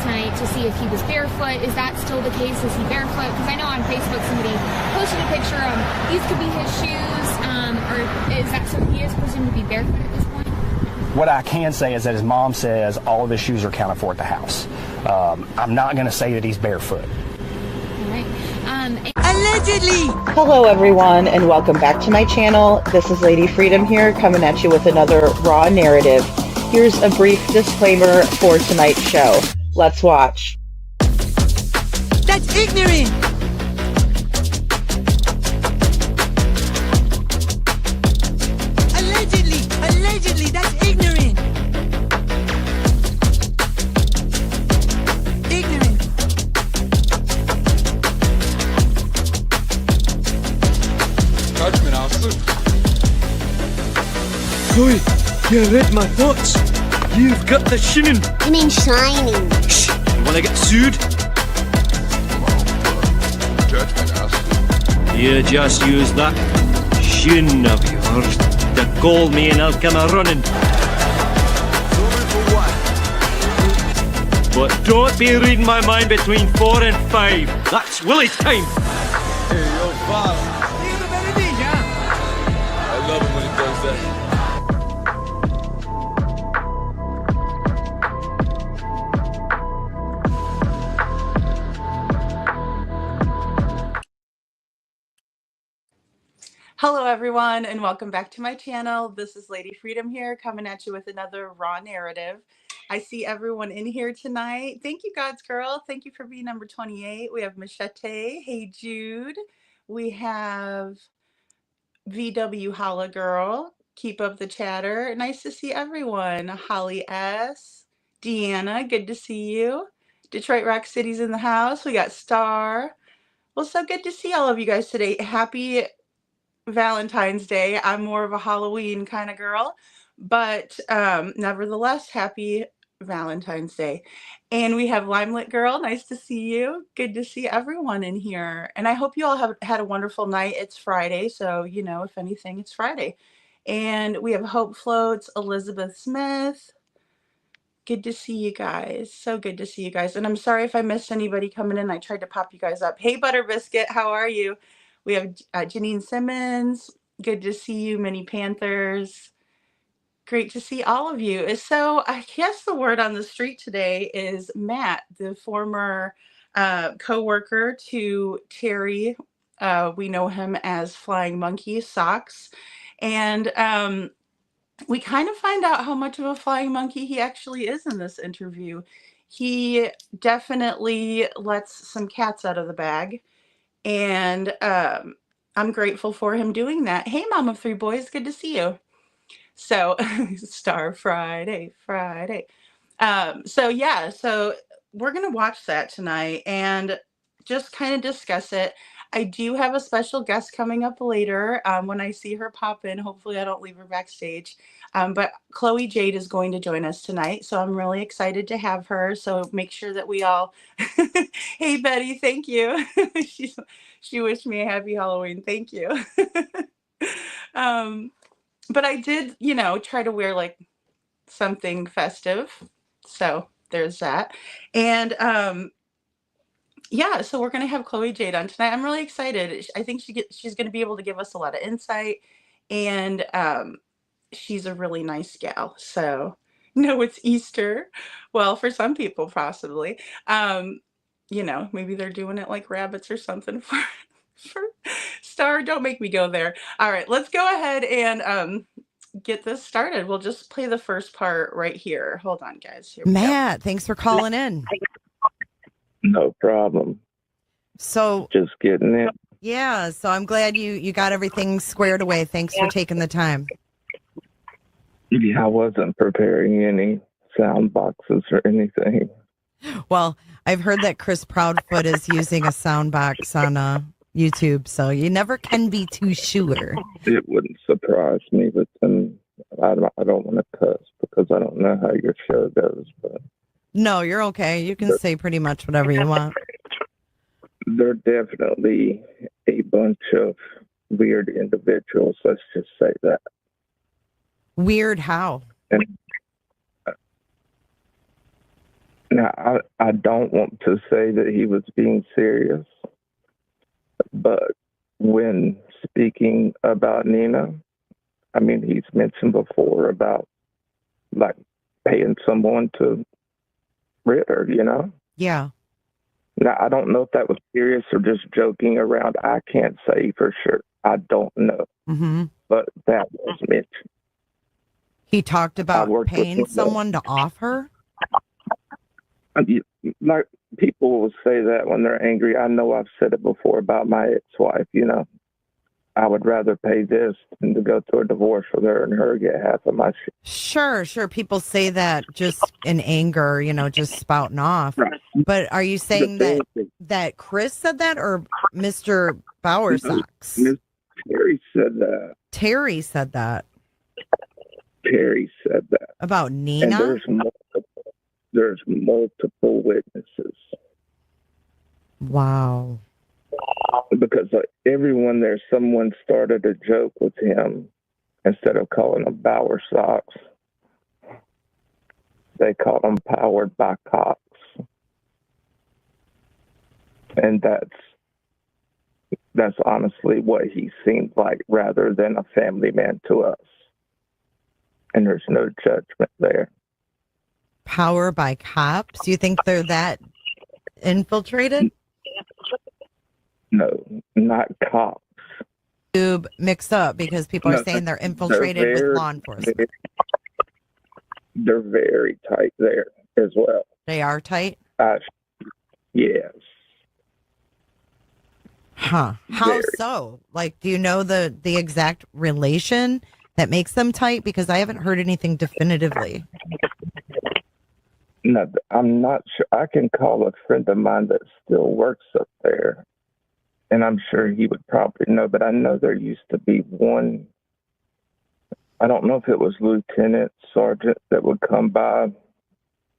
tonight to see if he was barefoot. Is that still the case? Is he barefoot? Because I know on Facebook somebody posted a picture of these could be his shoes, or is that so he is presumed to be barefoot at this point? What I can say is that his mom says all of his shoes are accounted for at the house. I'm not going to say that he's barefoot. All right. Allegedly! Hello everyone and welcome back to my channel. This is Lady Freedom here coming at you with another raw narrative. Here's a brief disclaimer for tonight's show. Let's watch. That's ignorant! Allegedly, that's ignorant! Ignorant! Judgment, Arthur. Chloe, you read my thoughts. You've got the shinning. You mean shining? Shh! You wanna get sued? Judgment, Arthur. You just use that shin of yours to call me and I'll come a-running. But don't be reading my mind between 4 and 5. That's Willie's time. Hey, yo, boss. I love it when he does that. Hello everyone and welcome back to my channel. This is Lady Freedom here coming at you with another raw narrative. I see everyone in here tonight. Thank you, God's Girl. Thank you for being number 28. We have Machete. Hey, Jude. We have VW Holla Girl. Keep up the chatter. Nice to see everyone. Holly S. Deanna, good to see you. Detroit Rock City's in the house. We got Star. Well, so good to see all of you guys today. Happy Valentine's Day. I'm more of a Halloween kind of girl, but nevertheless, happy Valentine's Day. And we have Limelit Girl. Nice to see you. Good to see everyone in here. And I hope you all have had a wonderful night. It's Friday, so you know, if anything, it's Friday. And we have Hope Floats, Elizabeth Smith. Good to see you guys. So good to see you guys. And I'm sorry if I missed anybody coming in. I tried to pop you guys up. Hey, Butter Biscuit, how are you? We have Janine Simmons. Good to see you, Mini Panthers. Great to see all of you. So I guess the word on the street today is Matt, the former co-worker to Terry. We know him as Flying Monkey Socks. And we kind of find out how much of a flying monkey he actually is in this interview. He definitely lets some cats out of the bag. And I'm grateful for him doing that. Hey, Mom of 3 boys, good to see you. So, Star Friday. So yeah, so we're going to watch that tonight and just kind of discuss it. I do have a special guest coming up later when I see her pop in. Hopefully I don't leave her backstage. But Khloe Jade is going to join us tonight. So I'm really excited to have her. So make sure that we all... Hey, Betty, thank you. She wished me a happy Halloween. Thank you. But I did, you know, try to wear like something festive. So there's that. And yeah, so we're going to have Khloe Jade on tonight. I'm really excited. I think she's going to be able to give us a lot of insight. And she's a really nice gal. So, no, it's Easter. Well, for some people, possibly. You know, maybe they're doing it like rabbits or something for Star. Don't make me go there. All right, let's go ahead and get this started. We'll just play the first part right here. Hold on, guys. Here we Matt, thanks for calling in. No problem. So just getting in. Yeah, so I'm glad you got everything squared away. Thanks for taking the time. Yeah, I wasn't preparing any sound boxes or anything. Well, I've heard that Chris Proudfoot is using a sound box on YouTube, so you never can be too sure. It wouldn't surprise me, but then I don't want to cuss because I don't know how your show goes. But no, you're okay. You can say pretty much whatever you want. They're definitely a bunch of weird individuals. Let's just say that. Weird how? And Now, I don't want to say that he was being serious, but when speaking about Nina, I mean, he's mentioned before about like paying someone to rid her, you know? Yeah. Now, I don't know if that was serious or just joking around. I can't say for sure. I don't know. Mm-hmm. But that was mentioned. He talked about worked with paying him. someone to off her. Like, people will say that when they're angry. I know I've said it before about my ex-wife, you know. I would rather pay this than to go through a divorce with her and her get half of my shit. Sure. People say that just in anger, you know, just spouting off. Right. But are you saying that Chris said that or Mr. Bowersox? Miss Terry said that. Terry said that. Terry said that. About Nina? And there's multiple witnesses. Wow. Because everyone there, someone started a joke with him. Instead of calling him Bower Socks, they called him Powered by Cox. And that's honestly what he seemed like, rather than a family man to us. And there's no judgment there. Power by cops? Do you think they're that infiltrated? No, not cops. Mixed up because people are saying they're infiltrated with law enforcement. They're very tight there as well. They are tight? Yes. Huh. How Very. so? Like, do you know the exact relation that makes them tight? Because I haven't heard anything definitively. No, I'm not sure. I can call a friend of mine that still works up there, and I'm sure he would probably know, but I know there used to be one, I don't know if it was lieutenant, sergeant, that would come by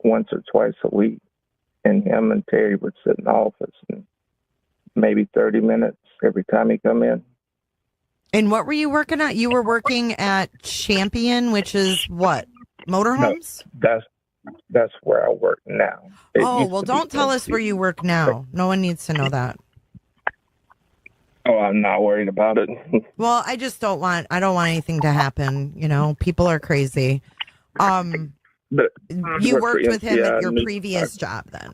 once or twice a week, and him and Terry would sit in the office and maybe 30 minutes every time he come in. And what were you working at? You were working at Champion, which is what? Motorhomes? No, that's where I work now. Don't tell us where you work now. No one needs to know that. Oh, I'm not worried about it. Well, I don't want anything to happen. You know, people are crazy. But you worked with him at your previous job then?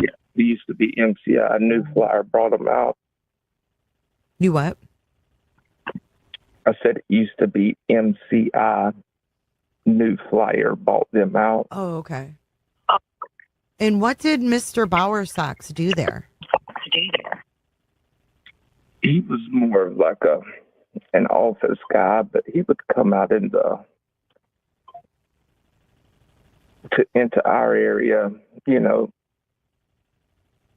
Yeah, he used to be MCI. New Flyer brought him out. You what? I said it used to be MCI. New Flyer bought them out. Oh, okay. And what did Mr. Bowersox do there? He was more of like an office guy, but he would come out into our area, you know,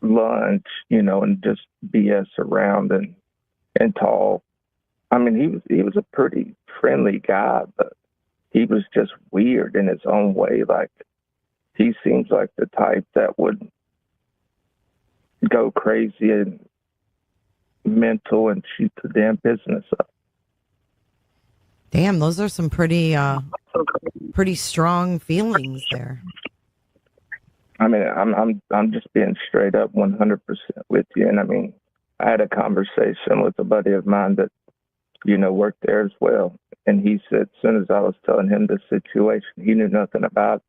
lunch, you know, and just BS around and talk. I mean, he was a pretty friendly guy, but he was just weird in his own way. Like, he seems like the type that would go crazy and mental and shoot the damn business up. Damn, those are some pretty strong feelings there. I mean, I'm just being straight up 100% with you. And I mean, I had a conversation with a buddy of mine that, you know, worked there as well. And he said, as soon as I was telling him the situation, he knew nothing about it.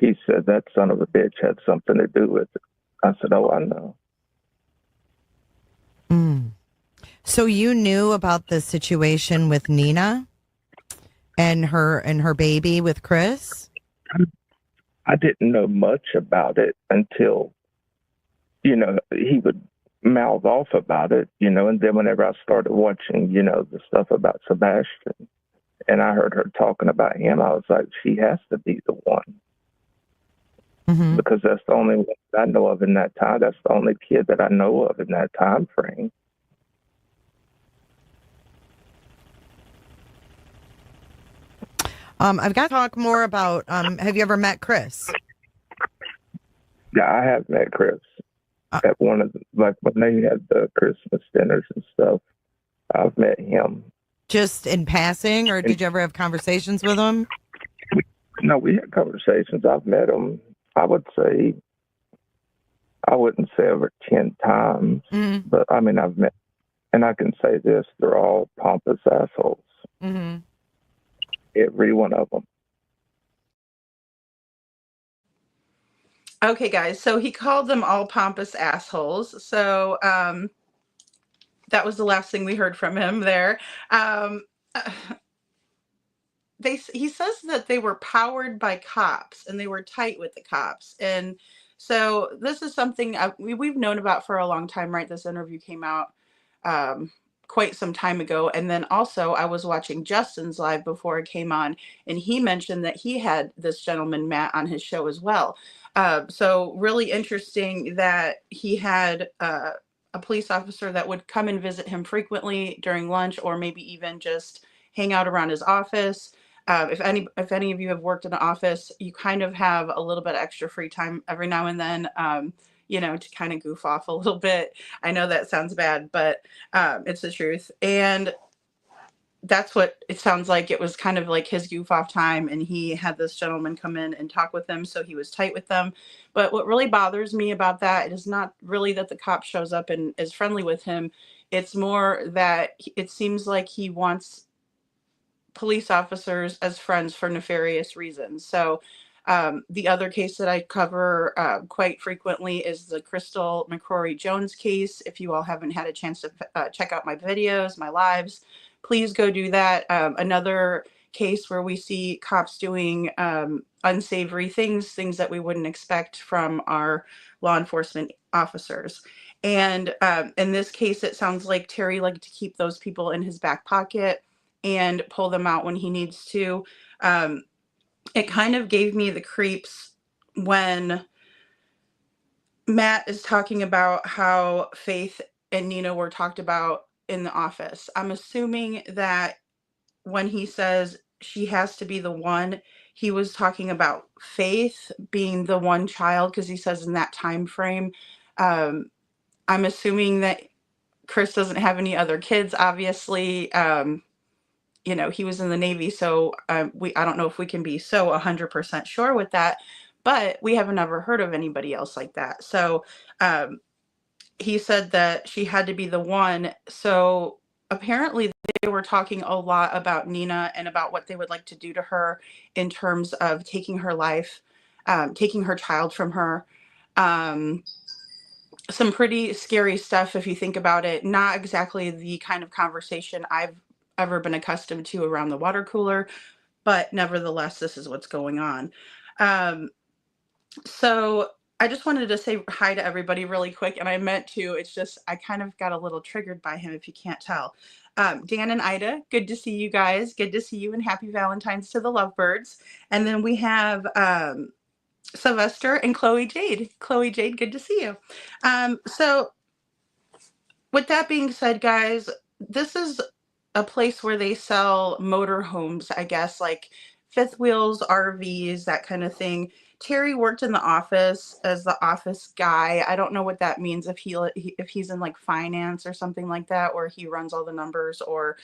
He said, that son of a bitch had something to do with it. I said, oh, I know. Mm. So you knew about the situation with Nina and her baby with Chris? I didn't know much about it until, you know, he would mouth off about it, you know, and then whenever I started watching, you know, the stuff about Sebastian, and I heard her talking about him, I was like, she has to be the one. Mm-hmm. Because that's the only one I know of in that time. That's the only kid that I know of in that time frame. I've got to talk more about, have you ever met Chris? Yeah, I have met Chris. At one of like when they had the Christmas dinners and stuff, I've met him. Just in passing, or did you ever have conversations with him? No, we had conversations. I've met him. I would say, I wouldn't say over 10 times, but I mean, I've met, and I can say this, they're all pompous assholes. Mm-hmm. Every one of them. Okay, guys. So he called them all pompous assholes. So that was the last thing we heard from him there. Um, he says that they were powered by cops and they were tight with the cops. And so this is something we've known about for a long time, right? This interview came out quite some time ago. And then also I was watching Justin's live before it came on, and he mentioned that he had this gentleman, Matt, on his show as well. So really interesting that he had a police officer that would come and visit him frequently during lunch, or maybe even just hang out around his office. If any of you have worked in an office, you kind of have a little bit of extra free time every now and then, to kind of goof off a little bit. I know that sounds bad, but it's the truth. And that's what it sounds like. It was kind of like his goof off time, and he had this gentleman come in and talk with him, so he was tight with them. But what really bothers me about that is not really that the cop shows up and is friendly with him. It's more that it seems like he wants police officers as friends for nefarious reasons. So the other case that I cover quite frequently is the Crystal McCrory Jones case. If you all haven't had a chance to check out my videos, my lives, please go do that. Another case where we see cops doing unsavory things that we wouldn't expect from our law enforcement officers. And in this case, it sounds like Terry liked to keep those people in his back pocket and pull them out when he needs to. It kind of gave me the creeps when Matt is talking about how Faith and Nina were talked about in the office. I'm assuming that when he says she has to be the one, he was talking about Faith being the one child, because he says in that time frame. I'm assuming that Chris doesn't have any other kids, obviously. He was in the Navy, so I don't know if we can be so 100% sure with that, but we haven't ever heard of anybody else like that. So he said that she had to be the one. So apparently they were talking a lot about Nina and about what they would like to do to her in terms of taking her life, taking her child from her. Some pretty scary stuff if you think about it. Not exactly the kind of conversation I've ever been accustomed to around the water cooler, but nevertheless, this is what's going on. So I just wanted to say hi to everybody really quick, and I meant to. It's just I kind of got a little triggered by him, if you can't tell. Dan and Ida, good to see you guys. Good to see you, and happy Valentine's to the lovebirds. And then we have Sylvester and Khloe Jade. Khloe Jade, good to see you. So with that being said, guys, this is a place where they sell motor homes, I guess, like fifth wheels, RVs, that kind of thing. Terry worked in the office as the office guy. I don't know what that means, if he's in like finance or something like that, or he runs all the numbers, or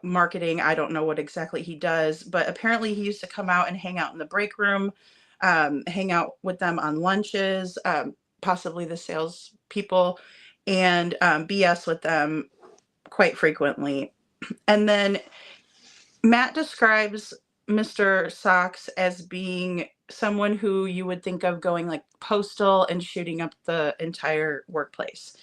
marketing. I don't know what exactly he does, but apparently he used to come out and hang out in the break room, hang out with them on lunches, possibly the sales people, and BS with them quite frequently. And then Matt describes Mr. Socks as being someone who you would think of going like postal and shooting up the entire workplace.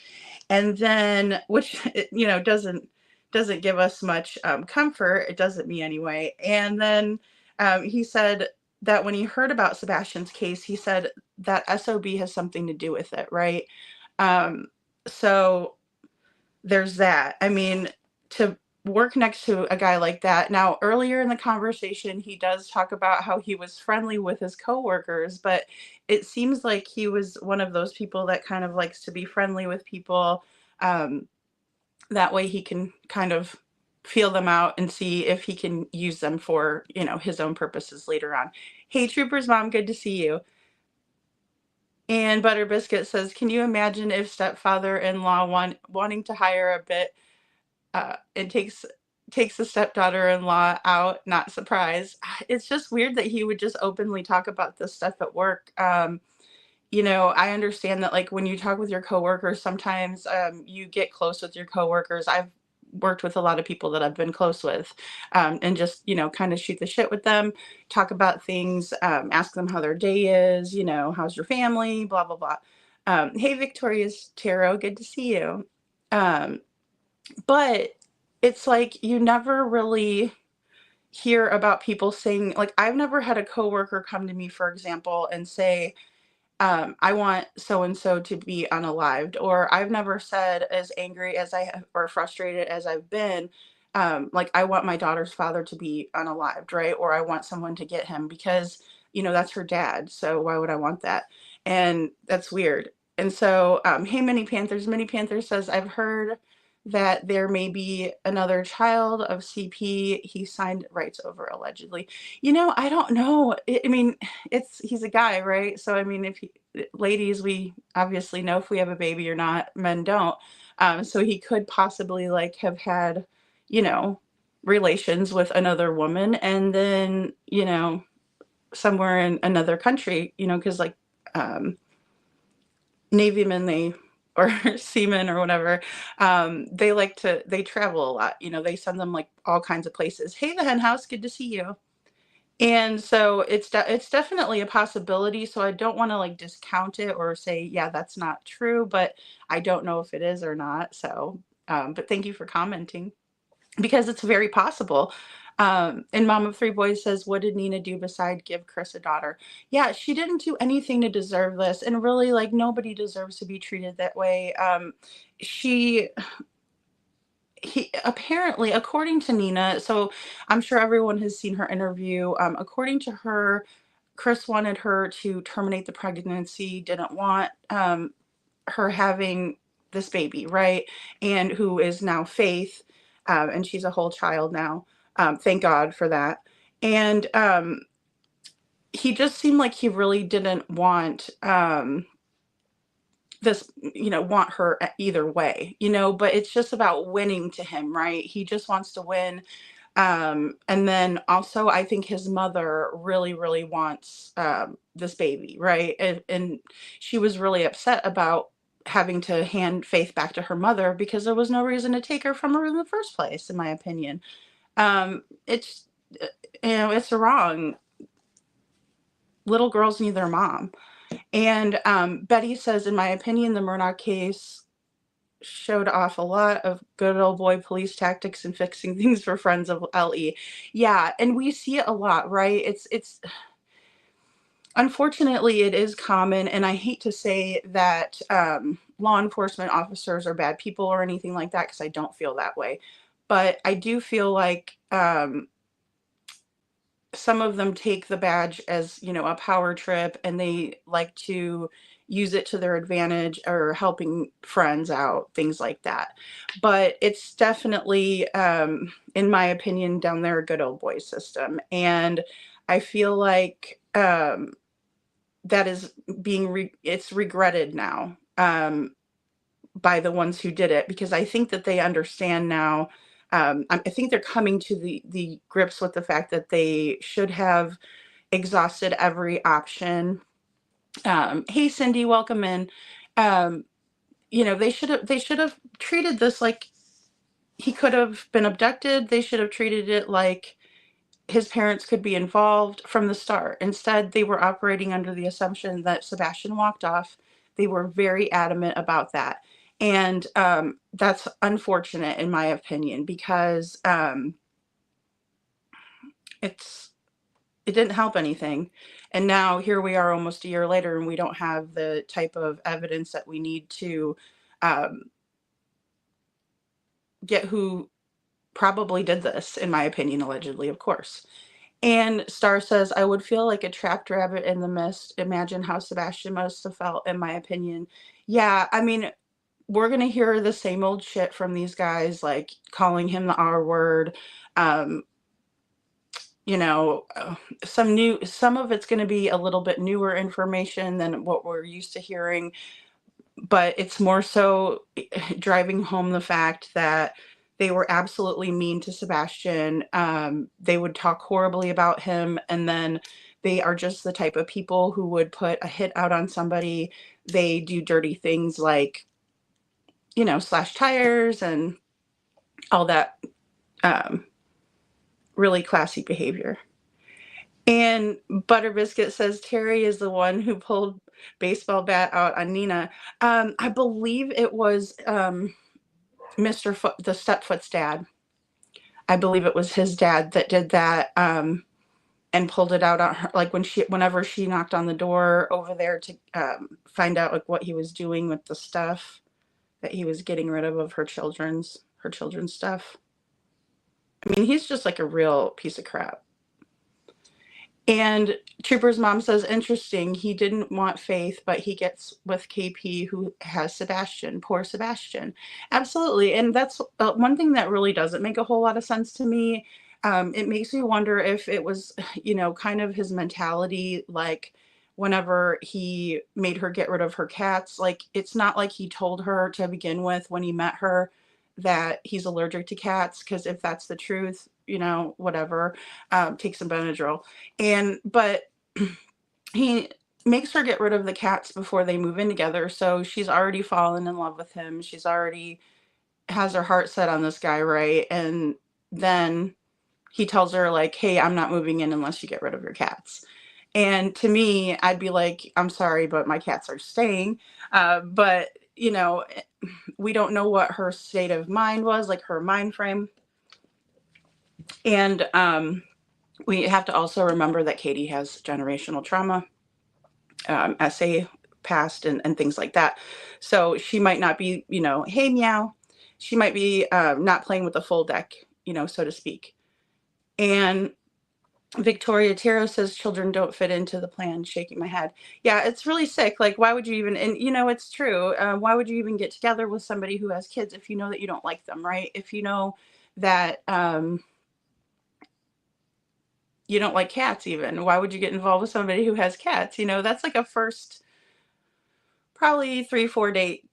And then, which, doesn't give us much comfort. It doesn't me anyway. And then he said that when he heard about Sebastian's case, he said that SOB has something to do with it, right? So there's that. I mean, to work next to a guy like that. Now, earlier in the conversation, he does talk about how he was friendly with his coworkers, but it seems like he was one of those people that kind of likes to be friendly with people. That way he can kind of feel them out and see if he can use them for, his own purposes later on. Hey, Troopers Mom, good to see you. And Butter Biscuit says, can you imagine if stepfather-in-law wanting to hire a bit, it takes takes the stepdaughter-in-law out, not surprised. It's just weird that he would just openly talk about this stuff at work. You know, I understand that like when you talk with your coworkers, sometimes you get close with your coworkers. I've worked with a lot of people that I've been close with, and just, you know, kind of shoot the shit with them, talk about things, ask them how their day is, you know, how's your family, blah, blah, blah. Hey, Victoria's Tarot, good to see you. But it's like you never really hear about people saying, like, I've never had a coworker come to me, for example, and say, I want so and so to be unalived, or I've never said, as angry as I have or frustrated as I've been, like, I want my daughter's father to be unalived, right? Or I want someone to get him because, you know, that's her dad. So why would I want that? And that's weird. And so, hey, Mini Panthers says, I've heard that there may be another child of CP. He signed rights over allegedly. You know, I don't know. I mean, he's a guy, right? So I mean, ladies, we obviously know if we have a baby or not. Men don't. So he could possibly like have had, you know, relations with another woman, and then, you know, somewhere in another country, you know, because like Navy men, or seamen or whatever, they travel a lot. You know, they send them like all kinds of places. Hey, the hen house, good to see you. And so it's definitely a possibility. So I don't want to like discount it or say, yeah, that's not true, but I don't know if it is or not. So, but thank you for commenting, because it's very possible. And Mom of Three Boys says, what did Nina do beside give Chris a daughter? Yeah, she didn't do anything to deserve this. And really, like, nobody deserves to be treated that way. He apparently, according to Nina, so I'm sure everyone has seen her interview. According to her, Chris wanted her to terminate the pregnancy, didn't want her having this baby, right? And who is now Faith, and she's a whole child now. Thank God for that. And he just seemed like he really didn't want this, you know, want her either way, you know, but it's just about winning to him, right? He just wants to win. And then also, I think his mother really, really wants this baby, right? And she was really upset about having to hand Faith back to her mother because there was no reason to take her from her in the first place, in my opinion. It's, you know, it's wrong. Little girls need their mom. And Betty says, in my opinion, the Murdoch case showed off a lot of good old boy police tactics and fixing things for friends of LE. Yeah, and we see it a lot, right? It's unfortunately, it is common, and I hate to say that law enforcement officers are bad people or anything like that, because I don't feel that way. But I do feel like some of them take the badge as, you know, a power trip, and they like to use it to their advantage, or helping friends out, things like that. But it's definitely, in my opinion, down there, a good old boy system. And I feel like that is it's regretted now by the ones who did it, because I think that they understand now. I think they're coming to the grips with the fact that they should have exhausted every option. Hey, Cindy, welcome in. You know, they should have treated this like he could have been abducted. They should have treated it like his parents could be involved from the start. Instead, they were operating under the assumption that Sebastian walked off. They were very adamant about that. And that's unfortunate, in my opinion, because it didn't help anything. And now here we are almost a year later, and we don't have the type of evidence that we need to get who probably did this, in my opinion, allegedly, of course. And Star says, I would feel like a trapped rabbit in the mist. Imagine how Sebastian must have felt, in my opinion. Yeah, I mean, we're going to hear the same old shit from these guys, like calling him the R word. You know, some of it's going to be a little bit newer information than what we're used to hearing, but it's more so driving home the fact that They were absolutely mean to Sebastian. They would talk horribly about him. And then they are just the type of people who would put a hit out on somebody. They do dirty things like, slash tires and all that really classy behavior. And Butter Biscuit says Terry is the one who pulled baseball bat out on Nina. I believe it was Mr. Foot, the stepfoot's dad. I believe it was his dad that did that and pulled it out on her, like whenever she knocked on the door over there to find out like what he was doing with the stuff that he was getting rid of her children's stuff. I mean, he's just like a real piece of crap. And Trooper's mom says, interesting, he didn't want Faith, but he gets with KP who has Sebastian. Poor Sebastian. Absolutely. And that's one thing that really doesn't make a whole lot of sense to me. It makes me wonder if it was, kind of his mentality, like whenever he made her get rid of her cats, like it's not like he told her to begin with when he met her that he's allergic to cats, because if that's the truth, whatever, take some Benadryl. But he makes her get rid of the cats before they move in together. So she's already fallen in love with him. She's already has her heart set on this guy, right? And then he tells her like, hey, I'm not moving in unless you get rid of your cats. And to me, I'd be like, I'm sorry, but my cats are staying. But we don't know what her state of mind was, like her mind frame. And we have to also remember that Katie has generational trauma, SA past and things like that. So she might not be, hey, meow. She might be not playing with the full deck, so to speak. And Victoria Tiro says children don't fit into the plan, shaking my head. Yeah, it's really sick. Like, why would you even, and it's true. Why would you even get together with somebody who has kids if you know that you don't like them, right? If you know that you don't like cats even, why would you get involved with somebody who has cats? That's like a first probably 3-4 date,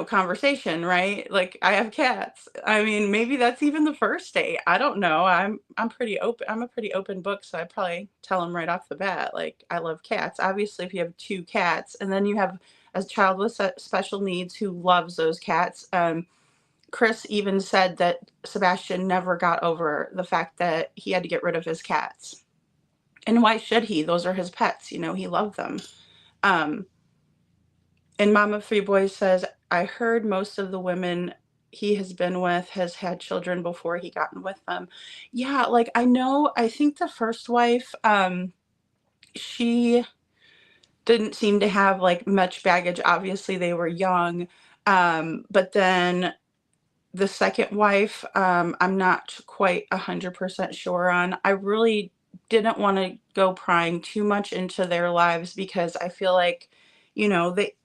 conversation, right? Like, I have cats. I mean, maybe that's even the first date. I don't know. I'm pretty open. I'm a pretty open book. So I probably tell them right off the bat, like, I love cats. Obviously, if you have 2 cats and then you have a child with special needs who loves those cats. Chris even said that Sebastian never got over the fact that he had to get rid of his cats. And why should he? Those are his pets. He loved them. And Mama Three Boys says, I heard most of the women he has been with has had children before he gotten with them. Yeah, like I think the first wife, she didn't seem to have like much baggage. Obviously they were young. But then the second wife, I'm not quite 100% sure on. I really didn't want to go prying too much into their lives because I feel like,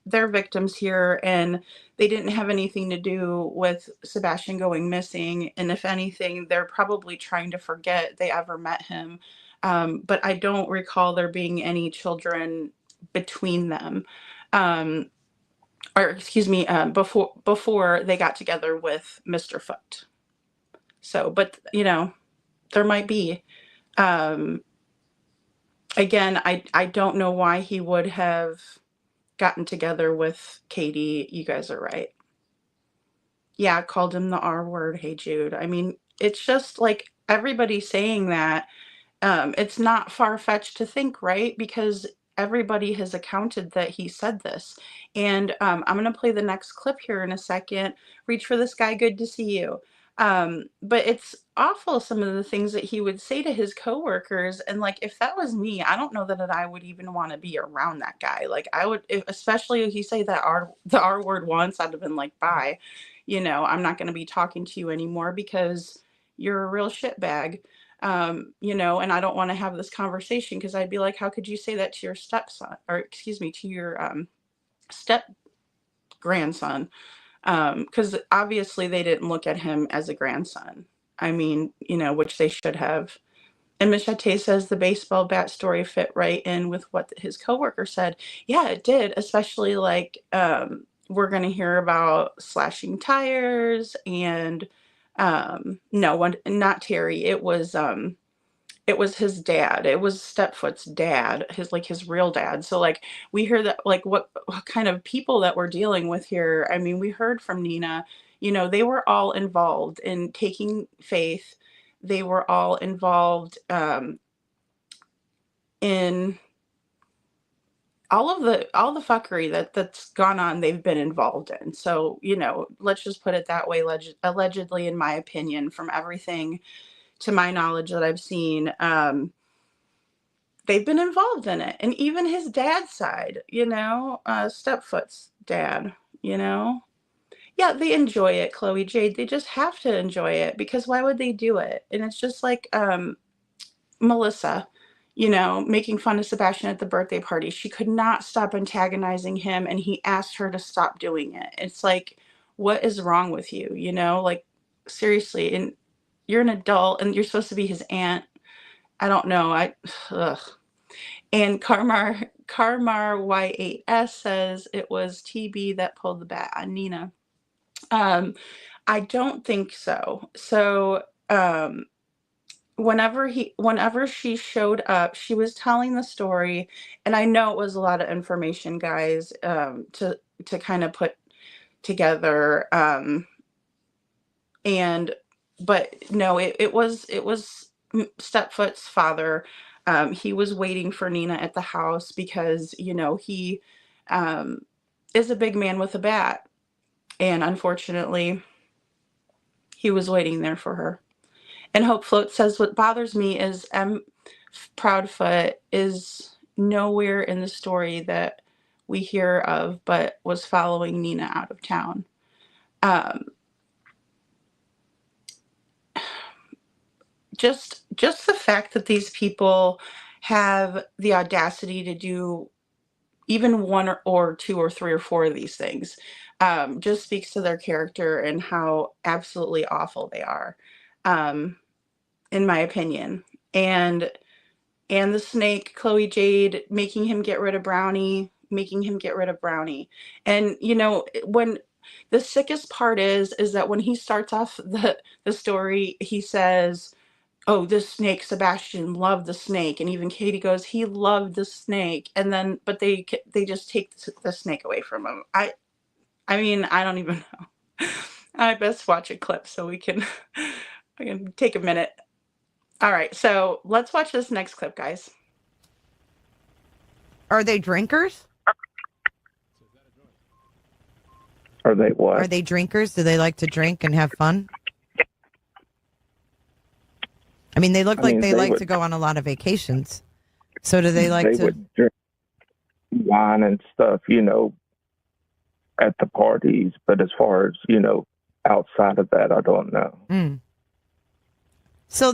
they're victims here and they didn't have anything to do with Sebastian going missing. And if anything, they're probably trying to forget they ever met him. But I don't recall there being any children between them. Before they got together with Mr. Foot. So, but, there might be. Again, I don't know why he would have gotten together with Katie. You guys are right. Yeah, called him the R word. Hey, Jude. I mean, it's just like everybody's saying that. It's not far-fetched to think, right? Because everybody has accounted that he said this. And I'm going to play the next clip here in a second. Reach for the sky. Good to see you. But it's awful, some of the things that he would say to his coworkers. And like, if that was me, I don't know that I would even want to be around that guy. Like I would, especially if he say the R word once, I'd have been like, bye, I'm not going to be talking to you anymore because you're a real shitbag. And I don't want to have this conversation because I'd be like, how could you say that to your stepson, or excuse me, to your step grandson? Because obviously they didn't look at him as a grandson. I mean, which they should have. And Michette says the baseball bat story fit right in with what his coworker said. Yeah, it did, especially like we're going to hear about slashing tires and No one, not Terry. It was his dad. It was Stepfoot's dad, his real dad. So like we hear that, like what kind of people that we're dealing with here. I mean, we heard from Nina, they were all involved in taking Faith. They were all involved in all the fuckery that's gone on. They've been involved in. So, let's just put it that way. Allegedly, in my opinion, from everything to my knowledge that I've seen, they've been involved in it. And even his dad's side, Stepfoot's dad, yeah, they enjoy it, Khloe Jade. They just have to enjoy it, because why would they do it? And it's just like Melissa, making fun of Sebastian at the birthday party. She could not stop antagonizing him, and he asked her to stop doing it. It's like, what is wrong with you? Like, seriously. And you're an adult, and you're supposed to be his aunt. I don't know. Ugh. And Karmar Y8S says it was TB that pulled the bat on Nina. I don't think so. So, whenever she showed up, she was telling the story, and I know it was a lot of information, guys, to kind of put together. But no, it was Stepfoot's father. He was waiting for Nina at the house because, he is a big man with a bat. And unfortunately, he was waiting there for her. And Hope Float says, what bothers me is Proudfoot is nowhere in the story that we hear of, but was following Nina out of town. Just the fact that these people have the audacity to do even one or two or three or four of these things just speaks to their character and how absolutely awful they are, in my opinion. And the snake, Khloe Jade, making him get rid of Brownie. And, when the sickest part is that when he starts off the story, he says, oh, this snake, Sebastian loved the snake. And even Katie goes, he loved the snake. And then, but they just take the snake away from him. I mean, I don't even know. I best watch a clip so we can take a minute. All right, so let's watch this next clip, guys. Are they drinkers? Are they what? Are they drinkers? Do they like to drink and have fun? I mean, they look like they like to go on a lot of vacations. So do they like to... They would drink wine and stuff, at the parties. But as far as, outside of that, I don't know. Mm. So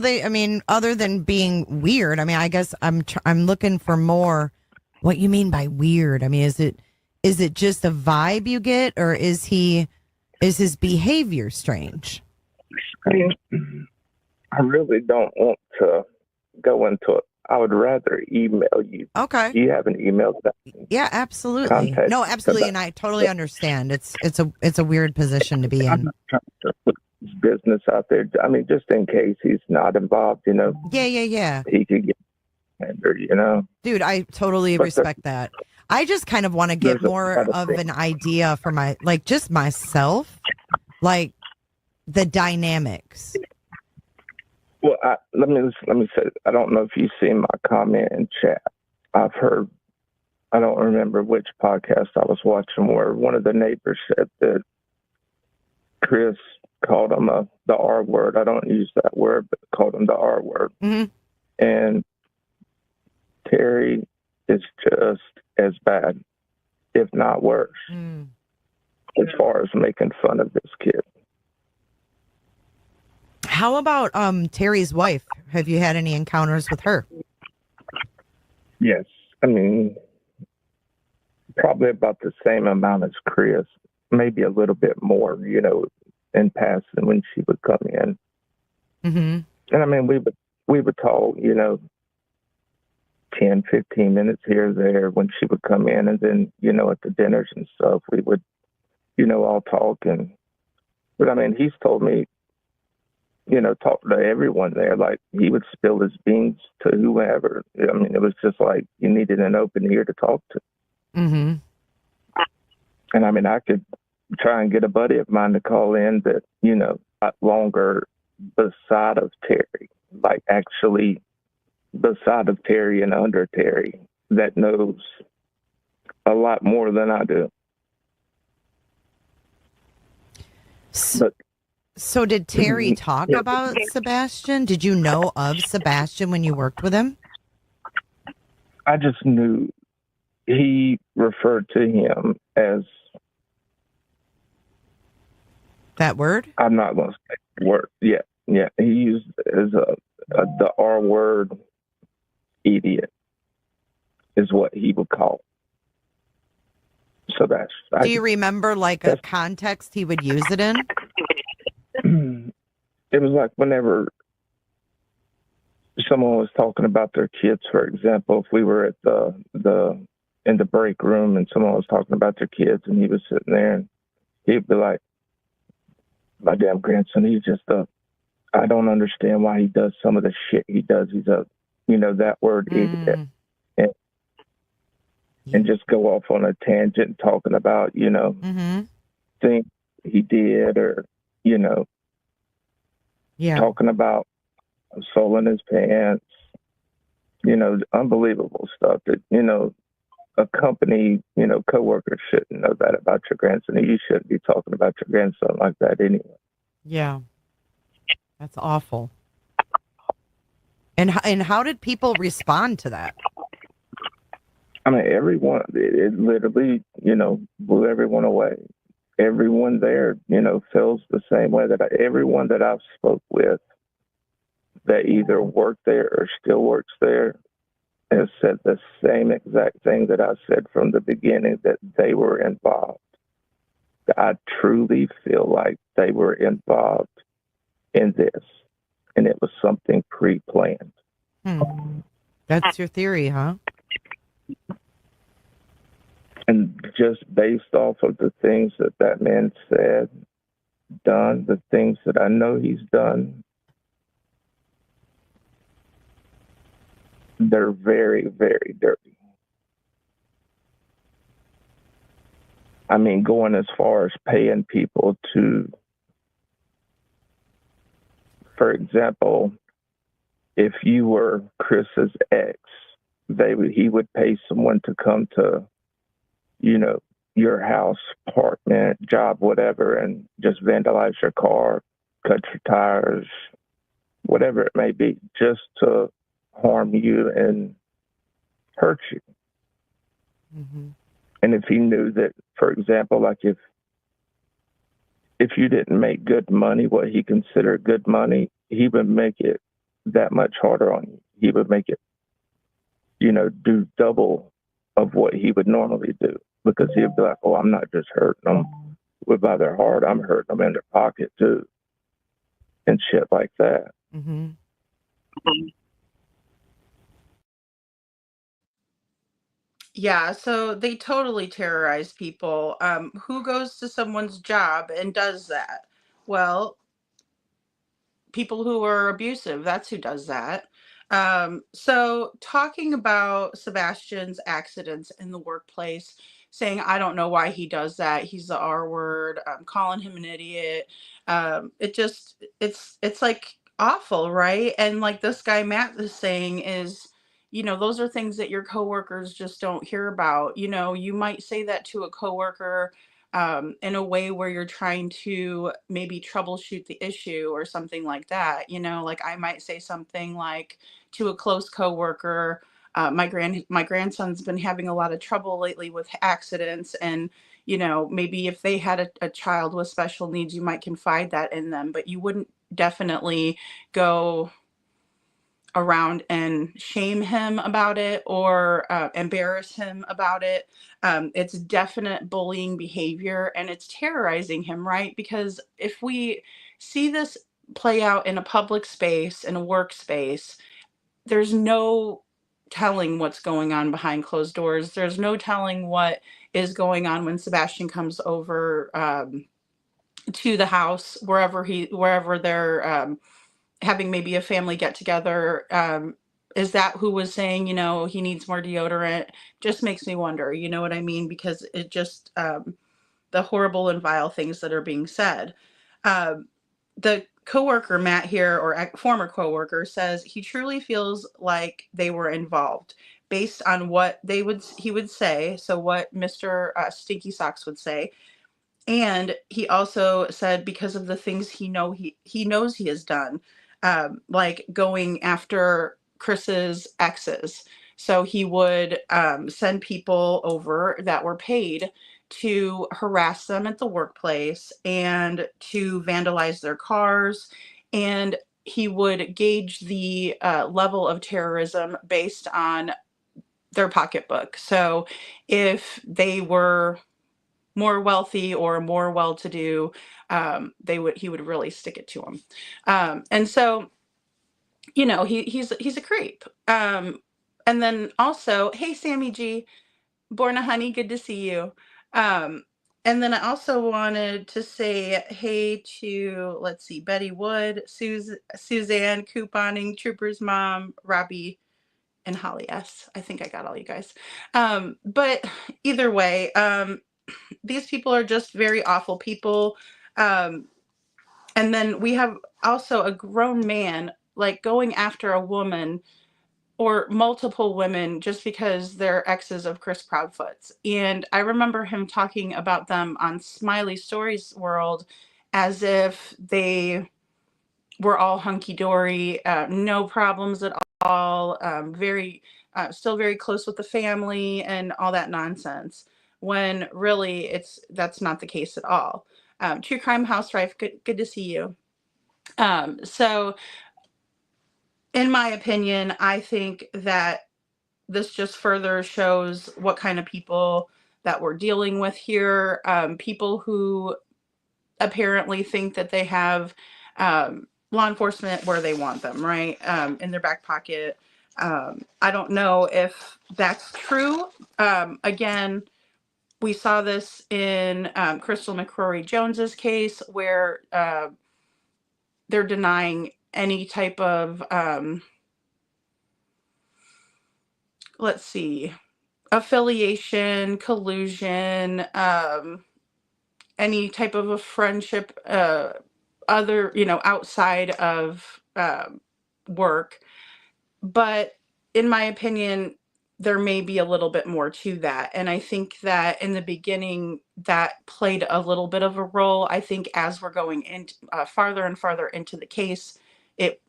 other than being weird, I guess I'm looking for more what you mean by weird. I mean, is it just a vibe you get, or is his behavior strange? I really don't want to go into it. I would rather email you. Okay. Do you have an email? Yeah, absolutely. No, absolutely, and I totally understand. It's a weird position to be in. I'm not trying to put his business out there. I mean, just in case he's not involved, Yeah. He could get under, Dude, I totally respect that. I just kind of want to get more of an idea for myself, like the dynamics. Well, let me say, I don't know if you've seen my comment in chat. I've heard, I don't remember which podcast I was watching, where one of the neighbors said that Chris called him the R word. I don't use that word, but called him the R word. Mm-hmm. And Terry is just as bad, if not worse, as far as making fun of this kid. How about Terry's wife? Have you had any encounters with her? Yes. I mean, probably about the same amount as Chris, maybe a little bit more, in passing when she would come in. Mm-hmm. And I mean, we would talk, 10, 15 minutes here or there when she would come in. And then, at the dinners and stuff, we would, all talk. But I mean, he's told me talk to everyone there. Like, he would spill his beans to whoever. I mean, it was just like you needed an open ear to talk to. Mm-hmm. And I mean, I could try and get a buddy of mine to call in that, got longer beside of Terry, like actually beside of Terry and under Terry, that knows a lot more than I do. So did Terry talk about Sebastian? Did you know of Sebastian when you worked with him? I just knew he referred to him as, that word? I'm not going to say the word. Yeah. He used as the R word, idiot, is what he would call Sebastian. Do you remember like a context he would use it in? It was like whenever someone was talking about their kids, for example, if we were at in the break room and someone was talking about their kids and he was sitting there and he'd be like, my damn grandson, he's just I don't understand why he does some of the shit he does. He's that word idiot. And just go off on a tangent talking about, things he did or, talking about soiling his pants, unbelievable stuff that, a company, coworker shouldn't know that about your grandson. You shouldn't be talking about your grandson like that anyway. Yeah. That's awful. And how did people respond to that? I mean, everyone, it literally, blew everyone away. Everyone there, feels the same way that everyone that I've spoke with that either worked there or still works there has said the same exact thing that I said from the beginning, that they were involved. I truly feel like they were involved in this, and it was something pre-planned. That's your theory, huh? And just based off of the things that man said, done, the things that I know he's done, they're very, very dirty. I mean, going as far as paying people to, for example, if you were Chris's ex, he would pay someone to come to, your house, apartment, job, whatever, and just vandalize your car, cut your tires, whatever it may be, just to harm you and hurt you. Mm-hmm. And if he knew that, for example, like if you didn't make good money, what he considered good money, he would make it that much harder on you. He would make it, do double of what he would normally do, because he'd be like, oh, I'm not just hurting them by their heart, I'm hurting them in their pocket too, and shit like that. Mm-hmm. Yeah, so they totally terrorize people. Who goes to someone's job and does that? Well, people who are abusive, that's who does that. So talking about Sebastian's accidents in the workplace, saying, I don't know why he does that. He's the R word, calling him an idiot. It's like awful, right? And like this guy Matt is saying is, those are things that your coworkers just don't hear about. You might say that to a coworker in a way where you're trying to maybe troubleshoot the issue or something like that. Like I might say something like to a close coworker, my grandson's been having a lot of trouble lately with accidents, and maybe if they had a child with special needs, you might confide that in them, but you wouldn't definitely go around and shame him about it or embarrass him about it. It's definite bullying behavior, and it's terrorizing him, right? Because if we see this play out in a public space, in a workspace, there's no telling what's going on behind closed doors. There's no telling what is going on when Sebastian comes over to the house wherever they're having maybe a family get together. Is that who was saying, he needs more deodorant? Just makes me wonder, you know what I mean? Because it just, the horrible and vile things that are being said. The coworker Matt here, or former coworker, says he truly feels like they were involved based on what he would say. So what Mr. Stinky Socks would say. And he also said because of the things he knows he has done, like going after Chris's exes. So he would send people over that were paid to harass them at the workplace and to vandalize their cars. And he would gauge the level of terrorism based on their pocketbook. So if they were more wealthy or more well-to-do, he would really stick it to them. And so, he's a creep. And then also, hey, Sammy G, Born a Honey, good to see you. And then I also wanted to say hey to, let's see, Betty Wood, Suzanne, Couponing, Trooper's mom, Robbie, and Holly S. I think I got all you guys. But either way, these people are just very awful people. And then we have also a grown man like going after a woman or multiple women just because they're exes of Chris Proudfoot's. And I remember him talking about them on Smiley Stories World as if they were all hunky-dory, no problems at all, still very close with the family and all that nonsense, when really that's not the case at all. True Crime Housewife, good to see you. So in my opinion, I think that this just further shows what kind of people that we're dealing with here. People who apparently think that they have law enforcement where they want them, right? In their back pocket. I don't know if that's true. Again, we saw this in Crystal McCrory Jones's case where they're denying any type of, let's see, affiliation, collusion, any type of a friendship, outside of work. But in my opinion, there may be a little bit more to that. And I think that in the beginning, that played a little bit of a role. I think as we're going into farther and farther into the case, it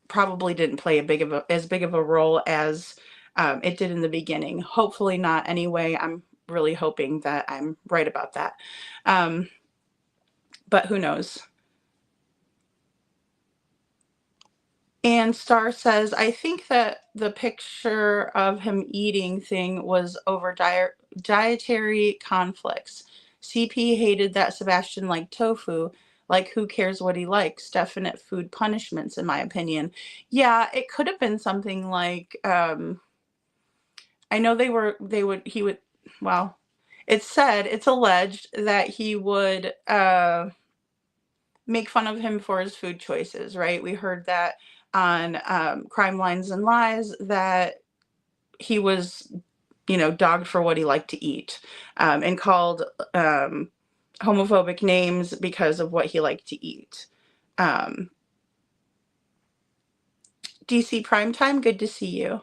probably didn't play as big of a role as it did in the beginning. Hopefully not anyway. I'm really hoping that I'm right about that. But who knows? And Star says, I think that the picture of him eating thing was over dietary conflicts. CP hated that Sebastian liked tofu. Like, who cares what he likes? Definite food punishments, in my opinion. Yeah, it could have been something like, I know it's alleged that he would make fun of him for his food choices, right? We heard that on Crime Lines and Lies, that he was, dogged for what he liked to eat, and called homophobic names because of what he liked to eat. DC Primetime, good to see you.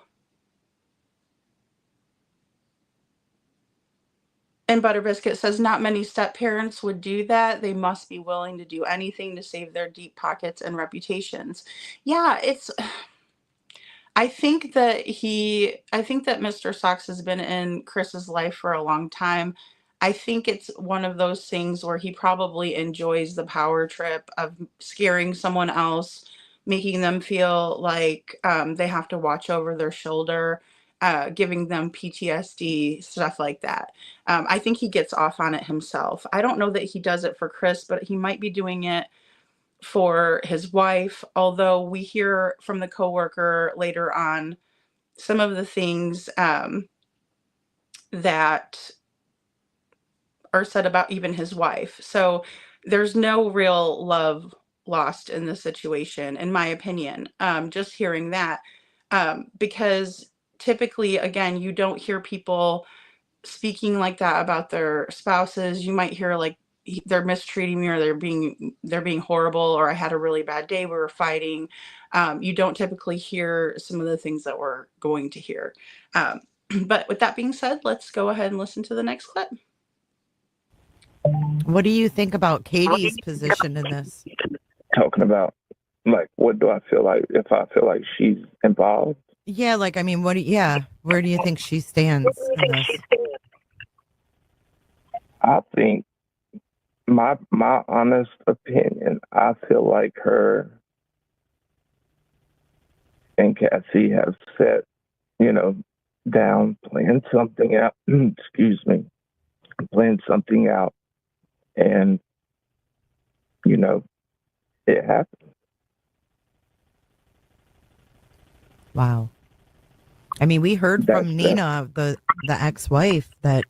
And Butter Biscuit says, not many step-parents would do that. They must be willing to do anything to save their deep pockets and reputations. Yeah, I think that Mr. Socks has been in Chris's life for a long time. I think it's one of those things where he probably enjoys the power trip of scaring someone else, making them feel like they have to watch over their shoulder, giving them PTSD, stuff like that. I think he gets off on it himself. I don't know that he does it for Chris, but he might be doing it for his wife, although we hear from the coworker later on some of the things that are said about even his wife. So there's no real love lost in this situation, in my opinion. Just hearing that, because typically, again, you don't hear people speaking like that about their spouses. You might hear like they're mistreating me, or they're being horrible, or I had a really bad day, we were fighting. You don't typically hear some of the things that we're going to hear. But with that being said, let's go ahead and listen to the next clip. What do you think about Katie's position in this? Talking about, like, what do I feel like if I feel like she's involved? Yeah, like, I mean, where do you think she stands in this? I think my honest opinion, I feel like her and Cassie have set, down, playing something out. Excuse me, playing something out, and it happened. Wow. I mean, we heard from Nina, the ex-wife, that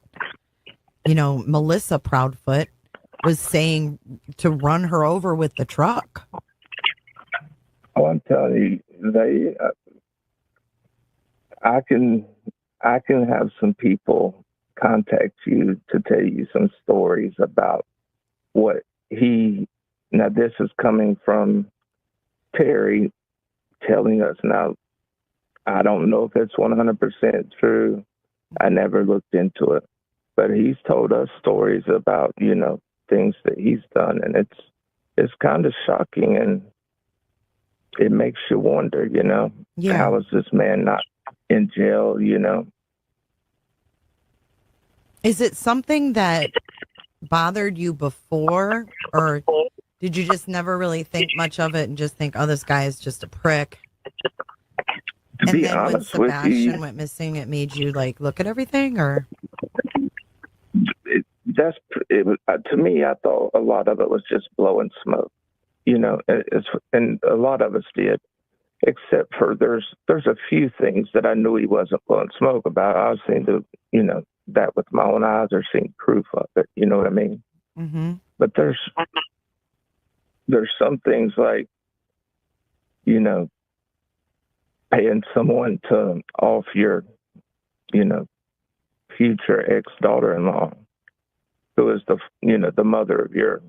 Melissa Proudfoot was saying to run her over with the truck. Oh, I'm telling you, I can have some people contact you to tell you some stories about what now this is coming from Terry telling us. Now, I don't know if it's 100% true. I never looked into it, but he's told us stories about, things that he's done, and it's kind of shocking, and it makes you wonder, how is this man not in jail, Is it something that bothered you before, or did you just never really think much of it and just think, oh, this guy is just a prick? And then when Sebastian went missing, it made you like look at everything, or? To me, I thought a lot of it was just blowing smoke, and a lot of us did, except for there's a few things that I knew he wasn't blowing smoke about. I've seen that with my own eyes, or seen proof of it. You know what I mean? Mm-hmm. But there's some things like, paying someone to off your, future ex-daughter-in-law, who is the mother of your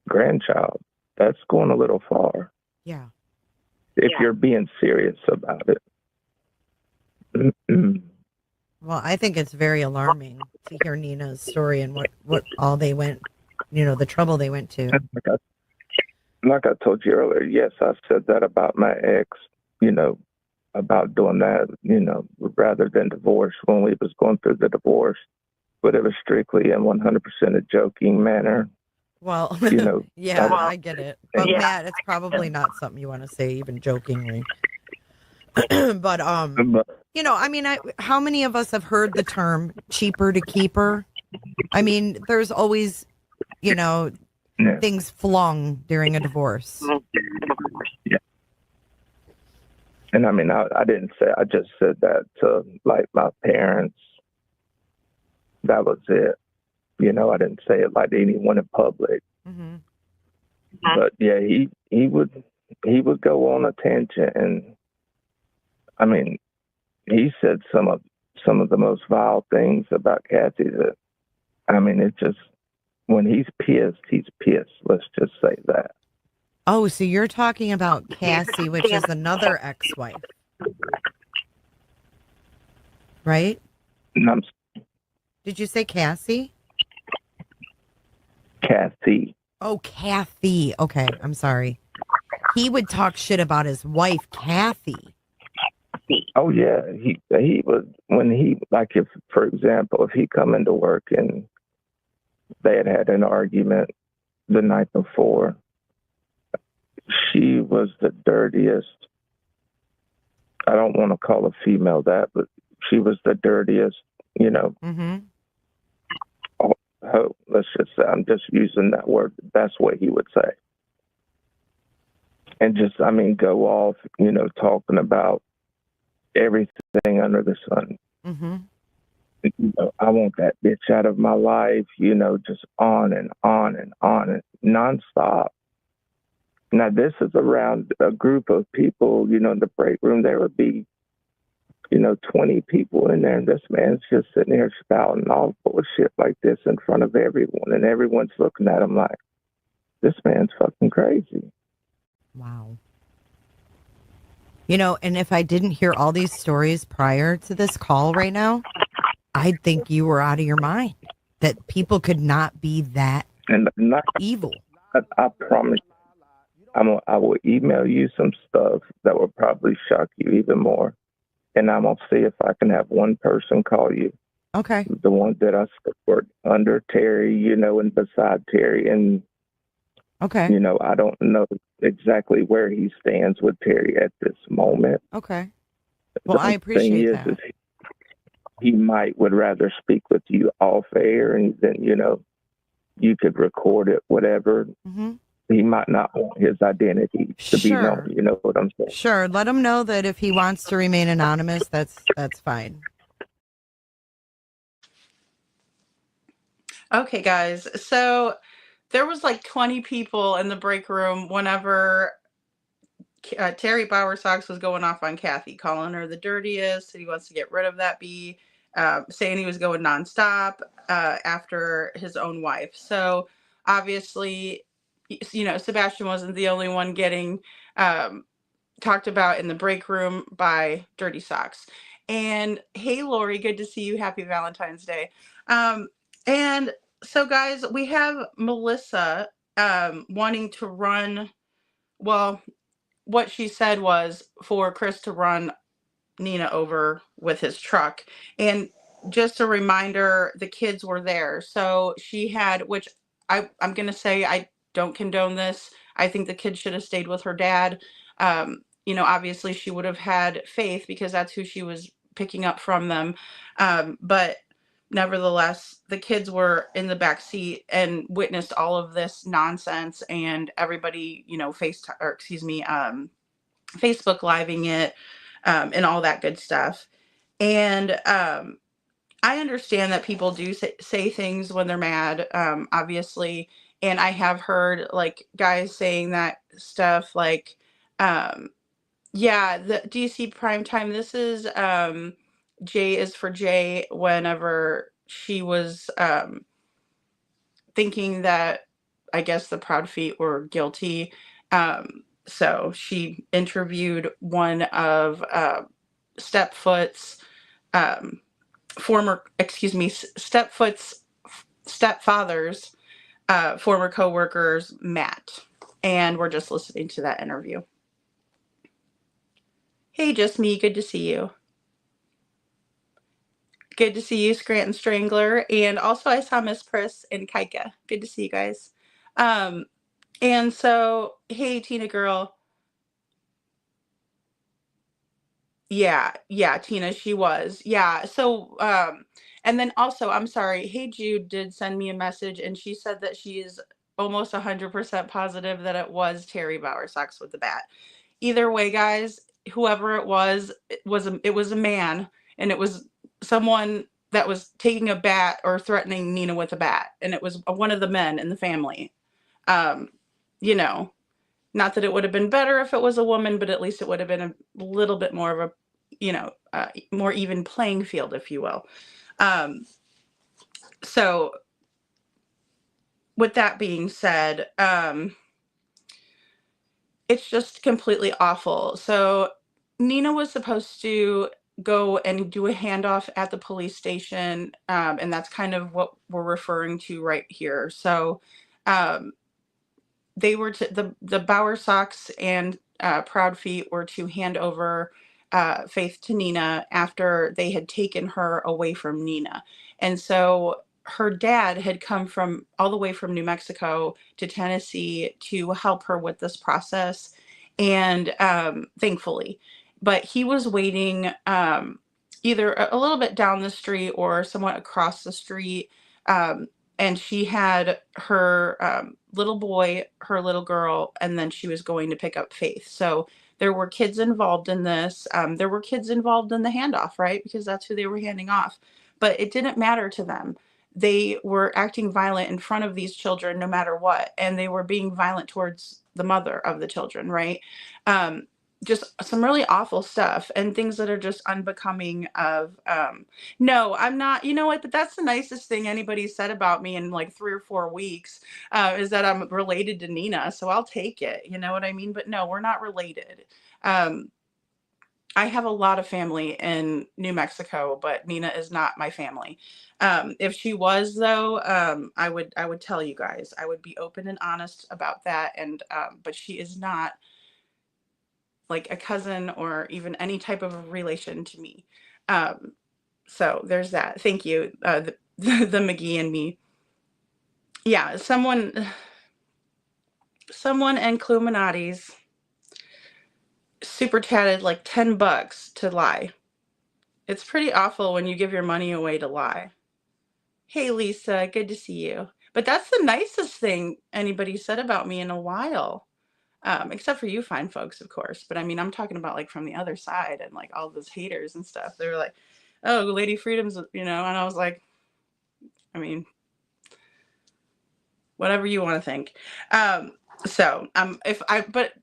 grandchild. That's going a little far. Yeah. If you're being serious about it. Well, I think it's very alarming to hear Nina's story and what all they went, the trouble they went to. Like I told you earlier, yes, I said that about my ex, about doing that, rather than divorce when we was going through the divorce. But it was strictly in 100% a joking manner. Well, yeah, I get it. But Matt, it's probably not something you want to say, even jokingly. But I mean, how many of us have heard the term cheaper to keep her? I mean, there's always, things flung during a divorce. Yeah. And I mean, I didn't say, I just said that to like my parents. That was it. I didn't say it like anyone in public. Mm-hmm. But yeah, he would go on a tangent, and I mean, he said some of the most vile things about Kathy that, I mean, it just, when he's pissed, he's pissed. Let's just say that. Oh, so you're talking about Cassie, which is another ex-wife, right? Did you say Cassie? Kathy. Oh, Kathy. Okay, I'm sorry. He would talk shit about his wife, Kathy. Oh yeah, he would, when he, like, if, for example, if he come into work and they had an argument the night before, she was the dirtiest. I don't want to call a female that, but she was the dirtiest, Mm-hmm. Oh, let's just say, I'm just using that word. That's what he would say. And just, I mean, go off, talking about everything under the sun. Mm-hmm. I want that bitch out of my life, just on and on and on and nonstop. Now, this is around a group of people, in the break room. There would be, 20 people in there, and this man's just sitting here spouting all bullshit like this in front of everyone, and everyone's looking at him like, this man's fucking crazy. Wow. And if I didn't hear all these stories prior to this call right now, I'd think you were out of your mind, that people could not be that And evil. I promise I will email you some stuff that will probably shock you even more. And I'm going to see if I can have one person call you. Okay. The one that I support under Terry, and beside Terry. And, Okay. I don't know exactly where he stands with Terry at this moment. Okay. Well, I The appreciate thing that. is he would rather speak with you off air, and then, you could record it, whatever. Mm-hmm. He might not want his identity to be known. You know what I'm saying? Sure. Let him know that if he wants to remain anonymous, that's fine. Okay, guys. So there was like 20 people in the break room whenever Terry Bowersox was going off on Kathy, calling her the dirtiest. He wants to get rid of that bee, saying he was going nonstop after his own wife. So obviously, Sebastian wasn't the only one getting talked about in the break room by Dirty Socks. And hey, Lori, good to see you. Happy Valentine's Day. And so, guys, we have Melissa wanting to run. Well, what she said was for Chris to run Nina over with his truck. And just a reminder, the kids were there. So she had, which I'm going to say, I don't condone this. I think the kid should have stayed with her dad. Obviously she would have had Faith because that's who she was picking up from them. But nevertheless, the kids were in the back seat and witnessed all of this nonsense, and everybody, Facebook living it, and all that good stuff. And I understand that people do say things when they're mad, obviously. And I have heard like guys saying that stuff like, the DC primetime, this is J is for J, whenever she was thinking that I guess the Proudfoot were guilty. So she interviewed one of Stepfoot's stepfather's former co-workers, Matt. And we're just listening to that interview. Hey, just me. Good to see you. Good to see you, Scranton Strangler. And also I saw Miss Pris and Kaika. Good to see you guys. And so, hey, Tina girl. Yeah, Tina, she was. Yeah. So, and then also, I'm sorry, Hey Jude did send me a message, and she said that she is almost 100% positive that it was Terry Bowersox with the bat. Either way, guys, whoever it was a man, and it was someone that was taking a bat or threatening Nina with a bat, and it was one of the men in the family. Not that it would have been better if it was a woman, but at least it would have been a little bit more of a, more even playing field, if you will. So with that being said, it's just completely awful. So Nina was supposed to go and do a handoff at the police station. And that's kind of what we're referring to right here. So, they were the Bowersox and Proudfoot were to hand over Faith to Nina after they had taken her away from Nina. And so her dad had come from all the way from New Mexico to Tennessee to help her with this process. And thankfully, but he was waiting either a little bit down the street or somewhat across the street. And she had her little boy, her little girl, and then she was going to pick up Faith. So there were kids involved in this. There were kids involved in the handoff, right? Because that's who they were handing off. but it didn't matter to them. They were acting violent in front of these children no matter what, and they were being violent towards the mother of the children, right? Just some really awful stuff and things that are just unbecoming of no, I'm not, you know what, but that's the nicest thing anybody said about me in like 3 or 4 weeks, is that I'm related to Nina, so I'll take it, you know what I mean? But no, we're not related. I have a lot of family in New Mexico, but Nina is not my family. If she was, though, I would tell you guys. I would be open and honest about that. And but she is not like a cousin or even any type of a relation to me. So there's that. Thank you, the McGee and me. Yeah, someone and Cluminati's super chatted like $10 to lie. It's pretty awful when you give your money away to lie. Hey, Lisa, good to see you. But that's the nicest thing anybody said about me in a while. Except for you fine folks, of course. But I mean, I'm talking about like from the other side and like all those haters and stuff. They were like, oh, Lady Freedom's, you know, and I was like, I mean, whatever you want to think. But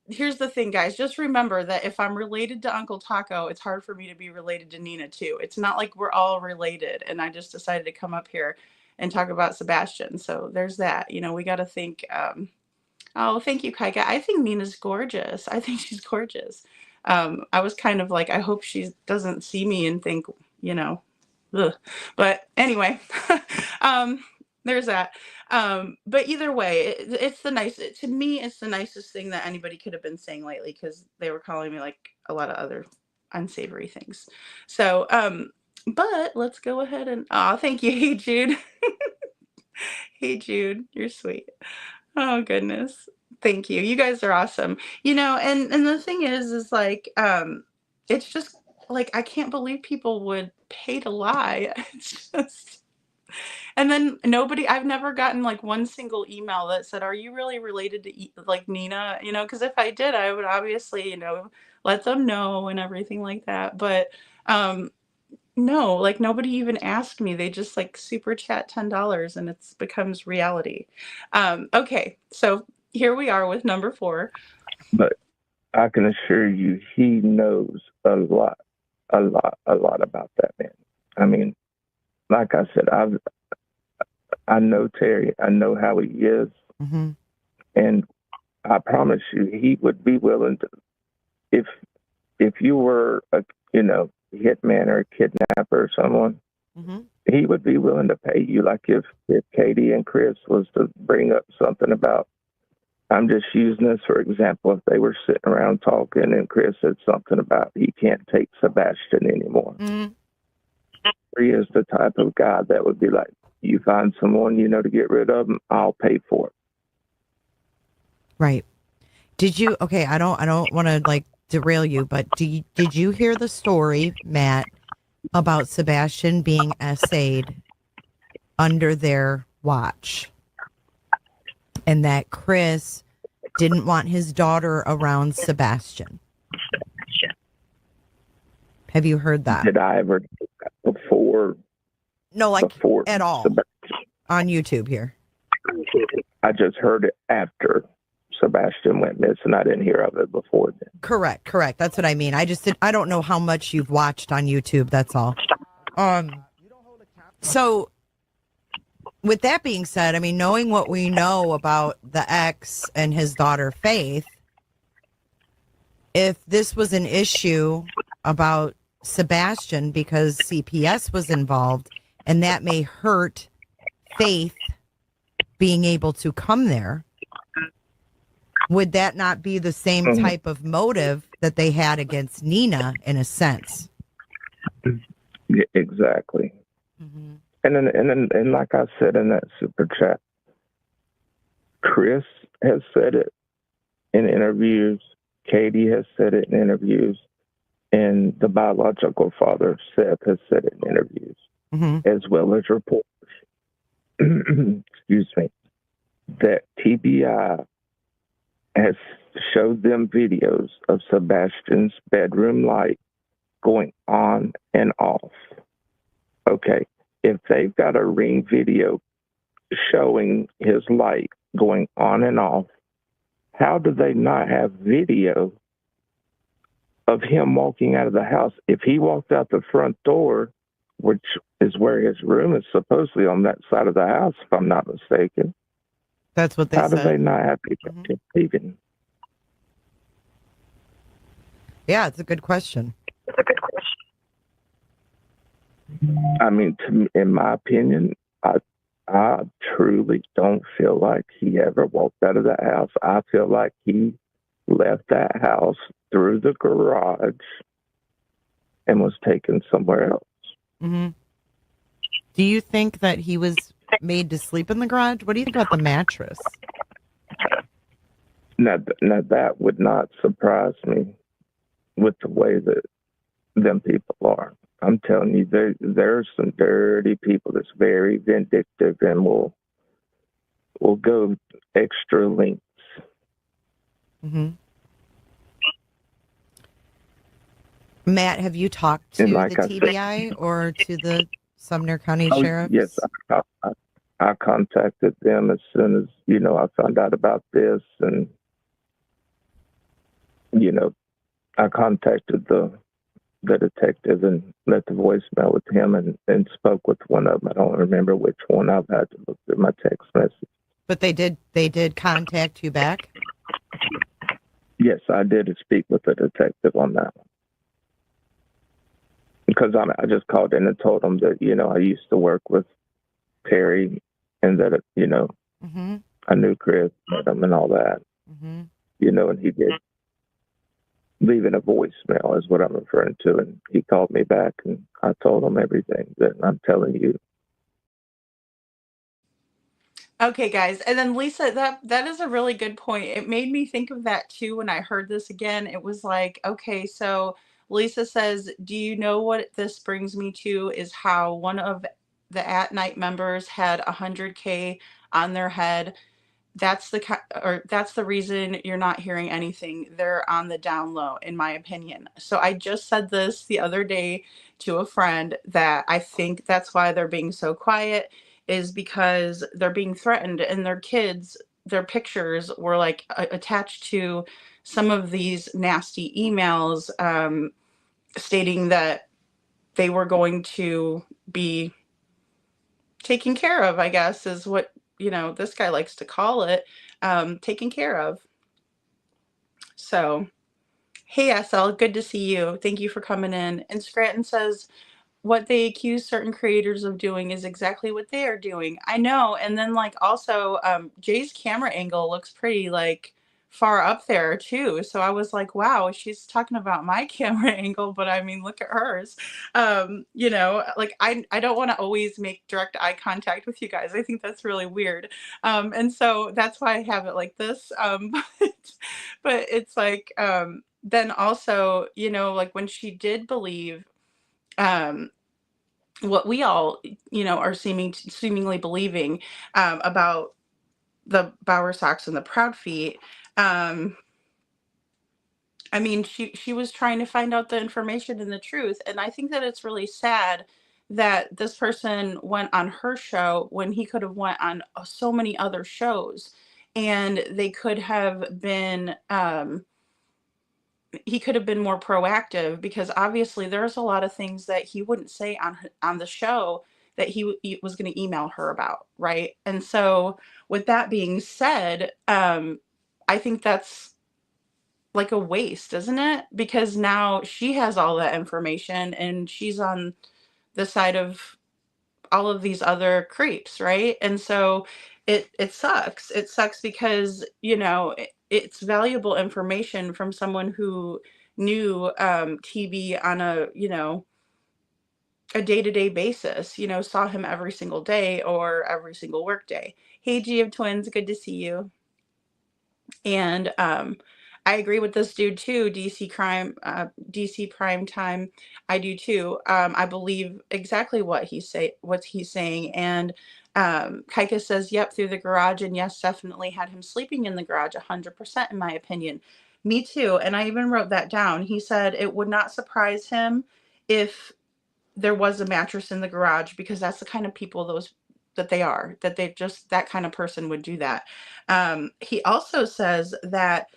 here's the thing, guys, just remember that if I'm related to Uncle Taco, it's hard for me to be related to Nina too. It's not like we're all related and I just decided to come up here and talk about Sebastian. So there's that, you know, we got to think, oh, thank you, Kaika. I think Nina's gorgeous. I think she's gorgeous. I was kind of like, I hope she doesn't see me and think, you know, ugh. But anyway, there's that. But either way, it's to me, it's the nicest thing that anybody could have been saying lately, because they were calling me like a lot of other unsavory things. So, but let's go ahead and, thank you. Hey, Jude. Hey, Jude, you're sweet. Oh, goodness. Thank you. You guys are awesome. You know, and the thing is like, it's just like, I can't believe people would pay to lie. It's just, and then I've never gotten like one single email that said, are you really related to like Nina? You know, because if I did, I would obviously, you know, let them know and everything like that. But, no, like nobody even asked me. They just like super chat $10 and it becomes reality. Okay, so here we are with number 4. But I can assure you, he knows a lot about that man. I mean, like I said, I know Terry. I know how he is, and I promise you, he would be willing to, if you were a, you know, hitman or a kidnapper or someone, he would be willing to pay you. Like if Katie and Chris was to bring up something about, I'm just using this for example, if they were sitting around talking and Chris said something about he can't take Sebastian anymore. He is the type of guy that would be like, you find someone, you know, to get rid of them, I'll pay for it. Right. Did you, okay, I don't want to like derail you, but did you hear the story, Matt, about Sebastian being essayed under their watch, and that Chris didn't want his daughter around Sebastian? Have you heard that? Did I ever do that before? No, like before at all Sebastian. On YouTube here. I just heard it after Sebastian went missing. I didn't hear of it before then. Correct. That's what I mean. I don't know how much you've watched on YouTube. That's all. So with that being said, I mean, knowing what we know about the ex and his daughter, Faith, if this was an issue about Sebastian because CPS was involved and that may hurt Faith being able to come there, would that not be the same type of motive that they had against Nina in a sense? Yeah, exactly. And like I said in that super chat, Chris has said it in interviews, Katie has said it in interviews, and the biological father, Seth, has said it in interviews, as well as reports. Excuse me. That TBI has showed them videos of Sebastian's bedroom light going on and off. Okay, if they've got a Ring video showing his light going on and off, how do they not have video of him walking out of the house? If he walked out the front door, which is where his room is supposedly on that side of the house, if I'm not mistaken, That's what they how do said. they not have Mhm. video leaving? Yeah, it's a good question. I mean, in my opinion, I truly don't feel like he ever walked out of the house. I feel like he left that house through the garage and was taken somewhere else. Hmm. Do you think that he was made to sleep in the garage? What do you think about the mattress? Now that would not surprise me with the way that them people are. I'm telling you, there's some dirty people that's very vindictive and will go extra lengths. Hmm. Matt, have you talked to And like the I said- TBI or to the Sumner County Sheriff? Yes, I contacted them as soon as, I found out about this, and, I contacted the detective and left the voicemail with him and spoke with one of them. I don't remember which one. I've had to look through my text message. But they did contact you back? Yes, I did speak with the detective on that one. Because I just called in and told him that, I used to work with Perry and that, Mm-hmm. I knew Chris, met him and all that, Mm-hmm. and he did leaving a voicemail is what I'm referring to. And he called me back and I told him everything that I'm telling you. Okay, guys. And then Lisa, that is a really good point. It made me think of that too when I heard this again. It was like, okay, so Lisa says, do you know what this brings me to is how one of the at night members had 100K on their head. That's the reason you're not hearing anything. They're on the down low, in my opinion. So I just said this the other day to a friend that I think that's why they're being so quiet, is because they're being threatened, and their kids, their pictures were like attached to some of these nasty emails, stating that they were going to be taken care of, I guess, is what, this guy likes to call it, taken care of. So, hey, SL, good to see you. Thank you for coming in. And Scranton says, what they accuse certain creators of doing is exactly what they are doing. I know. And then, like, also, Jay's camera angle looks pretty, like, far up there, too. So I was like, wow, she's talking about my camera angle, but I mean, look at hers. Like, I don't want to always make direct eye contact with you guys. I think that's really weird. And so that's why I have it like this. But it's like, then also, like when she did believe, what we all, are seemingly believing, about the Bower Sox and the Proudfeet. I mean, she was trying to find out the information and the truth, and I think that it's really sad that this person went on her show when he could have went on so many other shows, and they could have been. He could have been more proactive, because obviously there's a lot of things that he wouldn't say on the show that he was going to email her about, right? And so with that being said, I think that's like a waste, isn't it? Because now she has all that information and she's on the side of all of these other creeps, right? And so it sucks. It sucks because, it's valuable information from someone who knew TB on a day-to-day basis, saw him every single day or every single work day. Hey, G of Twins, good to see you. And I agree with this dude too. DC Prime Time. I do too. I believe exactly what he's saying. And Kaika says, "Yep, through the garage." And yes, definitely had him sleeping in the garage. 100%, in my opinion. Me too. And I even wrote that down. He said it would not surprise him if there was a mattress in the garage, because that's the kind of people that they are, that they just, that kind of person would do that. He also says that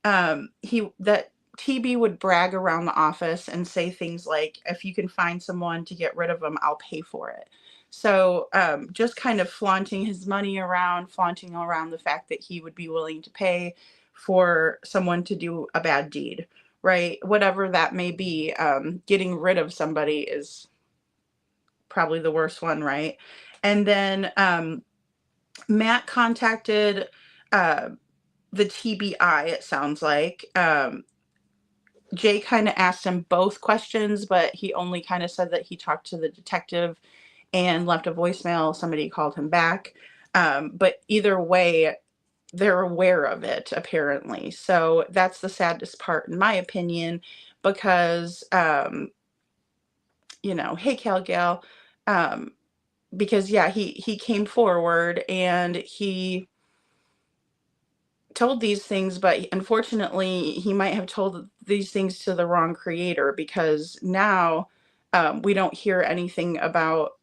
that TB would brag around the office and say things like, if you can find someone to get rid of them, I'll pay for it. So just kind of flaunting his money around, flaunting around the fact that he would be willing to pay for someone to do a bad deed, right? Whatever that may be, getting rid of somebody is probably the worst one, right? And then Matt contacted the TBI, it sounds like. Jay kind of asked him both questions, but he only kind of said that he talked to the detective and left a voicemail. Somebody called him back. But either way, they're aware of it, apparently. So that's the saddest part, in my opinion, because, hey, Cal Gal, because, yeah, he came forward and he told these things, but unfortunately he might have told these things to the wrong creator, because now we don't hear anything about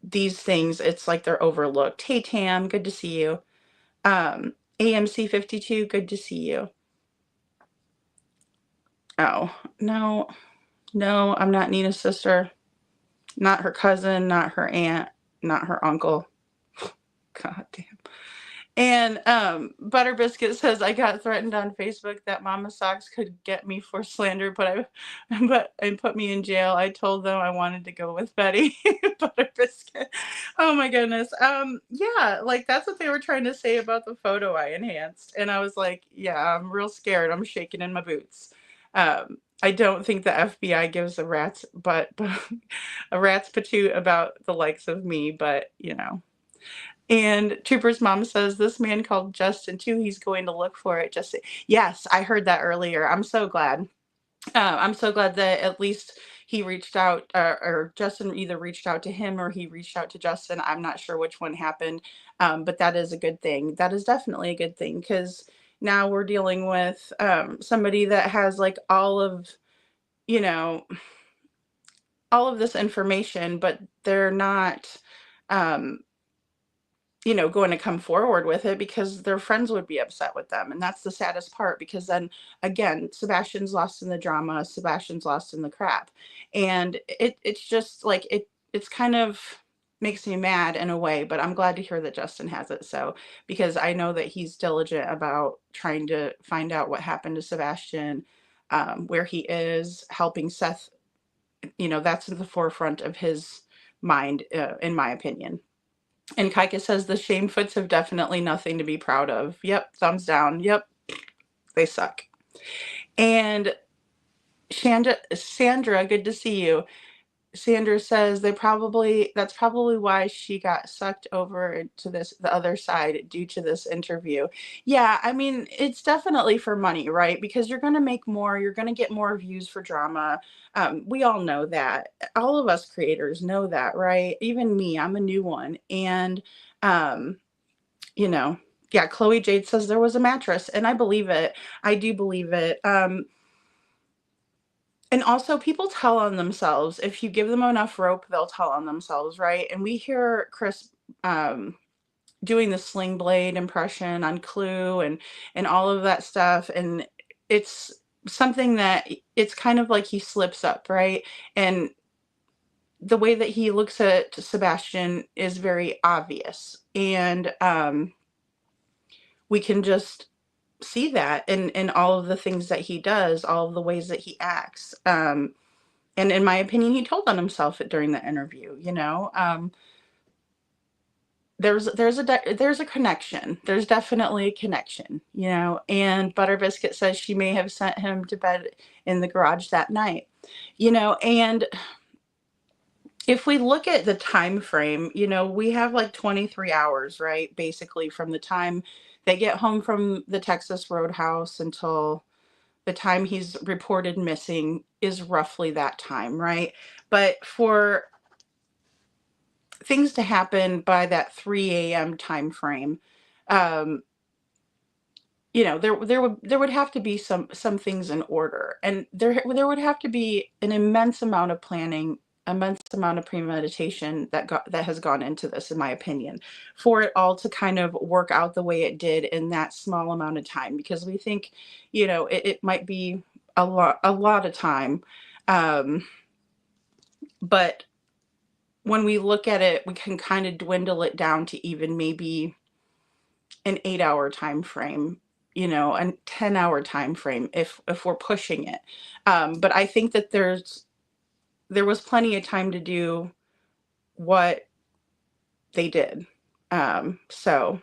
these things. It's like they're overlooked. Hey Tam, good to see you. AMC 52, good to see you. Oh, no, I'm not Nina's sister, not her cousin, not her aunt, not her uncle. God damn. And Butter Biscuit says, I got threatened on Facebook that Mama Socks could get me for slander, but put me in jail. I told them I wanted to go with Betty. Butter Biscuit. Oh my goodness. Yeah, like that's what they were trying to say about the photo I enhanced. And I was like, yeah, I'm real scared. I'm shaking in my boots. I don't think the FBI gives a rat's patoot about the likes of me, but And Trooper's mom says, this man called Justin too. He's going to look for it. Yes, I heard that earlier. I'm so glad. I'm so glad that at least he reached out, or Justin either reached out to him or he reached out to Justin. I'm not sure which one happened, but that is a good thing. That is definitely a good thing, because now we're dealing with somebody that has like all of this information, but they're not going to come forward with it because their friends would be upset with them. And that's the saddest part, because then again, Sebastian's lost in the drama, Sebastian's lost in the crap. And it's just like, it's kind of makes me mad in a way, but I'm glad to hear that Justin has it. So, because I know that he's diligent about trying to find out what happened to Sebastian, where he is, helping Seth, that's in the forefront of his mind, in my opinion. And Kaika says the Shamefoots have definitely nothing to be proud of. Yep, thumbs down. Yep, they suck. And Sandra, good to see you. Sandra says that's probably why she got sucked over to the other side due to this interview. Yeah, I mean, it's definitely for money, right? Because you're going to make more, you're going to get more views for drama. We all know that. All of us creators know that, right? Even me, I'm a new one. And, yeah, Khloe Jade says there was a mattress, and I believe it. I do believe it. And also, people tell on themselves. If you give them enough rope, they'll tell on themselves, right? And we hear Chris doing the Sling Blade impression on Clue and all of that stuff. And it's something that it's kind of like he slips up, right? And the way that he looks at Sebastian is very obvious. And we can just see that in all of the things that he does, all of the ways that he acts. And in my opinion, he told on himself during the interview. There's a connection. There's definitely a connection. And Butter Biscuit says she may have sent him to bed in the garage that night. And if we look at the time frame, we have like 23 hours, right? Basically, from the time they get home from the Texas Roadhouse until the time he's reported missing is roughly that time, right? But for things to happen by that 3 a.m. time frame, there would have to be some things in order, and there would have to be an immense amount of planning, immense amount of premeditation that has gone into this, in my opinion, for it all to kind of work out the way it did in that small amount of time. Because we think, it might be a lot of time, um, but when we look at it, we can kind of dwindle it down to even maybe an 8-hour time frame, a 10-hour time frame, if we're pushing it. But I think that there was plenty of time to do what they did. So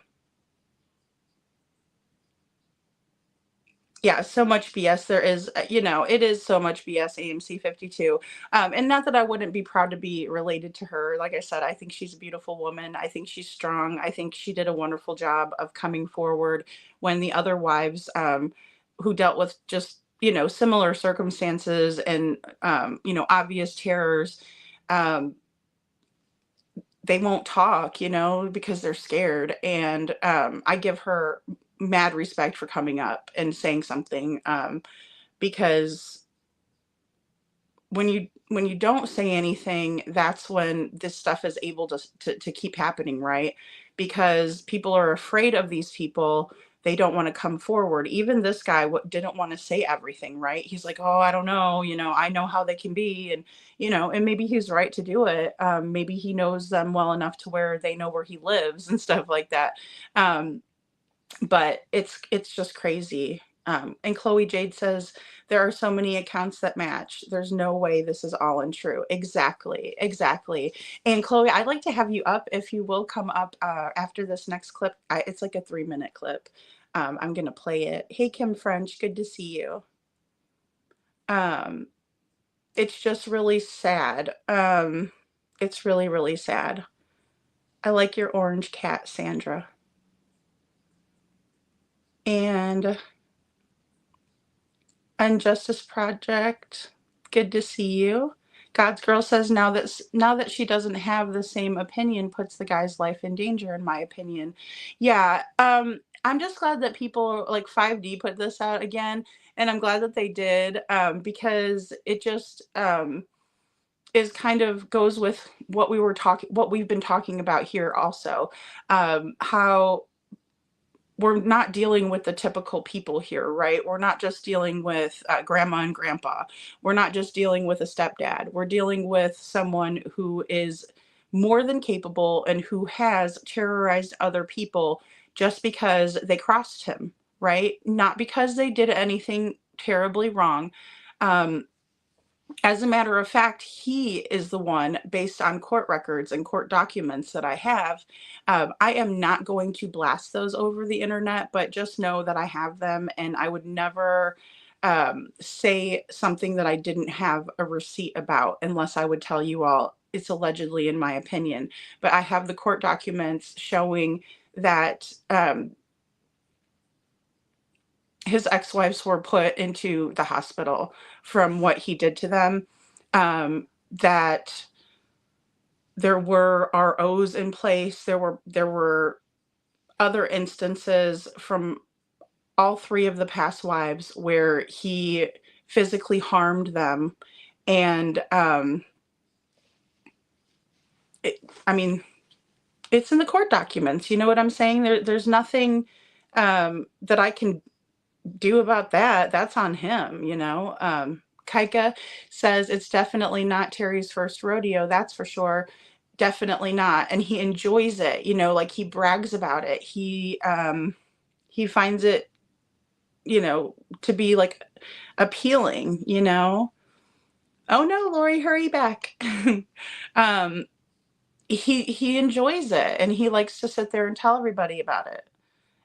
yeah, so much BS there is, it is so much BS, AMC 52. And not that I wouldn't be proud to be related to her. Like I said, I think she's a beautiful woman. I think she's strong. I think she did a wonderful job of coming forward when the other wives, who dealt with just, similar circumstances and, obvious terrors, um, they won't talk, because they're scared. And I give her mad respect for coming up and saying something, because when you don't say anything, that's when this stuff is able to keep happening, right? Because people are afraid of these people. They don't want to come forward. Even this guy didn't want to say everything, right? He's like, oh, I don't know, I know how they can be. And and maybe he's right to do it. Maybe he knows them well enough to where they know where he lives and stuff like that. But it's just crazy. And Khloe Jade says there are so many accounts that match. There's no way this is all untrue. Exactly, exactly. And Khloe, I'd like to have you up, if you will come up after this next clip. It's like a 3-minute clip. I'm gonna play it. Hey, Kim French, good to see you. It's just really sad. It's really, really sad. I like your orange cat, Sandra. And Injustice Project, good to see you. God's Girl says now that she doesn't have the same opinion, puts the guy's life in danger, in my opinion. Yeah, I'm just glad that people like 5D put this out again, and I'm glad that they did, because it just is kind of goes with what we've been talking about here also, how we're not dealing with the typical people here, right? We're not just dealing with grandma and grandpa. We're not just dealing with a stepdad. We're dealing with someone who is more than capable and who has terrorized other people just because they crossed him, right? Not because they did anything terribly wrong. As a matter of fact, he is the one, based on court records and court documents that I have. I am not going to blast those over the internet, but just know that I have them, and I would never say something that I didn't have a receipt about unless I would tell you all it's allegedly, in my opinion. But I have the court documents showing that his ex-wives were put into the hospital from what he did to them, that there were ROs in place. There were other instances from all 3 of the past wives where he physically harmed them. And I mean, it's in the court documents. You know what I'm saying? There's nothing that I can do about that. That's on him, Kaika says it's definitely not Terry's first rodeo, that's for sure. Definitely not. And he enjoys it, like he brags about it. He finds it, to be like appealing, Oh no, Lori, hurry back. He enjoys it, and he likes to sit there and tell everybody about it.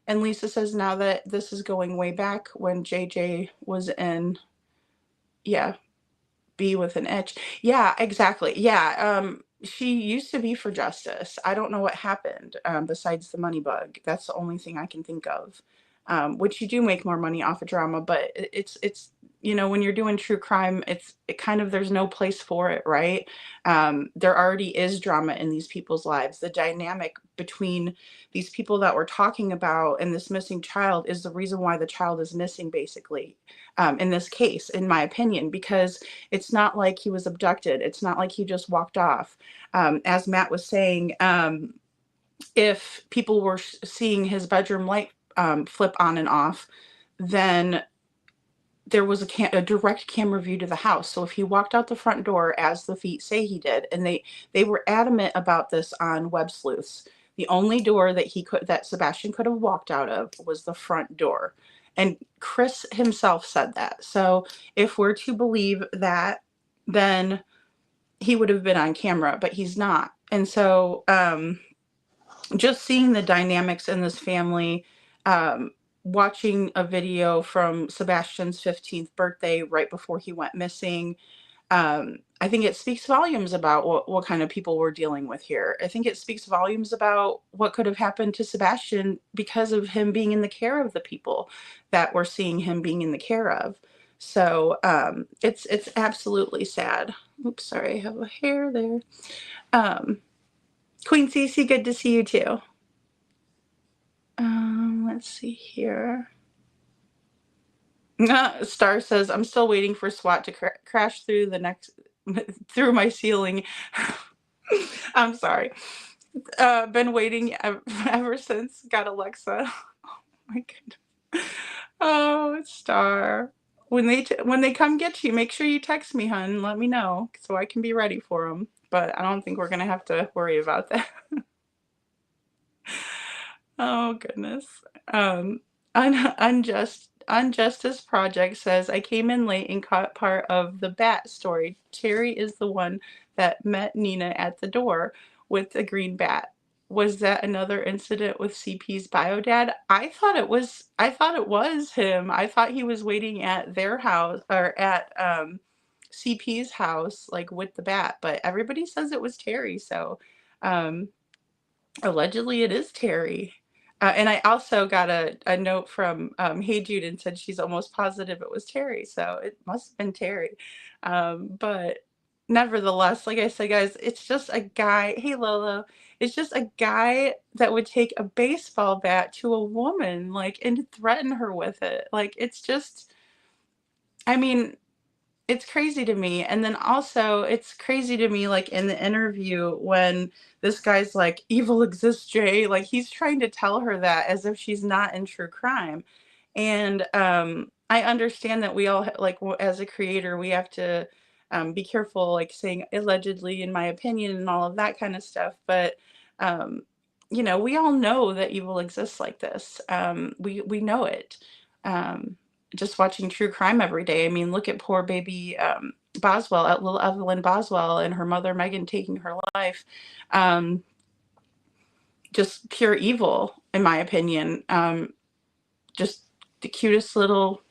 And Lisa says now that this is going way back when JJ was in, yeah, B with an H. Yeah, exactly. Yeah, she used to be for justice. I don't know what happened, besides the money bug. That's the only thing I can think of. Which you do make more money off of drama, but it's when you're doing true crime, it kind of, there's no place for it, right? There already is drama in these people's lives. The dynamic between these people that we're talking about and this missing child is the reason why the child is missing, basically, in this case, in my opinion, because it's not like he was abducted. It's not like he just walked off. As Matt was saying, if people were seeing his bedroom light flip on and off, then there was a direct camera view to the house. So if he walked out the front door, as the feet say he did, and they were adamant about this on Web Sleuths, the only door that Sebastian could have walked out of was the front door. And Chris himself said that. So if we're to believe that, then he would have been on camera, but he's not. And so just seeing the dynamics in this family, watching a video from Sebastian's 15th birthday right before he went missing, I think it speaks volumes about what kind of people we're dealing with here. I think it speaks volumes about what could have happened to Sebastian because of him being in the care of the people that we're seeing him being in the care of. So it's absolutely sad. Oops, sorry, I have a hair there. Queen Cece, good to see you too. Let's see here. Star says, I'm still waiting for SWAT to crash through through my ceiling. I'm sorry. Been waiting ever since got Alexa. Oh my goodness. Oh, Star. When they come get you, make sure you text me, hun. Let me know so I can be ready for them. But I don't think we're gonna have to worry about that. Oh goodness. Unjustice Project says, I came in late and caught part of the bat story. Terry is the one that met Nina at the door with the green bat. Was that another incident with CP's bio dad? I thought it was him. I thought he was waiting at their house, or at CP's house, like with the bat, but everybody says it was Terry. So allegedly it is Terry. And I also got a note from Hey Jude and said she's almost positive it was Terry. So it must have been Terry. But nevertheless, like I said, guys, it's just a guy. Hey, Lolo. It's just a guy that would take a baseball bat to a woman, like, and threaten her with it. Like, it's just, I mean, it's crazy to me. And then also it's crazy to me, like in the interview when this guy's like, evil exists, Jay, like he's trying to tell her that as if she's not in true crime. And I understand that we all, like, as a creator, we have to be careful, like saying allegedly, in my opinion, and all of that kind of stuff. But we all know that evil exists like this. We know it. Just watching true crime every day. I mean, look at poor baby Boswell, at little Evelyn Boswell, and her mother Megan taking her life. Just pure evil, in my opinion. Just the cutest little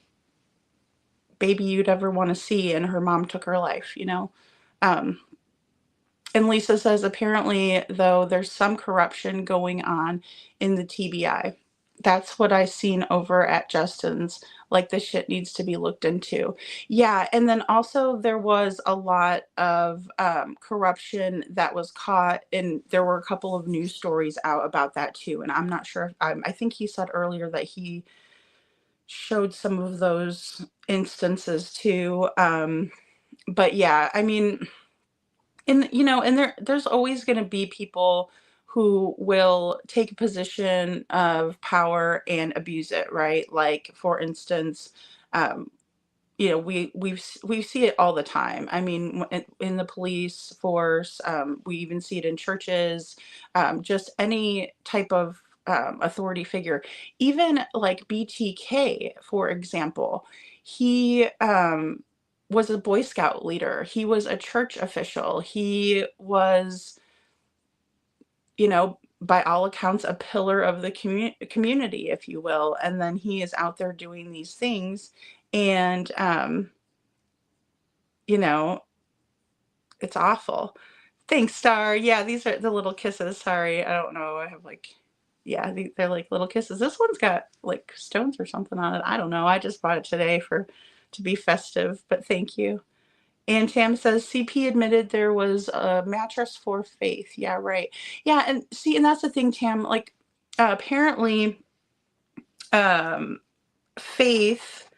baby you'd ever want to see, and her mom took her life, And Lisa says, apparently, though, there's some corruption going on in the TBI. That's what I seen over at Justin's. Like, this shit needs to be looked into. Yeah, and then also there was a lot of corruption that was caught, and there were a couple of news stories out about that too. And I'm not sure. I think he said earlier that he showed some of those instances too. But yeah, I mean, and there's always going to be people who will take a position of power and abuse it, right? Like, for instance, we see it all the time. I mean, in the police force, we even see it in churches, just any type of authority figure. Even like BTK, for example, he was a Boy Scout leader. He was a church official. He was, by all accounts, a pillar of the community, if you will. And then he is out there doing these things. And, it's awful. Thanks, Star. Yeah, these are the little kisses. Sorry, I don't know. I have they're like little kisses. This one's got like stones or something on it. I don't know. I just bought it today to be festive, but thank you. And Tam says CP admitted there was a mattress for Faith. Yeah, right. Yeah, and see, and that's the thing, Tam. Like, apparently, Faith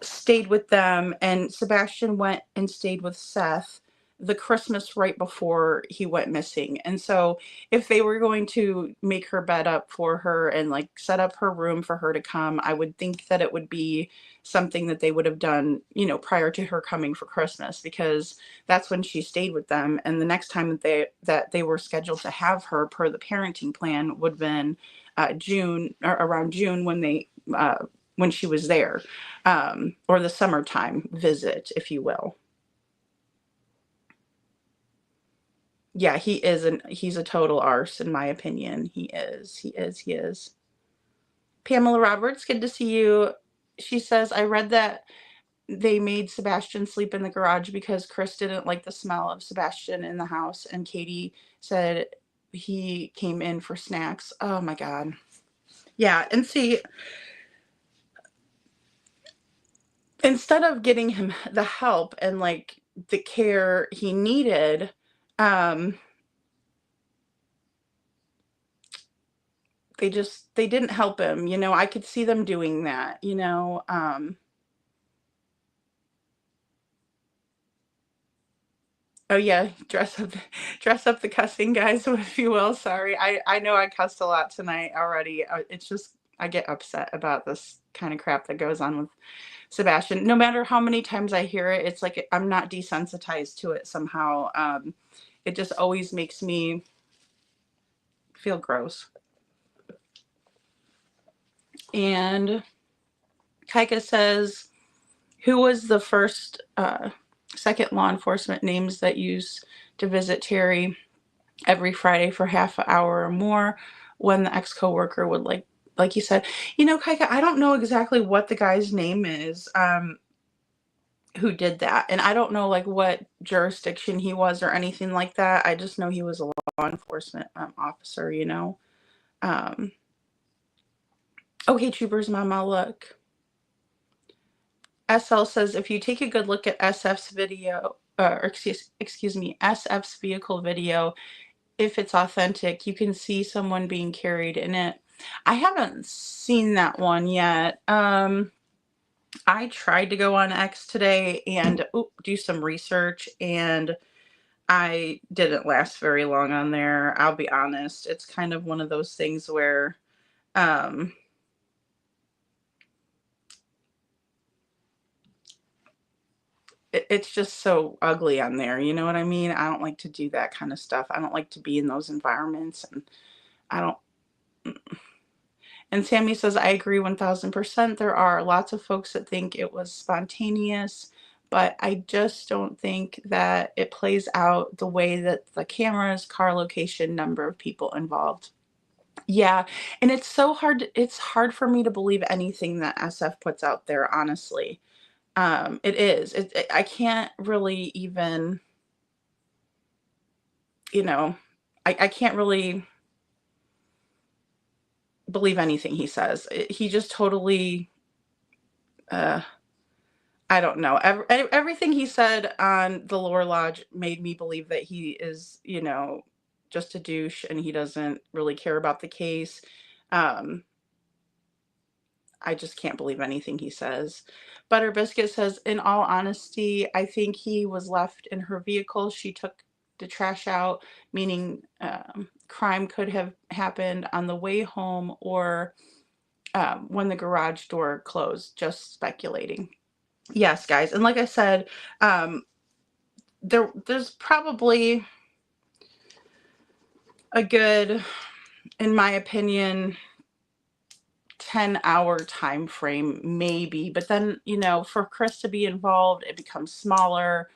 stayed with them, and Sebastian went and stayed with Seth the Christmas right before he went missing. And so if they were going to make her bed up for her and like set up her room for her to come, I would think that it would be something that they would have done, you know, prior to her coming for Christmas, because that's when she stayed with them. And the next time that they were scheduled to have her per the parenting plan would have been June, or around June, when she was there, or the summertime visit, if you will. Yeah, he's a total arse, in my opinion. He is. Pamela Roberts, good to see you. She says, I read that they made Sebastian sleep in the garage because Chris didn't like the smell of Sebastian in the house, and Katie said he came in for snacks. Oh my God. Yeah, and see, instead of getting him the help and like the care he needed, they didn't help him. You know, I could see them doing that, you know. Oh yeah, dress up the cussing, guys, if you will. Sorry, I know I cussed a lot tonight already. It's just I get upset about this kind of crap that goes on with Sebastian. No matter how many times I hear it, it's like I'm not desensitized to it somehow. It just always makes me feel gross. And Kaika says, who was the first second law enforcement names that used to visit Terry every Friday for half an hour or more when the ex-coworker would like you said, you know, Kaika, I don't know exactly what the guy's name is who did that, and I don't know like what jurisdiction he was or anything like that. I just know he was a law enforcement officer, you know. Okay, Troopers Mama, look. SL says, if you take a good look at SF's video, or excuse me, SF's vehicle video, if it's authentic, you can see someone being carried in it. I haven't seen that one yet. I tried to go on X today and do some research, and I didn't last very long on there. I'll be honest. It's kind of one of those things where it's just so ugly on there. You know what I mean? I don't like to do that kind of stuff. I don't like to be in those environments, and I don't. And Sammy says, I agree 1000%. There are lots of folks that think it was spontaneous, but I just don't think that it plays out the way that the cameras, car location, number of people involved. Yeah, and it's so hard. It's hard for me to believe anything that SF puts out there, honestly. It is. I can't really even, you know, I can't really believe anything he says. He just totally, I don't know. Everything he said on the Lower Lodge made me believe that he is, you know, just a douche and he doesn't really care about the case. I just can't believe anything he says. Butter Biscuit says, in all honesty, I think he was left in her vehicle. She took the trash out, meaning crime could have happened on the way home or when the garage door closed. Just speculating. Yes, guys. And like I said, there's probably a good, in my opinion, 10-hour time frame, maybe. But then, you know, for Chris to be involved, it becomes smaller.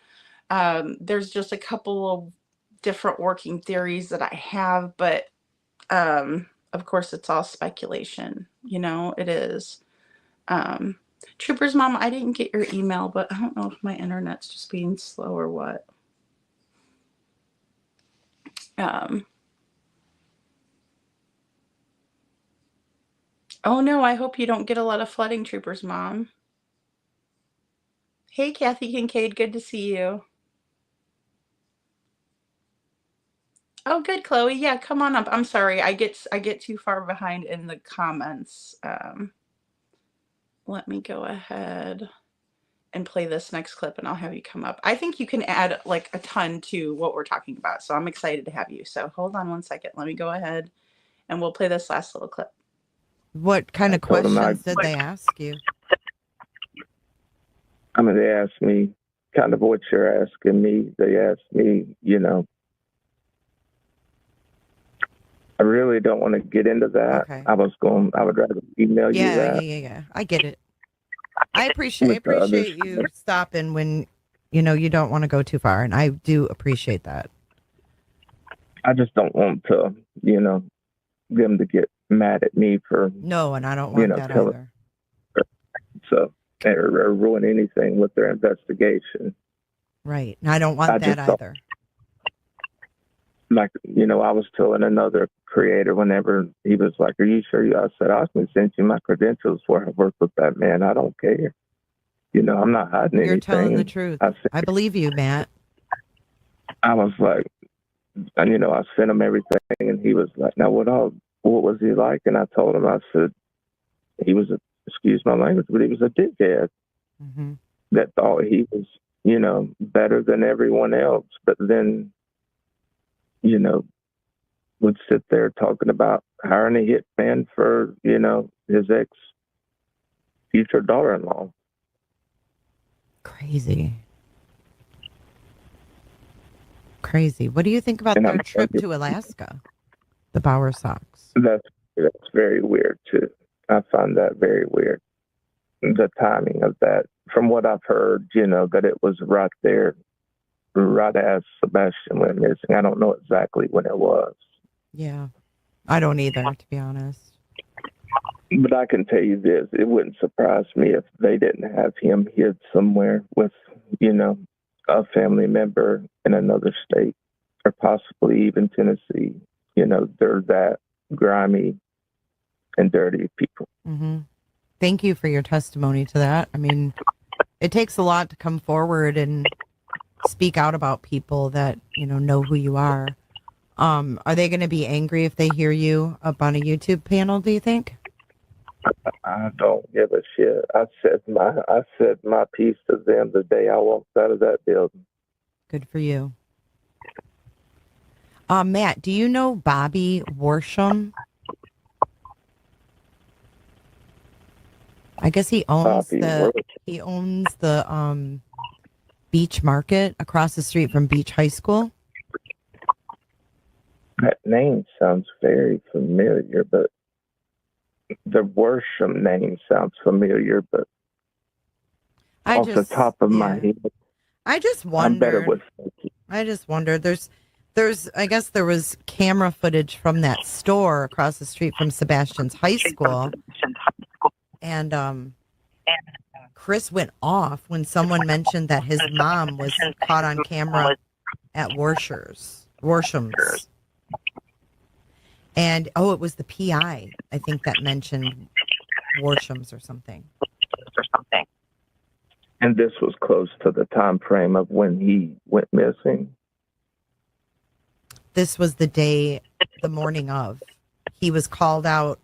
There's just a couple of different working theories that I have, but of course, it's all speculation. You know, it is. Troopers Mom, I didn't get your email, but I don't know if my internet's just being slow or what. Oh no, I hope you don't get a lot of flooding, Troopers Mom. Hey, Kathy Kincaid, good to see you. Oh, good, Chloe. Yeah, come on up. I'm sorry, I get too far behind in the comments. Let me go ahead and play this next clip, and I'll have you come up. I think you can add like a ton to what we're talking about, so I'm excited to have you. So hold on one second. Let me go ahead, and we'll play this last little clip. What kind of told 'em questions did they ask you? I mean, they asked me kind of what you're asking me. They asked me, I really don't want to get into that. Okay. I would rather email you Yeah, that. yeah. I get it. I appreciate With the others. you stopping when you don't want to go too far, and I do appreciate that. I just don't want to, them to get mad at me for, No, and I don't want that telling, either. so or ruin anything with their investigation. Right. And I don't want that either. Like, I was telling another creator whenever he was like, "Are you sure?" I said, "I can send you my credentials for I worked with that man. I don't care. I'm not hiding anything." You're telling the truth. I believe you, Matt. I was like, and I sent him everything, and he was like, "Now what was he like?" And I told him, I said, he was excuse my language, but he was a dickhead that thought he was, better than everyone else, but then, would sit there talking about hiring a hitman for, his future daughter-in-law. Crazy. What do you think about their trip to Alaska? The Bower Sox. That's very weird too. I find that very weird. The timing of that, from what I've heard, that it was right there, right as Sebastian went missing. I don't know exactly when it was. Yeah, I don't either, to be honest. But I can tell you this, it wouldn't surprise me if they didn't have him hid somewhere with, a family member in another state or possibly even Tennessee. They're that grimy and dirty people. Mm-hmm. Thank you for your testimony to that. I mean, it takes a lot to come forward and speak out about people that, know who you are. Are they going to be angry if they hear you up on a YouTube panel, do you think? I don't give a shit. I said my piece to them the day I walked out of that building. Good for you. Matt, do you know Bobby Worsham? I guess he owns the Beach Market across the street from Beach High School. That name sounds very familiar, but the Worsham name sounds familiar, but off the top of my head, I just wondered. I'm better with Frankie. I just wondered. I guess there was camera footage from that store across the street from Sebastian's high school, and Chris went off when someone mentioned that his mom was caught on camera at Worsham's. And, it was the PI, I think, that mentioned Worsham's or something. And this was close to the time frame of when he went missing. This was the morning of. He was called out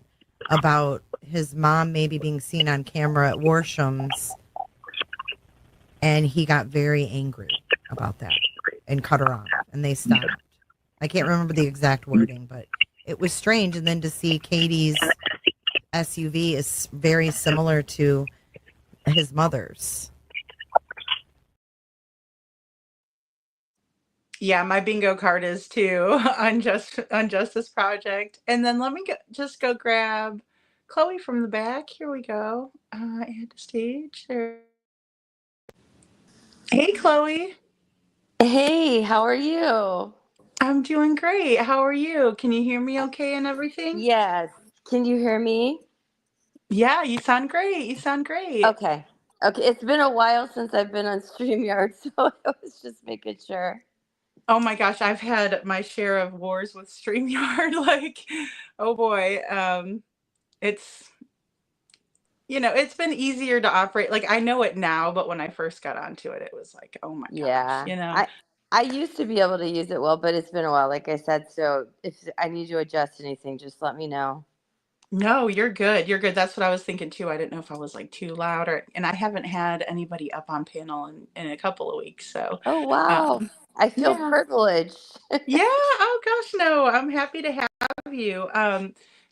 about his mom maybe being seen on camera at Worsham's, and he got very angry about that and cut her off, and they stopped. I can't remember the exact wording, but it was strange. And then to see Katie's SUV is very similar to his mother's. Yeah, my bingo card is too on Justice Project. And then let me just go grab Chloe from the back. Here we go. Add to stage. There. Hey, Chloe. Hey, how are you? I'm doing great. How are you? Can you hear me okay and everything? Yes. Can you hear me? Yeah, you sound great. Okay. It's been a while since I've been on StreamYard, so I was just making sure. Oh my gosh, I've had my share of wars with StreamYard. Oh boy. it's been easier to operate. Like I know it now, but when I first got onto it, it was like, oh my gosh, Yeah. I used to be able to use it well, but it's been a while, like I said. So if I need to adjust anything, just let me know. No, you're good. You're good. That's what I was thinking too. I didn't know if I was like too loud and I haven't had anybody up on panel in a couple of weeks. So, Oh, wow. I feel yeah. privileged. Yeah. Oh gosh, no. I'm happy to have you.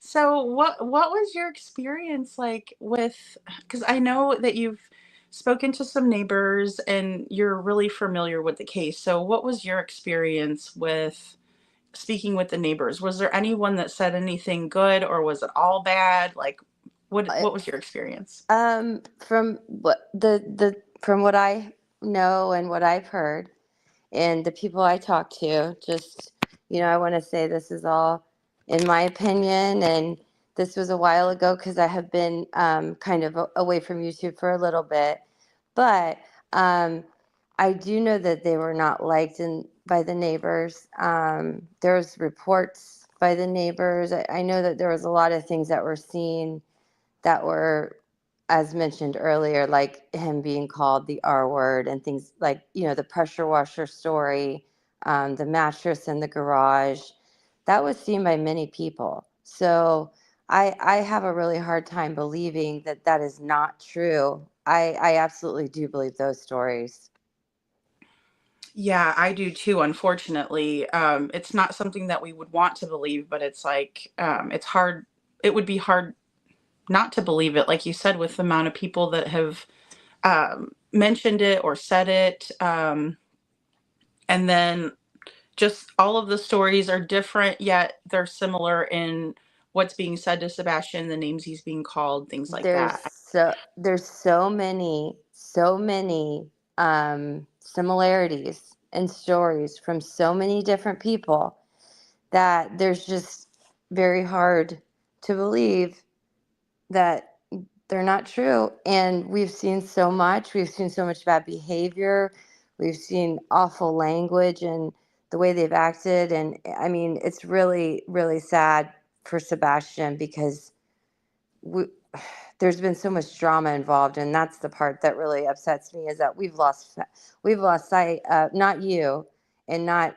So what was your experience like with, because I know that you've spoken to some neighbors and you're really familiar with the case. So what was your experience with speaking with the neighbors? Was there anyone that said anything good or was it all bad? Like what was your experience? From from what I know and what I've heard, and the people I talk to, just, I want to say this is all in my opinion, and this was a while ago because I have been kind of away from YouTube for a little bit, but I do know that they were not liked by the neighbors. There's reports by the neighbors. I know that there was a lot of things that were seen that were, as mentioned earlier, like him being called the R word and things like, the pressure washer story, the mattress in the garage. That was seen by many people. So I have a really hard time believing that that is not true. I absolutely do believe those stories. Yeah, I do too, unfortunately. It's not something that we would want to believe, but it's like, it's hard. It would be hard not to believe it, like you said, with the amount of people that have mentioned it or said it. And then just all of the stories are different, yet they're similar in what's being said to Sebastian, the names he's being called, things like that. There's so many similarities and stories from so many different people that there's just very hard to believe that they're not true. And we've seen so much. We've seen so much bad behavior. We've seen awful language and the way they've acted. And I mean, it's really, really sad for Sebastian because there's been so much drama involved. And that's the part that really upsets me, is that we've lost sight, not you and not,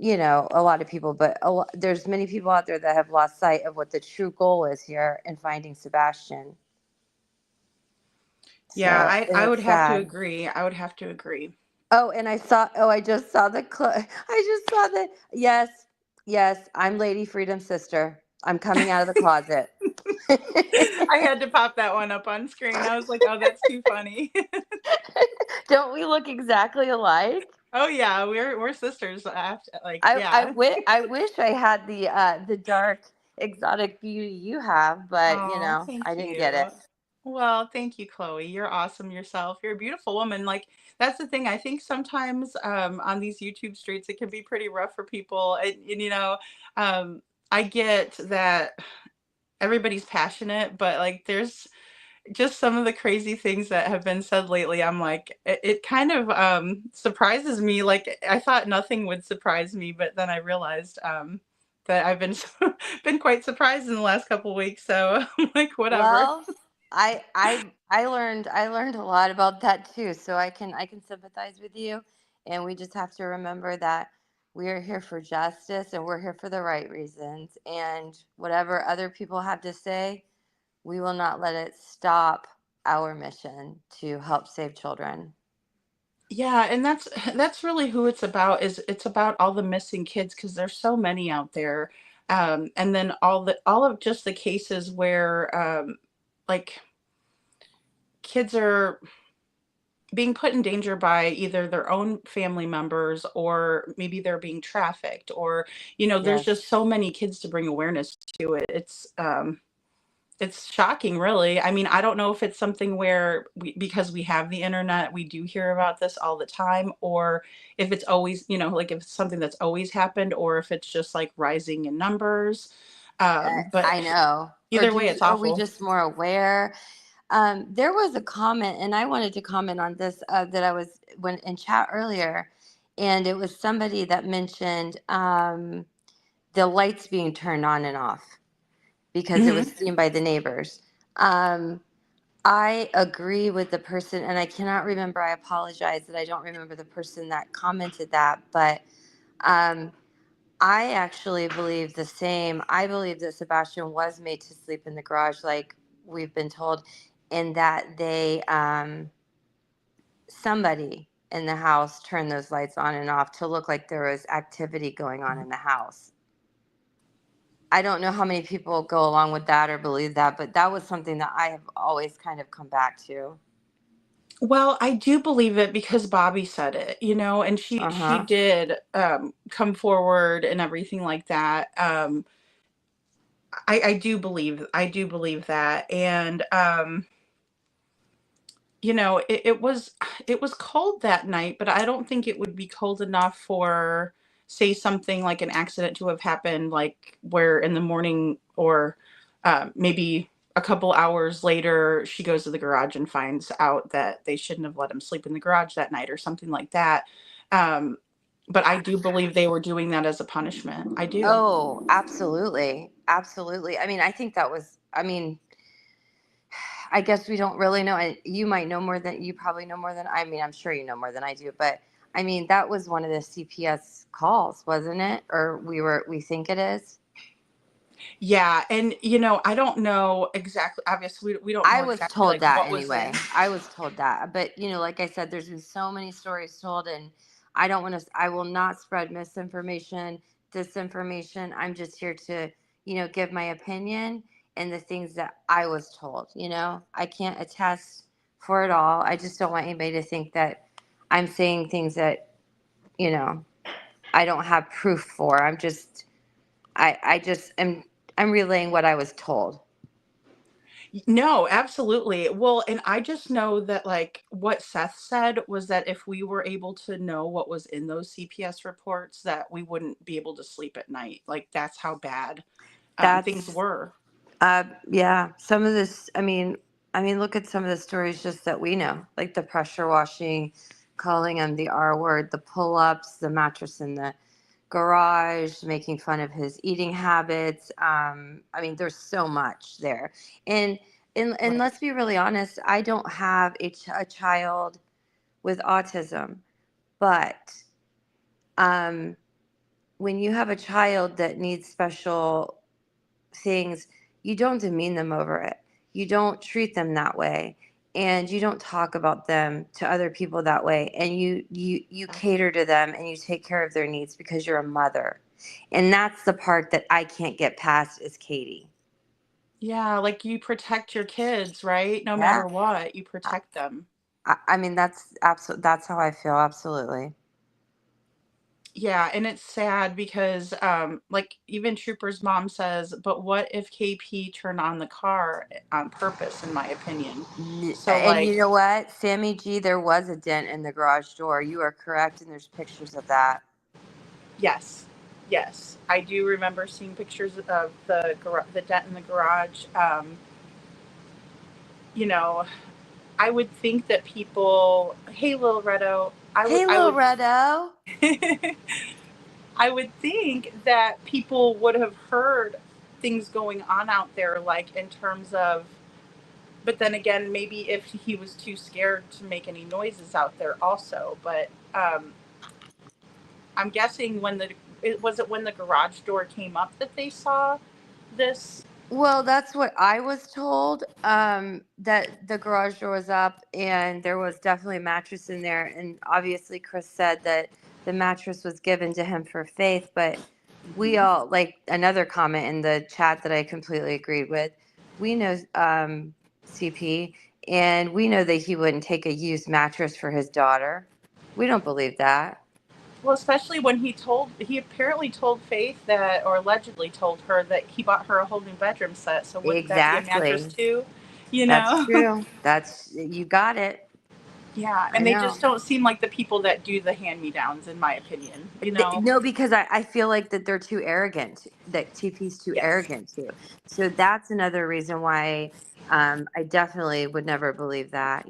a lot of people, but there's many people out there that have lost sight of what the true goal is here in finding Sebastian. Yeah, So I would it's have to sad. agree. I would have to agree. Oh, and I just saw yes, yes, I'm Lady Freedom's sister. I'm coming out of the closet. I had to pop that one up on screen. I was like, oh, that's too funny. Don't we look exactly alike? Oh yeah, we're sisters. Like, I yeah. wish I had the dark exotic beauty you have, but Oh, thank I didn't get you. it. Well, thank you, Chloe. You're awesome yourself. You're a beautiful woman. Like, that's the thing. I think sometimes on these YouTube streets, it can be pretty rough for people. Um, I get that everybody's passionate, but like, there's just some of the crazy things that have been said lately. I'm like, it kind of surprises me. Like, I thought nothing would surprise me, but then I realized that I've been been quite surprised in the last couple of weeks. So I'm like, whatever. Well, I learned a lot about that too, so I can sympathize with you, and we just have to remember that we are here for justice and we're here for the right reasons, and whatever other people have to say, we will not let it stop our mission to help save children. Yeah, and that's really who it's about. Is it's about all the missing kids because there's so many out there, and then all of just the cases where like kids are being put in danger by either their own family members or maybe they're being trafficked or there's Yes. just so many kids to bring awareness to it. It's shocking, really. I mean, I don't know if it's something where because we have the internet, we do hear about this all the time, or if it's always, like if it's something that's always happened, or if it's just like rising in numbers. But I know. Or either way, it's are we awful. just more aware? There was a comment, and I wanted to comment on this that I was when in chat earlier, and it was somebody that mentioned the lights being turned on and off because it was Mhm. seen by the neighbors. Um, I agree with the person, and I cannot remember. I apologize that I don't remember the person that commented that, but um, I actually believe the same. I believe that Sebastian was made to sleep in the garage, like we've been told, and that somebody in the house turned those lights on and off to look like there was activity going on in the house. I don't know how many people go along with that or believe that, but that was something that I have always kind of come back to. Well, I do believe it because Bobby said it, and she Uh-huh. did come forward and everything like that. I do believe that, and it was cold that night, but I don't think it would be cold enough for, say, something like an accident to have happened, like where in the morning or maybe a couple hours later she goes to the garage and finds out that they shouldn't have let him sleep in the garage that night or something like that. Um, but I do believe they were doing that as a punishment. I do. Oh, absolutely. Absolutely. I mean, I think that was, I guess we don't really know. You might know more than, you probably know more than, I'm sure you know more than I do, but that was one of the CPS calls, wasn't it? Or we think it is. Yeah, and I don't know exactly. Obviously, we don't I know was exactly told like that what was anyway. in. I was told that. But, like I said, there's been so many stories told, and I will not spread misinformation, disinformation. I'm just here to, give my opinion and the things that I was told. I can't attest for it all. I just don't want anybody to think that I'm saying things that, you know, I don't have proof for. I'm relaying what I was told. No, absolutely. Well, and I just know that, like, what Seth said was that if we were able to know what was in those CPS reports, that we wouldn't be able to sleep at night. Like, that's how bad things That's were. Yeah, some of this, look at some of the stories just that we know, like the pressure washing, calling him the R word, the pull-ups, the mattress in the garage, making fun of his eating habits. There's so much there. And and Right. let's be really honest, I don't have a child with autism, but um, when you have a child that needs special things, you don't demean them over it. You don't treat them that way. And you don't talk about them to other people that way. And you cater to them and you take care of their needs because you're a mother. And that's the part that I can't get past is Katie. Yeah, like you protect your kids, right? No Yeah. matter what, you protect them. That's how I feel. Absolutely. Yeah, and it's sad because like even Trooper's mom says, but what if KP turned on the car on purpose, in my opinion. So And you like, know what, Sammy G, there was a dent in the garage door. You are correct. And there's pictures of that. yes. Yes. I do remember seeing pictures of the dent in the garage. You know, I would think that people, hey little Redo, Hey, I little would Redo. I would think that people would have heard things going on out there, like in terms of, but then again, maybe if he was too scared to make any noises out there also. But I'm guessing when the garage door came up that they saw this. Well, that's what I was told. That the garage door was up and there was definitely a mattress in there. And obviously, Chris said that the mattress was given to him for faith. But we all, like another comment in the chat that I completely agreed with, we know CP, and we know that he wouldn't take a used mattress for his daughter. We don't believe that. Well, especially when he apparently told Faith that, or allegedly told her that he bought her a whole new bedroom set. So wouldn't that be a mattress Exactly. too? That's true. You got it. Yeah, I and they know. just don't seem like the people that do the hand-me-downs, in my opinion. No, because I feel like that they're too arrogant, that TP's too Yes. arrogant too. So that's another reason why I definitely would never believe that.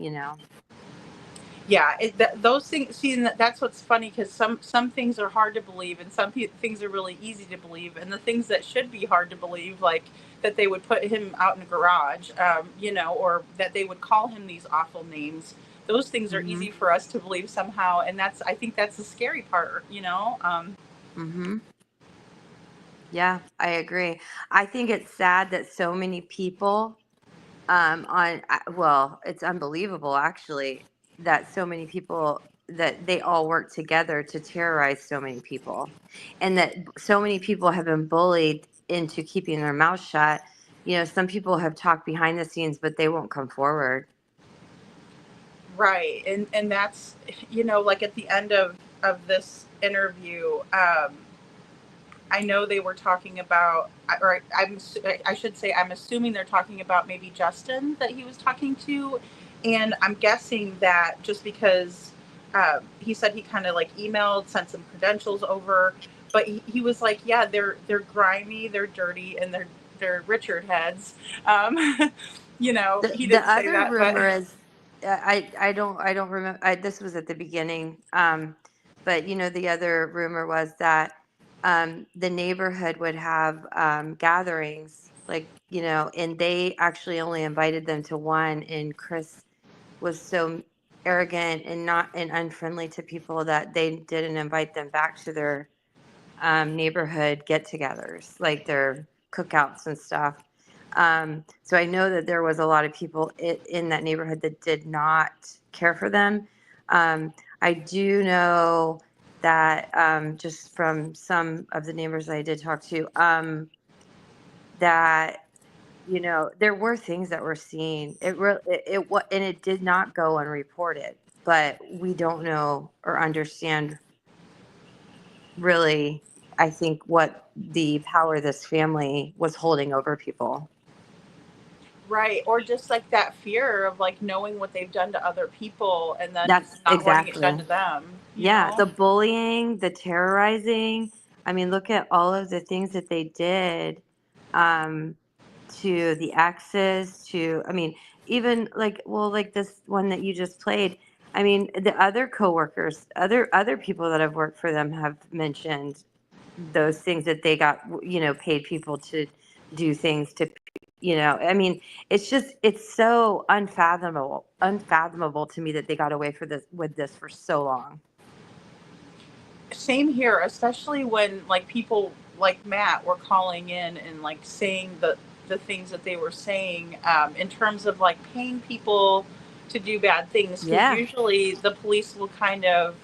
Yeah, those things. See, and that's what's funny, because some things are hard to believe, and some things are really easy to believe. And the things that should be hard to believe, like that they would put him out in a garage, or that they would call him these awful names. Those things are Mm-hmm. easy for us to believe somehow, and I think that's the scary part. Mm-hmm. Yeah, I agree. I think it's sad that so many people well, it's unbelievable actually that so many people, that they all work together to terrorize so many people, and that so many people have been bullied into keeping their mouth shut. Some people have talked behind the scenes, but they won't come forward. Right, and that's, like at the end of this interview. I know they were talking about, or I should say, I'm assuming they're talking about maybe Justin that he was talking to, and I'm guessing that just because he said he kind of like emailed, sent some credentials over, but he was like, yeah, they're grimy, they're dirty, and they're Richard heads. Um, he The didn't say other that, but rumor is, I don't remember. This was at the beginning, but the other rumor was that the neighborhood would have gatherings, like and they actually only invited them to one, and Chris was so arrogant and not and unfriendly to people that they didn't invite them back to their neighborhood get-togethers, like their cookouts and stuff. So I know that there was a lot of people in that neighborhood that did not care for them. I do know that just from some of the neighbors I did talk to, that there were things that were seen. And it did not go unreported, but we don't know or understand really, I think, what the power this family was holding over people. right, or just like that fear of like knowing what they've done to other people and then That's not wanting it done exactly. to them. Yeah, the bullying, the terrorizing. I mean, look at all of the things that they did um, to the exes, I mean, even like, well, like this one that you just played. I mean, the other coworkers, other people that have worked for them have mentioned those things that they got, paid people to do things to, I mean, it's so unfathomable to me that they got away with this for so long. Same here, especially when like people like Matt were calling in and like saying the things that they were saying, in terms of like paying people to do bad things, because Yeah. usually the police will kind of,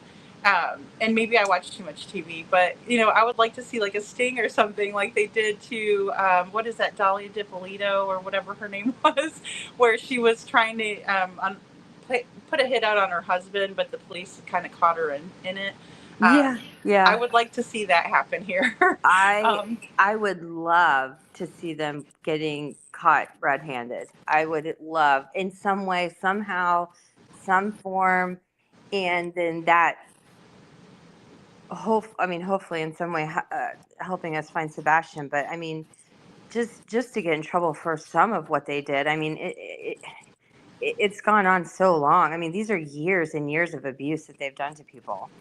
and maybe I watch too much TV, but I would like to see like a sting or something like they did to, what is that, Dolly DiPolito or whatever her name was, where she was trying to put a hit out on her husband, but the police kind of caught her in it. Yeah. I Yeah. would like to see that happen here. I um, I would love to see them getting caught red-handed. I would love in some way, somehow, some form, and then that hopefully in some way helping us find Sebastian. But I mean, just to get in trouble for some of what they did. I mean, it's gone on so long. I mean, these are years and years of abuse that they've done to people.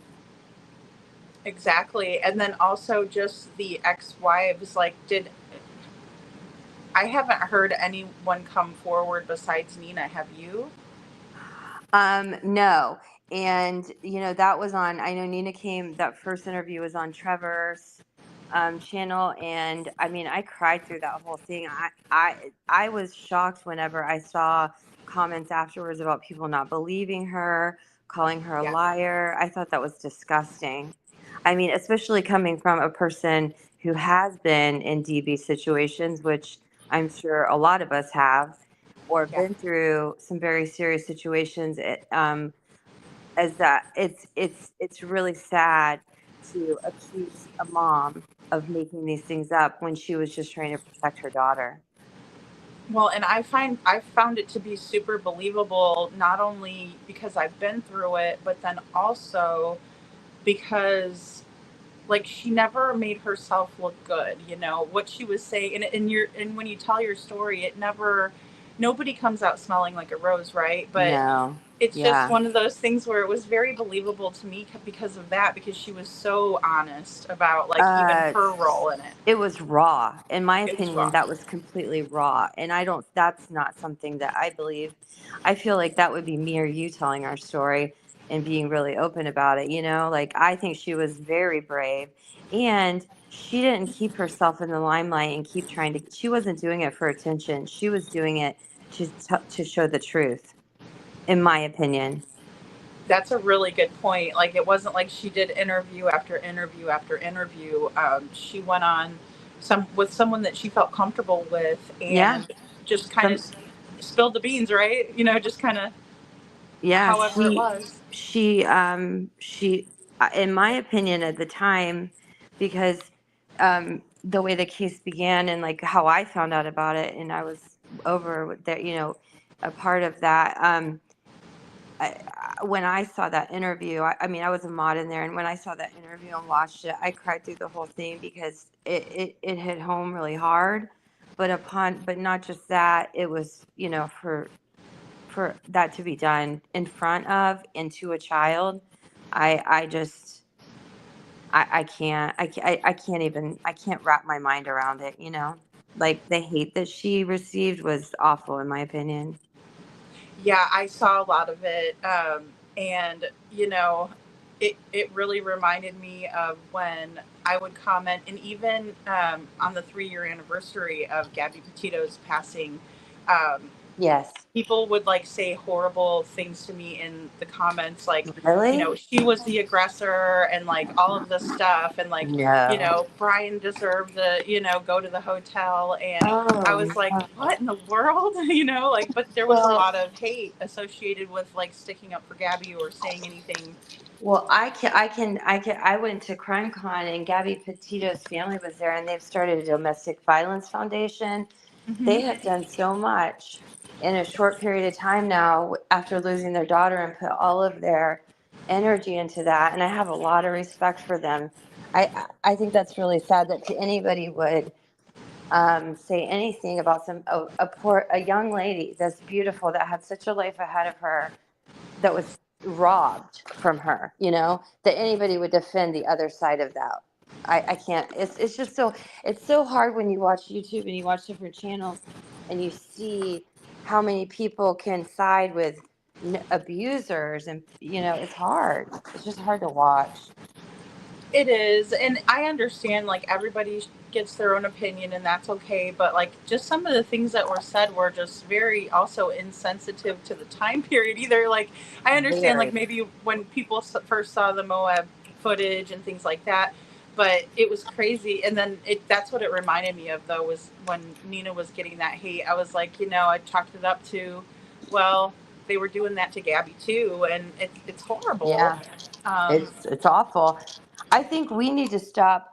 exactly. And then also just the ex-wives, like I haven't heard anyone come forward besides Nina. Have you? No. And that was on, I know that first interview was on Trevor's channel, and I mean, I cried through that whole thing. I was shocked whenever I saw comments afterwards about people not believing her, calling her a Yeah. liar. I thought that was disgusting. I mean, especially coming from a person who has been in DB situations, which I'm sure a lot of us have, or Yeah. been through some very serious situations. As that it's really sad to accuse a mom of making these things up when she was just trying to protect her daughter. Well, and I found it to be super believable, not only because I've been through it, but then also because like she never made herself look good. What she was saying, and when you tell your story, nobody comes out smelling like a rose, right? But No. it's just Yeah. one of those things where it was very believable to me because of that, because she was so honest about like even Uh, her role in it. it was raw. In my It was opinion, raw. that was completely raw. And that's not something that I believe. I feel like that would be me or you telling our story and being really open about it, Like, I think she was very brave. And she didn't keep herself in the limelight and keep trying to, she wasn't doing it for attention. She was doing it to show the truth, in my opinion. That's a really good point. Like, it wasn't like she did interview after interview after interview. She went on with someone that she felt comfortable with, Yeah. and just kind of spilled the beans, right? Just kind of Yeah, however it was. she, in my opinion at the time, because the way the case began and like how I found out about it, and I was over with that, a part of that. When I saw that interview, I mean, I was a mod in there, and when I saw that interview and watched it, I cried through the whole thing because it hit home really hard. But not just that, it was, for that to be done in front of and to a child, I just I can't I can't even I can't wrap my mind around it, like the hate that she received was awful in my opinion. Yeah, I saw a lot of it. And, it really reminded me of when I would comment, and even on the 3-year anniversary of Gabby Petito's passing, um, Yes. people would like say horrible things to me in the comments, like, Really? she was the aggressor and like all of this stuff. And like, No. Brian deserved to, go to the hotel. And I Oh was like, no. what in the world? Like, but there was a Well, lot of hate associated with like sticking up for Gabby or saying anything. I went to CrimeCon and Gabby Petito's family was there and they've started a domestic violence foundation. They Hmm. have done so much in a short period of time now after losing their daughter and put all of their energy into that. And I have a lot of respect for them. I think that's really sad that anybody would say anything about a young lady that's beautiful that had such a life ahead of her that was robbed from her, that anybody would defend the other side of that. I can't, it's just it's so hard when you watch YouTube and you watch different channels and you see how many people can side with abusers and, it's hard. It's just hard to watch. It is, and I understand like everybody gets their own opinion, and that's okay. But like, just some of the things that were said were just very also insensitive to the time period. Either like, I understand like Very. maybe when people first saw the Moab footage and things like that, but it was crazy. And then that's what it reminded me of though, was when Nina was getting that hate. I was like, I chalked it up to, well, they were doing that to Gabby too, and it's horrible. Yeah. Um, It's awful. I think we need to stop.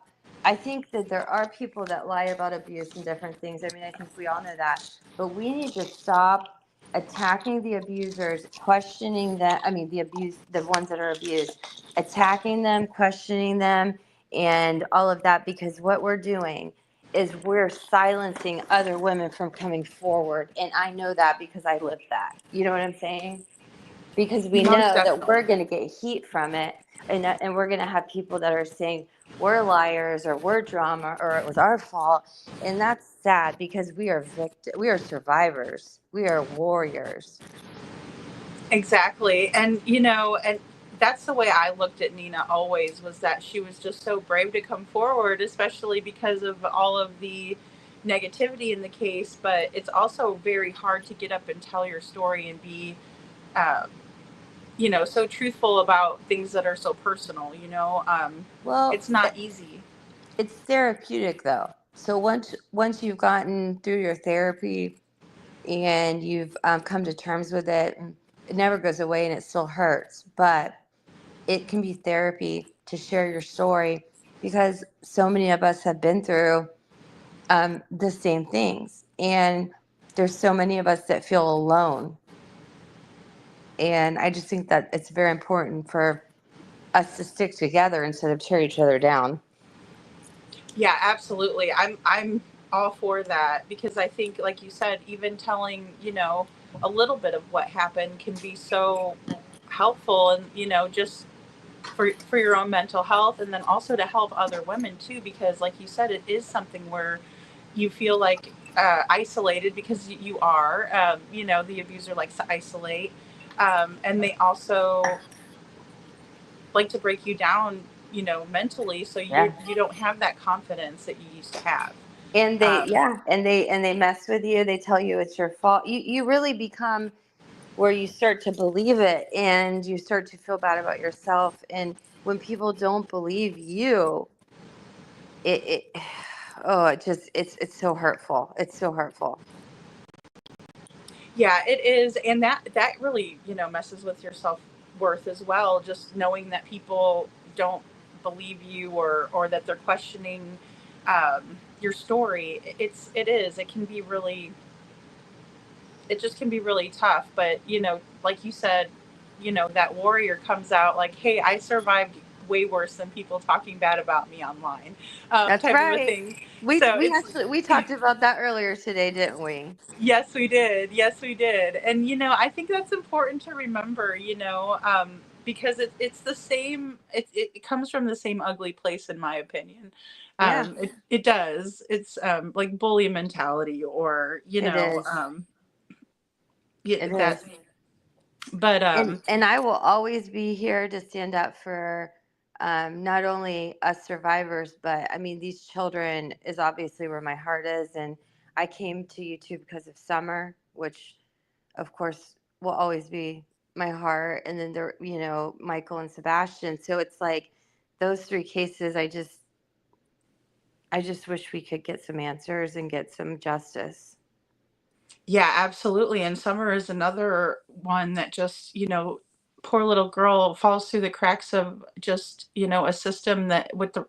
I think that there are people that lie about abuse and different things. I mean, I think we all know that. But we need to stop attacking the abusers, questioning that. I mean, the ones that are abused, attacking them, questioning them, and all of that, because what we're doing is we're silencing other women from coming forward. And I know that because I lived that. You know what I'm saying? Because we Most know that we're definitely. going to get heat from it, and we're going to have people that are saying we're liars or we're drama or it was our fault, and that's sad because we are survivors, we are warriors. Exactly. And, and that's the way I looked at Nina always, was that she was just so brave to come forward, especially because of all of the negativity in the case. But it's also very hard to get up and tell your story and be, um, so truthful about things that are so personal. Well, It's not easy. it's therapeutic though. So once you've gotten through your therapy and you've come to terms with it, it never goes away and it still hurts, but it can be therapy to share your story because so many of us have been through the same things. And there's so many of us that feel alone. And I just think that it's very important for us to stick together instead of tear each other down. Yeah, absolutely. I'm all for that, because I think, like you said, even telling, a little bit of what happened can be so helpful, and just for your own mental health, and then also to help other women too, because like you said, it is something where you feel like isolated, because you are, the abuser likes to isolate, and they also like to break you down, mentally, so Yeah. you don't have that confidence that you used to have. And Um, they mess with you. They tell you it's your fault. You really become where you start to believe it, and you start to feel bad about yourself. And when people don't believe you, it oh, it's so hurtful. It's so hurtful. Yeah, it is, and that really messes with your self worth as well. Just knowing that people don't believe you, or that they're questioning your story. It can be really, it just can be really tough. But like you said, that warrior comes out like, hey, I survived way worse than people talking bad about me online, That's type of a right. thing. We So we it's actually we talked about that earlier today, didn't we? Yes, we did. Yes, we did. And I think that's important to remember. Because it's the same. It comes from the same ugly place, in my opinion. Yeah, It does. It's like bully mentality, or it is. yeah, It that. is. But And I will always be here to stand up for not only us survivors, but I mean, these children is obviously where my heart is. And I came to YouTube because of Summer, which of course will always be my heart. And then there, Michael and Sebastian. So it's like those three cases, I just wish we could get some answers and get some justice. Yeah, absolutely. And Summer is another one that just, poor little girl falls through the cracks of just, a system that with the,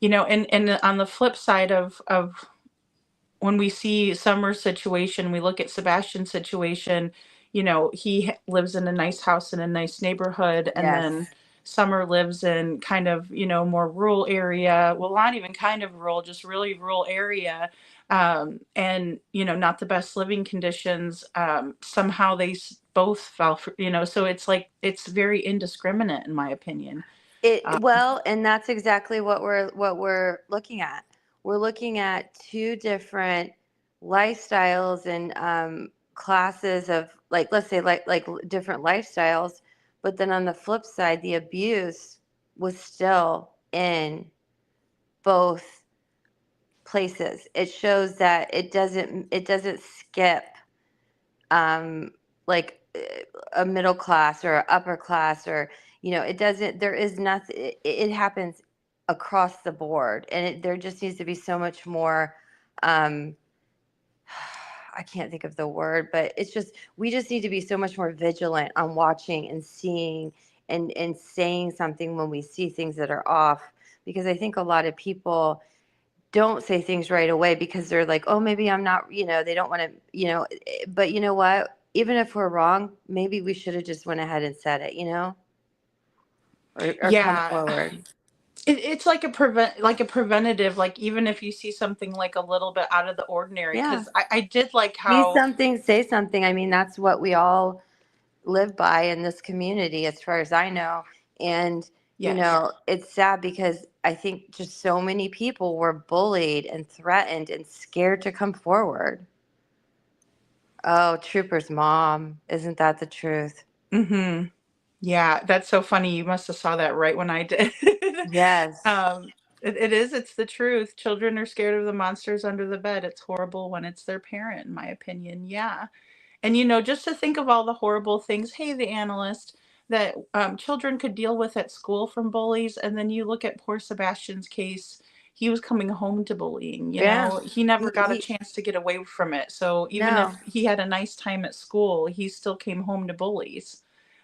and on the flip side of when we see Summer's situation, we look at Sebastian's situation. He lives in a nice house in a nice neighborhood, and Yes. then Summer lives in kind of, more rural area. Well, not even kind of rural, just really rural area. And, not the best living conditions. Somehow they both fell for, so it's like, it's very indiscriminate, in my opinion. Well, and that's exactly what we're looking at. We're looking at two different lifestyles and classes of, like, let's say, like different lifestyles, but then on the flip side, the abuse was still in both places. It shows that it doesn't skip like a middle class or upper class, or it doesn't, there is nothing, it happens across the board, and there just needs to be so much more um I can't think of the word, but it's just, we just need to be so much more vigilant on watching and seeing and saying something when we see things that are off, because I think a lot of people don't say things right away because they're like, oh, maybe I'm not, they don't want to, but you know what? Even if we're wrong, maybe we should have just went ahead and said it, or come Yeah. forward. It's like a preventative, like even if you see something like a little bit out of the ordinary, Yeah. because I did like See how, something, say something. I mean, that's what we all live by in this community, as far as I know. And, yes. it's sad because I think just so many people were bullied and threatened and scared to come forward. Oh, Trooper's mom. Isn't that the truth? Mm-hmm. Yeah, that's so funny. You must have saw that right when I did. Yes. um, it's the truth. Children are scared of the monsters under the bed. It's horrible when it's their parent, in my opinion. Yeah. And just to think of all the horrible things, hey, the analyst, that children could deal with at school from bullies, and then you look at poor Sebastian's case. He was coming home to bullying. Yeah. He never got a He chance to get away from it. So even if no. he had a nice time at school, he still came home to bullies.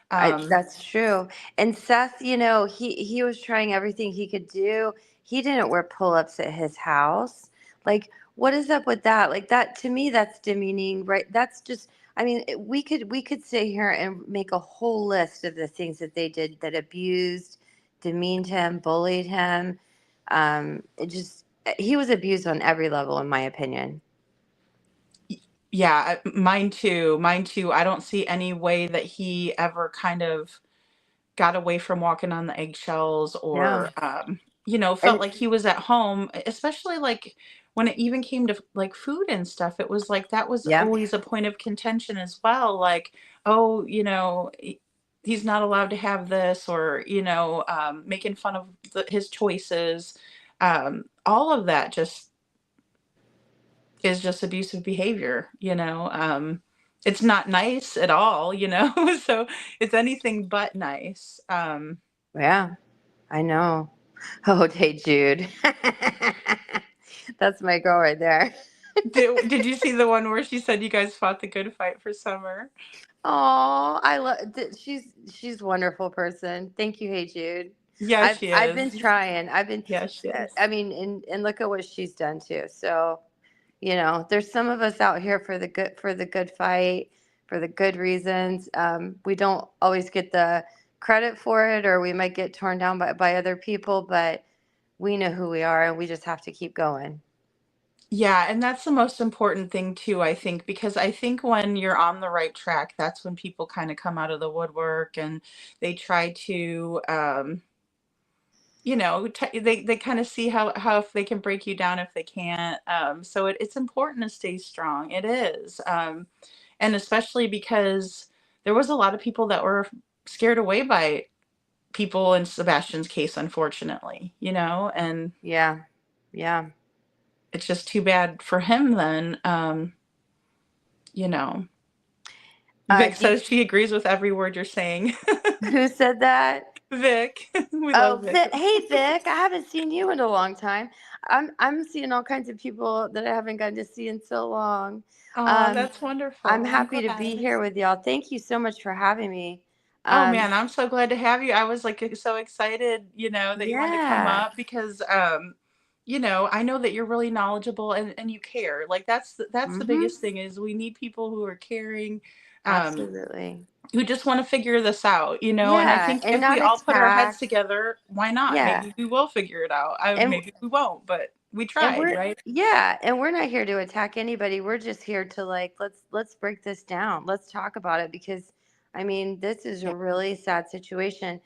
Um, That's true. And Seth, he was trying everything he could do. He didn't wear pull-ups at his house. Like, what is up with that? Like, that, to me, that's demeaning, right? That's just, I mean, we could sit here and make a whole list of the things that they did that abused, demeaned him, bullied him. It just, he was abused on every level, in my opinion. Yeah, mine too. Mine too. I don't see any way that he ever kind of got away from walking on the eggshells No. or felt And like he was at home, especially like when it even came to like food and stuff. It was like that was yeah. always a point of contention as well. Like, oh, he's not allowed to have this, or making fun of his choices. All of that just is just abusive behavior. It's not nice at all. So it's anything but nice. Yeah, I know. Oh, hey, Jude. That's my girl right there. Did you see the one where she said you guys fought the good fight for summer? Oh, I love. She's a wonderful person. Thank you, hey Jude. Yeah, I've she I've been is. trying. I've been. Yeah, she is. I mean, and look at what she's done too. So, there's some of us out here for the good fight, for the good reasons. We don't always get the credit for it, or we might get torn down by other people, but we know who we are, and we just have to keep going. Yeah, and that's the most important thing too, I think, because I think when you're on the right track, that's when people kind of come out of the woodwork and they try to they kind of see how if they can break you down if they can't. So it's important to stay strong. It is. And especially because there was a lot of people that were scared away by people in Sebastian's case, unfortunately, and Yeah, yeah. it's just too bad for him then. You know, Uh, Vic do says she agrees with every word you're saying. who said that? Vic, we Oh, love Vic. Hey Vic, I haven't seen you in a long time. I'm seeing all kinds of people that I haven't gotten to see in so long. Oh, Um, that's wonderful. I'm I'm happy to be glad. here with y'all. Thank you so much for having me. Oh Um, man, I'm so glad to have you. I was like so excited, that you wanted to come yeah, up because I know that you're really knowledgeable and you care. Like that's the mm-hmm, biggest thing is we need people who are caring, um, absolutely. who just want to figure this out, and I Yeah, think and if we not all put our heads attack. together, why not? Yeah, Maybe we will figure it out. and Maybe we won't, but we and tried, we're right? yeah, and we're not here to attack anybody. We're just here to like let's break this down. Let's talk about it because I mean, this is Yeah. a really sad situation.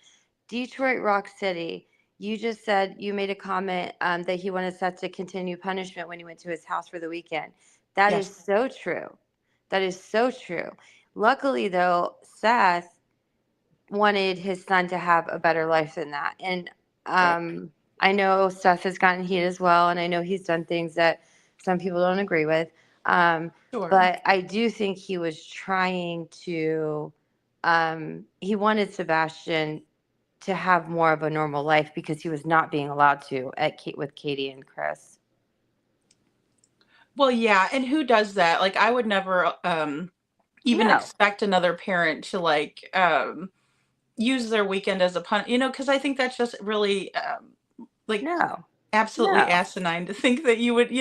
Detroit Rock City. You just said you made a comment that he wanted Seth to continue punishment when he went to his house for the weekend. That is Yes. so true. That is so true. Luckily, though, Seth wanted his son to have a better life than that. And Right. I know Seth has gotten heat as well, and I know he's done things that some people don't agree with. Sure. But I do think he was trying to, he wanted Sebastian to have more of a normal life because he was not being allowed to with Katie and Chris. Well, yeah, and who does that? Like I would never even No, expect another parent to like use their weekend as a pun, because I think that's just really like no, absolutely no. asinine to think that you would,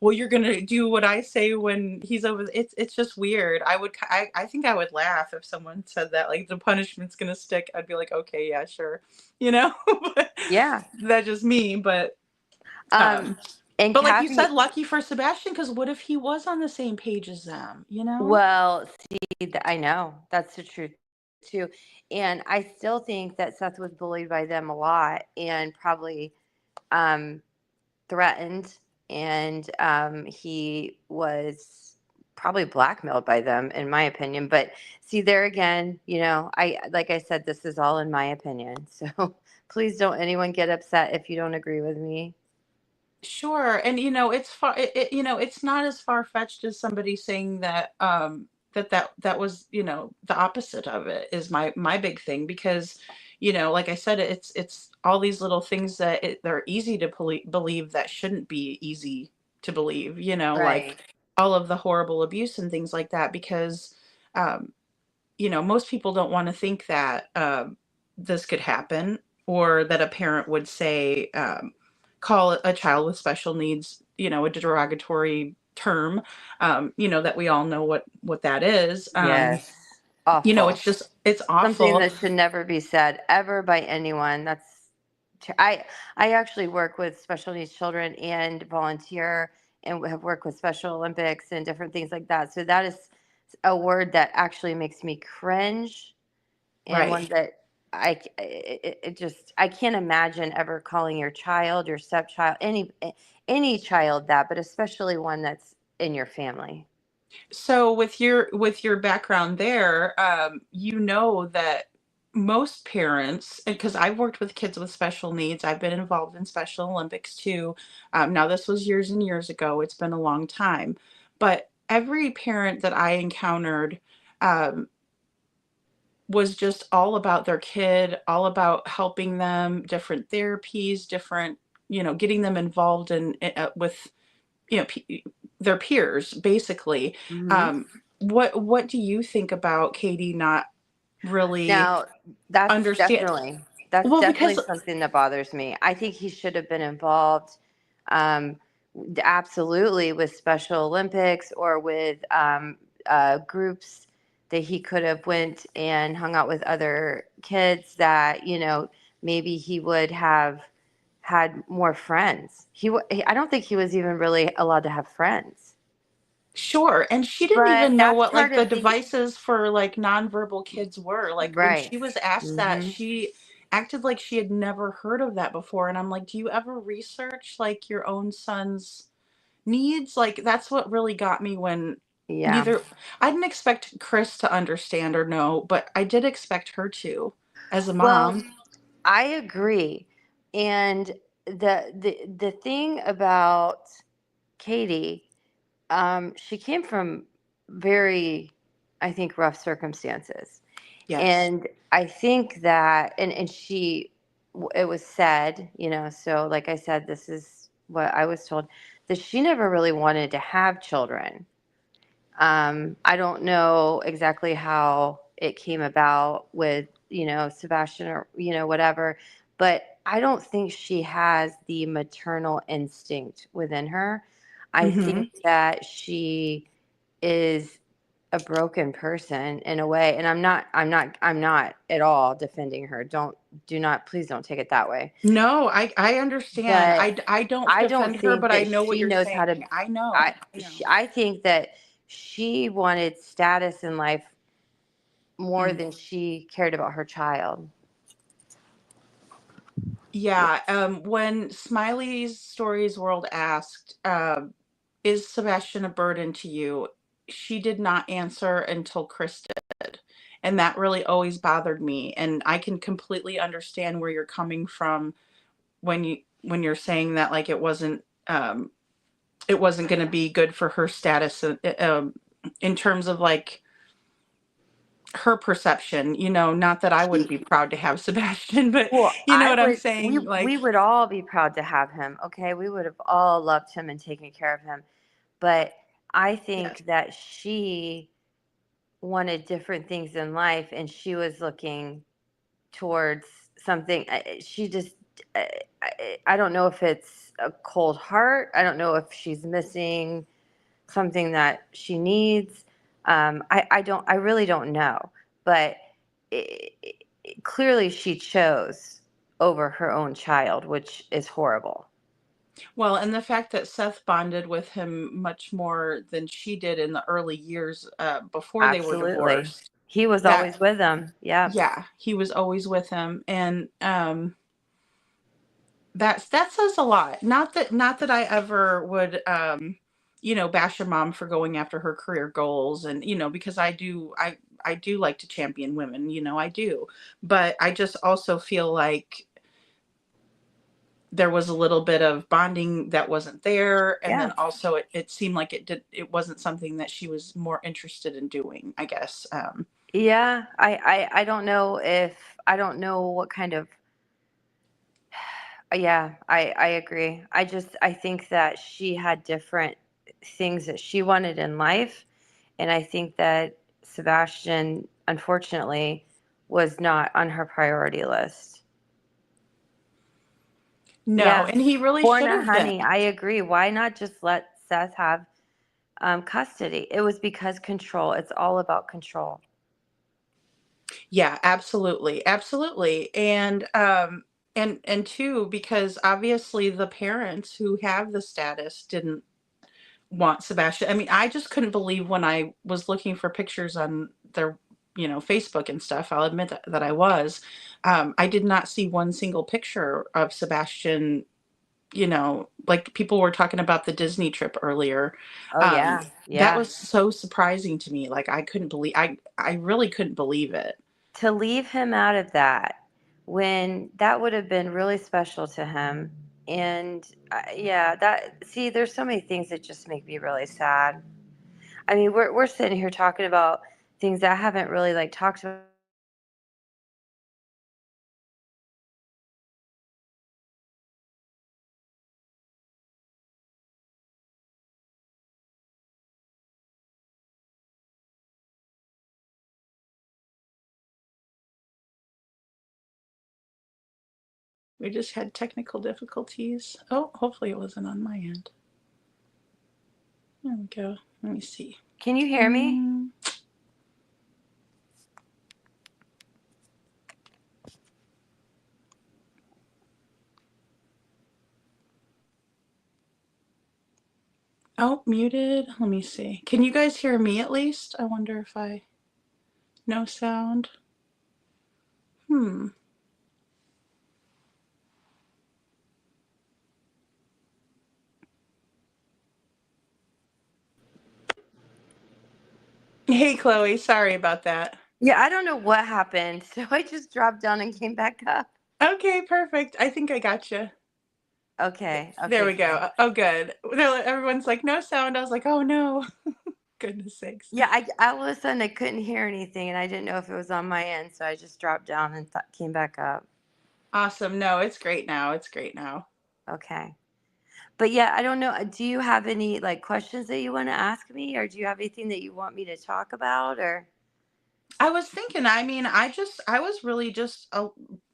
well, you're gonna do what I say when he's over. It's just weird. I think I would laugh if someone said that, like the punishment's gonna stick. I'd be like, okay, yeah, sure, but Yeah. that's just me. But Um, um, and but like you said, Kathy, lucky for Sebastian, because what if he was on the same page as them? well, see, I know that's the truth too. And I still think that Seth was bullied by them a lot and probably um, threatened. And he was probably blackmailed by them, in my opinion. But see, there again, like I said, this is all in my opinion. So please don't anyone get upset if you don't agree with me. Sure, and it's it's not as far-fetched as somebody saying that that was, the opposite of it is my big thing because, like I said, it's all these little things that they're easy to believe that shouldn't be easy to believe, Right. like all of the horrible abuse and things like that because um most people don't want to think that this could happen or that a parent would say, call a child with special needs, a derogatory term, that we all know what that is. Yes. Awful. It's Something awful. that should never be said ever by anyone. I actually work with special needs children and volunteer and have worked with Special Olympics and different things like that. So that is a word that actually makes me cringe, and one Right. that it just, I can't imagine ever calling your child, your stepchild, any child that, but especially one that's in your family. So with your background there, you know that most parents, because I've worked with kids with special needs, I've been involved in Special Olympics too. Now this was years and years ago. It's been a long time, but every parent that I encountered um, was just all about their kid, all about helping them, different therapies, different, getting them involved in with you know pe- their peers basically. Hmm. What do you think about Katie not really Now, that's understand? definitely that's Well, because definitely something that bothers me. I think he should have been involved, um, absolutely, with Special Olympics or with groups that he could have went and hung out with other kids that, maybe he would have had more friends. I don't think he was even really allowed to have friends. sure, and she didn't But even know that's what like part the of the devices for like nonverbal kids were. Like when right. she was asked that, Hmm. she acted like she had never heard of that before, and I'm like, do you ever research like your own son's needs? Like that's what really got me when Yeah. neither I didn't expect Chris to understand or know, but I did expect her to as a Well, mom. I agree. And the thing about Katie, she came from very, I think, rough circumstances. Yes. And I think that, and it was said, so like I said, this is what I was told, that she never really wanted to have children. I don't know exactly how it came about with, Sebastian or, whatever, but I don't think she has the maternal instinct within her. I Hmm. think that she is a broken person in a way, and I'm not at all defending her. Please don't take it that way. No, I understand. But I don't I don't defend her, think but I that know what she you're knows how to. saying. I know. I know. I think that she wanted status in life more Mm. than she cared about her child. Yeah, when Smiley's Stories World asked, "Is Sebastian a burden to you?" She did not answer until Chris did, and that really always bothered me. And I can completely understand where you're coming from when you're saying that, like it wasn't going to be good for her status, in terms of like her perception. Not that I wouldn't be proud to have Sebastian, but Well, you know what I'm saying, we would all be proud to have him. Okay, we would have all loved him and taken care of him. But I yes. think that she wanted different things in life, and she was looking towards something. She just, I don't know if it's a cold heart. I don't know if she's missing something that she needs. I really don't know. But clearly she chose over her own child, which is horrible. Well, and the fact that Seth bonded with him much more than she did in the early years, before they were Absolutely. divorced, He was that always with them. Yep. yeah, he was always with him, and that says a lot. Not that I ever would, bash a mom for going after her career goals, and because I do like to champion women, I do, but I just also feel like there was a little bit of bonding that wasn't there, and then Yeah. also it seemed like it wasn't something that she was more interested in doing, I guess. Yeah. I don't know if, I don't know what kind of, yeah, I agree. I think that she had different things that she wanted in life. And I think that Sebastian, unfortunately, was not on her priority list. No, Yeah. and he really Born should a have been. honey. I agree. Why not just let Seth have custody? It was because control. It's all about control. Yeah, absolutely. Absolutely. And two, because obviously the parents who have the status didn't want Sebastian. I mean, I just couldn't believe when I was looking for pictures on their, Facebook and stuff. I'll admit that I was. I did not see one single picture of Sebastian. Like people were talking about the Disney trip earlier. Oh yeah, That yeah. was so surprising to me. Like I couldn't believe. I really couldn't believe it. To leave him out of that when that would have been really special to him. And yeah, that see, there's so many things that just make me really sad. I mean, we're sitting here talking about things that I haven't really like talked about. We just had technical difficulties. Oh, hopefully it wasn't on my end. There we go. Let me see. Can you hear me? Oh, muted. Let me see. Can you guys hear me at least? I wonder if no sound. Hey, Chloe. Sorry about that. Yeah, I don't know what happened. So I just dropped down and came back up. Okay, perfect. I think I got you. Okay. There we Good. go. Oh, good. Everyone's like, no sound. I was like, oh, no. Goodness sakes. Yeah, all of a sudden I couldn't hear anything, and I didn't know if it was on my end, so I just dropped down and came back up. Awesome. No, it's great now. It's great now. Okay. But yeah, I don't know. Do you have any like questions that you want to ask me, or do you have anything that you want me to talk about, or? I was thinking, I mean, I was really just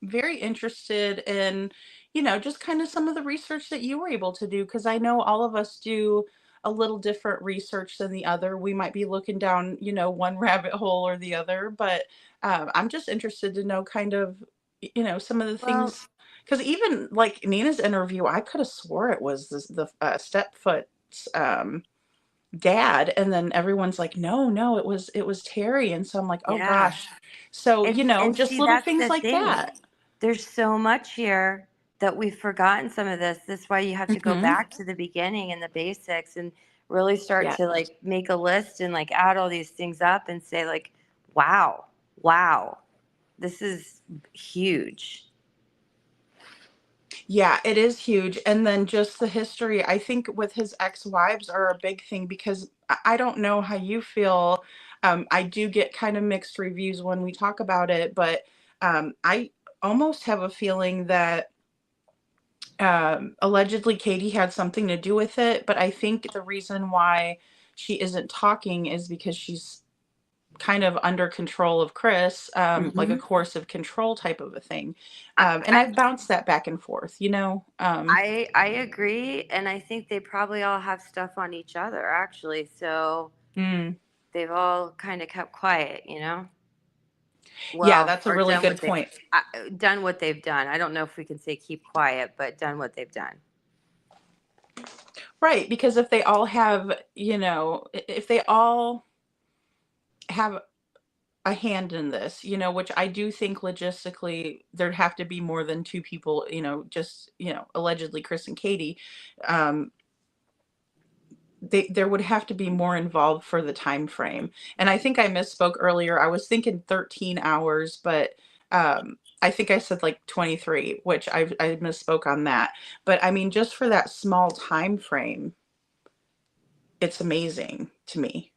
very interested in, just kind of some of the research that you were able to do, because I know all of us do a little different research than the other. We might be looking down, one rabbit hole or the other, but I'm just interested to know kind of, some of the Well, things, because even like Nina's interview, I could have swore it was the stepfoot's dad, and then everyone's like, no, it was Terry, and so I'm like, oh yeah. gosh. So And just see, little that's things the like thing. that. There's so much here that we've forgotten some of this. That's why you have to go back to the beginning and the basics and really start Yeah. to like make a list and like add all these things up and say like, wow, this is huge. Yeah, it is huge. And then just the history, I think with his ex-wives are a big thing, because I don't know how you feel. I do get kind of mixed reviews when we talk about it, but I almost have a feeling that allegedly Katie had something to do with it, but I think the reason why she isn't talking is because she's kind of under control of Chris, like a coercive control type of a thing. And I've bounced that back and forth, I agree, and I think they probably all have stuff on each other actually. So they've all kind of kept quiet, Yeah, Well, that's a or really done good what point. done what they've done. I don't know if we can say keep quiet, but done what they've done. Right, because if they all have, if they all have a hand in this, which I do think logistically there'd have to be more than two people, just, allegedly Chris and Katie. Um, there would have to be more involved for the time frame. And I think I misspoke earlier. I was thinking 13 hours, but I think I said like 23, which I misspoke on that. But I mean, just for that small time frame, it's amazing to me,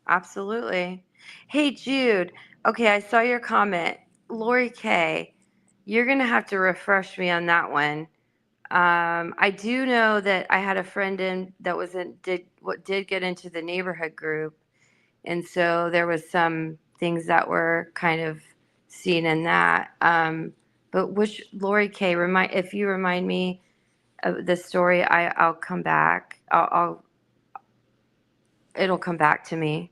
Absolutely. Hey, Jude. Okay, I saw your comment. Lori K, you're going to have to refresh me on that one. I do know that I had a friend did get into the neighborhood group, and so there was some things that were kind of seen in that. But which Lori K, if you remind me of the story, I'll come back. It'll come back to me.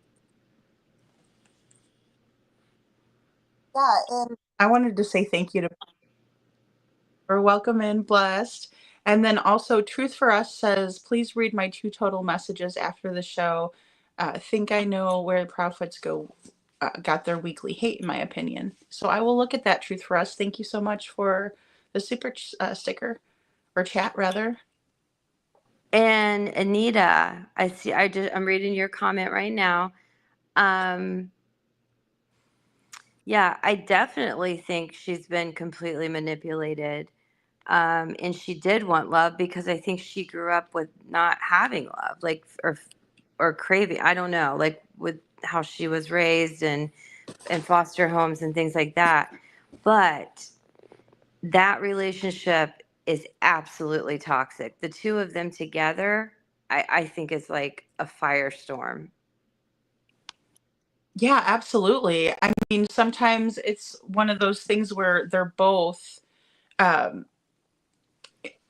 Yeah, and I wanted to say thank you for welcome and blessed. And then also Truth for Us says, please read my 2 total messages after the show. Think I know where the Proudfoots got their weekly hate, in my opinion. So I will look at that, Truth for Us. Thank you so much for the super sticker, or chat rather. And Anita, I'm reading your comment right now. Yeah, I definitely think she's been completely manipulated. And she did want love because I think she grew up with not having love, like, or craving. I don't know, like with how she was raised and foster homes and things like that. But that relationship is absolutely toxic. The two of them together, I think is like a firestorm. Yeah, absolutely. I mean, sometimes it's one of those things where they're both, um,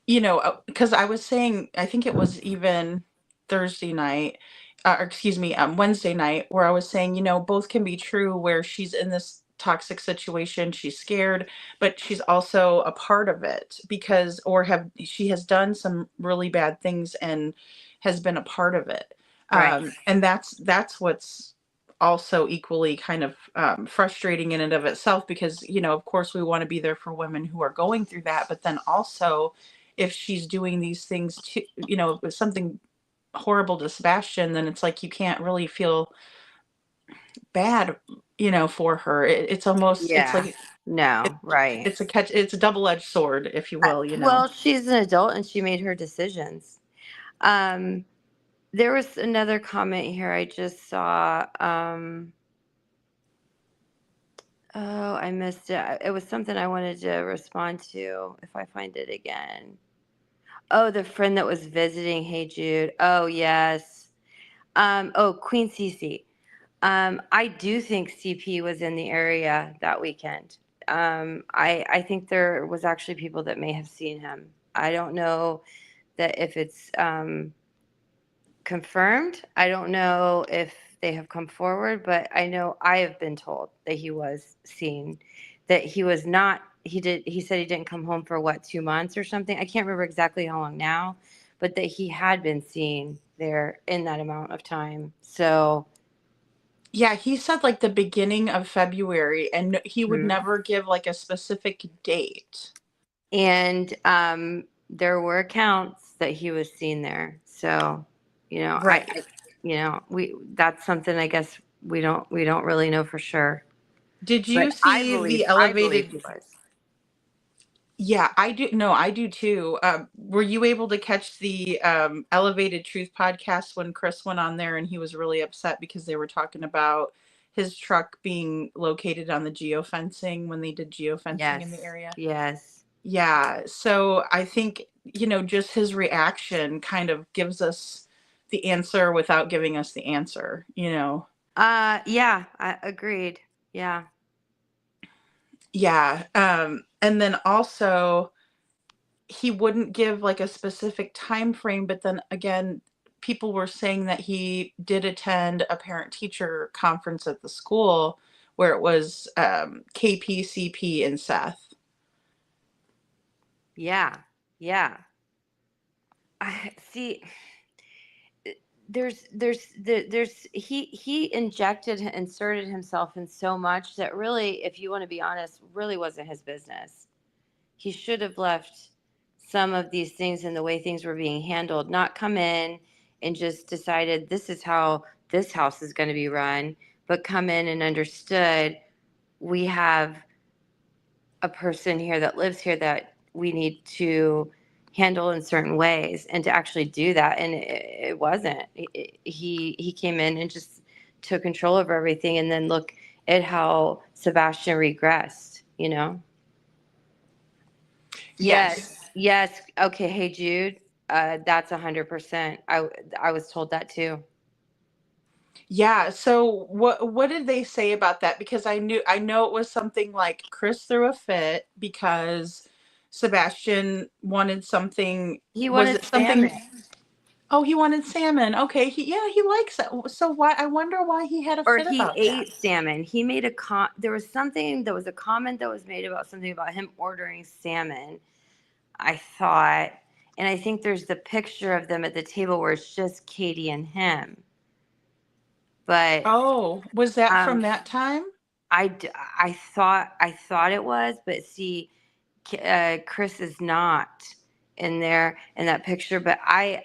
because I was saying, I think it was even Thursday night, or excuse me, Wednesday night, where I was saying, both can be true where she's in this toxic situation, she's scared, but she's also a part of it because, she has done some really bad things and has been a part of it. Right. And that's what's also equally kind of frustrating in and of itself because, of course we want to be there for women who are going through that, but then also if she's doing these things to, if it's something horrible to Sebastian, then it's like you can't really feel bad, for her. It's almost, it's Yeah. like No, right. it's a double-edged sword, if you will, Well, she's an adult and she made her decisions. There was another comment here I just saw. Oh, I missed it. It was something I wanted to respond to if I find it again. Oh, the friend that was visiting. Hey, Jude. Oh, yes. Queen Cece. I do think CP was in the area that weekend. I think there was actually people that may have seen him. I don't know that if it's confirmed. I don't know if they have come forward, but I know I have been told that he was seen, that he was not, he said he didn't come home for 2 months or something. I can't remember exactly how long now, but that he had been seen there in that amount of time. So yeah, he said like the beginning of February, and he would Mhm. never give like a specific date. And there were accounts that he was seen there. So, Right. that's something I guess we don't really know for sure. Did But you I see believe the he elevated? was. Yeah, I do. No, I do too. Were you able to catch the Elevated Truth podcast when Chris went on there and he was really upset because they were talking about his truck being located on the geofencing when they did geofencing in the Yes. area? Yes. Yeah. So I think, just his reaction kind of gives us the answer without giving us the answer. Yeah, I agreed. Yeah. Yeah. And then also he wouldn't give like a specific time frame, but then again, people were saying that he did attend a parent teacher conference at the school where it was KPCP and Seth. Yeah. Yeah. I see. He inserted himself in so much that really, if you want to be honest, really wasn't his business. He should have left some of these things and the way things were being handled, not come in and just decided this is how this house is going to be run, but come in and understood we have a person here that lives here that we need to handle in certain ways, and to actually do that. And it wasn't. He came in and just took control of everything, and then look at how Sebastian regressed. Yes. Yes. Okay. Hey, Jude. That's 100%. I was told that too. Yeah. So what did they say about that? Because I know it was something like Chris threw a fit because Sebastian wanted something. He Was wanted it something? salmon, Oh, he wanted salmon. Okay. He likes it. So why, I wonder why he had a or fit he about that. ate salmon. He made there was a comment that was made about something about him ordering salmon, I thought. And I think there's the picture of them at the table where it's just Katie and him. But Oh, was that from um, that time? I thought it was, but see, Chris is not in there in that picture. But I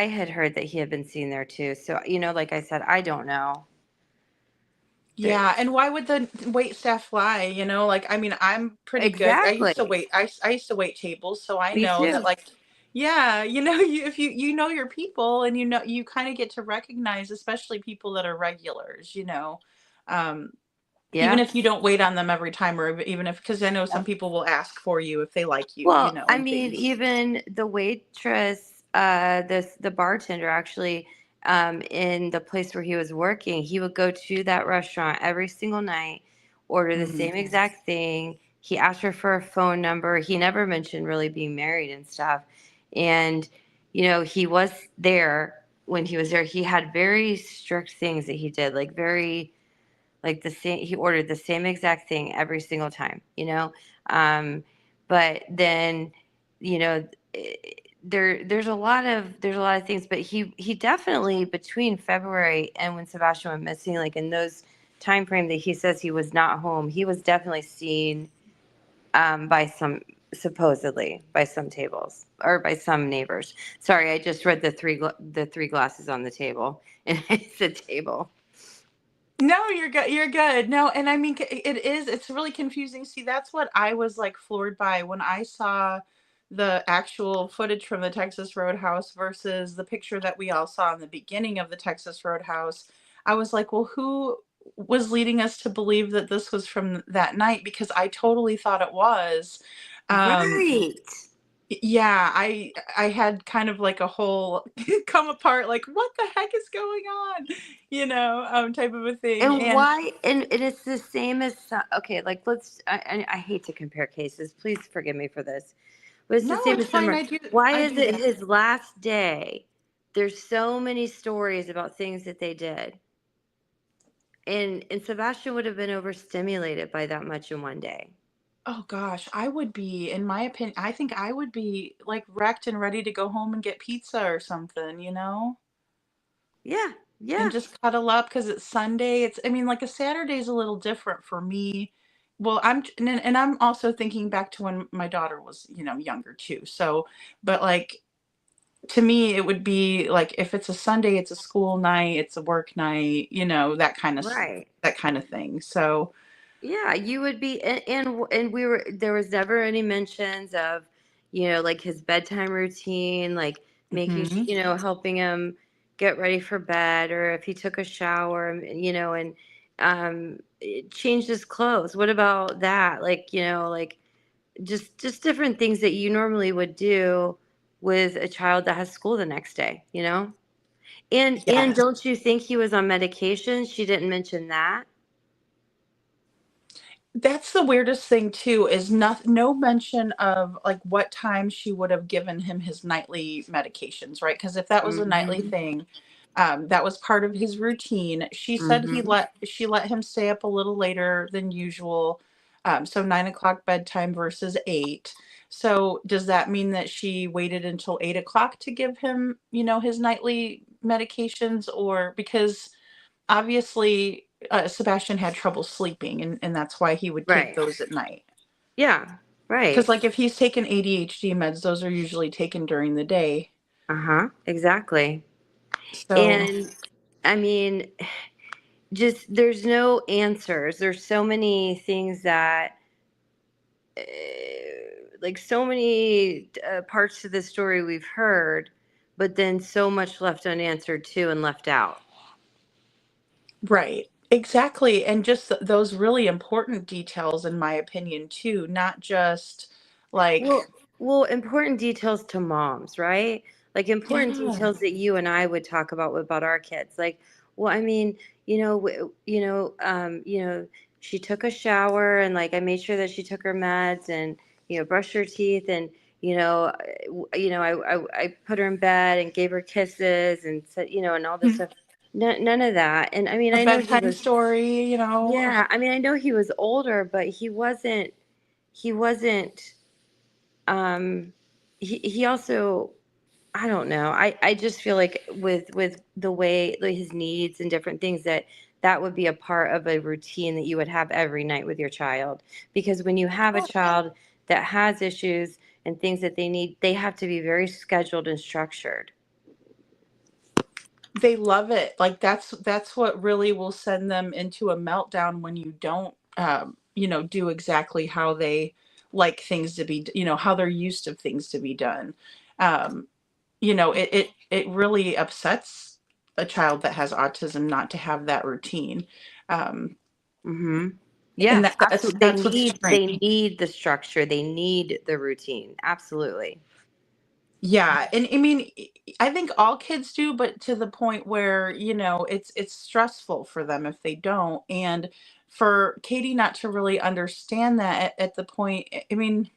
had heard that he had been seen there too. So like I said, I don't know. Yeah, and why would the wait staff lie? Like, I mean, I'm pretty good. I used to Exactly. wait. I used to wait tables, so I Me know that, too. like, yeah, if you know your people, and you kind of get to recognize, especially people that are regulars. Um, even Yep. if you don't wait on them every time, or even if, because I know some people will ask for you if they like you, Well, I and mean, things. even the waitress, the bartender actually, in the place where he was working, he would go to that restaurant every single night, order the Hmm. same exact thing. He asked her for a phone number. He never mentioned really being married and stuff. And, he was there when he was there. He had very strict things that he did, like very, like the same, he ordered the same exact thing every single time, um, but then you know eh, there's a lot of things, but he definitely, between February and when Sebastian went missing, like in those time frame that he says he was not home, he was definitely seen, by some, supposedly by some tables or by some neighbors. Sorry, I just read the three glasses on the table and it's a table. No, you're good. You're good. No, and I mean, it's really confusing. See, that's what I was like floored by when I saw the actual footage from the Texas Roadhouse versus the picture that we all saw in the beginning of the Texas Roadhouse. I was like, well, who was leading us to believe that this was from that night? Because I totally thought it was. Um, Right. yeah, I had kind of like a whole come apart, like, what the heck is going on? Type of a thing. And And why? And it's the same as okay. Like, I hate to compare cases. Please forgive me for this, but it's the no, same it's as fine. summer. Why I is do it that. his last day? There's so many stories about things that they did, and Sebastian would have been overstimulated by that much in one day. Oh gosh, I would be, in my opinion, I think I would be like wrecked and ready to go home and get pizza or something. Yeah. And Yeah. just cuddle up because it's Sunday. I mean, like a Saturday's a little different for me. Well, and I'm also thinking back to when my daughter was, younger too. So, but like, to me, it would be like, if it's a Sunday, it's a school night, it's a work night, Right. that kind of thing. So, Yeah, you would be, and there was never any mentions of, like his bedtime routine, like making, mhm. helping him get ready for bed, or if he took a shower, and changed his clothes. What about that? Like, like just different things that you normally would do with a child that has school the next day. And Yes. don't you think he was on medication? She didn't mention that. That's the weirdest thing too, is no mention of like what time she would have given him his nightly medications, right? Because if that was a nightly Hmm. thing, that was part of his routine. She said Hmm. she let him stay up a little later than usual. So 9 o'clock bedtime versus 8. So does that mean that she waited until 8 o'clock to give him, his nightly medications? Or because obviously, Sebastian had trouble sleeping, and that's why he would take Right. those at night. Yeah, Because, right. like, if he's taken ADHD meds, those are usually taken during the day. Uh-huh. Exactly. So, And I mean, just there's no answers. There's so many things that uh, like so many parts to the story we've heard, but then so much left unanswered too and left out. right. Exactly. And just those really important details, in my opinion, too, not just Well, like, well, important details to moms, right? Like important yeah. details that you and I would talk about our kids. Like, well, I mean, she took a shower and like I made sure that she took her meds and brushed her teeth and I put her in bed and gave her kisses and said and all this stuff. None of that. And I mean, A I know he bedtime was, story. yeah. I mean, I know he was older, but he wasn't. He wasn't He also, I don't know. I just feel like with the way, like, his needs and different things, that would be a part of a routine that you would have every night with your child. Because when you have a child that has issues and things that they need, they have to be very scheduled and structured. They love it. Like that's what really will send them into a meltdown when you don't, do exactly how they like things to be, how they're used to things to be done. Um, it really upsets a child that has autism not to have that routine. Um, Mm-hmm. and Yes, that's absolutely. They that's what's need strange. they need the structure. They need the routine. Absolutely. Yeah, and I mean, I think all kids do, but to the point where, it's stressful for them if they don't. And for Katie not to really understand that at the point, I mean,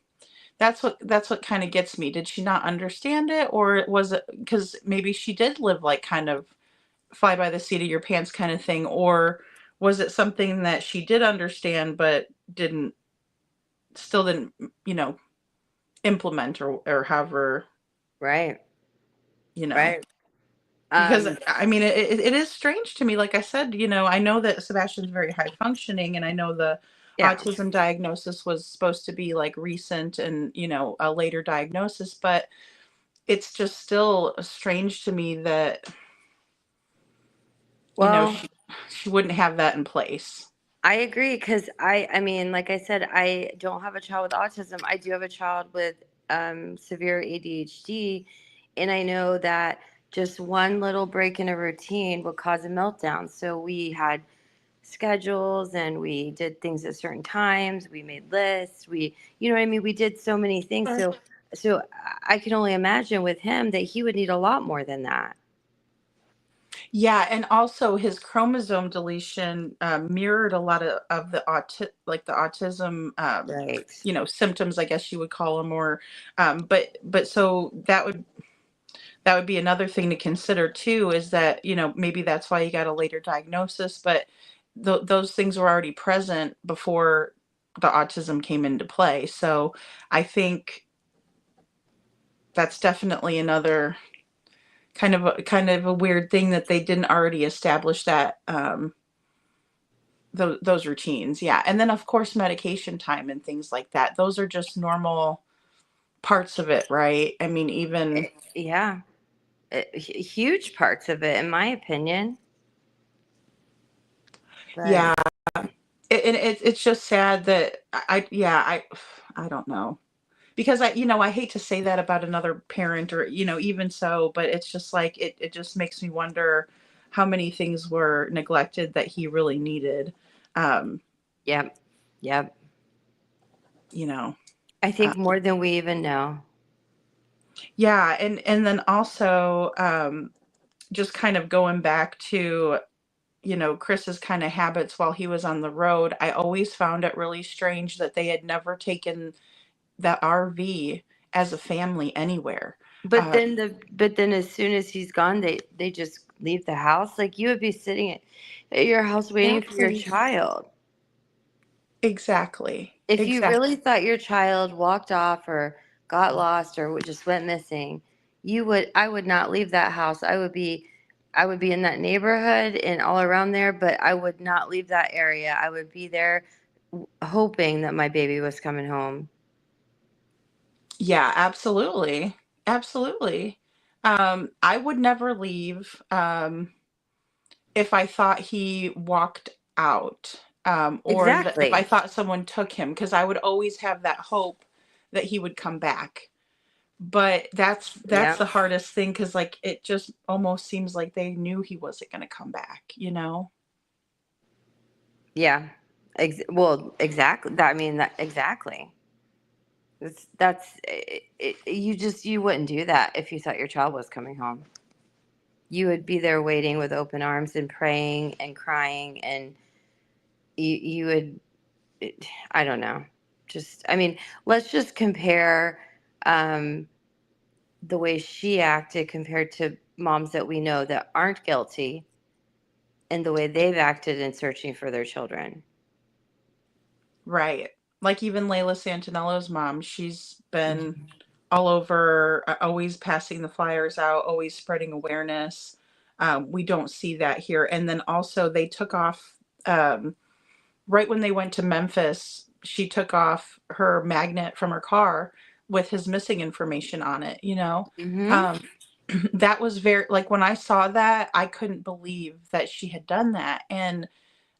that's what kind of gets me. Did she not understand it, or was it because maybe she did live like kind of fly by the seat of your pants kind of thing, or was it something that she did understand but still didn't, you know, implement or however, Right. you know. Right. Because, Um, I mean, it is strange to me. Like I said, I know that Sebastian's very high functioning, and I know the yeah. autism diagnosis was supposed to be like recent and, a later diagnosis, but it's just still strange to me that, Well, she wouldn't have that in place. I agree because I mean, like I said, I don't have a child with autism. I do have a child with severe ADHD, and I know that just one little break in a routine will cause a meltdown. So we had schedules and we did things at certain times. We made lists. You know what I mean? We did so many things. So I can only imagine with him that he would need a lot more than that. Yeah, and also his chromosome deletion mirrored a lot of the autism, Right. symptoms, I guess you would call them, or but so that would be another thing to consider too, is that, maybe that's why you got a later diagnosis, but those things were already present before the autism came into play. So I think that's definitely another kind of a weird thing that they didn't already establish that, those routines. Yeah. And then of course medication time and things like that. Those are just normal parts of it, right? I mean, even Yeah. Huge parts of it, in my opinion. But yeah. And it's just sad that yeah, I don't know. Because I hate to say that about another parent, or, even so, but it's just like it just makes me wonder how many things were neglected that he really needed. Um, yep. Yep. you know. I Uh, think more than we even know. yeah, and then also, just kind of going back to, Chris's kind of habits while he was on the road. I always found it really strange that they had never taken that RV as a family anywhere. But then as soon as he's gone, they just leave the house. Like, you would be sitting at your house waiting for your Exactly. child. Exactly. If you Exactly. really thought your child walked off or got lost or just went missing, I would not leave that house. I would be in that neighborhood and all around there, but I would not leave that area. I would be there hoping that my baby was coming home. Yeah, absolutely. Absolutely. I would never leave, if I thought he walked out, or that if I Exactly. thought someone took him, because I would always have that hope that he would come back. But that's Yep. the hardest thing, because like it just almost seems like they knew he wasn't going to come back. Yeah. Well, exactly. I mean, exactly. You wouldn't do that if you thought your child was coming home. You would be there waiting with open arms and praying and crying, and you would, I don't know. I mean, let's just compare um, the way she acted compared to moms that we know that aren't guilty, and the way they've acted in searching for their children. Right. like even Layla Santinello's mom, she's been all over, always passing the flyers out, always spreading awareness. We don't see that here. And then also they took off, right when they went to Memphis, she took off her magnet from her car with his missing information on it, you know? Mm-hmm. Um, that was very, like when I saw that, I couldn't believe that she had done that. And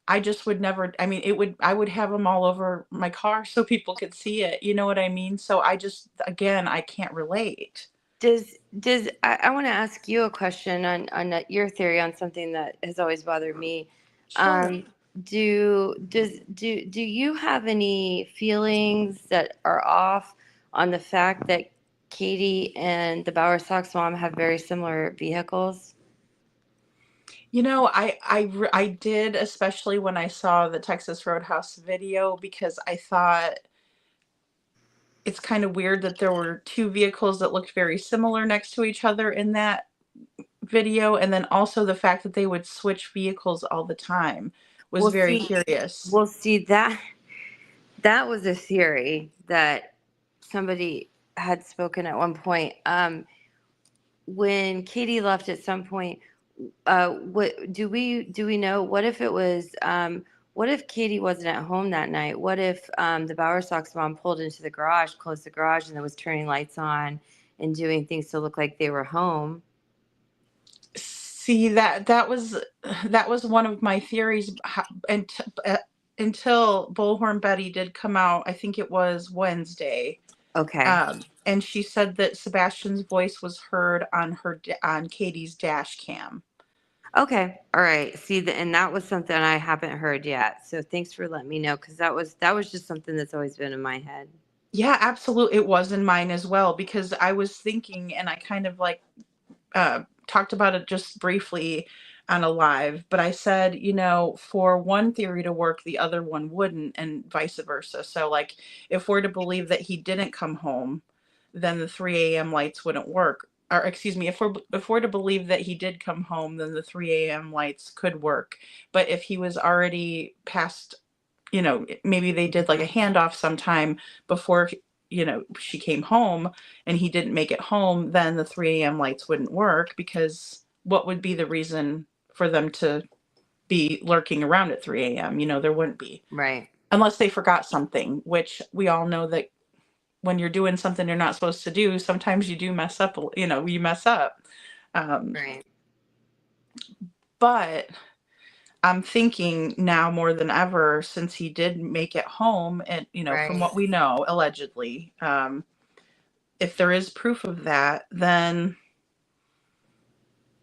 I just would never, I mean, I would have them all over my car so people could see it. You know what I mean? So I just, again, I can't relate. I want to ask you a question on your theory on something that has always bothered me. Sure. Do you have any feelings that are off on the fact that Katie and the Bowersox mom have very similar vehicles? You know, I did, especially when I saw the Texas Roadhouse video, because I thought it's kind of weird that there were two vehicles that looked very similar next to each other in that video. And then also the fact that they would switch vehicles all the time was We'll very see. curious. We'll see that was a theory that somebody had spoken at one point. When Katie left at some point, what do we know? What if it was? What if Katie wasn't at home that night? What if the Bowersox mom pulled into the garage, closed the garage, and then was turning lights on and doing things to look like they were home? See, that was one of my theories, and until Bullhorn Betty did come out. I think it was Wednesday. Okay. And she said that Sebastian's voice was heard on Katie's dash cam. Okay. All right. See, and that was something I haven't heard yet. So thanks for letting me know, because that was just something that's always been in my head. Yeah, absolutely. It was in mine as well, because I was thinking, and I kind of like talked about it just briefly on a live, but I said, you know, for one theory to work, the other one wouldn't, and vice versa. So like, if we're to believe that he didn't come home, then the 3 a.m. lights wouldn't work. Or excuse me, if we're to believe that he did come home, then the 3 a.m. lights could work. But if he was already past, you know, maybe they did like a handoff sometime before, you know, she came home and he didn't make it home, then the 3 a.m. lights wouldn't work, because what would be the reason for them to be lurking around at 3 a.m.? You know, there wouldn't be. Right. Unless they forgot something, which we all know that when you're doing something you're not supposed to do, sometimes you do mess up, you know, you mess up. Right. But I'm thinking now more than ever, since he did make it home, and, you know, from Right. what we know, allegedly, if there is proof of that, then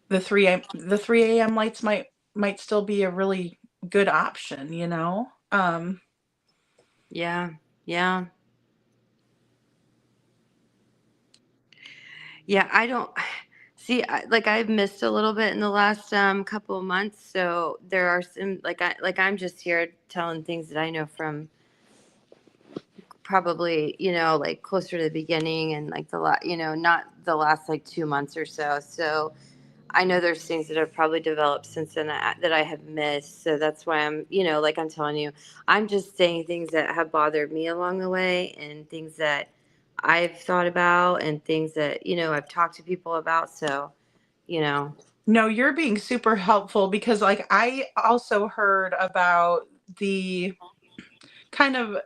the 3 a.m. lights might still be a really good option, you know? Yeah. Yeah. Yeah. I don't see. I've missed a little bit in the last couple of months. So there are some I'm just here telling things that I know from probably, you know, like closer to the beginning, and like not the last like 2 months or so. So I know there's things that have probably developed since then that I have missed. So that's why I'm, you know, like I'm telling you, I'm just saying things that have bothered me along the way, and things that I've thought about, and things that, you know, I've talked to people about. So, you know. No, you're being super helpful, because like I also heard about the kind of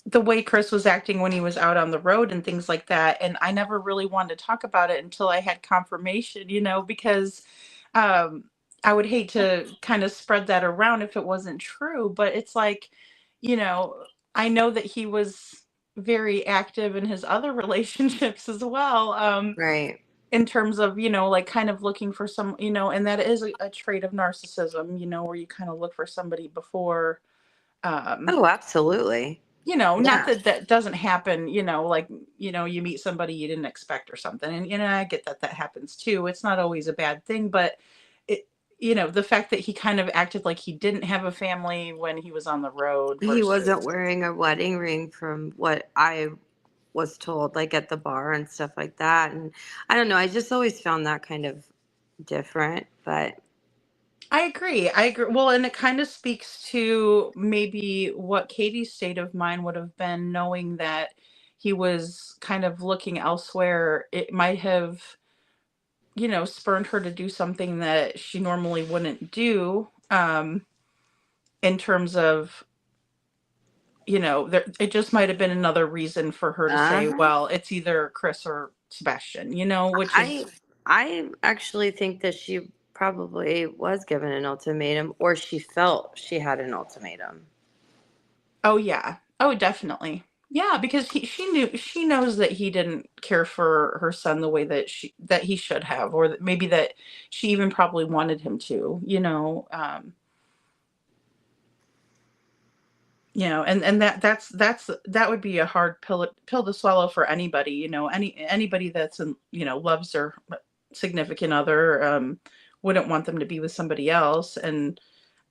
the way Chris was acting when he was out on the road and things like that. And I never really wanted to talk about it until I had confirmation, you know, because I would hate to kind of spread that around if it wasn't true. But it's like, you know, I know that he was very active in his other relationships as well. Right. In terms of, you know, like kind of looking for some, you know, and that is a trait of narcissism, you know, where you kind of look for somebody before, Oh, absolutely. you know, not Yeah. that that doesn't happen, you know, like, you know, you meet somebody you didn't expect or something. And, you know, I get that that happens too. It's not always a bad thing, but it, you know, the fact that he kind of acted like he didn't have a family when he was on the road He wasn't versus, wearing a wedding ring from what I was told, like at the bar and stuff like that. And I don't know, I just always found that kind of different, but I agree. I agree. Well, and it kind of speaks to maybe what Katie's state of mind would have been, knowing that he was kind of looking elsewhere. It might have, spurned her to do something that she normally wouldn't do, in terms of, it just might have been another reason for her to say, Uh-huh. well, it's either Chris or Sebastian, which I is, I actually think that she probably was given an ultimatum, or she felt she had an ultimatum. oh yeah. Oh, definitely. Yeah, because she knows that he didn't care for her son the way that he should have, or that maybe that she even probably wanted him to, and that would be a hard pill to swallow for anybody, anybody that's loves their significant other, wouldn't want them to be with somebody else. And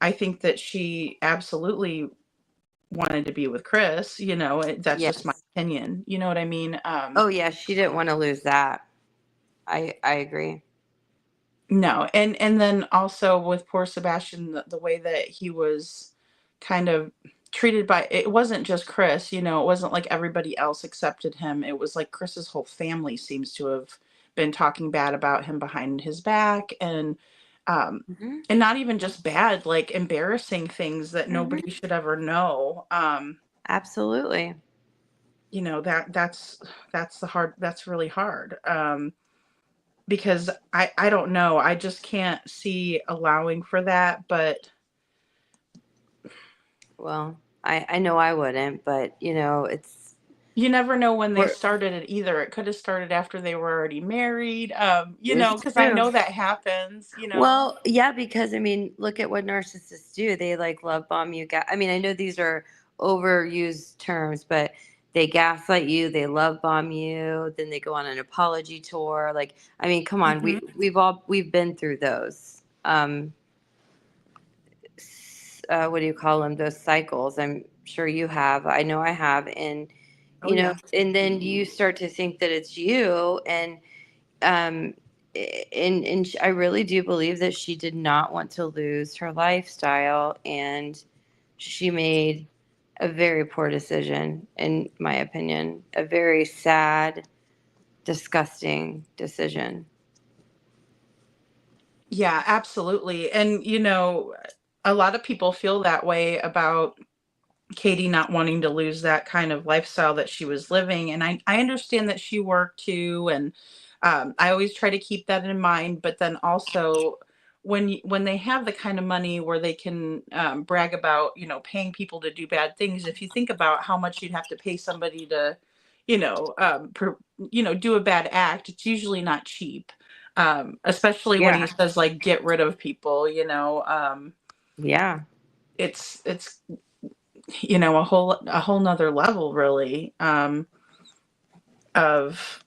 I think that she absolutely wanted to be with Chris, that's just my Yes. opinion. You know what I mean? Oh yeah, she didn't want to lose that. I agree. No. And then also with poor Sebastian, the way that he was kind of treated by, it wasn't just Chris, it wasn't like everybody else accepted him. It was like Chris's whole family seems to have been talking bad about him behind his back, um Hmm. and not even just bad, like embarrassing things that nobody Hmm. should ever know. Absolutely. That's really hard. Because I don't know. I just can't see allowing for that, but Well, I know I wouldn't, but it's you never know when they we're started it either. It could have started after they were already married, it's because I true. know that happens. Well, yeah, because I mean, look at what narcissists do. They like love bomb you. I mean, I know these are overused terms, but they gaslight you. They love bomb you. Then they go on an apology tour. Like, I mean, come on, Mhm. we've been through those. What do you call them? Those cycles. I'm sure you have. I know I have. And Oh yeah. and then you start to think that it's you, and um I really do believe that she did not want to lose her lifestyle, and she made a very poor decision, in my opinion, a very sad, disgusting decision. Yeah, absolutely. And a lot of people feel that way about Katie not wanting to lose that kind of lifestyle that she was living. And I understand that she worked too. And I always try to keep that in mind. But then also, when they have the kind of money where they can brag about, paying people to do bad things, if you think about how much you'd have to pay somebody to, do a bad act, it's usually not cheap. Especially when he Yeah. says like get rid of people, Yeah. it's a whole nother level, really, of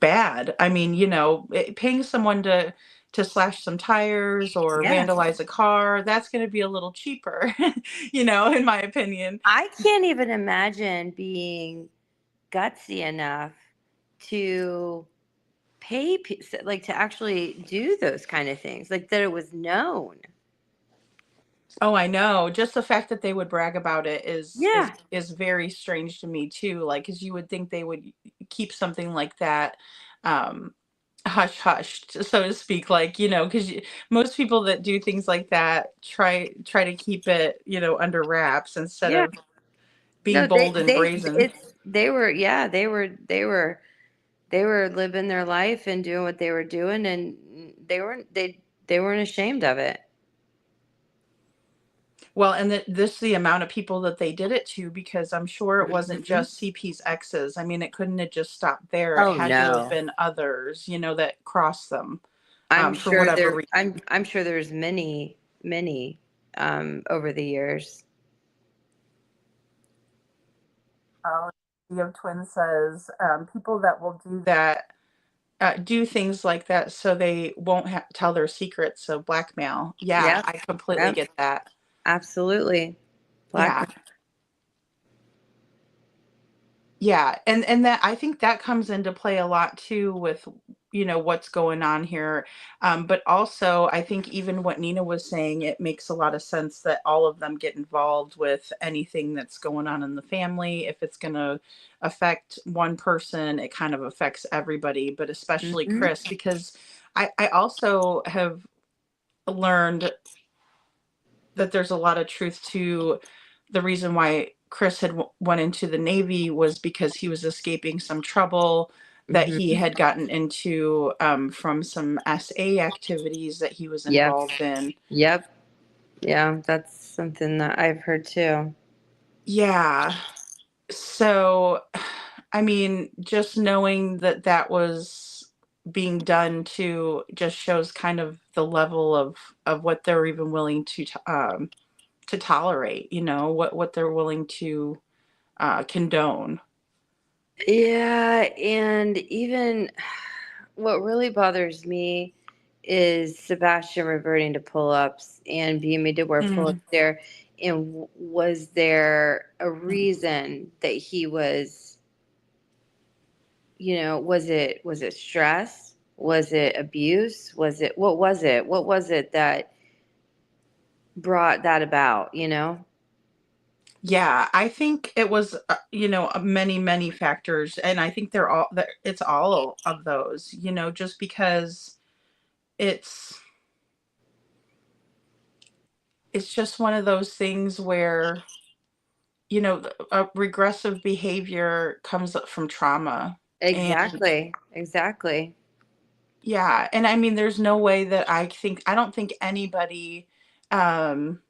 bad. I mean, paying someone to slash some tires or Yes. vandalize a car, that's going to be a little cheaper, in my opinion. I can't even imagine being gutsy enough to pay like to actually do those kind of things, like that it was known. Oh, I know. Just the fact that they would brag about it is is Yeah. is very strange to me too. Like, because you would think they would keep something like that, um, hush hush, so to speak. Like, because most people that do things like that try to keep it, under wraps instead Yeah. of being No, bold and brazen. they were, yeah, they were living their life and doing what they were doing, and they weren't ashamed of it. Well, and the amount of people that they did it to, because I'm sure it wasn't Mhm. just CP's exes. I mean, it couldn't have just stopped there. It Oh had to have no. been others, that crossed them, I'm for sure whatever there reason. I'm sure there's many over the years. Of Twin says, people that will do that, do things like that so they won't tell their secrets. So blackmail. Yeah, Yep. I completely Yep. get that. Absolutely. Yeah. Black. Yeah. And that, I think that comes into play a lot too with what's going on here. But also, I think even what Nina was saying, it makes a lot of sense that all of them get involved with anything that's going on in the family. If it's going to affect one person, it kind of affects everybody, but especially Mm-hmm. Chris, because I also have learned that there's a lot of truth to the reason why Chris had went into the Navy was because he was escaping some trouble that he Mm-hmm. had gotten into from some SA activities that he was Yep. involved in. Yep. Yeah, that's something that I've heard too. Yeah. So, I mean, just knowing that that was being done to just shows kind of the level of what they're even willing to tolerate, what they're willing to condone. Yeah, and even what really bothers me is Sebastian reverting to pull-ups and being made to wear pull-ups Mm. there. And was there a reason that he was, was it stress? Was it abuse? What was it? What was it that brought that about, Yeah, I think it was, many, many factors, and I think it's all of those, just because it's it's just one of those things where, regressive behavior comes up from trauma. And Exactly. yeah, and I mean, there's no way that I don't think anybody, um,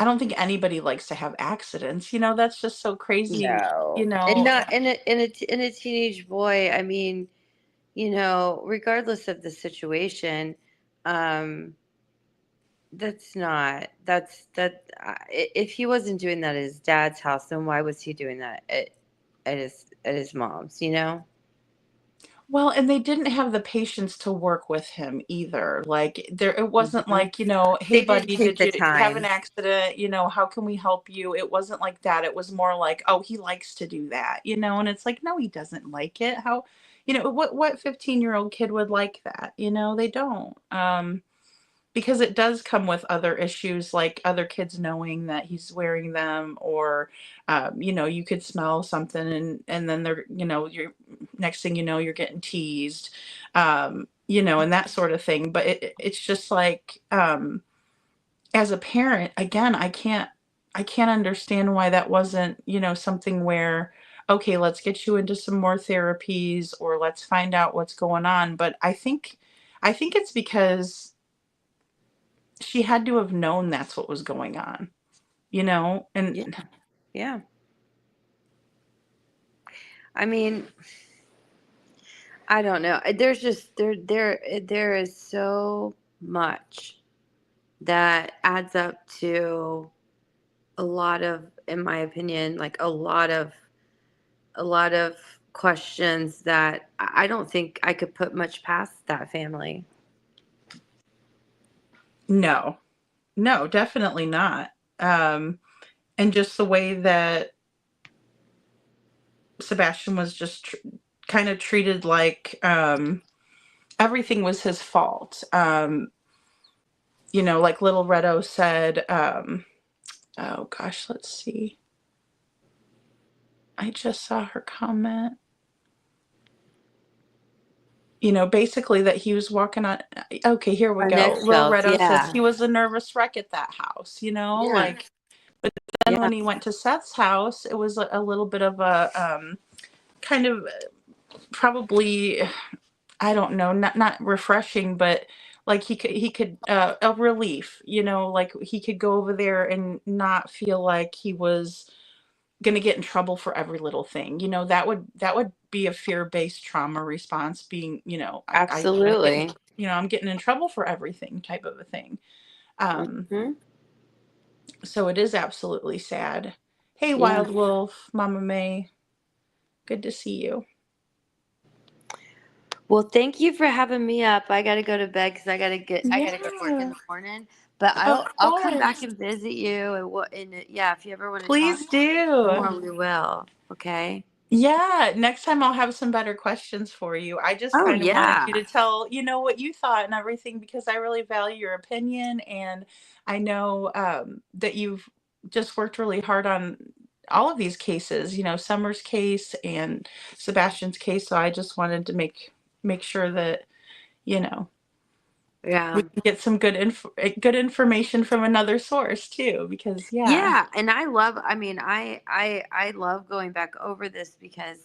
I don't think anybody likes to have accidents. That's just so crazy, No. And not in a teenage boy, I mean, regardless of the situation, um, if he wasn't doing that at his dad's house, then why was he doing that at his mom's, Well, and they didn't have the patience to work with him either. Like it wasn't Mhm. like, "Hey They didn't buddy, take did the you have an time. accident? How can we help you?" It wasn't like that. It was more like, "Oh, he likes to do that." And it's like, "No, he doesn't like it." How, what 15-year-old kid would like that? They don't. Because it does come with other issues, like other kids knowing that he's wearing them, or you could smell something, and then you're next thing you know, you're getting teased, and that sort of thing. But it's just like, as a parent, again, I can't understand why that wasn't, something where, okay, let's get you into some more therapies, or let's find out what's going on. But I think it's because she had to have known that's what was going on, Yeah. and Yeah. I mean, I don't know. There's just there is so much that adds up to a lot of, in my opinion, like a lot of questions that I don't think I could put much past that family. no, no, definitely not. Um, and just the way that Sebastian was just kind of treated like, everything was his fault. Like little Redo said, oh gosh, let's see. I just saw her comment. Basically that he was walking on. Okay, here we Our go. next Lil felt, Redo says yeah. he was a nervous wreck at that house, Yeah. like, but then Yeah. when he went to Seth's house, it was a little bit of a, kind of, probably, I don't know, not refreshing, but like he could a relief, like he could go over there and not feel like he was gonna get in trouble for every little thing. That would be a fear-based trauma response, being, I'm getting, Absolutely. I'm getting in trouble for everything type of a thing. Um, Hmm. so it is absolutely sad. Hey, Yeah. Wild Wolf, Mama May, good to see you. Well, thank you for having me up. I got to go to bed because I gotta go to work in Yeah, the morning. But of I'll come back course. and visit you, and yeah, if you ever want to talk Please do. more, we will. Okay. Yeah, next time I'll have some better questions for you. I just Oh kind of wanted yeah. you to tell, what you thought and everything because I really value your opinion and I know that you've just worked really hard on all of these cases, Summer's case and Sebastian's case. So I just wanted to make sure that, you know, we Yeah. can get some good information from another source too, because yeah. Yeah, and I mean, I love going back over this because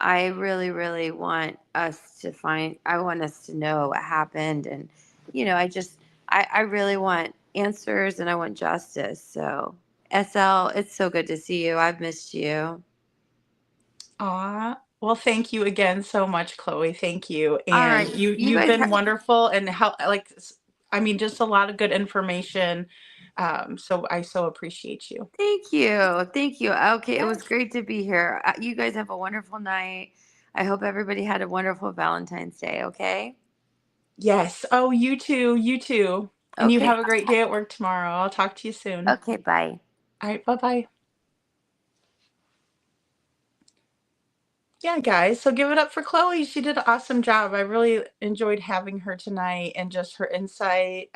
I really, really want us to I want us to know what happened, and I really want answers and I want justice. So, SL, it's so good to see you. I've missed you. Aw. Well, thank you again so much, Chloe. Thank you. All And right, you you've guys been have. wonderful and I mean, just a lot of good information. So I so appreciate you. Thank you, thank you. Okay, it was Yes. great to be here. You guys have a wonderful night. I hope everybody had a wonderful Valentine's Day. Okay. Yes. Oh, you too. You too. And you Okay. have a great day at work tomorrow. I'll talk to you soon. Okay. Bye. All right. Bye-bye. Yeah, guys. So give it up for Chloe. She did an awesome job. I really enjoyed having her tonight and just her insight.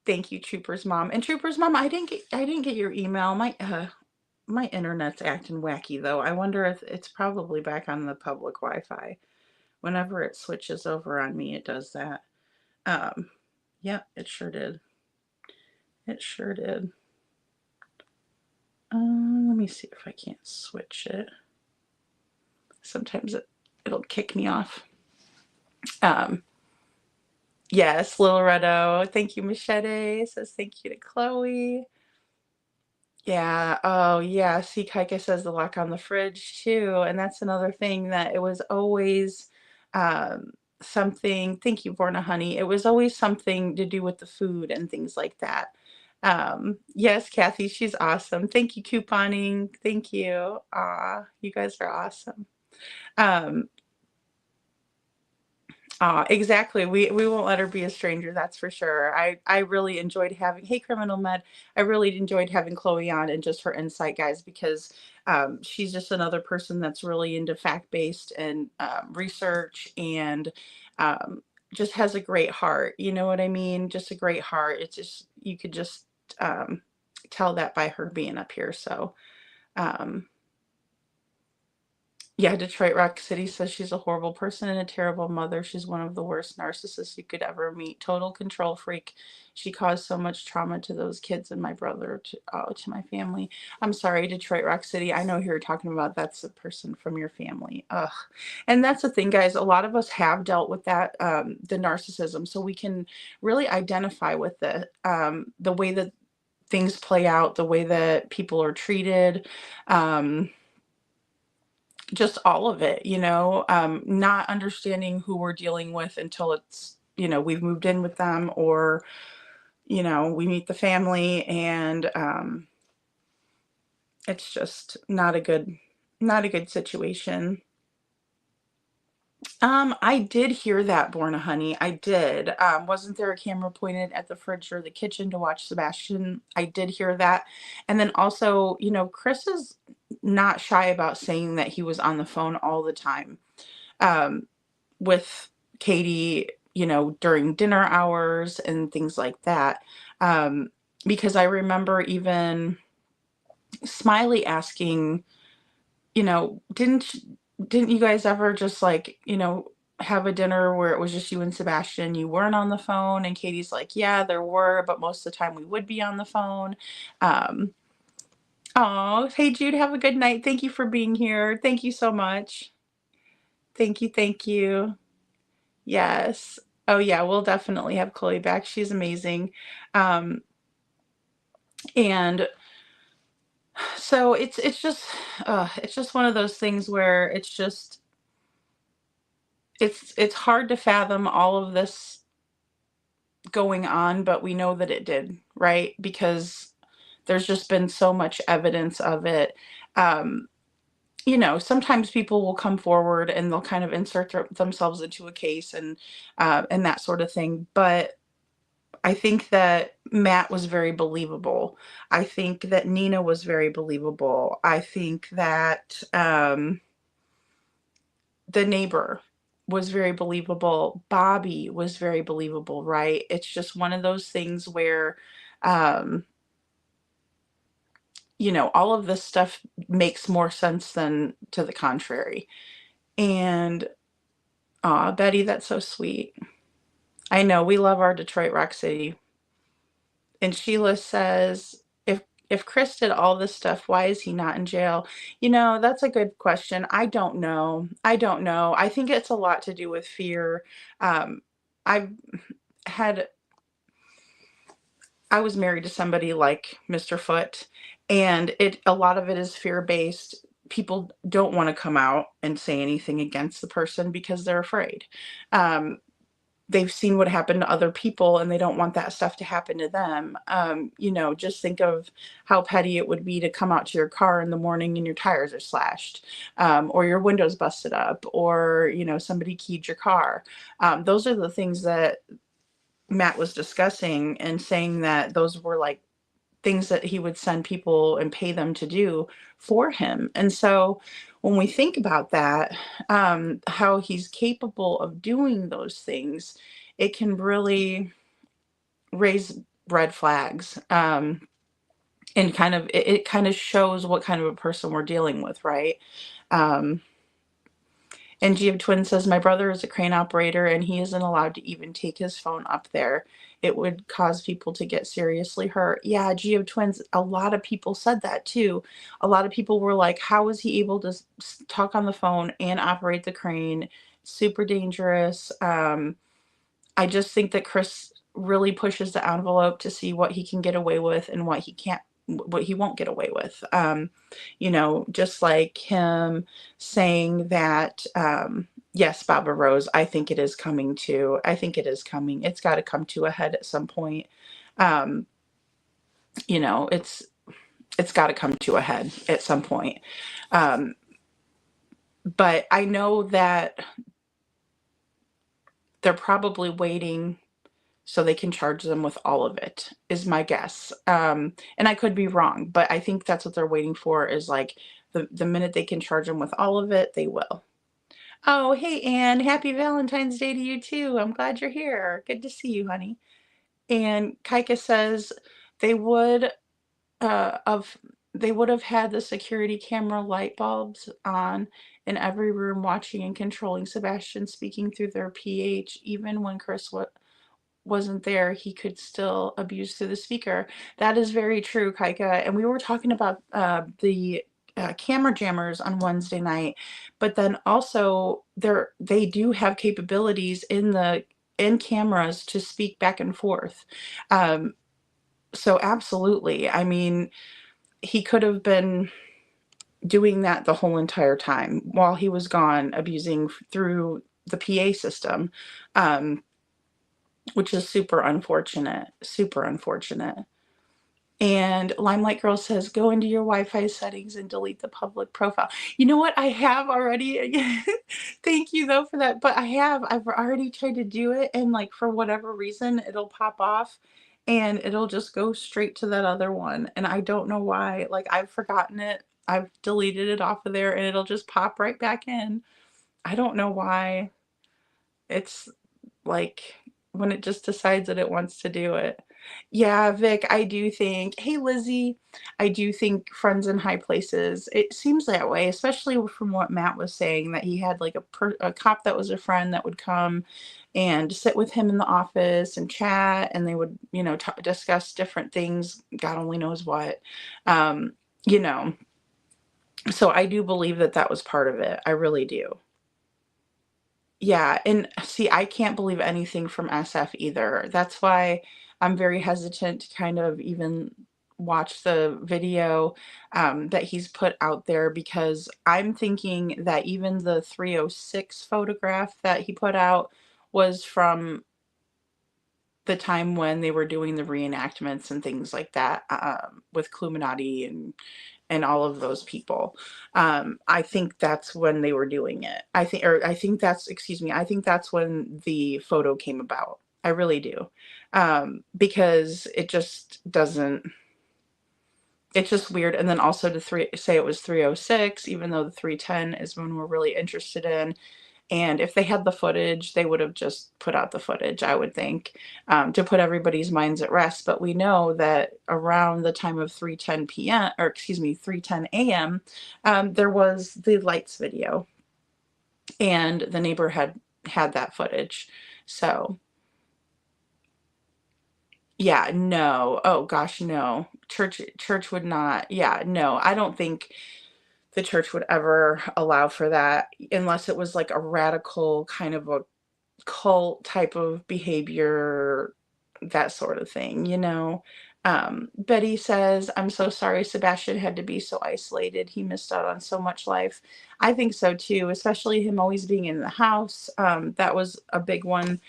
Thank you, Trooper's mom. And Trooper's mom, I didn't get your email. My internet's acting wacky though. I wonder if it's probably back on the public Wi-Fi. Whenever it switches over on me, it does that. Um, yeah, it sure did. It sure did. Let me see if I can't switch it. Sometimes it'll kick me off. Um, yes, Lil Redo. Thank you, Machete. Says thank you to Chloe. Yeah. Oh, yeah. See, Kaika says the lock on the fridge too, and that's another thing that it was always something. Thank you, Borna Honey. It was always something to do with the food and things like that. Yes, Kathy, she's awesome. Thank you, couponing. Thank you. You guys are awesome. Um, exactly. We won't let her be a stranger, that's for sure. I really enjoyed having Hey Criminal Med. I really enjoyed having Chloe on and just her insight, guys, because she's just another person that's really into fact-based and research and um, just has a great heart. You know what I mean? Just a great heart. It's just you could just um, tell that by her being up here. So um, yeah, Detroit Rock City says she's a horrible person and a terrible mother. She's one of the worst narcissists you could ever meet. Total control freak. She caused so much trauma to those kids and my brother, to my family. I'm sorry, Detroit Rock City. I know who you're talking about. That's a person from your family. Ugh. And that's the thing, guys. A lot of us have dealt with that, the narcissism. So we can really identify with the way that things play out, the way that people are treated. Just all of it, not understanding who we're dealing with until it's, we've moved in with them or, we meet the family and it's just not a good situation. I did hear that, Borna Honey. I did. Wasn't there a camera pointed at the fridge or the kitchen to watch Sebastian? I did hear that. And then also, Chris is not shy about saying that he was on the phone all the time with Katie, during dinner hours and things like that. Because I remember even Smiley asking, didn't you guys ever just like, have a dinner where it was just you and Sebastian, you weren't on the phone? And Katie's like, yeah, there were, but most of the time we would be on the phone. Um, oh, hey Jude, have a good night. Thank you for being here. Thank you so much. Thank you, thank you. Yes. Oh yeah, we'll definitely have Chloe back. She's amazing. Um, and so it's just one of those things where it's hard to fathom all of this going on, but we know that it did, right? Because there's just been so much evidence of it. Um, sometimes people will come forward and they'll kind of insert themselves into a case and that sort of thing. But I think that Matt was very believable. I think that Nina was very believable. I think that the neighbor was very believable. Bobby was very believable, right? It's just one of those things where, um, all of this stuff makes more sense than to the contrary. And, aw, Betty, that's so sweet. I know we love our Detroit Rock City. And Sheila says, if Chris did all this stuff, why is he not in jail? That's a good question. I don't know. I don't know. I think it's a lot to do with fear. I've had I was married to somebody like Mr. Foot, and a lot of it is fear-based. People don't want to come out and say anything against the person because they're afraid. Um, they've seen what happened to other people and they don't want that stuff to happen to them. Just think of how petty it would be to come out to your car in the morning and your tires are slashed, or your windows busted up, or, somebody keyed your car. Those are the things that Matt was discussing and saying that those were like things that he would send people and pay them to do for him. And so when we think about that, how he's capable of doing those things, it can really raise red flags. And it kind of shows what kind of a person we're dealing with, right? And G of Twin says, my brother is a crane operator and he isn't allowed to even take his phone up there. It would cause people to get seriously hurt. Yeah, G of Twins, a lot of people said that too. A lot of people were like, how is he able to talk on the phone and operate the crane? Super dangerous. I just think that Chris really pushes the envelope to see what he can get away with and what he won't get away with. Just like him saying that, yes, Baba Rose, I think it is coming too. I think it is coming. It's got to come to a head at some point. It's got to come to a head at some point. But I know that they're probably waiting so they can charge them with all of it, is my guess. And I could be wrong, but I think that's what they're waiting for, is like the minute they can charge them with all of it, they will. Oh, hey, Anne, happy Valentine's Day to you too. I'm glad you're here. Good to see you, honey. And Kaika says they would have had the security camera light bulbs on in every room, watching and controlling Sebastian speaking through their PH. Even when Chris wasn't there, he could still abuse through the speaker. That is very true, Kaika. And we were talking about the camera jammers on Wednesday night, but then also they do have capabilities in cameras to speak back and forth. So absolutely. I mean, he could have been doing that the whole entire time while he was gone, abusing through the PA system, which is super unfortunate, super unfortunate. And Limelight Girl says, go into your Wi-Fi settings and delete the public profile. You know what? I have already. Thank you though for that. But I've already tried to do it, and like for whatever reason, it'll pop off and it'll just go straight to that other one. And I don't know why. Like, I've forgotten it. I've deleted it off of there and it'll just pop right back in. I don't know why. It's like when it just decides that it wants to do it. Yeah, Vic, I do think, hey Lizzie, I do think friends in high places, it seems that way, especially from what Matt was saying, that he had like a cop that was a friend that would come and sit with him in the office and chat, and they would, discuss different things, God only knows what, so I do believe that that was part of it. I really do. Yeah, and see, I can't believe anything from SF either. That's why I'm very hesitant to kind of even watch the video that he's put out there, because I'm thinking that even the 306 photograph that he put out was from the time when they were doing the reenactments and things like that, with Cluminati and all of those people. I think that's when they were doing it. I think that's when the photo came about. I really do. Because it just doesn't, it's just weird. And then also to say it was 306, even though the 310 is when we're really interested in. And if they had the footage, they would have just put out the footage, I would think, to put everybody's minds at rest. But we know that around the time of 3:10 p.m., or excuse me, 3:10 a.m., there was the lights video, and the neighbor had that footage. So yeah, no. Oh gosh, no. Church would not. Yeah, no. I don't think the church would ever allow for that unless it was like a radical kind of a cult type of behavior, that sort of thing, you know. Betty says, I'm so sorry Sebastian had to be so isolated. He missed out on so much life. I think so too, especially him always being in the house. That was a big one.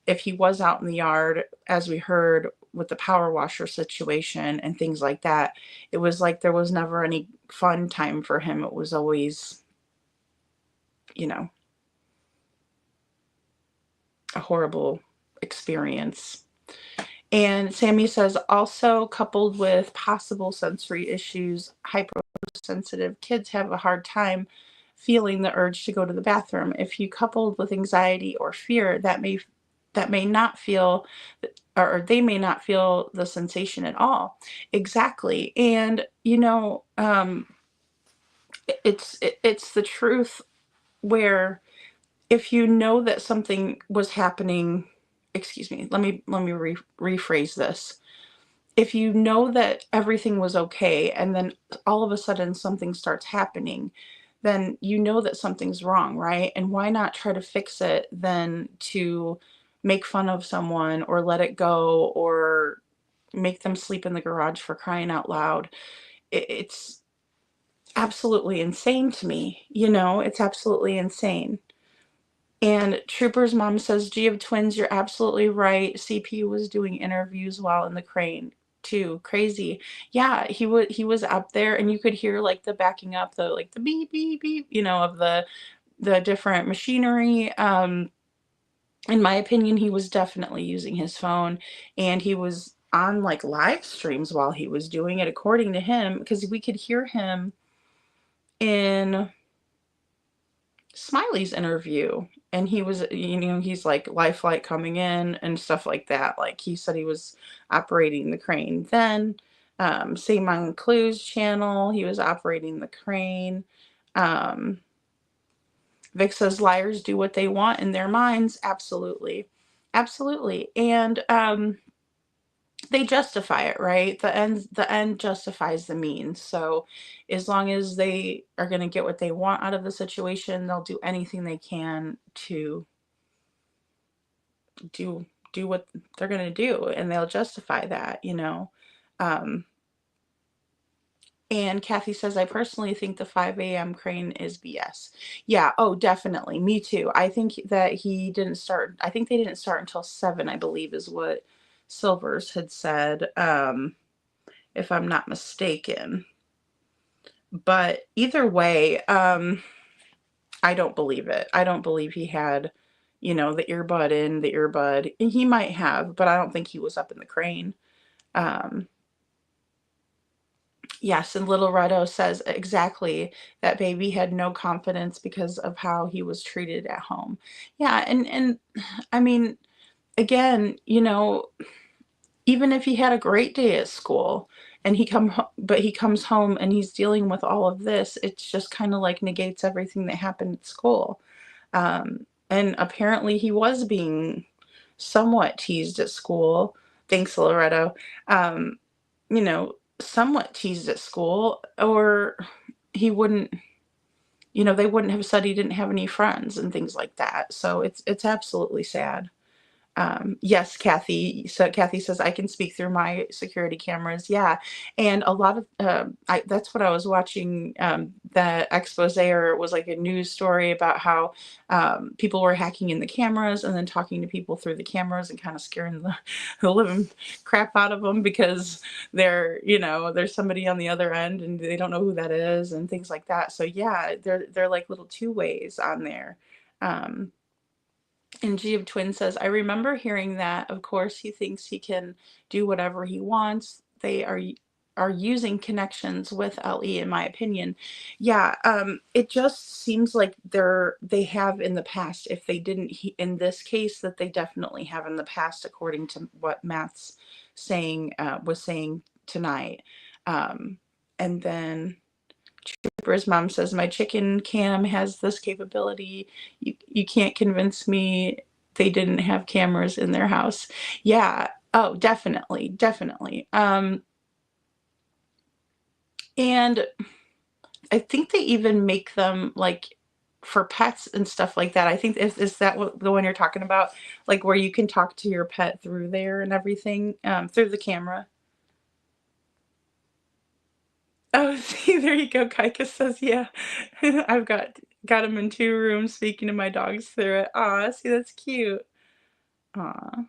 If he was out in the yard, as we heard with the power washer situation and things like that, it was like there was never any fun time for him. It was always, you know, a horrible experience. And Sammy says, also coupled with possible sensory issues, hypersensitive kids have a hard time feeling the urge to go to the bathroom. If you coupled with anxiety or fear, that may not feel, or they may not feel the sensation at all. Exactly. And you know, it's the truth, where if you know that something was happening, excuse me, let me rephrase this. If you know that everything was okay and then all of a sudden something starts happening, then you know that something's wrong, right? And why not try to fix it than to make fun of someone or let it go or make them sleep in the garage, for crying out loud? It's absolutely insane to me, you know, it's absolutely insane. And Trooper's mom says, G of twins, you're absolutely right. CP was doing interviews while in the crane too. Crazy. Yeah, he was up there and you could hear like the backing up, the like the beep beep beep, you know, of the different machinery. In my opinion, he was definitely using his phone, and he was on like live streams while he was doing it, according to him, because we could hear him in Smiley's interview, and he was, you know, he's like life flight coming in and stuff like that. Like he said he was operating the crane. Then same on Khloe's channel, he was operating the crane. Vic says liars do what they want in their minds. Absolutely. Absolutely. And they justify it, right? The end justifies the means. So as long as they are going to get what they want out of the situation, they'll do anything they can to do what they're going to do, and they'll justify that, you know. And Kathy says, I personally think the 5 a.m. crane is BS. Yeah, oh, definitely. Me too. I think that they didn't start until 7, I believe, is what Silvers had said, if I'm not mistaken. But either way, I don't believe it. I don't believe he had, you know, the earbud. And he might have, but I don't think he was up in the crane. Yes, and Little Redo says exactly, that baby had no confidence because of how he was treated at home. Yeah, and I mean, again, you know, even if he had a great day at school and he comes home and he's dealing with all of this, it's just kind of like negates everything that happened at school. And apparently he was being somewhat teased at school. Thanks, Loretto. You know, somewhat teased at school, or he wouldn't, you know, they wouldn't have said he didn't have any friends and things like that. So it's absolutely sad. Yes, Kathy. So Kathy says, I can speak through my security cameras. Yeah. And a lot of, that's what I was watching, the expose, or it was like a news story about how, people were hacking in the cameras and then talking to people through the cameras and kind of scaring the living crap out of them, because you know, there's somebody on the other end and they don't know who that is and things like that. So yeah, they're like little two ways on there. And G of Twins says, I remember hearing that. Of course, he thinks he can do whatever he wants. They are using connections with LE, in my opinion. Yeah, it just seems like they have in the past. If they didn't in this case, that they definitely have in the past, according to what Matt's was saying tonight. And then Trooper's mom says, my chicken cam has this capability. You can't convince me they didn't have cameras in their house. Yeah. Oh, definitely. Definitely. And I think they even make them like for pets and stuff like that. I think is that the one you're talking about? Like where you can talk to your pet through there and everything, through the camera. Oh, see, there you go. Kaika says, yeah, I've got him in 2 rooms speaking to my dogs through it. Aw, see, that's cute. Aw.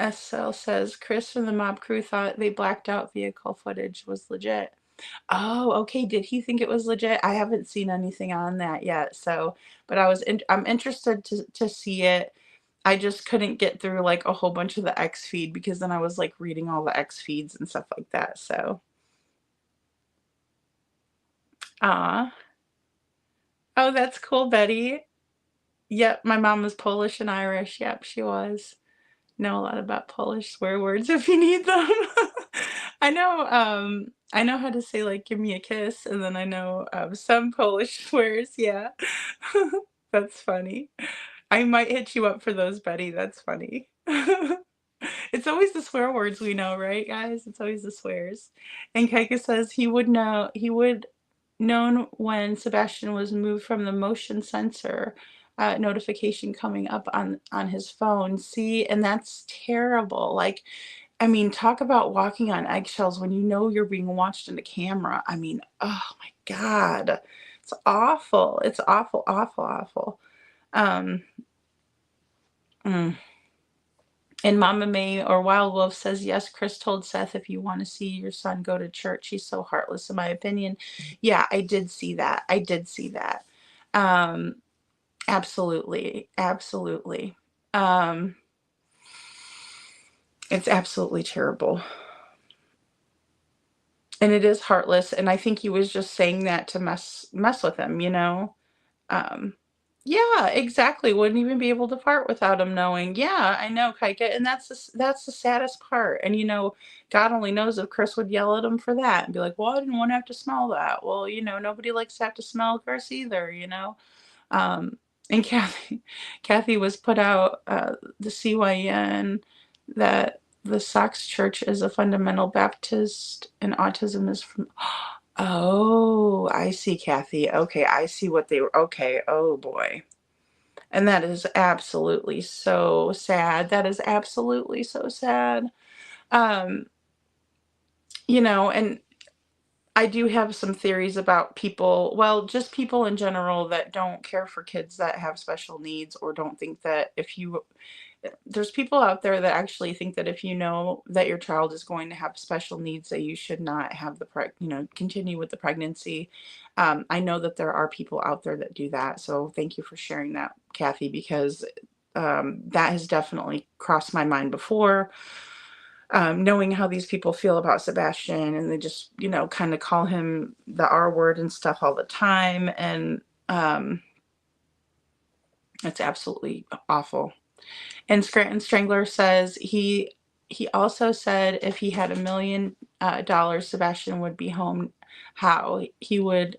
SL says, Chris from the mob crew thought they blacked out vehicle footage was legit. Oh, okay. Did he think it was legit? I haven't seen anything on that yet. So, but I'm interested to see it. I just couldn't get through like a whole bunch of the X feed because then I was like reading all the X feeds and stuff like that. So, ah, oh, that's cool, Betty. Yep, my mom was Polish and Irish. Yep, she was. Know a lot about Polish swear words if you need them. I know how to say like give me a kiss, and then I know some Polish swears, yeah. That's funny. I might hit you up for those, Betty. That's funny. It's always the swear words we know, right, guys? It's always the swears. And Kaika says he would known when Sebastian was moved from the motion sensor notification coming up on his phone. See, and that's terrible. Like, I mean, talk about walking on eggshells when you know you're being watched in the camera. I mean, oh my God. It's awful. It's awful, awful, awful. Mm. And Mama May or Wild Wolf says, yes, Chris told Seth, if you want to see your son go to church, he's so heartless, in my opinion. Yeah, I did see that. I did see that. Absolutely. Absolutely. It's absolutely terrible. And it is heartless. And I think he was just saying that to mess with him, you know? Yeah, exactly. Wouldn't even be able to fart without him knowing. Yeah, I know, Kaika, and that's the saddest part. And you know, God only knows if Chris would yell at him for that and be like, "Well, I didn't want to have to smell that." Well, you know, nobody likes to have to smell Chris either, you know. And Kathy was put out the CYN that the Sox Church is a fundamental Baptist and autism is from. Oh, I see, Kathy. Okay, I see what they were. Okay, oh boy. And that is absolutely so sad. That is absolutely so sad. Um, you know, and I do have some theories about people, well, just people in general that don't care for kids that have special needs or don't think that there's people out there that actually think that if you know that your child is going to have special needs, that you should not have continue with the pregnancy. I know that there are people out there that do that. So thank you for sharing that, Kathy, because that has definitely crossed my mind before. Knowing how these people feel about Sebastian, and they just, you know, kind of call him the R word and stuff all the time. And it's absolutely awful. And Scranton Strangler says he also said if he had $1 million, Sebastian would be home. How he would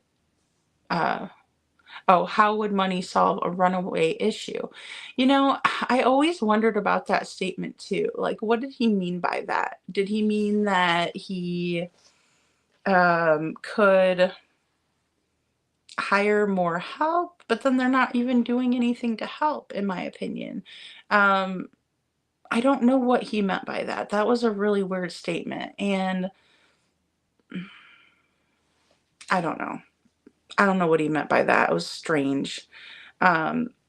how would money solve a runaway issue? You know, I always wondered about that statement too. Like, what did he mean by that? Did he mean that he could hire more help? But then they're not even doing anything to help, in my opinion. I don't know what he meant by that. That was a really weird statement. And I don't know. I don't know what he meant by that. It was strange.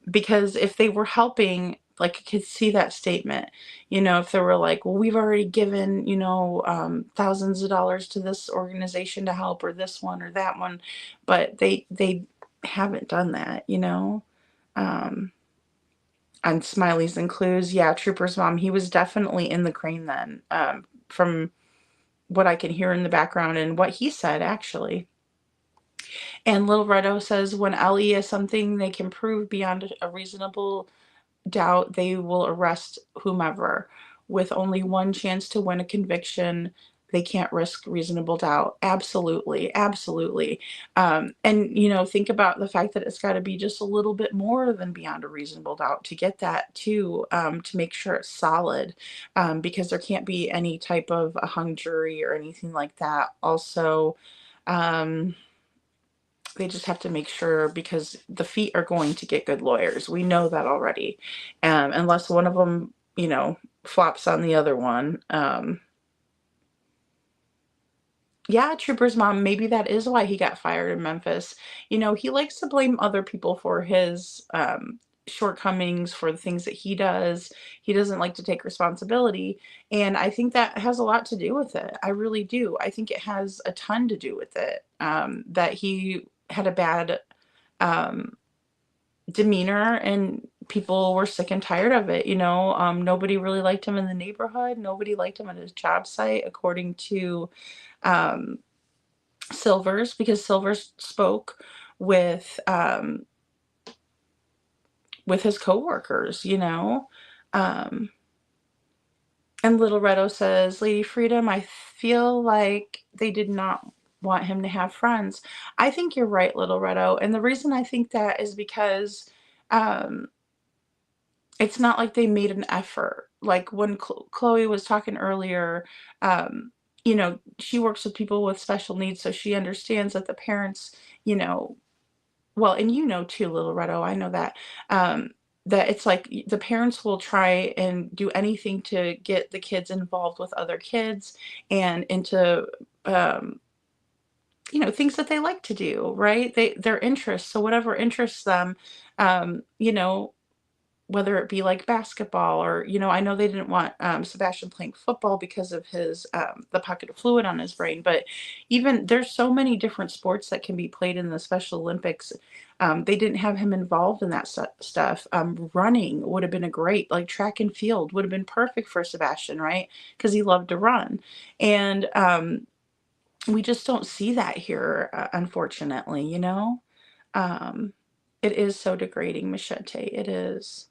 Because if they were helping, like, I could see that statement, you know, if they were like, well, we've already given, you know, thousands of dollars to this organization to help, or this one or that one, but they haven't done that, you know? On Smileys and Clues, yeah, Trooper's mom, he was definitely in the crane then, from what I can hear in the background and what he said, actually. And Little Redo says, when LE is something they can prove beyond a reasonable doubt, they will arrest whomever. With only one chance to win a conviction, they can't risk reasonable doubt. Absolutely, absolutely. And, you know, think about the fact that it's got to be just a little bit more than beyond a reasonable doubt to get that too, to make sure it's solid, because there can't be any type of a hung jury or anything like that. Also, um, they just have to make sure, because the feet are going to get good lawyers. We know that already. Unless one of them, you know, flops on the other one. Yeah, Trooper's mom, maybe that is why he got fired in Memphis. You know, he likes to blame other people for his shortcomings, for the things that he does. He doesn't like to take responsibility. And I think that has a lot to do with it. I really do. I think it has a ton to do with it. That he had a bad demeanor and people were sick and tired of it. You know, nobody really liked him in the neighborhood. Nobody liked him at his job site, according to Silvers, because Silvers spoke with his coworkers, you know. And Little Redo says, Lady Freedom, I feel like they did not want him to have friends. I think you're right, Little Redo. And the reason I think that is because it's not like they made an effort. Like when Khloe was talking earlier, you know, she works with people with special needs, so she understands that the parents, you know, well, and you know too, Little Redo, I know that, that it's like the parents will try and do anything to get the kids involved with other kids and into, you know, things that they like to do, right? Their interests. So whatever interests them, you know, whether it be like basketball or, you know, I know they didn't want Sebastian playing football because of his the pocket of fluid on his brain, but even there's so many different sports that can be played in the Special Olympics. They didn't have him involved in that stuff. Running would have been a great, like track and field would have been perfect for Sebastian, right? Because he loved to run. And we just don't see that here, unfortunately, you know? Um, it is so degrading, Machete. It is.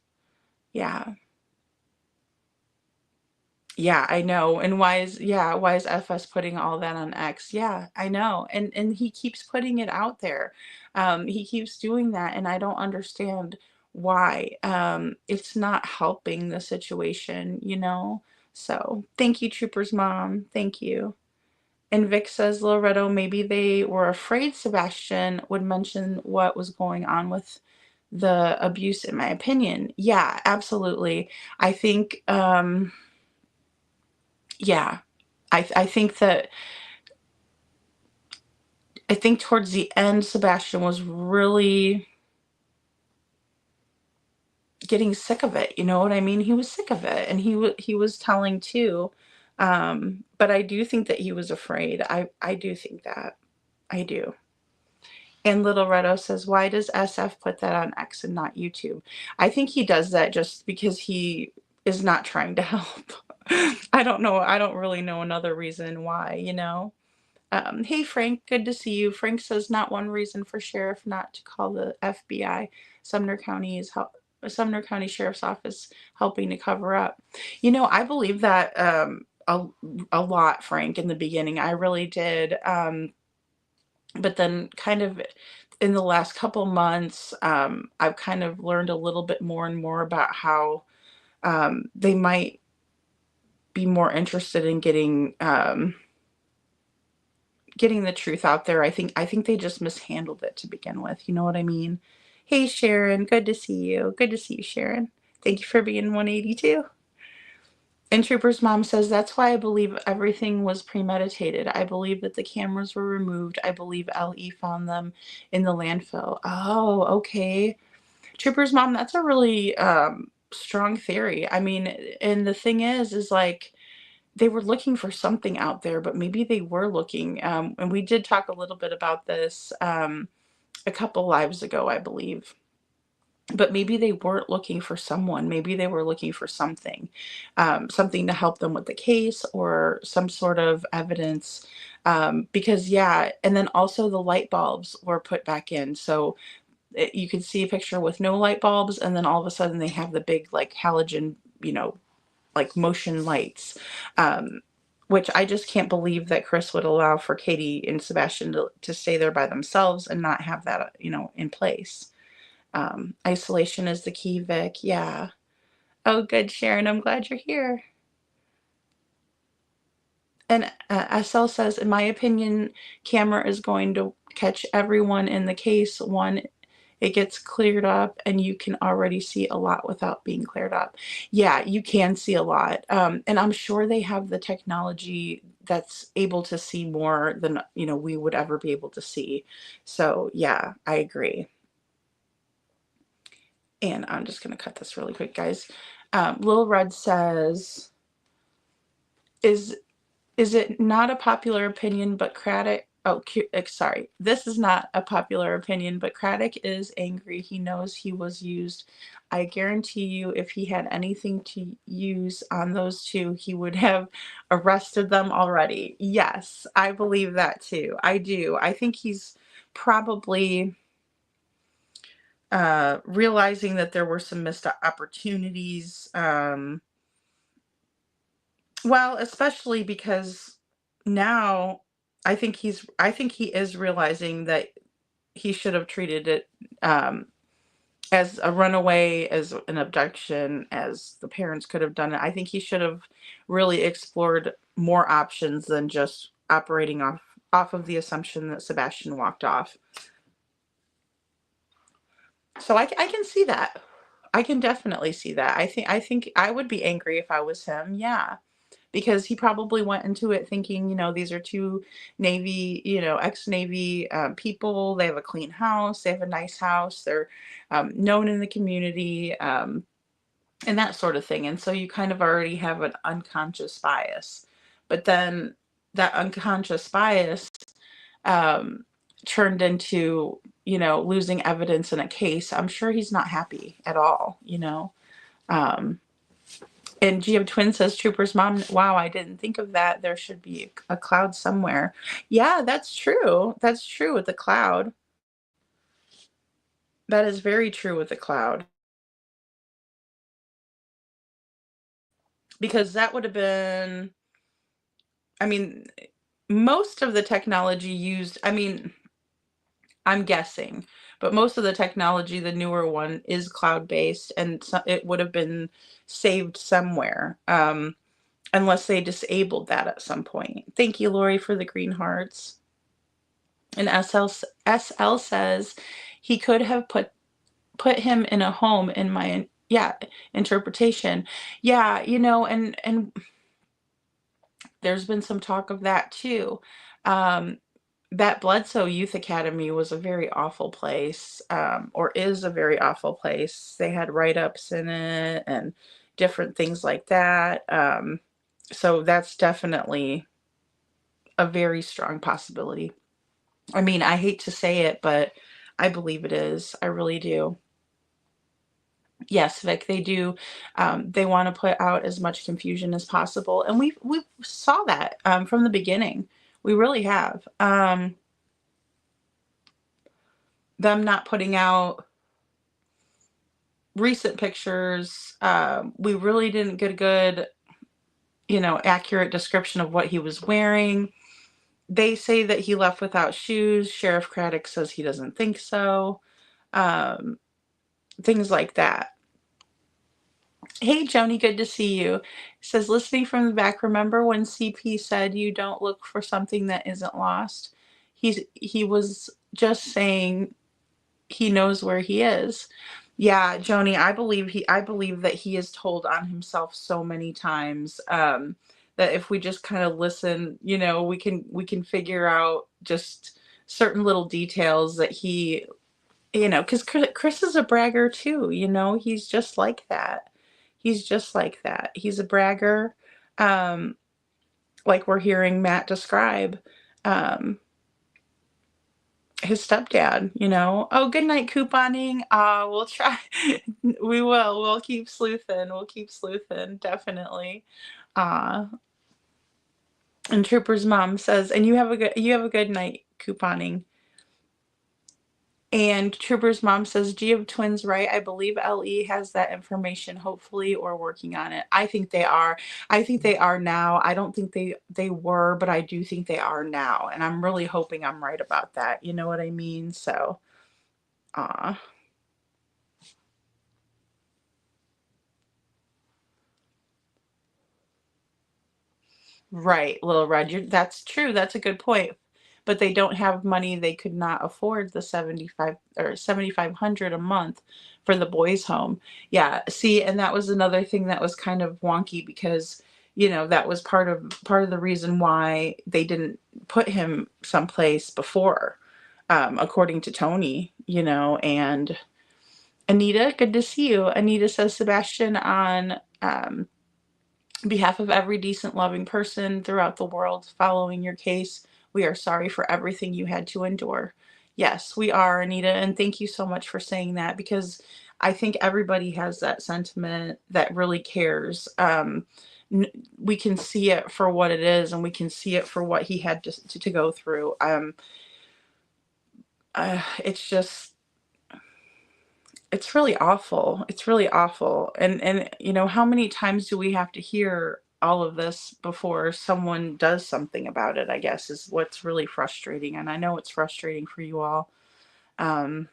Yeah. Yeah, I know. And why is FS putting all that on X? Yeah, I know. And he keeps putting it out there. He keeps doing that and I don't understand why. It's not helping the situation, you know? So, thank you, Trooper's mom. Thank you. And Vic says, Loretto, maybe they were afraid Sebastian would mention what was going on with the abuse, in my opinion. Yeah, absolutely. I think, yeah, I think that I think towards the end, Sebastian was really getting sick of it. You know what I mean? He was sick of it, and he was telling too. But I do think that he was afraid. I do think that. I do. And Little Redo says, why does SF put that on X and not YouTube? I think he does that just because he is not trying to help. I don't know. I don't really know another reason why, you know? Hey, Frank, good to see you. Frank says, not one reason for sheriff not to call the FBI. Sumner County Sheriff's Office helping to cover up. You know, I believe that a lot, Frank, in the beginning. I really did. But then kind of in the last couple months, I've kind of learned a little bit more and more about how they might be more interested in getting the truth out there. I think they just mishandled it to begin with. You know what I mean? Hey, Sharon, good to see you. Good to see you, Sharon. Thank you for being 182. And Trooper's mom says, that's why I believe everything was premeditated. I believe that the cameras were removed. I believe LE found them in the landfill. Oh, okay. Trooper's mom, that's a really strong theory. I mean, and the thing is like, they were looking for something out there, but maybe they were looking, and we did talk a little bit about this a couple lives ago, I believe. But maybe they weren't looking for someone. Maybe they were looking for something, something to help them with the case or some sort of evidence. Because, yeah, and then also the light bulbs were put back in. So you can see a picture with no light bulbs, and then all of a sudden they have the big, like, halogen, like motion lights. Which I just can't believe that Chris would allow for Katie and Sebastian to stay there by themselves and not have that, in place. Isolation is the key, Vic. Yeah. Oh, good, Sharon. I'm glad you're here. And SL says, in my opinion, camera is going to catch everyone in the case. One, it gets cleared up and you can already see a lot without being cleared up. Yeah, you can see a lot. And I'm sure they have the technology that's able to see more than, we would ever be able to see. So yeah, I agree. And I'm just going to cut this really quick, guys. Lil Red says, is it not a popular opinion, but Craddock, sorry, this is not a popular opinion, but Craddock is angry. He knows he was used. I guarantee you, if he had anything to use on those two, he would have arrested them already. Yes, I believe that too. I do. I think he's probably realizing that there were some missed opportunities. Well, especially because now I think he is realizing that he should have treated it as a runaway, as an abduction, as the parents could have done it. I think he should have really explored more options than just operating off of the assumption that Sebastian walked off. So I can see that. I can definitely see that. I think I would be angry if I was him. Yeah. Because he probably went into it thinking, these are two Navy, ex-Navy people. They have a clean house. They have a nice house. They're known in the community, and that sort of thing. And so you kind of already have an unconscious bias. But then that unconscious bias turned into, losing evidence in a case. I'm sure he's not happy at all, And Gia Twin says, Trooper's mom, wow, I didn't think of that. There should be a cloud somewhere. Yeah, that's true. That's true with the cloud. That is very true with the cloud. Because that would have been, most of the technology used, I'm guessing, but most of the technology, the newer one, is cloud-based, and so it would have been saved somewhere, unless they disabled that at some point. Thank you, Lori, for the green hearts. And SL says he could have put him in a home in my interpretation. Yeah, and there's been some talk of that too. That Bledsoe Youth Academy was a very awful place, or is a very awful place. They had write-ups in it and different things like that. So that's definitely a very strong possibility. I hate to say it, but I believe it is. I really do. Yes, Vic, they do. They want to put out as much confusion as possible. And we saw that from the beginning. We really have. Them not putting out recent pictures. We really didn't get a good, accurate description of what he was wearing. They say that he left without shoes. Sheriff Craddock says he doesn't think so. Things like that. Hey, Joni, good to see you. Says, listening from the back, remember when CP said you don't look for something that isn't lost? He was just saying he knows where he is. Yeah, Joni, I believe that he has told on himself so many times, that if we just kind of listen, we can figure out just certain little details that he, because Chris is a bragger too, he's just like that. He's just like that. He's a bragger, like we're hearing Matt describe. his stepdad, you know. Oh, good night couponing. We'll try. We will. We'll keep sleuthing. We'll keep sleuthing, definitely. Uh, and Trooper's mom says, and you have a good night couponing. And Trooper's mom says, do you have twins, right? I believe LE has that information, hopefully, or working on it. I think they are. I think they are now. I don't think they were, but I do think they are now. And I'm really hoping I'm right about that. You know what I mean? So, uh, right, Little Red. That's true. That's a good point. But they don't have money. They could not afford the 75 or 7,500 a month for the boys' home. Yeah. See, and that was another thing that was kind of wonky because, you know, that was part of the reason why they didn't put him someplace before, according to Tony, you know, and Anita, good to see you. Anita says, Sebastian, on behalf of every decent, loving person throughout the world following your case, we are sorry for everything you had to endure. Yes, we are, Anita, and thank you so much for saying that because I think everybody has that sentiment that really cares. We can see it for what it is, and we can see it for what he had to go through. It's just it's really awful. It's really awful. And you know, how many times do we have to hear all of this before someone does something about it, I guess, is what's really frustrating. And I know it's frustrating for you all. Um,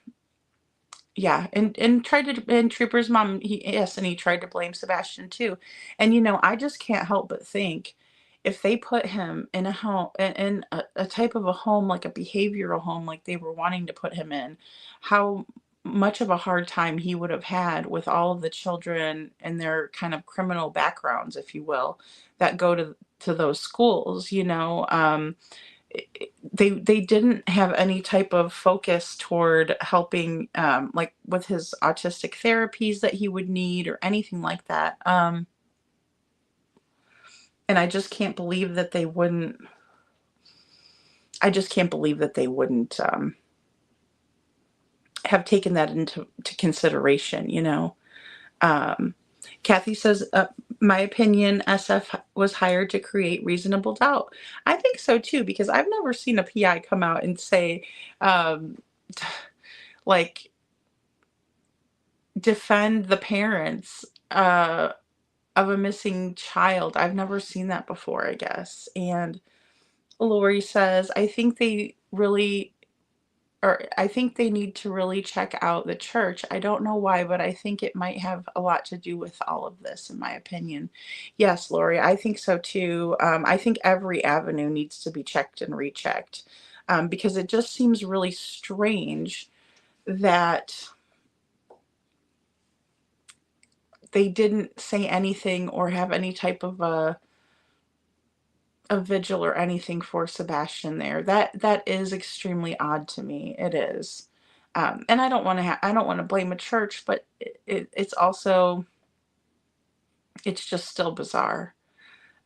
yeah, and tried to and Trooper's mom, yes, and he tried to blame Sebastian too. And you know, I just can't help but think if they put him in a home in a type of a home like a behavioral home like they were wanting to put him in, how much of a hard time he would have had with all of the children and their kind of criminal backgrounds, if you will, that go to those schools, you know. They didn't have any type of focus toward helping, like with his autistic therapies that he would need or anything like that. And I just can't believe that they wouldn't. I just can't believe that they wouldn't have taken that into consideration. You know. Um, Kathy says, my opinion, SF was hired to create reasonable doubt. I think so too, because I've never seen a PI come out and say, um, like, defend the parents of a missing child. I've never seen that before, I guess. And Lori says, I think they need to really check out the church. I don't know why, but I think it might have a lot to do with all of this, in my opinion. Yes, Lori, I think so too. I think every avenue needs to be checked and rechecked, because it just seems really strange that they didn't say anything or have any type of a vigil or anything for Sebastian there. That is extremely odd to me. It is. And I don't want to blame a church, but it's also, it's just still bizarre.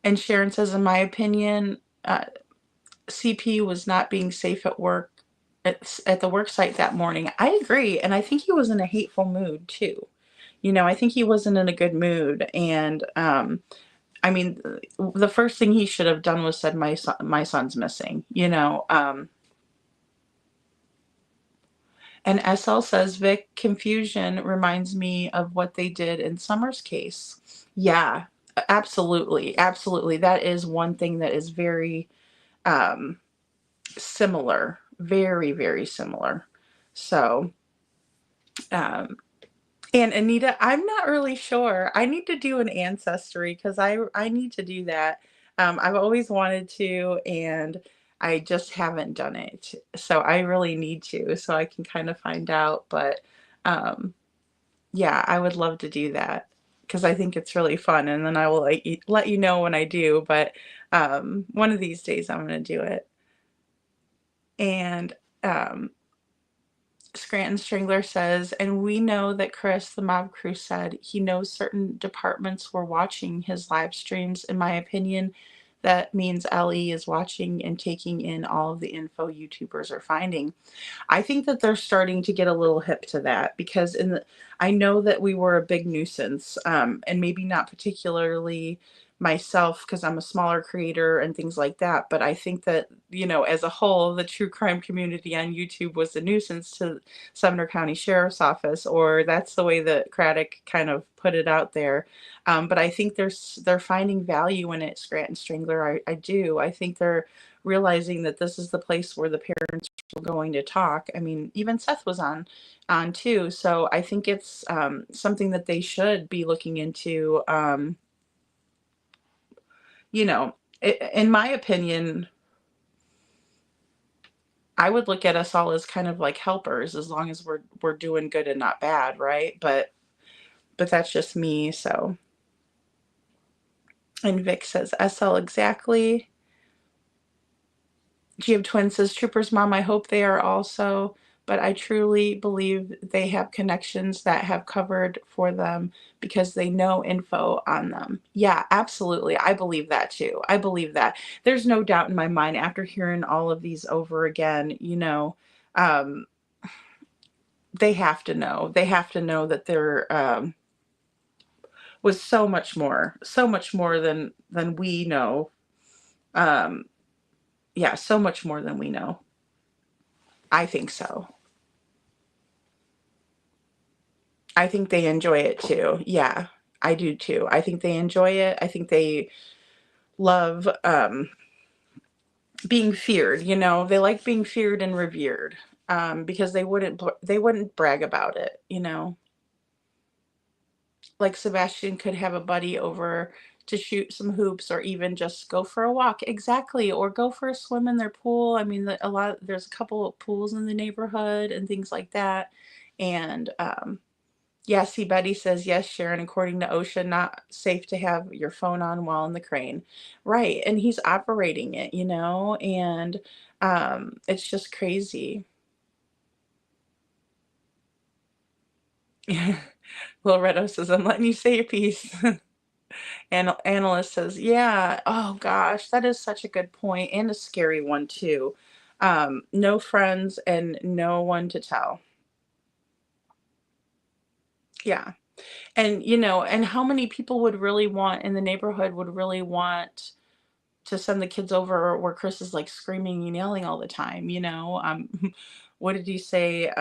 And Sharon says, in my opinion, CP was not being safe at work at the work site that morning. I agree, and I think he was in a hateful mood too. You know, I think he wasn't in a good mood, and I mean, the first thing he should have done was said, my son's missing, you know. And SL says, Vic, confusion reminds me of what they did in Summer's case. Yeah, absolutely. Absolutely. That is one thing that is very similar. Very, very similar. So, um, and Anita, I'm not really sure. I need to do an ancestry because I need to do that. I've always wanted to, and I just haven't done it. So I really need to, so I can kind of find out. But um, yeah, I would love to do that because I think it's really fun, and then I will let you know when I do. But one of these days I'm going to do it. And um, Scranton Strangler says, and we know that Chris, the mob crew, said he knows certain departments were watching his live streams. In my opinion, that means LE is watching and taking in all of the info YouTubers are finding. I think that they're starting to get a little hip to that, because I know that we were a big nuisance, and maybe not particularly myself because I'm a smaller creator and things like that. But I think that, as a whole, the true crime community on YouTube was a nuisance to Sumner County Sheriff's Office, or that's the way that Craddock kind of put it out there. But I think they're finding value in it, Scranton Strangler. I do. I think they're realizing that this is the place where the parents were going to talk. I mean, even Seth was on too. So I think it's something that they should be looking into. In my opinion, I would look at us all as kind of like helpers, as long as we're doing good and not bad, right? But that's just me. So, and Vic says SL exactly. GM Twin says, Trooper's mom, I hope they are also, but I truly believe they have connections that have covered for them because they know info on them. Yeah, absolutely. I believe that too. I believe that. There's no doubt in my mind, after hearing all of these over again, they have to know. They have to know that there was so much more than we know. Yeah, so much more than we know. I think so. I think they enjoy it too. Yeah, I do too. I think they enjoy it. I think they love being feared. They like being feared and revered, because they wouldn't brag about it. Like Sebastian could have a buddy over to shoot some hoops, or even just go for a walk. Exactly. Or go for a swim in their pool. I mean, there's a couple of pools in the neighborhood and things like that. And yeah, see, Betty says, yes, Sharon, according to OSHA, not safe to have your phone on while in the crane. Right. And he's operating it, and it's just crazy. Loretto says, I'm letting you say your piece. And Analyst says, yeah, oh gosh, that is such a good point, and a scary one too. No friends and no one to tell. Yeah. And, and how many people would really want in the neighborhood would really want to send the kids over where Chris is like screaming and yelling all the time, what did he say?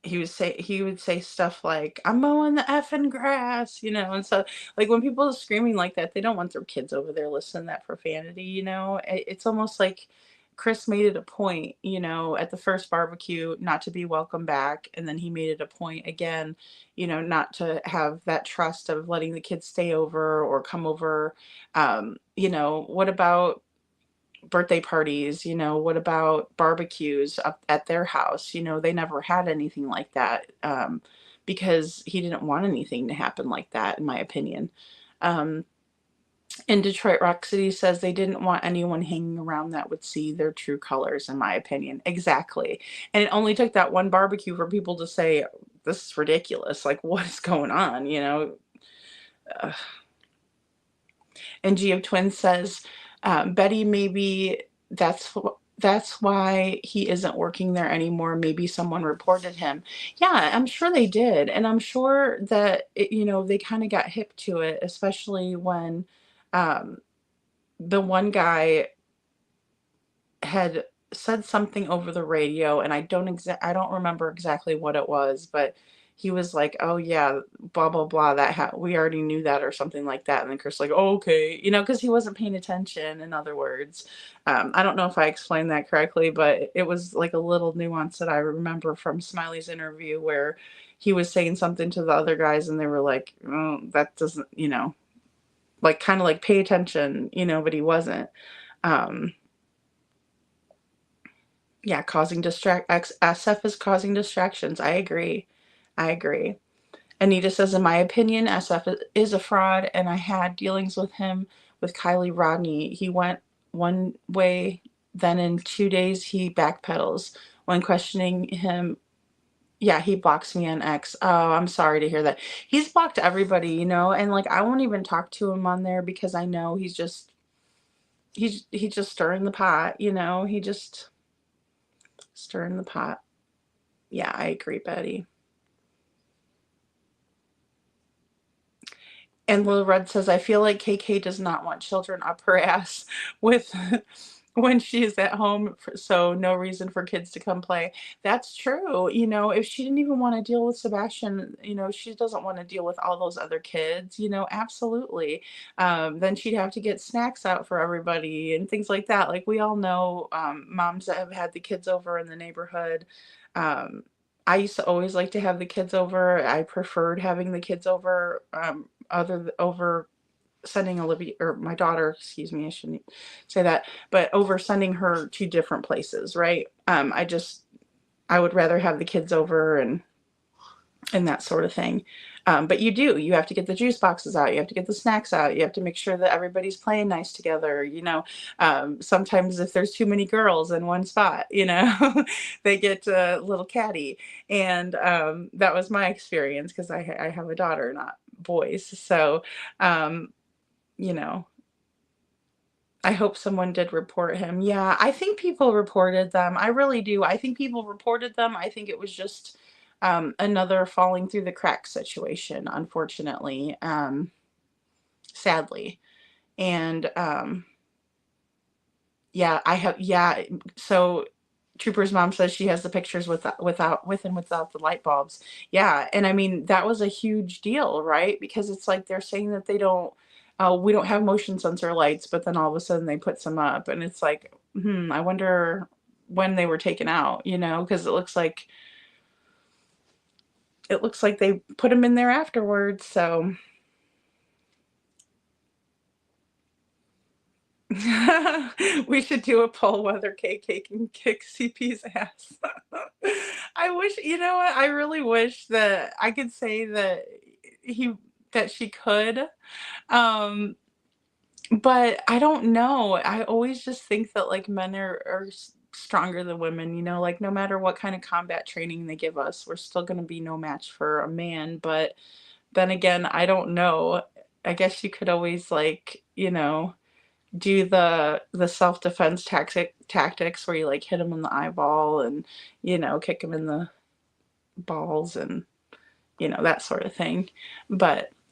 He would say stuff like, I'm mowing the effing grass, and so, like, when people are screaming like that, they don't want their kids over there listening to that profanity. It's almost like Chris made it a point, at the first barbecue, not to be welcome back, and then he made it a point again, not to have that trust of letting the kids stay over or come over. What about birthday parties? What about barbecues up at their house? They never had anything like that, because he didn't want anything to happen like that, in my opinion. In Detroit Rock City says they didn't want anyone hanging around that would see their true colors, in my opinion. Exactly. And it only took that one barbecue for people to say, this is ridiculous. Like, what is going on? And G of Twins says, Betty, maybe that's why he isn't working there anymore. Maybe someone reported him. Yeah, I'm sure they did. And I'm sure that, they kind of got hip to it, especially when the one guy had said something over the radio, and I don't remember exactly what it was, but he was like, oh yeah, blah blah blah, we already knew that, or something like that. And then Chris like, oh, okay, because he wasn't paying attention, in other words. I don't know if I explained that correctly, but it was like a little nuance that I remember from Smiley's interview, where he was saying something to the other guys and they were like, oh, that doesn't, like, kind of like, pay attention, but he wasn't. Yeah, SF is causing distractions. I agree. Anita says, in my opinion, SF is a fraud, and I had dealings with him with Kylie Rodney. He went one way, then in 2 days he backpedals. When questioning him, Yeah, he blocks me on X. Oh, I'm sorry to hear that. He's blocked everybody, and like I won't even talk to him on there because I know he's just stirring the pot, he just stirring the pot. Yeah, I agree, Betty. And Little Red says, I feel like KK does not want children up her ass with when she is at home, so no reason for kids to come play. That's true. If she didn't even want to deal with Sebastian, she doesn't want to deal with all those other kids, absolutely. Then she'd have to get snacks out for everybody and things like that. Like we all know, moms that have had the kids over in the neighborhood. I used to always like to have the kids over. I preferred having the kids over, over sending Olivia or my daughter, excuse me, I shouldn't say that, but over sending her to different places, right? I would rather have the kids over and that sort of thing. But you have to get the juice boxes out. You have to get the snacks out. You have to make sure that everybody's playing nice together. Sometimes if there's too many girls in one spot, they get a little catty. And that was my experience because I have a daughter, not boys. So, I hope someone did report him. Yeah, I think people reported them. I really do. I think people reported them. I think it was just another falling through the cracks situation, unfortunately, sadly. And so Trooper's mom says she has the pictures with and without the light bulbs. Yeah, and I mean that was a huge deal, right? Because it's like they're saying that we don't have motion sensor lights, but then all of a sudden they put some up, and it's like, I wonder when they were taken out, because it looks like they put them in there afterwards. So we should do a poll whether KK can kick CP's ass. I wish, what? I really wish that I could say that she could. But I don't know. I always just think that like men are stronger than women, like no matter what kind of combat training they give us, we're still going to be no match for a man. But then again, I don't know. I guess you could always like, do the self-defense tactics where you like hit them in the eyeball and, kick them in the balls and, that sort of thing.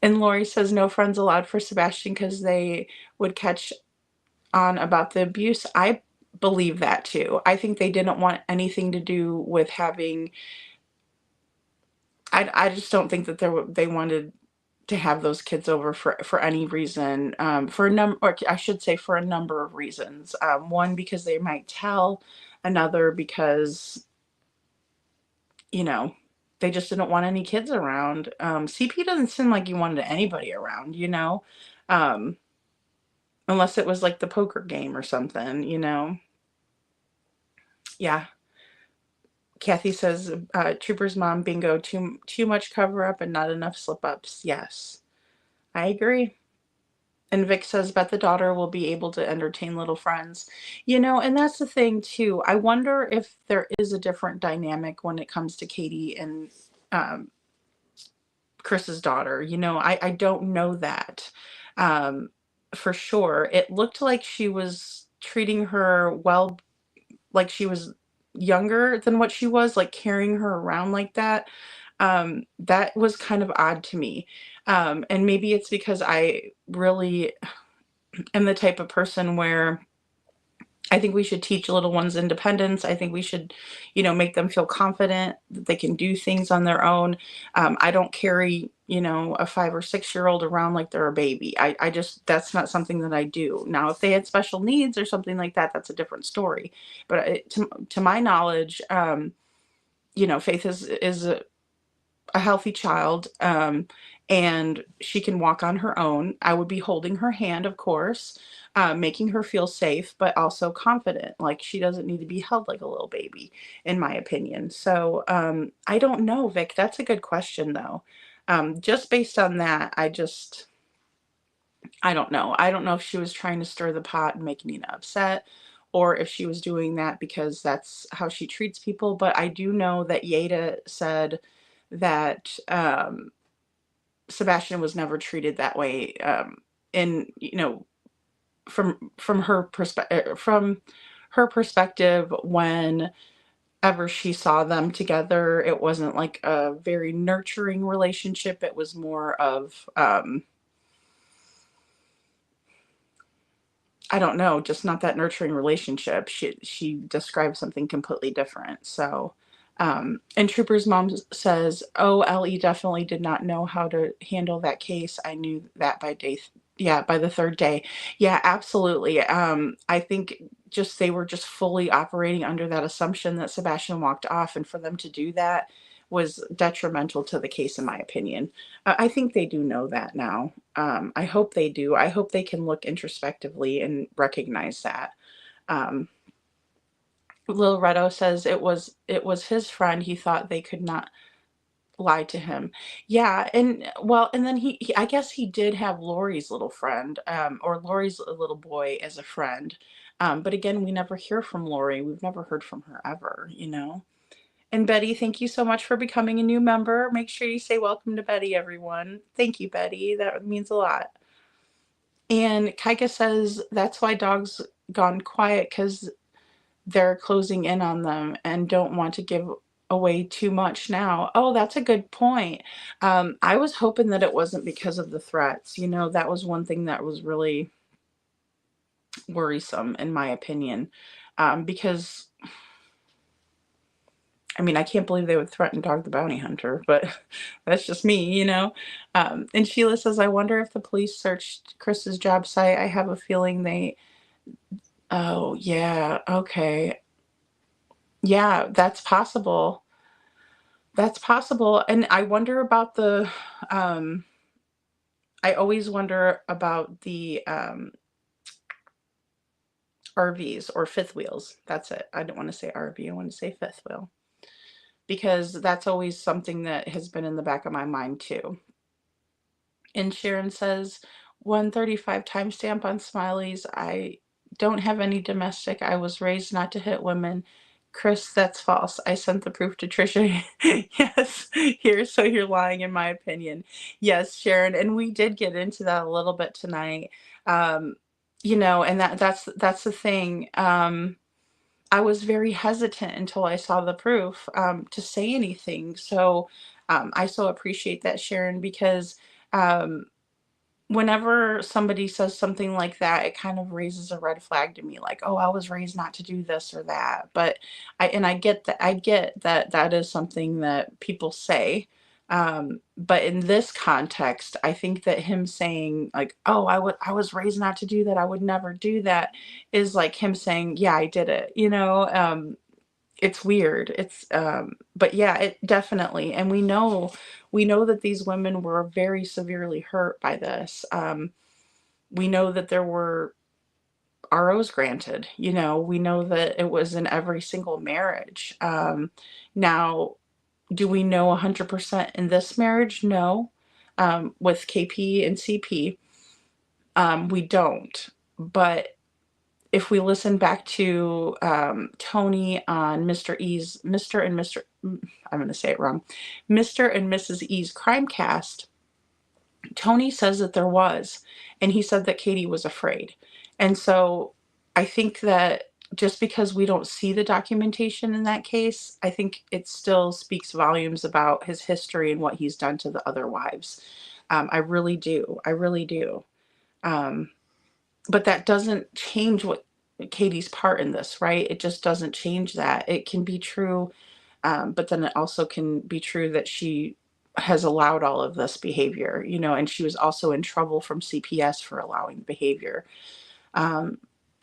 And Lori says no friends allowed for Sebastian because they would catch on about the abuse. I believe that too. I think they didn't want anything to do with having. I just don't think that they wanted to have those kids over for any reason. For a number of reasons. One, because they might tell. Another, because they just didn't want any kids around. CP doesn't seem like he wanted anybody around, unless it was like the poker game or something, Yeah. Kathy says, Trooper's mom, bingo, too much cover up and not enough slip ups. Yes, I agree. And Vic says, bet the daughter will be able to entertain little friends. And that's the thing too. I wonder if there is a different dynamic when it comes to Katie and Chris's daughter. I don't know that for sure. It looked like she was treating her well, like she was younger than what she was, like carrying her around like that. That was kind of odd to me. And maybe it's because I really am the type of person where I think we should teach little ones independence. I think we should, make them feel confident that they can do things on their own. I don't carry, a 5 or 6-year-old around like they're a baby. I just, that's not something that I do. Now, if they had special needs or something like that, that's a different story. But to my knowledge, Faith is a healthy child, and she can walk on her own. I would be holding her hand, of course, making her feel safe, but also confident. Like she doesn't need to be held like a little baby, in my opinion. So I don't know, Vic. That's a good question, though. Just based on that, I don't know. I don't know if she was trying to stir the pot and make Nina upset, or if she was doing that because that's how she treats people. But I do know that Yada said that Sebastian was never treated that way. And from her perspective, whenever she saw them together, it wasn't like a very nurturing relationship. It was more of I don't know, just not that nurturing relationship. She described something completely different. So, and Trooper's mom says, "Oh, Ellie definitely did not know how to handle that case. I knew that by the third day." Yeah, absolutely. I think they were just fully operating under that assumption that Sebastian walked off, and for them to do that was detrimental to the case, in my opinion. I think they do know that now. I hope they do. I hope they can look introspectively and recognize that. Um, Lil Redo says it was his friend. He thought they could not lie to him. Yeah, and well, and then I guess he did have Lori's little friend, or Lori's little boy as a friend. But again, we never hear from Lori. We've never heard from her ever, you know. And Betty, thank you so much for becoming a new member. Make sure you say welcome to Betty, everyone. Thank you, Betty. That means a lot. And Kaika says that's why dogs gone quiet, because they're closing in on them and don't want to give away too much now. Oh, that's a good point. I was hoping that it wasn't because of the threats. You know, that was one thing that was really worrisome, in my opinion, because I mean, I can't believe they would threaten Dog the Bounty Hunter, but that's just me, you know? And Sheila says, I wonder if the police searched Chris's job site. I have a feeling oh, yeah, okay. Yeah, that's possible. That's possible. And I wonder about I always wonder about the RVs or fifth wheels. That's it. I don't want to say RV. I want to say fifth wheel, because that's always something that has been in the back of my mind too. And Sharon says, 135 timestamp on Smileys. I don't have any domestic. I was raised not to hit women. Chris, that's false. I sent the proof to Trisha. Yes, so you're lying, in my opinion. Yes, Sharon, and we did get into that a little bit tonight. You know, and that's the thing. I was very hesitant until I saw the proof to say anything. So I so appreciate that, Sharon, because whenever somebody says something like that, it kind of raises a red flag to me, like, oh, I was raised not to do this or that. But I get that that is something that people say. But in this context, I think that him saying like, oh, I was raised not to do that, I would never do that, is like him saying, yeah, I did it, you know. It's weird. But yeah, it definitely, and we know that these women were very severely hurt by this. We know that there were ROs granted, you know, we know that it was in every single marriage. Now, do we know 100% in this marriage? No. With KP and CP, we don't. But if we listen back to Tony on Mr. and Mr. I'm going to say it wrong, Mr. and Mrs. E's Crimecast, Tony says that there was, and he said that Katie was afraid. And so I think that just because we don't see the documentation in that case, I think it still speaks volumes about his history and what he's done to the other wives. I really do. I really do. But that doesn't change what Katie's part in this, right? It just doesn't change that. It can be true, but then it also can be true that she has allowed all of this behavior, you know, and she was also in trouble from CPS for allowing behavior.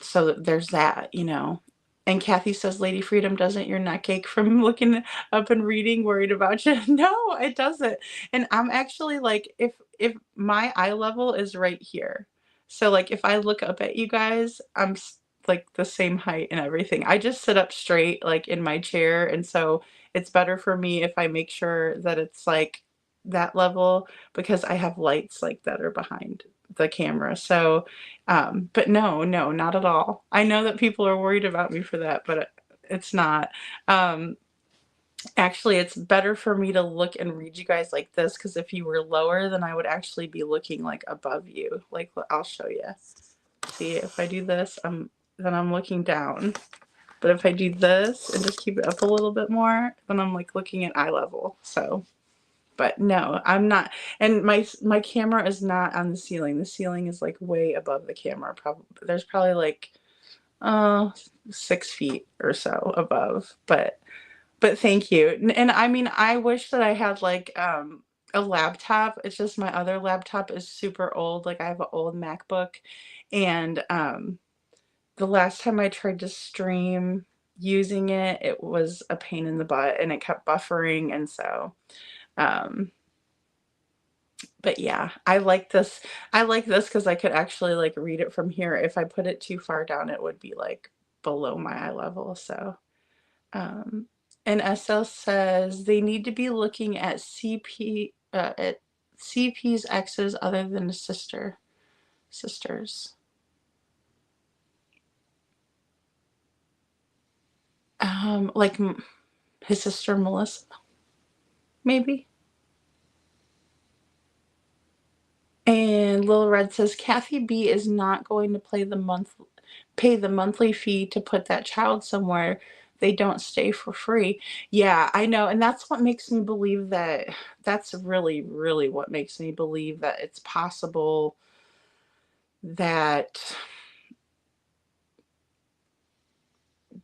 So there's that, you know. And Kathy says, Lady Freedom, doesn't your neck ache from looking up and reading, worried about you? No, it doesn't. And I'm actually like, if my eye level is right here, so like if I look up at you guys, I'm like the same height and everything. I just sit up straight like in my chair, and so it's better for me if I make sure that it's like that level, because I have lights like that are behind the camera. So, but no, not at all. I know that people are worried about me for that, but it's not. Actually, it's better for me to look and read you guys like this, because if you were lower, then I would actually be looking like above you. Like, I'll show you. See, if I do this, then I'm looking down. But if I do this and just keep it up a little bit more, then I'm like looking at eye level. So, but no, I'm not. And my camera is not on the ceiling. The ceiling is like way above the camera. There's probably like 6 feet or so above. But thank you. And I mean, I wish that I had like a laptop. It's just my other laptop is super old. Like, I have an old MacBook, and the last time I tried to stream using it, it was a pain in the butt, and it kept buffering. And so, but yeah, I like this. I like this because I could actually like read it from here. If I put it too far down, it would be like below my eye level. So, and SL says they need to be looking at CP's exes other than the sisters. Like his sister Melissa, maybe. And Lil Red says Kathy B is not going to pay the monthly fee to put that child somewhere. They don't stay for free. Yeah, I know. And that's what makes me believe that, that's really, really what makes me believe that it's possible that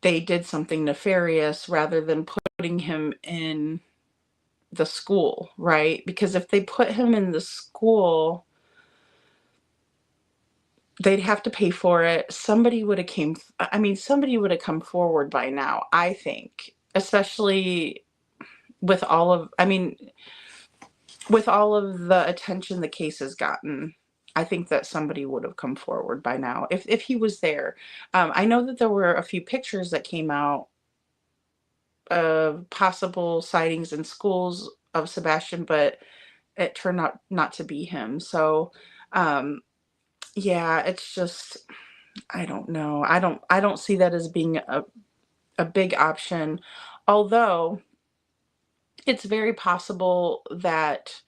they did something nefarious rather than putting him in the school, right? Because if they put him in the school, they'd have to pay for it. Somebody would have come forward by now, I think, especially with all of the attention the case has gotten. I think that somebody would have come forward by now if he was there. I know that there were a few pictures that came out of possible sightings in schools of Sebastian, but it turned out not to be him. So, yeah, it's just, I don't know. I don't see that as being a big option, although it's very possible that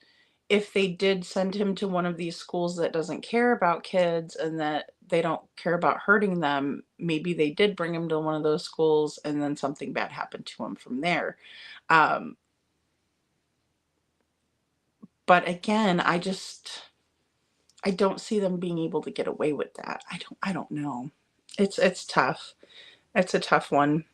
if they did send him to one of these schools that doesn't care about kids and that they don't care about hurting them, maybe they did bring him to one of those schools and then something bad happened to him from there. But again, I don't see them being able to get away with that. I don't know. It's tough. It's a tough one.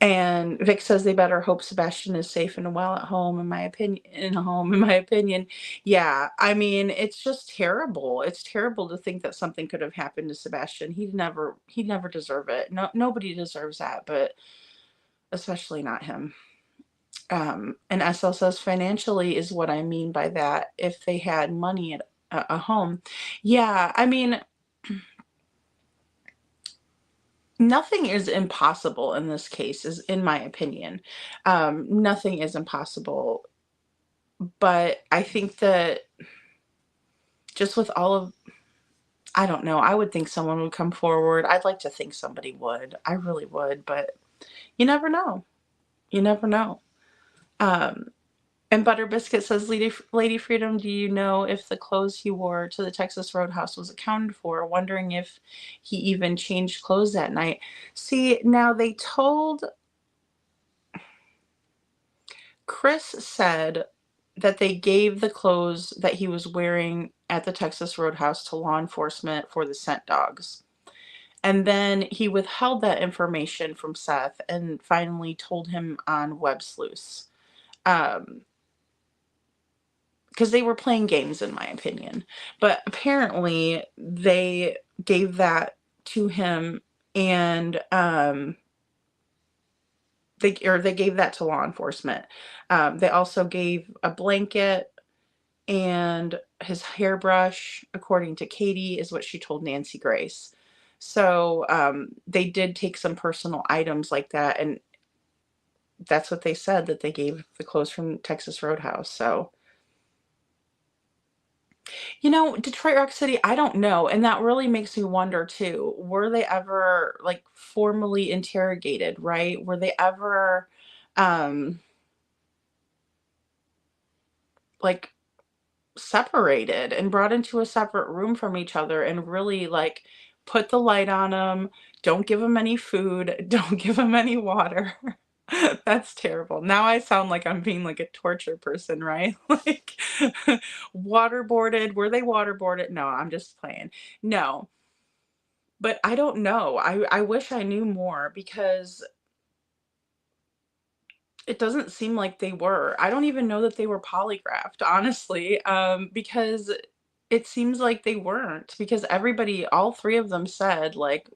And Vic says they better hope Sebastian is safe and well at home, in my opinion. Yeah, I mean, it's just terrible. It's terrible to think that something could have happened to Sebastian. He'd never deserve it. No, nobody deserves that, but especially not him. And SL says financially is what I mean by that. If they had money at a home. Yeah, I mean, nothing is impossible in this case, is in my opinion. Nothing is impossible, but I think that just with all of, I don't know, I would think someone would come forward. I'd like to think somebody would. I really would, but you never know. You never know. And Butter Biscuit says, Lady Freedom, do you know if the clothes he wore to the Texas Roadhouse was accounted for? Wondering if he even changed clothes that night. See, now they told... Chris said that they gave the clothes that he was wearing at the Texas Roadhouse to law enforcement for the scent dogs. And then he withheld that information from Seth and finally told him on Web Sleuths. Because they were playing games, in my opinion. But apparently they gave that to him, and they gave that to law enforcement. They also gave a blanket and his hairbrush, according to Katie, is what she told Nancy Grace. So they did take some personal items like that, and that's what they said, that they gave the clothes from Texas Roadhouse. So You know, Detroit Rock City, I don't know, and that really makes me wonder too. Were they ever, like, formally interrogated, right? Were they ever, um, like, separated and brought into a separate room from each other and really, like, put the light on them? Don't give them any food, don't give them any water. That's terrible. Now I sound like I'm being, like, a torture person, right? Like, waterboarded. Were they waterboarded? No, I'm just playing. No. But I don't know. I wish I knew more because it doesn't seem like they were. I don't even know that they were polygraphed, honestly, because it seems like they weren't, because everybody, all 3 of them said, like,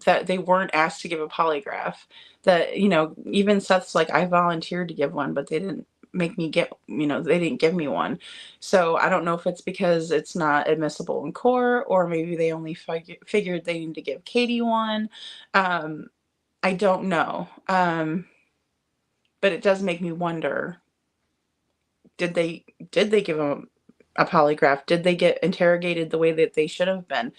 that they weren't asked to give a polygraph. That, even Seth's like, "I volunteered to give one, but they didn't make me get," they didn't give me one. So I don't know if it's because it's not admissible in court, or maybe they only figured they needed to give Katie one. Um, I don't know. But it does make me wonder, did they give them a polygraph? Did they get interrogated the way that they should have been?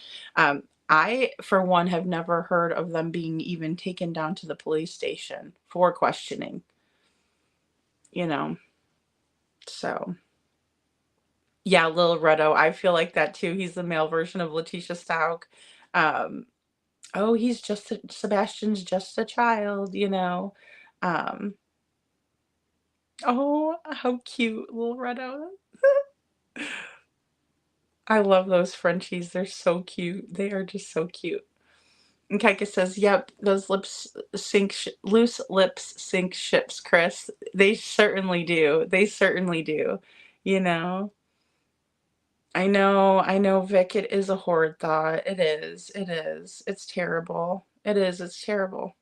I, for one, have never heard of them being even taken down to the police station for questioning, you know? So, yeah, Lil Redo, I feel like that too. He's the male version of Letitia Stout. Um, oh, Sebastian's just a child, you know? Um, oh, how cute, Lil Redo. I love those Frenchies. They're so cute. They are just so cute. And Kaika says, "Yep, those loose lips sink ships, Chris. They certainly do. They certainly do. You know." I know, Vic. It is a horrid thought. It is. It is. It's terrible. It is. It's terrible.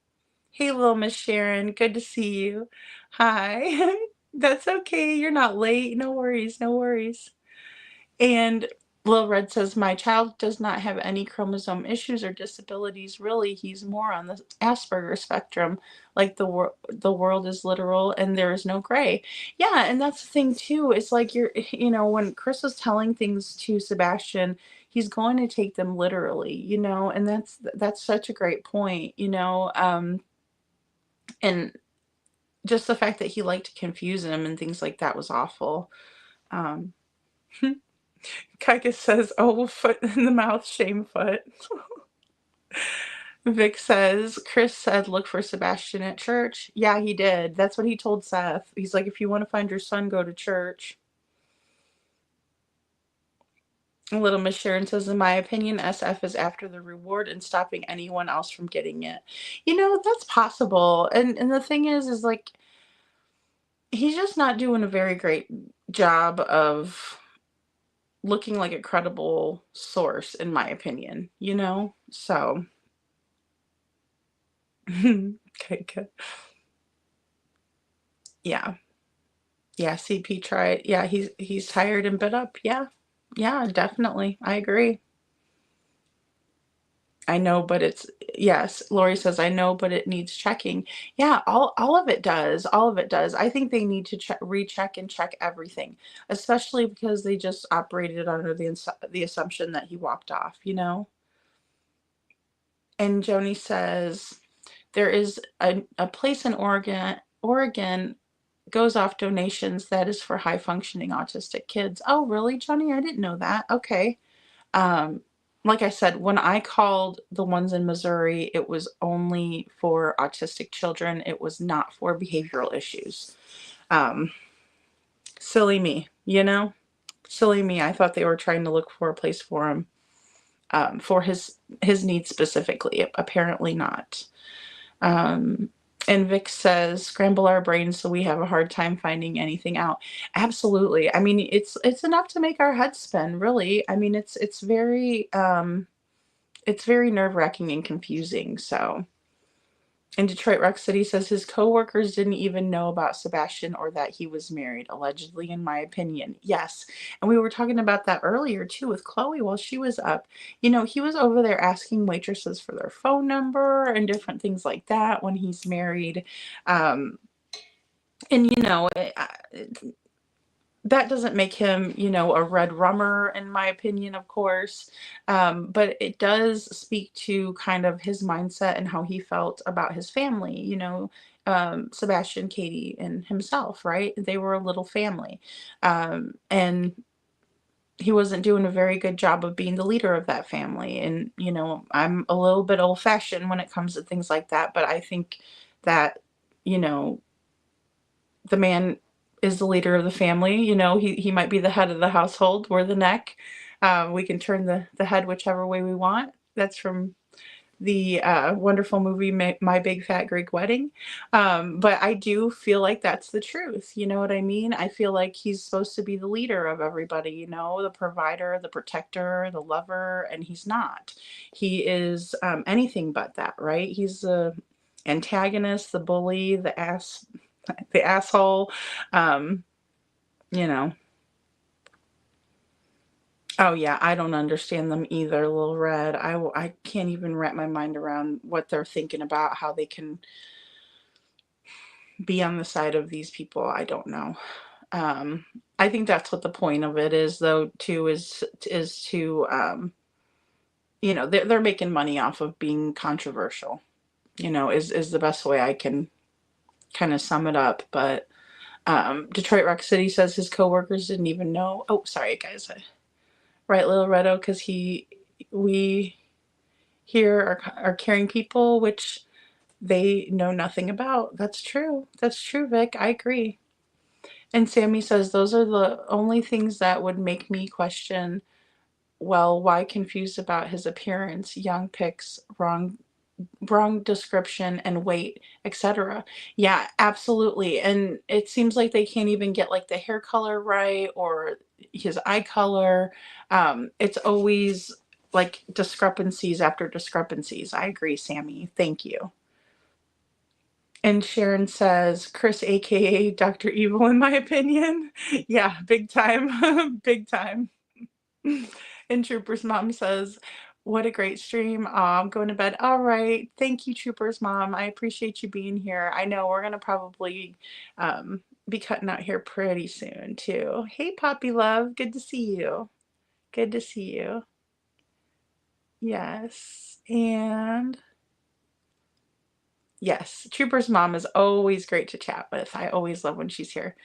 Hey, little Miss Sharon. Good to see you. Hi. That's okay. You're not late. No worries. No worries. And Lil Red says, "My child does not have any chromosome issues or disabilities. Really, he's more on the Asperger spectrum. Like the world is literal and there is no gray." Yeah, and that's the thing too. It's like when Chris was telling things to Sebastian, he's going to take them literally, and that's such a great point, and just the fact that he liked to confuse him and things like that was awful. Um, Kaika says, "Oh, foot in the mouth, shame foot." Vic says, "Chris said look for Sebastian at church." Yeah, he did. That's what he told Seth. He's like, "If you want to find your son, go to church." Little Miss Sharon says, "In my opinion, SF is after the reward and stopping anyone else from getting it." That's possible. And the thing is like, he's just not doing a very great job of looking like a credible source, in my opinion, So, okay, good. Yeah. Yeah, CP tried. Yeah, he's tired and bit up. Yeah. Yeah, definitely. I agree. I know, but yes, Lori says, "I know, but it needs checking." Yeah, all of it does. All of it does. I think they need to recheck and check everything, especially because they just operated under the assumption that he walked off. And Joni says, "There is a place in Oregon goes off donations that is for high functioning autistic kids." Oh, really, Johnny? I didn't know that. Okay. Um, like I said, when I called the ones in Missouri, it was only for autistic children. It was not for behavioral issues. Um, Silly me, Silly me. I thought they were trying to look for a place for him, for his needs specifically. Apparently not. Um, and Vic says, "Scramble our brains so we have a hard time finding anything out." Absolutely. I mean, it's enough to make our heads spin, really. I mean, it's very nerve-wracking and confusing. So, and Detroit Rock City says his coworkers didn't even know about Sebastian or that he was married, allegedly, in my opinion. Yes. And we were talking about that earlier too with Khloe while she was up. He was over there asking waitresses for their phone number and different things like that when he's married. And that doesn't make him, a red rummer, in my opinion, of course. But it does speak to kind of his mindset and how he felt about his family, Sebastian, Katie, and himself, right? They were a little family. And he wasn't doing a very good job of being the leader of that family. And, I'm a little bit old fashioned when it comes to things like that, but I think that, you know, the man is the leader of the family. He might be the head of the household. We're the neck. We can turn the head whichever way we want. That's from the wonderful movie My Big Fat Greek Wedding. But I do feel like that's the truth. You know what I mean? I feel like he's supposed to be the leader of everybody, the provider, the protector, the lover, and he's not. He is anything but that, right? He's the antagonist, the bully, the asshole. You know. Oh yeah, I don't understand them either, Little Red. I can't even wrap my mind around what they're thinking about, how they can be on the side of these people. I don't know. I think that's what the point of it is, though, too, is to they're making money off of being controversial. Is the best way I can kind of sum it up. But Detroit Rock City says his coworkers didn't even know. Oh, sorry guys. Right, Little Redo, because we here are caring people, which they know nothing about. That's true. That's true, Vic. I agree. And Sammy says those are the only things that would make me question, well, why confused about his appearance, young pics, wrong description and weight, etc. Yeah, absolutely. And it seems like they can't even get like the hair color right or his eye color. It's always like discrepancies after discrepancies. I agree, Sammy. Thank you. And Sharon says, Chris, aka Dr. Evil, in my opinion. Yeah, big time. Big time. And Trooper's mom says, what a great stream. I'm going to bed. All right. Thank you, Trooper's mom. I appreciate you being here. I know we're going to probably be cutting out here pretty soon, too. Hey, Poppy Love. Good to see you. Good to see you. Yes. And yes, Trooper's mom is always great to chat with. I always love when she's here.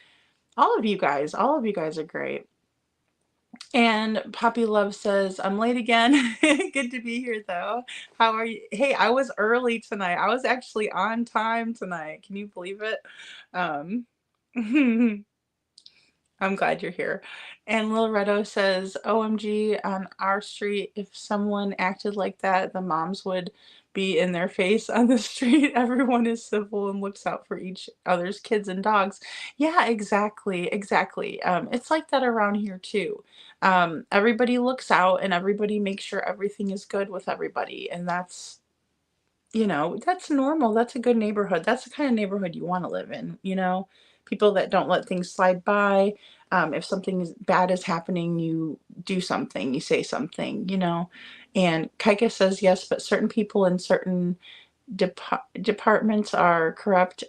All of you guys are great. And Poppy Love says, I'm late again. Good to be here, though. How are you? Hey, I was early tonight. I was actually on time tonight. Can you believe it? I'm glad you're here. And Lil Redo says, OMG, on our street, if someone acted like that, the moms would be in their face on the street. Everyone is civil and looks out for each other's kids and dogs. Yeah, exactly. Exactly. It's like that around here too. Everybody looks out and everybody makes sure everything is good with everybody. And that's normal. That's a good neighborhood. That's the kind of neighborhood you want to live in, people that don't let things slide by. If something bad is happening, you do something, you say something, And Kaika says, yes, but certain people in certain departments are corrupt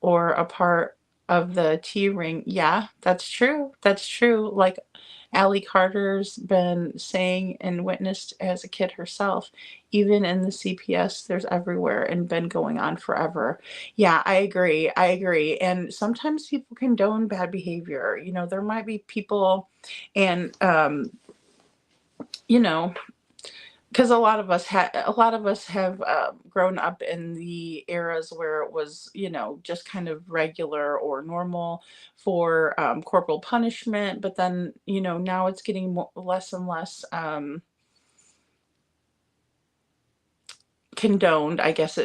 or a part of the T ring. Yeah, that's true. That's true. Like Allie Carter's been saying and witnessed as a kid herself, even in the CPS, there's everywhere and been going on forever. Yeah, I agree. I agree. And sometimes people condone bad behavior. There might be people and, because a lot of us have grown up in the eras where it was, just kind of regular or normal for corporal punishment. But then, now it's getting less and less condoned, I guess,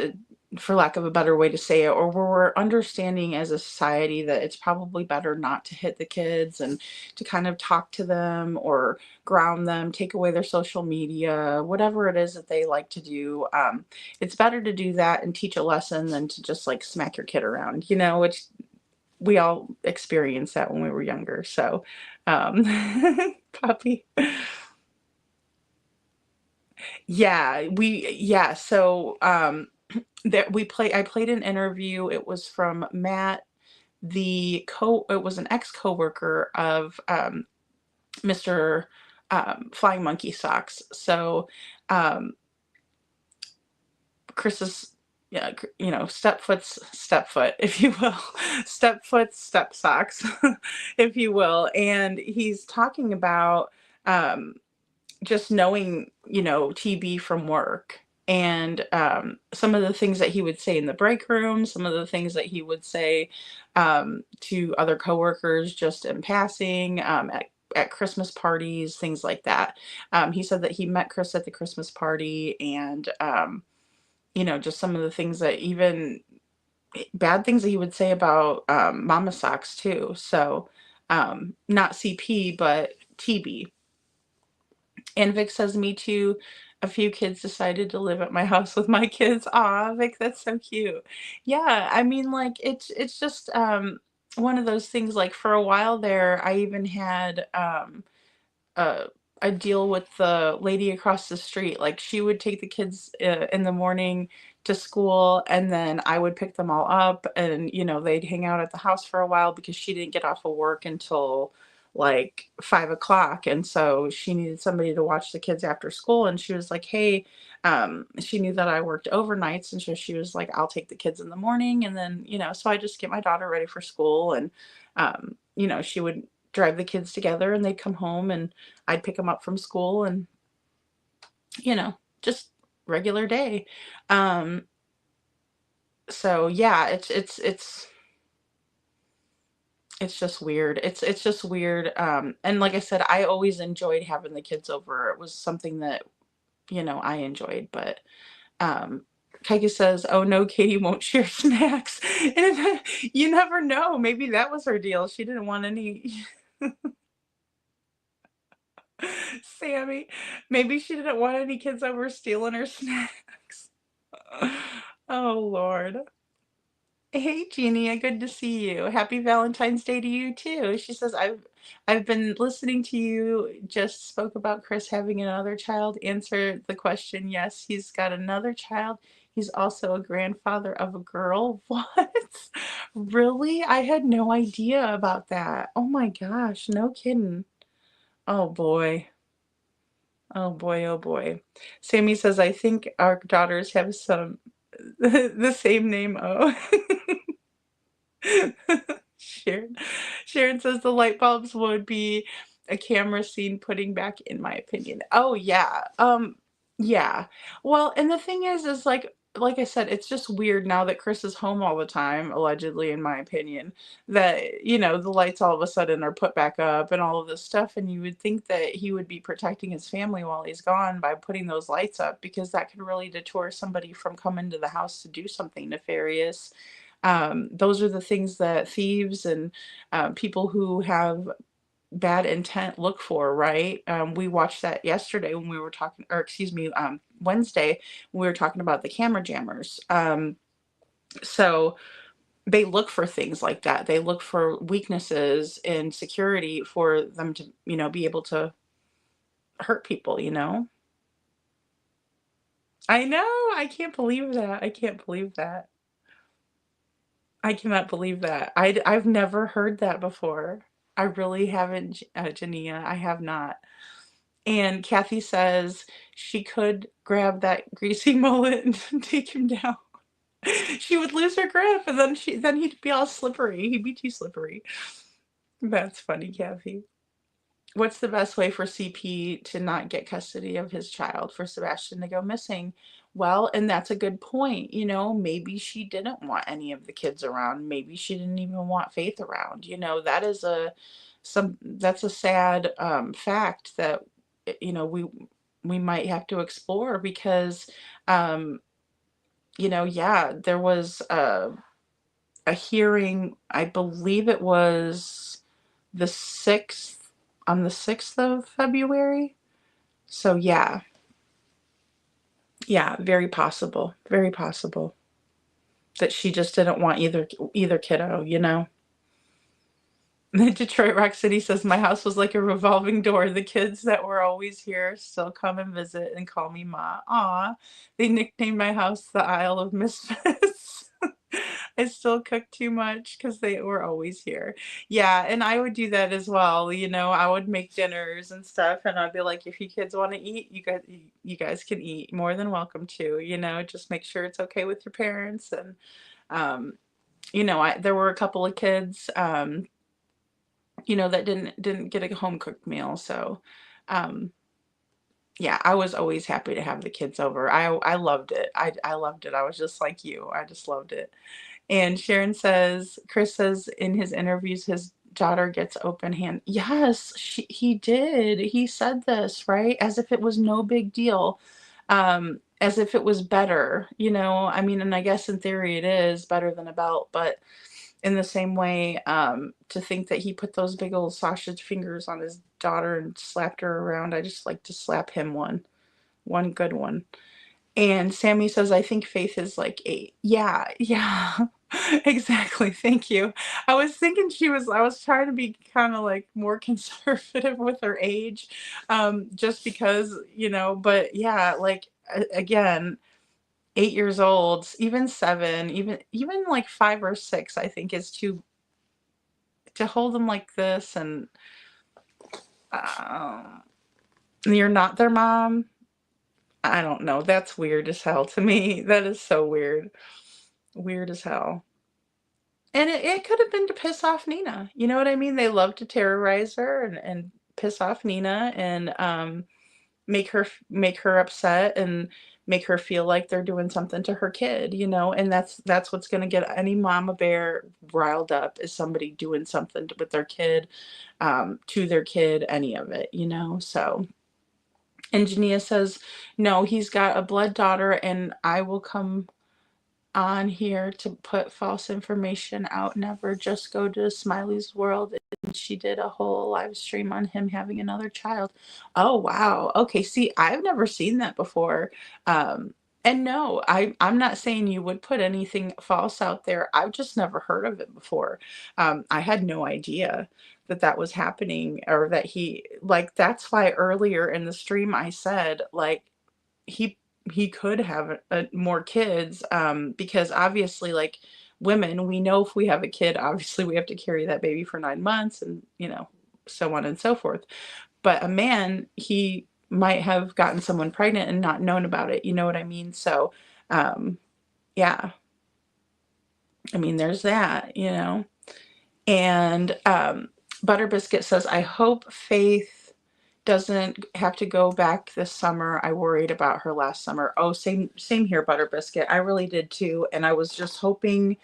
for lack of a better way to say it, or where we're understanding as a society that it's probably better not to hit the kids and to kind of talk to them or ground them, take away their social media, whatever it is that they like to do. It's better to do that and teach a lesson than to just like smack your kid around, which we all experienced that when we were younger. So, Poppy. Yeah, so that I played an interview. It was from Matt, it was an ex-coworker of Mr. Flying Monkey Socks. So Chris's, yeah, stepfoot, if you will, stepfoot's step socks, if you will. And he's talking about just knowing, TB from work, and some of the things that he would say in the break room, some of the things that he would say to other coworkers just in passing, at Christmas parties, things like that. He said that he met Chris at the Christmas party, and just some of the things that, even bad things that he would say about mama socks too. So not CP, but TB. And Vic says, me too. A few kids decided to live at my house with my kids. Aw, Vic, that's so cute. Yeah, I mean, like, it's just one of those things. Like, for a while there, I even had a a deal with the lady across the street. Like, she would take the kids in the morning to school, and then I would pick them all up, and they'd hang out at the house for a while because she didn't get off of work until like 5 o'clock, and so she needed somebody to watch the kids after school. And she was like, hey, she knew that I worked overnights, and so she was like, I'll take the kids in the morning, and then so I just get my daughter ready for school, and she would drive the kids together, and they'd come home, and I'd pick them up from school, and just regular day. So yeah, it's just weird. It's just weird. And like I said, I always enjoyed having the kids over. It was something that I enjoyed. But Kaiki says, oh no, Katie won't share snacks. And you never know, maybe that was her deal. She didn't want any. Sammy, maybe she didn't want any kids over stealing her snacks. Oh Lord. Hey Jeannie, good to see you. Happy Valentine's Day to you too. She says, I've been listening to you. Just spoke about Chris having another child. Answer the question. Yes, he's got another child. He's also a grandfather of a girl. What? Really? I had no idea about that. Oh my gosh, no kidding. Oh boy. Oh boy, oh boy. Sammy says, I think our daughters have the same name. Oh. Sharon, Sharon says the light bulbs would be a camera scene putting back, in my opinion. Oh yeah. Yeah. Well, and the thing is like I said, it's just weird now that Chris is home all the time, allegedly, in my opinion, that the lights all of a sudden are put back up and all of this stuff, and you would think that he would be protecting his family while he's gone by putting those lights up, because that could really deter somebody from coming to the house to do something nefarious. Those are the things that thieves and people who have bad intent look for, right? We watched that yesterday when we were talking, or excuse me, Wednesday, when we were talking about the camera jammers. So they look for things like that. They look for weaknesses in security for them to, be able to hurt people, I know. I can't believe that. I can't believe that. I cannot believe that. I've never heard that before. I really haven't, Jania. I have not. And Kathy says she could grab that greasy mullet and take him down. She would lose her grip, and then he'd be all slippery. He'd be too slippery. That's funny, Kathy. What's the best way for CP to not get custody of his child, for Sebastian to go missing? Well, and that's a good point. Maybe she didn't want any of the kids around. Maybe she didn't even want Faith around. That's a sad fact that we might have to explore, because yeah, there was a hearing. I believe it was the 6th on the 6th of February. So yeah, very possible that she just didn't want either kiddo. Detroit Rock City says, my house was like a revolving door. The kids that were always here still come and visit and call me Ma. Aw, they nicknamed my house the Isle of Misfits. I still cook too much because they were always here. Yeah, and I would do that as well. I would make dinners and stuff, and I'd be like, if you kids want to eat, you guys can eat. More than welcome to. Just make sure it's okay with your parents. And um, there were a couple of kids, that didn't get a home cooked meal. So, um, yeah, I was always happy to have the kids over. I loved it. I loved it. I was just like you. I just loved it. And Sharon says, Chris says in his interviews, his daughter gets open hand. Yes, he did. He said this, right? As if it was no big deal. As if it was better, I mean, and I guess in theory it is better than a belt, but in the same way, to think that he put those big old sausage fingers on his daughter and slapped her around, I just like to slap him one good one. And Sammy says, I think Faith is like 8. Yeah, yeah, exactly. Thank you. I was thinking I was trying to be kind of like more conservative with her age, just because, but yeah, like, again, 8 years old, even 7, even like 5 or 6, I think is to hold them like this. And um, you're not their mom. I don't know. That's weird as hell to me. That is so weird. Weird as hell. And it could have been to piss off Nina. You know what I mean? They love to terrorize her and piss off Nina, and make her upset and make her feel like they're doing something to her kid, and that's what's going to get any mama bear riled up, is somebody doing something with their kid, to their kid, any of it, so. And Jania says, no, he's got a blood daughter, and I will come on here to put false information out. Never, just go to Smiley's World. And she did a whole live stream on him having another child. Oh, wow. Okay, see, I've never seen that before. And no, I'm not saying you would put anything false out there. I've just never heard of it before. I had no idea that was happening, or that that's why earlier in the stream I said, like, he could have more kids, because obviously, like, women, we know if we have a kid, obviously we have to carry that baby for 9 months, and so on and so forth. But a man, he might have gotten someone pregnant and not known about it, you know what I mean? So yeah, I mean, there's that. And Butter Biscuit says, I hope Faith doesn't have to go back this summer. I worried about her last summer. Oh, same here, Butter Biscuit. I really did too. And I was just hoping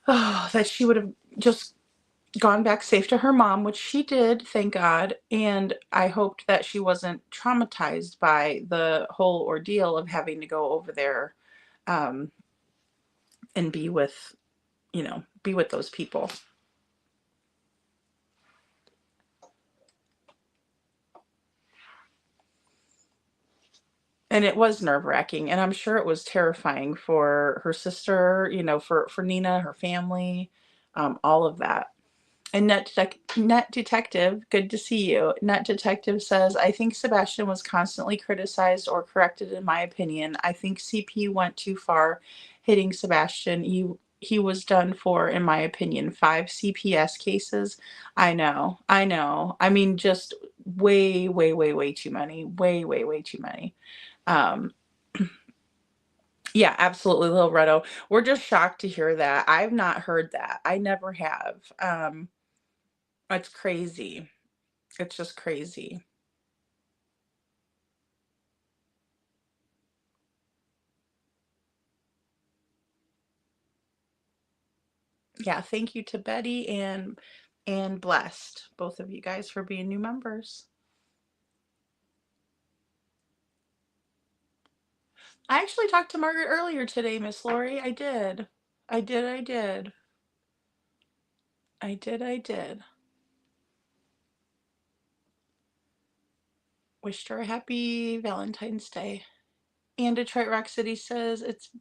that she would have just gone back safe to her mom, which she did, thank God. And I hoped that she wasn't traumatized by the whole ordeal of having to go over there, and be with those people. And it was nerve-wracking, and I'm sure it was terrifying for her sister, for Nina, her family, all of that. And Net Detective, good to see you. Net Detective says, I think Sebastian was constantly criticized or corrected, in my opinion. I think CP went too far hitting Sebastian. He was done for, in my opinion. 5 CPS cases. I know. I mean, just way, way, way, way too many. Way, way, way too many. Yeah, absolutely, Lil Redo. We're just shocked to hear that. I've not heard that. I never have. It's crazy. It's just crazy. Yeah, thank you to Betty and Blessed, both of you guys, for being new members. I actually talked to Margaret earlier today, Miss Lori. I did. I did. Wished her a happy Valentine's Day. And Detroit Rock City says it's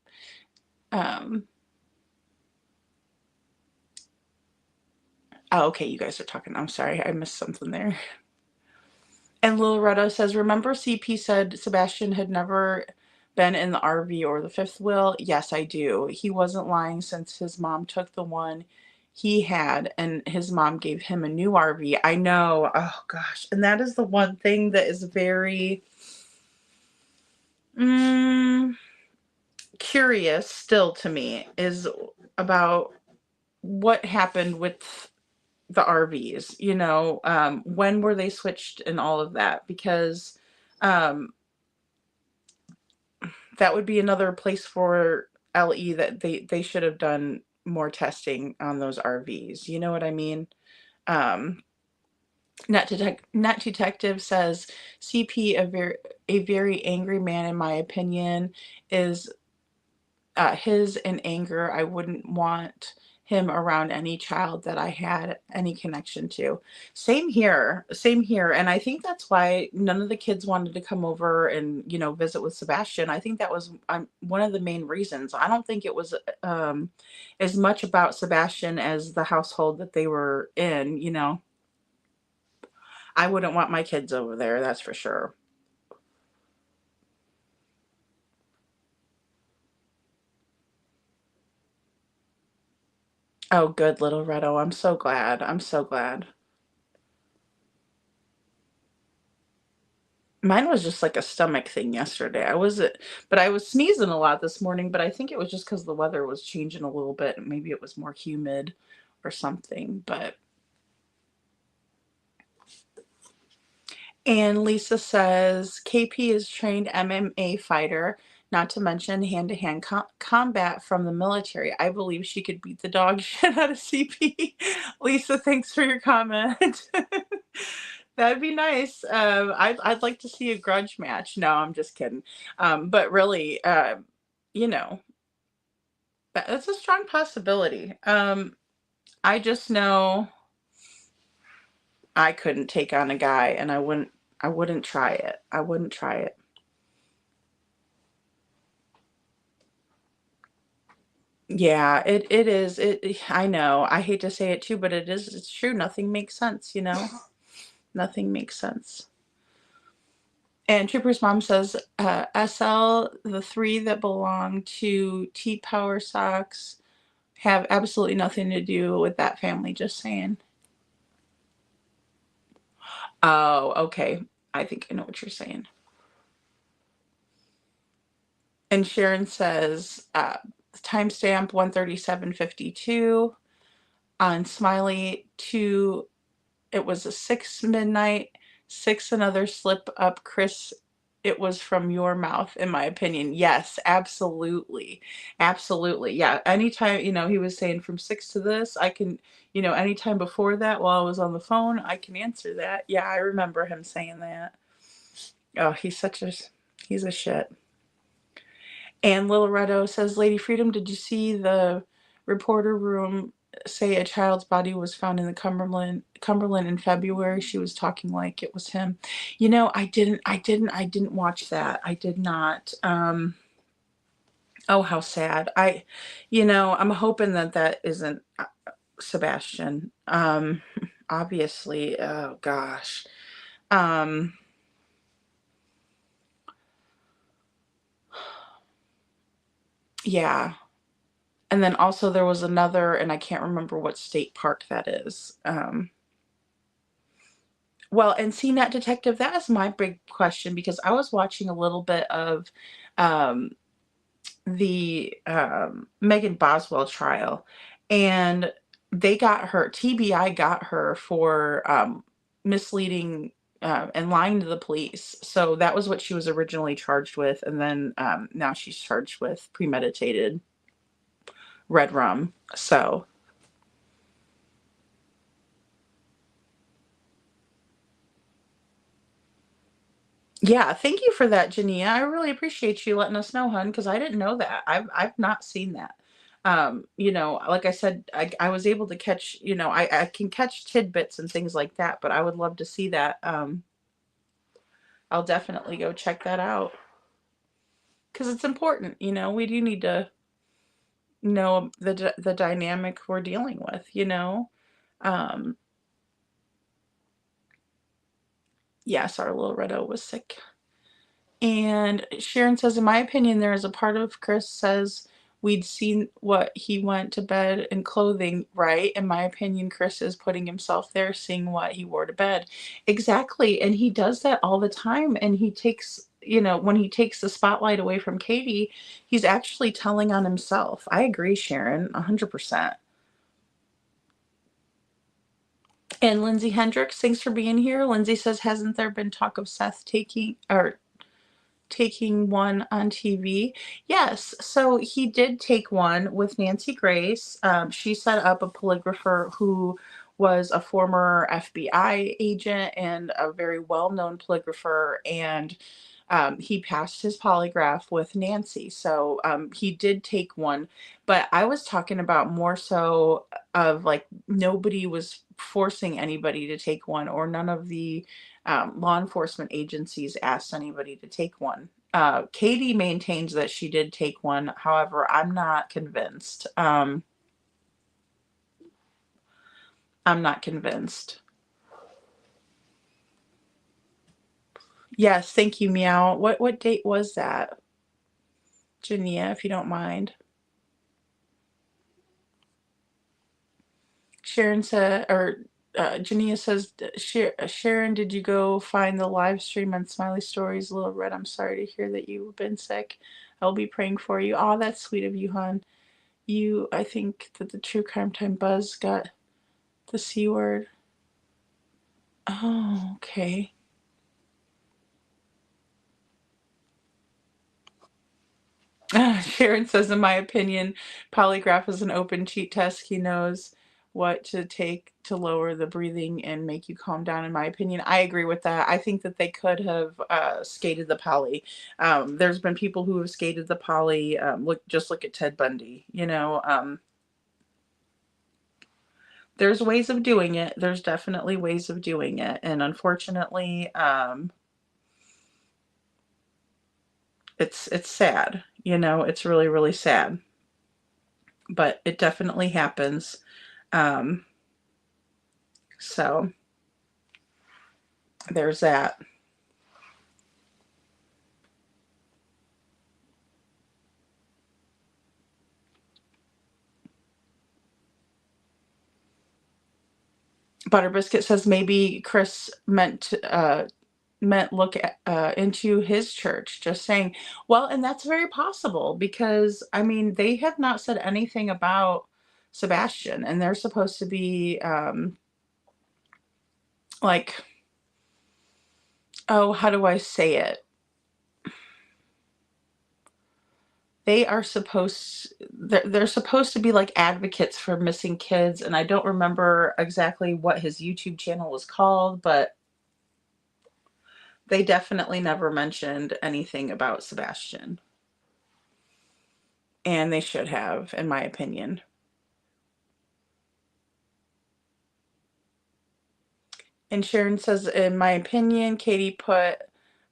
oh, okay, you guys are talking. I'm sorry, I missed something there. And Lil Retta says, remember CP said Sebastian had never been in the RV or the fifth wheel? Yes, I do. He wasn't lying since his mom took the one he had and his mom gave him a new RV. I know. Oh gosh. And that is the one thing that is very curious still to me, is about what happened with the RVs, when were they switched and all of that, because um, that would be another place for LE that they should have done more testing on those RVs. You know what I mean? Um, Net Detective says CP, a very angry man, in my opinion, is his in anger. I wouldn't want him around any child that I had any connection to. Same here, same here. And I think that's why none of the kids wanted to come over and, visit with Sebastian. I think that was one of the main reasons. I don't think it was as much about Sebastian as the household that they were in. I wouldn't want my kids over there, that's for sure. Oh, good, little Redo. I'm so glad. I'm so glad. Mine was just like a stomach thing yesterday. But I was sneezing a lot this morning, but I think it was just because the weather was changing a little bit. Maybe it was more humid or something, and Lisa says, KP is trained MMA fighter, not to mention hand-to-hand combat from the military. I believe she could beat the dog shit out of CP. Lisa, thanks for your comment. That'd be nice. I'd like to see a grudge match. No, I'm just kidding. But really, you know, that's a strong possibility. I just know I couldn't take on a guy, and I wouldn't try it. I wouldn't try it. Yeah, it is. I know. I hate to say it too, but it is. It's true. Nothing makes sense, Nothing makes sense. And Trooper's mom says, SL, the three that belong to T-Power Socks have absolutely nothing to do with that family, just saying. Oh, okay. I think I know what you're saying. And Sharon says, timestamp 137:52 on Smiley 2. It was a 6 midnight, 6 another slip up. Chris, it was from your mouth, in my opinion. Yes, absolutely. Absolutely. Yeah. Anytime, he was saying from 6 to this, I can, anytime before that while I was on the phone, I can answer that. Yeah, I remember him saying that. Oh, he's a shit. And Little Redo says, Lady Freedom, did you see the reporter room say a child's body was found in the Cumberland in February? She was talking like it was him. I didn't watch that. I did not. Oh, how sad. I'm hoping that isn't Sebastian. Obviously, oh gosh. Yeah. And then also there was another, and I can't remember what state park that is. Well, and see, Net Detective, that is my big question, because I was watching a little bit of the Megan Boswell trial, and TBI got her for misleading and lying to the police. So that was what she was originally charged with, and then now she's charged with premeditated red rum. So yeah, thank you for that, Jania. I really appreciate you letting us know, hun, because I didn't know that. I've not seen that. Like I said, I was able to catch, I can catch tidbits and things like that, but I would love to see that. I'll definitely go check that out, because it's important. We do need to know the dynamic we're dealing with. Yes, our little Redo was sick. And Sharon says, in my opinion, there is a part of Chris says we'd seen what he went to bed in clothing, right? In my opinion, Chris is putting himself there, seeing what he wore to bed. Exactly. And he does that all the time. And he takes, when he takes the spotlight away from Katie, he's actually telling on himself. I agree, Sharon, 100%. And Lindsay Hendricks, thanks for being here. Lindsay says, hasn't there been talk of Seth taking one on TV? Yes, so he did take one with Nancy Grace. She set up a polygrapher who was a former FBI agent and a very well-known polygrapher, and he passed his polygraph with Nancy. So he did take one, but I was talking about more so of like nobody was forcing anybody to take one, or none of the law enforcement agencies asked anybody to take one. Katie maintains that she did take one. However, I'm not convinced. I'm not convinced. Yes, thank you, Meow. What date was that, Jania, if you don't mind? Sharon said, or Jania says, Sharon, did you go find the live stream on Smiley Stories? Little Red, I'm sorry to hear that you've been sick. I'll be praying for you. Oh, that's sweet of you, hon. I think that the True Crime Time Buzz got the C word. Oh, okay. Sharon says, in my opinion, Polygraph is an open cheat test. He knows what to take to lower the breathing and make you calm down, in my opinion. I agree with that. I think that they could have skated the poly. There's been people who have skated the poly. Just look at Ted Bundy. There's ways of doing it. There's definitely ways of doing it. And unfortunately, it's sad. It's really, really sad. But it definitely happens. So there's that. Butter Biscuit says maybe Chris meant look into his church. Just saying. Well, and that's very possible because they have not said anything about Sebastian, and they're supposed to be like, oh, how do I say it? They're supposed to be like advocates for missing kids, and I don't remember exactly what his YouTube channel was called, but they definitely never mentioned anything about Sebastian. And they should have, in my opinion. And Sharon says, in my opinion, Katie put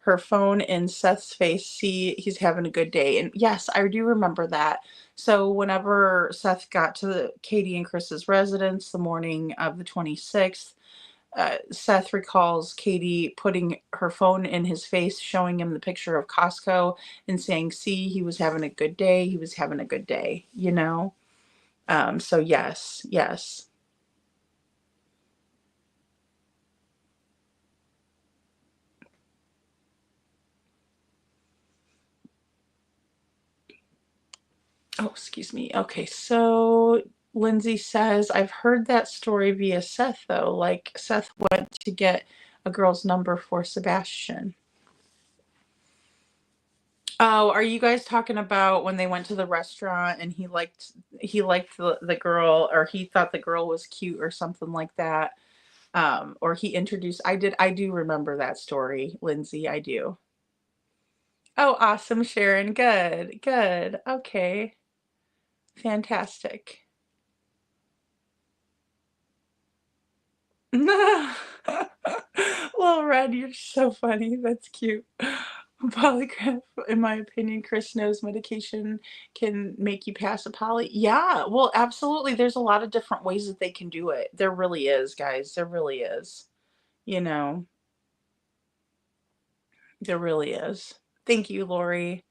her phone in Seth's face. See, he's having a good day. And yes, I do remember that. So whenever Seth got to Katie and Chris's residence the morning of the 26th, Seth recalls Katie putting her phone in his face, showing him the picture of Costco and saying, see, he was having a good day. He was having a good day, So yes. Oh, excuse me. Okay, so Lindsay says, I've heard that story via Seth, though. Like, Seth went to get a girl's number for Sebastian. Oh, are you guys talking about when they went to the restaurant and he liked the girl, or he thought the girl was cute or something like that? Or he introduced, I do remember that story, Lindsay, I do. Oh, awesome, Sharon. Good. Okay. Fantastic. Well, Red, you're so funny. That's cute. Polygraph, in my opinion, Chris knows medication can make you pass a poly. Yeah, well, absolutely. There's a lot of different ways that they can do it. There really is, guys. There really is. There really is. Thank you, Lori.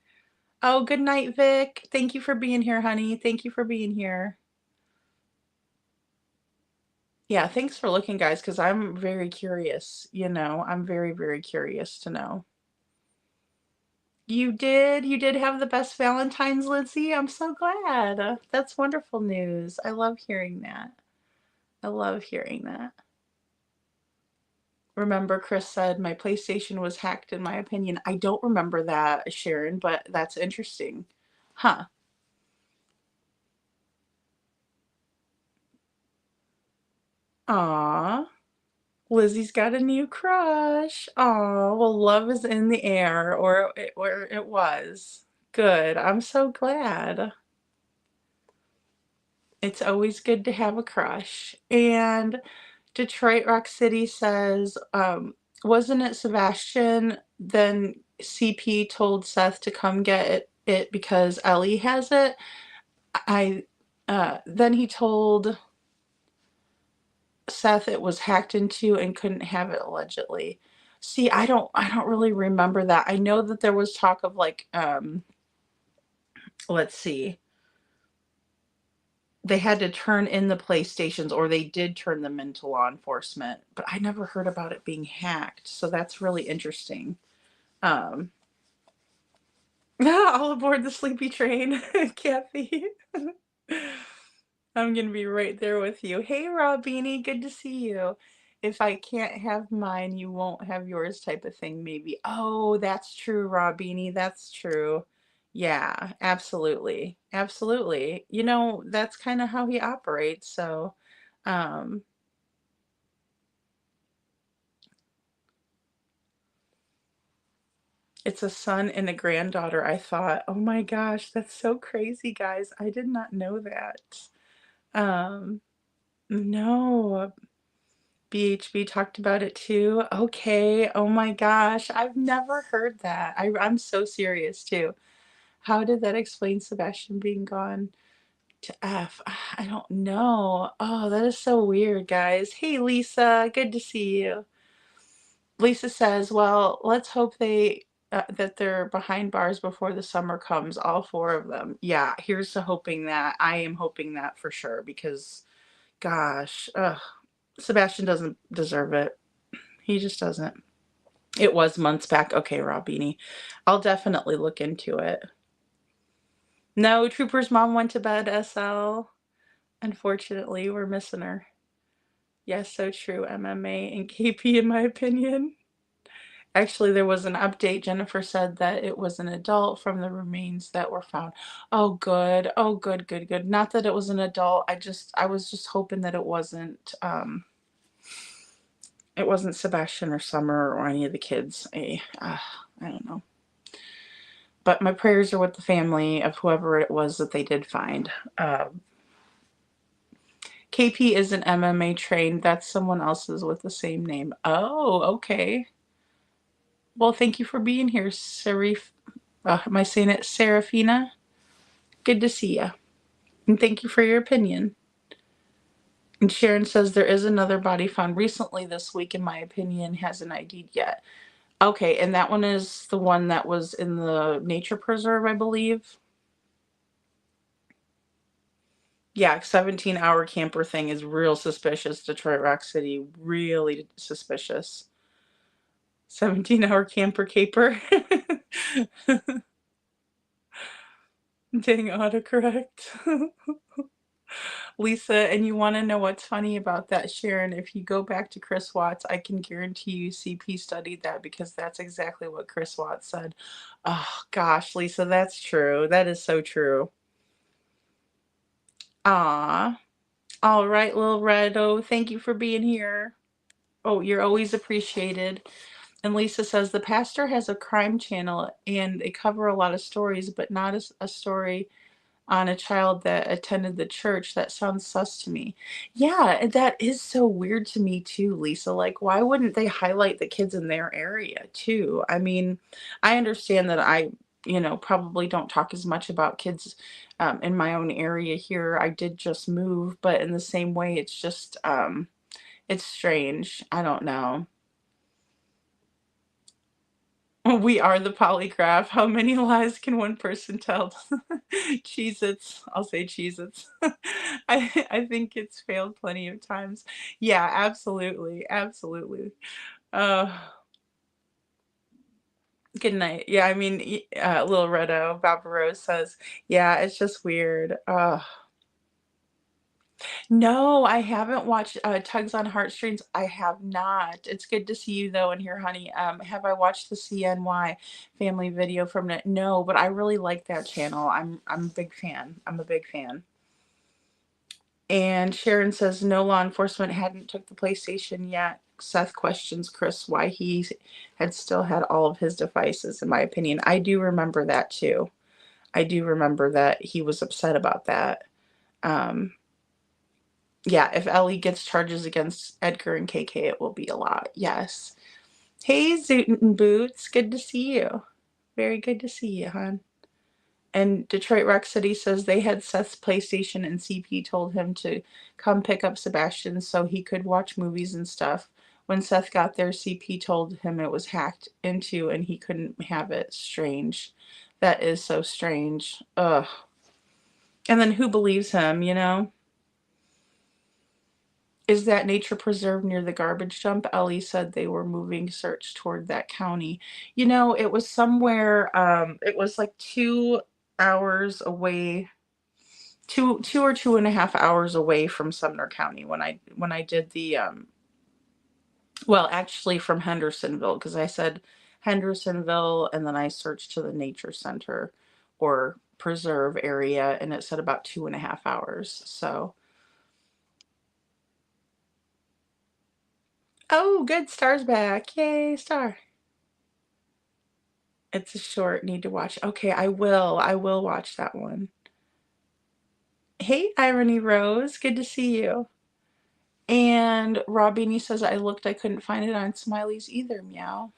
Oh, good night, Vic. Thank you for being here, honey. Thank you for being here. Yeah, thanks for looking, guys, because I'm very curious. I'm very, very curious to know. You did? You did have the best Valentine's, Lindsay? I'm so glad. That's wonderful news. I love hearing that. I love hearing that. Remember, Chris said my PlayStation was hacked, in my opinion. I don't remember that, Sharon, but that's interesting. Huh. Aw. Lizzie's got a new crush. Aw, well, love is in the air, or it was. Good. I'm so glad. It's always good to have a crush. And Detroit Rock City says, wasn't it Sebastian? Then CP told Seth to come get it because Ellie has it. Then he told Seth it was hacked into and couldn't have it allegedly. See, I don't really remember that. I know that there was talk of like, let's see. They had to turn in the PlayStations, or they did turn them into law enforcement, but I never heard about it being hacked. So that's really interesting. All aboard the sleepy train, Kathy. I'm going to be right there with you. Hey, Rob Beanie, good to see you. If I can't have mine, you won't have yours type of thing, maybe. Oh, that's true, Rob Beanie. That's true. Yeah, absolutely. Absolutely. That's kind of how he operates. So, um, it's a son and a granddaughter. I thought, oh my gosh, that's so crazy, guys. I did not know that. Um, no. BHB talked about it too. Okay. Oh my gosh. I've never heard that. I'm so serious too. How did that explain Sebastian being gone to F? I don't know. Oh, that is so weird, guys. Hey, Lisa. Good to see you. Lisa says, well, let's hope that they're behind bars before the summer comes, all four of them. Yeah, here's to hoping that. I am hoping that for sure because, gosh, Sebastian doesn't deserve it. He just doesn't. It was months back. Okay, Rob Beanie. I'll definitely look into it. No, Trooper's mom went to bed, SL. Unfortunately, we're missing her. Yes, so true. MMA and KP, in my opinion. Actually, there was an update. Jennifer said that it was an adult from the remains that were found. Oh, good. Oh, good, good, good. Not that it was an adult. I was just hoping that it wasn't Sebastian or Summer or any of the kids. I don't know. But my prayers are with the family of whoever it was that they did find. KP isn't MMA trained. That's someone else's with the same name. Oh, okay. Well, thank you for being here, Serif. Am I saying it? Serafina? Good to see you. And thank you for your opinion. And Sharon says there is another body found recently this week, in my opinion, hasn't ID'd yet. Okay, and that one is the one that was in the nature preserve, I believe. Yeah, 17-hour camper thing is real suspicious. Detroit Rock City, really suspicious. 17-hour camper caper. Dang autocorrect. Lisa, and you want to know what's funny about that, Sharon? If you go back to Chris Watts, I can guarantee you CP studied that because that's exactly what Chris Watts said. Oh, gosh, Lisa, that's true. That is so true. Ah, all right, little Redo, thank you for being here. Oh, you're always appreciated. And Lisa says the pastor has a crime channel and they cover a lot of stories, but not a story on a child that attended the church. That sounds sus to me. Yeah, that is so weird to me too, Lisa. Like, why wouldn't they highlight the kids in their area too? I mean, I understand that probably don't talk as much about kids in my own area here. I did just move, but in the same way, it's just, it's strange. I don't know. We are the polygraph. How many lies can one person tell? Cheez-Its. I'll say Cheez-Its. I think it's failed plenty of times. Yeah, absolutely. Absolutely. Uh, Good night. Yeah, I mean, Little Redo, Barbaros says, yeah, it's just weird. No, I haven't watched Tugs on Heartstrings. I have not. It's good to see you though and here, honey. Have I watched the CNY family video from it? No, but I really like that channel. I'm a big fan. I'm a big fan. And Sharon says no law enforcement hadn't took the PlayStation yet. Seth questions Chris why he had still had all of his devices, in my opinion. I do remember that too. I do remember that he was upset about that. Yeah, if Ellie gets charges against Edgar and KK, it will be a lot. Yes. Hey, Zootin' and Boots. Good to see you. Very good to see you, hon. And Detroit Rock City says they had Seth's PlayStation and CP told him to come pick up Sebastian so he could watch movies and stuff. When Seth got there, CP told him it was hacked into and he couldn't have it. Strange. That is so strange. Ugh. And then who believes him, you know? Is that nature preserve near the garbage dump? Ellie said they were moving search toward that county. You know, it was somewhere, it was like 2 hours away, two or 2.5 hours away from Sumner County when I did the, well, actually from Hendersonville, because I said Hendersonville and then I searched to the nature center or preserve area and it said about 2.5 hours. So, oh, good. Star's back. Yay, Star. It's a short. Need to watch. Okay, I will. I will watch that one. Hey, Irony Rose. Good to see you. And Robbini says, I looked. I couldn't find it on Smiley's either. Meow.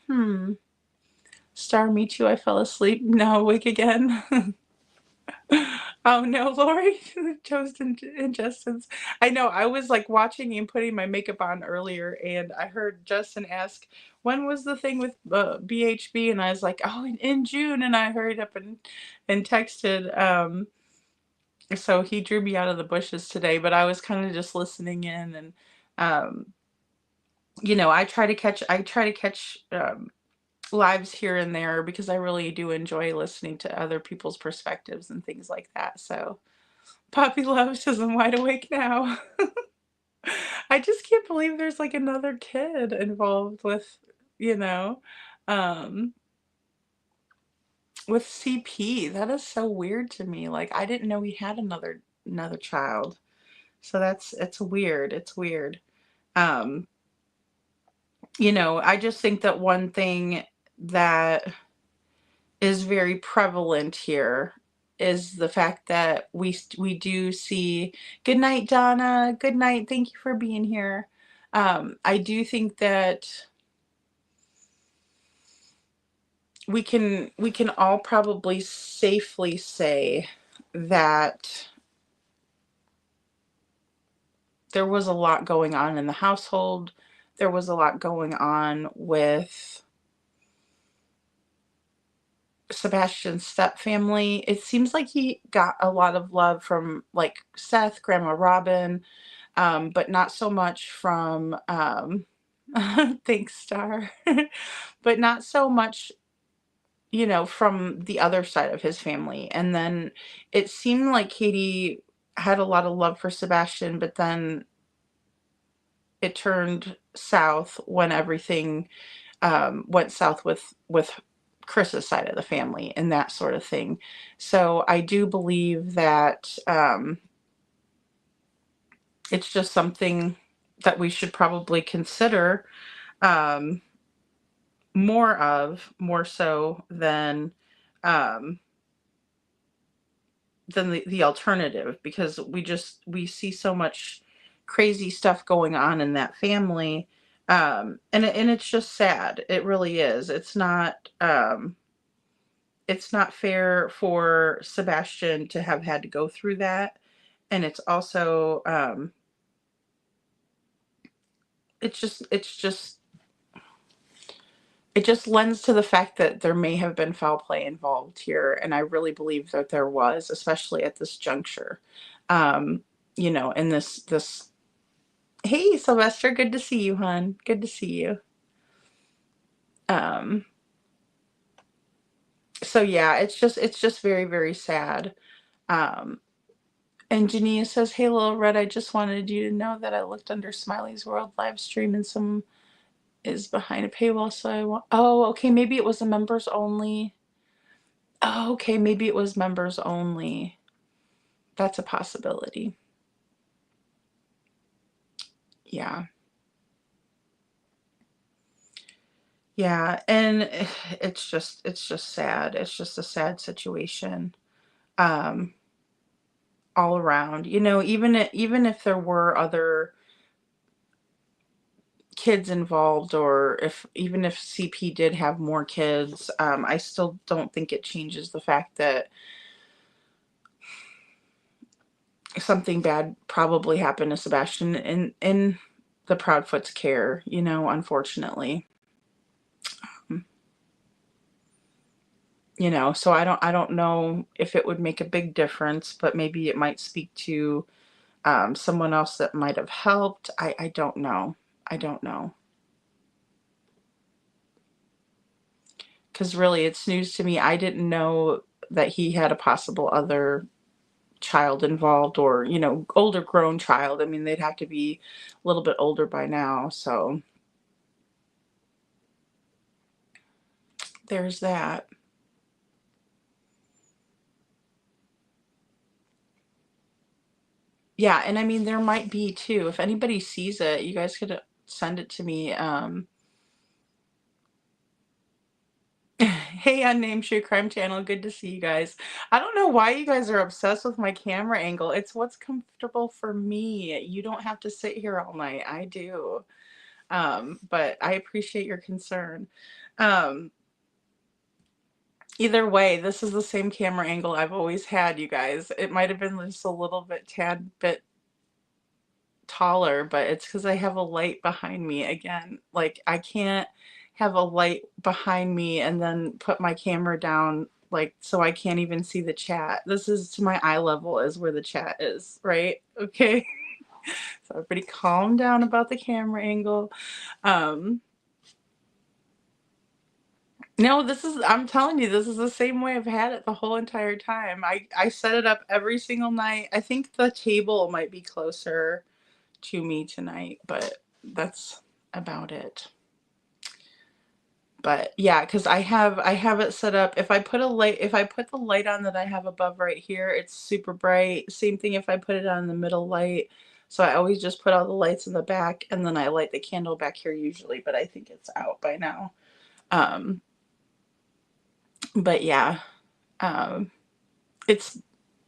Star, me too. I fell asleep. Now awake again. Oh no, Lori. Toast and Justin's. I know. I was like watching and putting my makeup on earlier, and I heard Justin ask, "When was the thing with BHB?" And I was like, "Oh, in June." And I hurried up and texted. So he drew me out of the bushes today, but I was kind of just listening in, and you know, I try to catch lives here and there because I really do enjoy listening to other people's perspectives and things like that. So. Poppy Love says I'm wide awake now. I just can't believe there's like another kid involved with, you know, um, with CP. That is so weird to me. Like I didn't know he had another child. So it's weird. It's weird. Um, you know, I just think that one thing that is very prevalent here is the fact that we do see. Good night, Donna. Good night. Thank you for being here. I do think that we can all probably safely say that there was a lot going on in the household. There was a lot going on with Sebastian's stepfamily. It seems like he got a lot of love from like Seth, Grandma Robin, but not so much from thanks, Star. But not so much, you know, from the other side of his family. And then it seemed like Katie had a lot of love for Sebastian, but then it turned south when everything went south with Chris's side of the family and that sort of thing. So I do believe that it's just something that we should probably consider more so than the alternative, because we see so much crazy stuff going on in that family. And it's just sad. It really is. It's not fair for Sebastian to have had to go through that. And it's also, it's just it just lends to the fact that there may have been foul play involved here, and I really believe that there was, especially at this juncture. Um, you know, in this. Hey, Sylvester, good to see you, hon. Good to see you. Um, so yeah, it's just very, very sad. Um, and Jania says, "Hey, Little Red, I just wanted you to know that I looked under Smiley's World live stream and some is behind a paywall, so I want." Oh, okay, maybe it was a members only. Oh, okay, maybe it was members only. That's a possibility. Yeah. Yeah, and it's just sad. It's just a sad situation. Um, all around. You know, even if there were other kids involved, or if even if CP did have more kids, I still don't think it changes the fact that something bad probably happened to Sebastian in the Proudfoot's care, you know, unfortunately. You know, so I don't know if it would make a big difference, but maybe it might speak to someone else that might have helped. I don't know. I don't know. Because really, it's news to me. I didn't know that he had a possible other child involved, or, you know, older grown child. I mean, they'd have to be a little bit older by now. So there's that. Yeah, and I mean, there might be too. If anybody sees it, you guys could send it to me. Hey, Unnamed True Crime Channel, good to see you guys. I don't know why you guys are obsessed with my camera angle. It's what's comfortable for me. You don't have to sit here all night. I do. But I appreciate your concern. Um, Either way, this is the same camera angle I've always had, you guys. It might have been just a little bit tad bit taller, but it's because I have a light behind me. Again, like, I can't have a light behind me and then put my camera down, like, so I can't even see the chat. This is to my eye level is where the chat is, right? Okay. So everybody calm down about the camera angle. Um, no, I'm telling you, this is the same way I've had it the whole entire time. I set it up every single night. I think the table might be closer to me tonight, but that's about it. But yeah, because I have it set up. If I put the light on that I have above right here, it's super bright. Same thing if I put it on the middle light. So I always just put all the lights in the back, and then I light the candle back here usually, but I think it's out by now. Um, but yeah, it's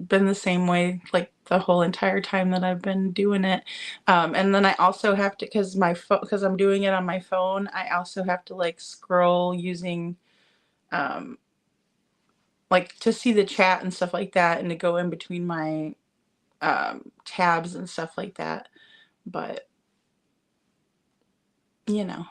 been the same way like the whole entire time that I've been doing it. And then I also have to, because I'm doing it on my phone, I also have to like scroll using um, like to see the chat and stuff like that, and to go in between my tabs and stuff like that. But you know.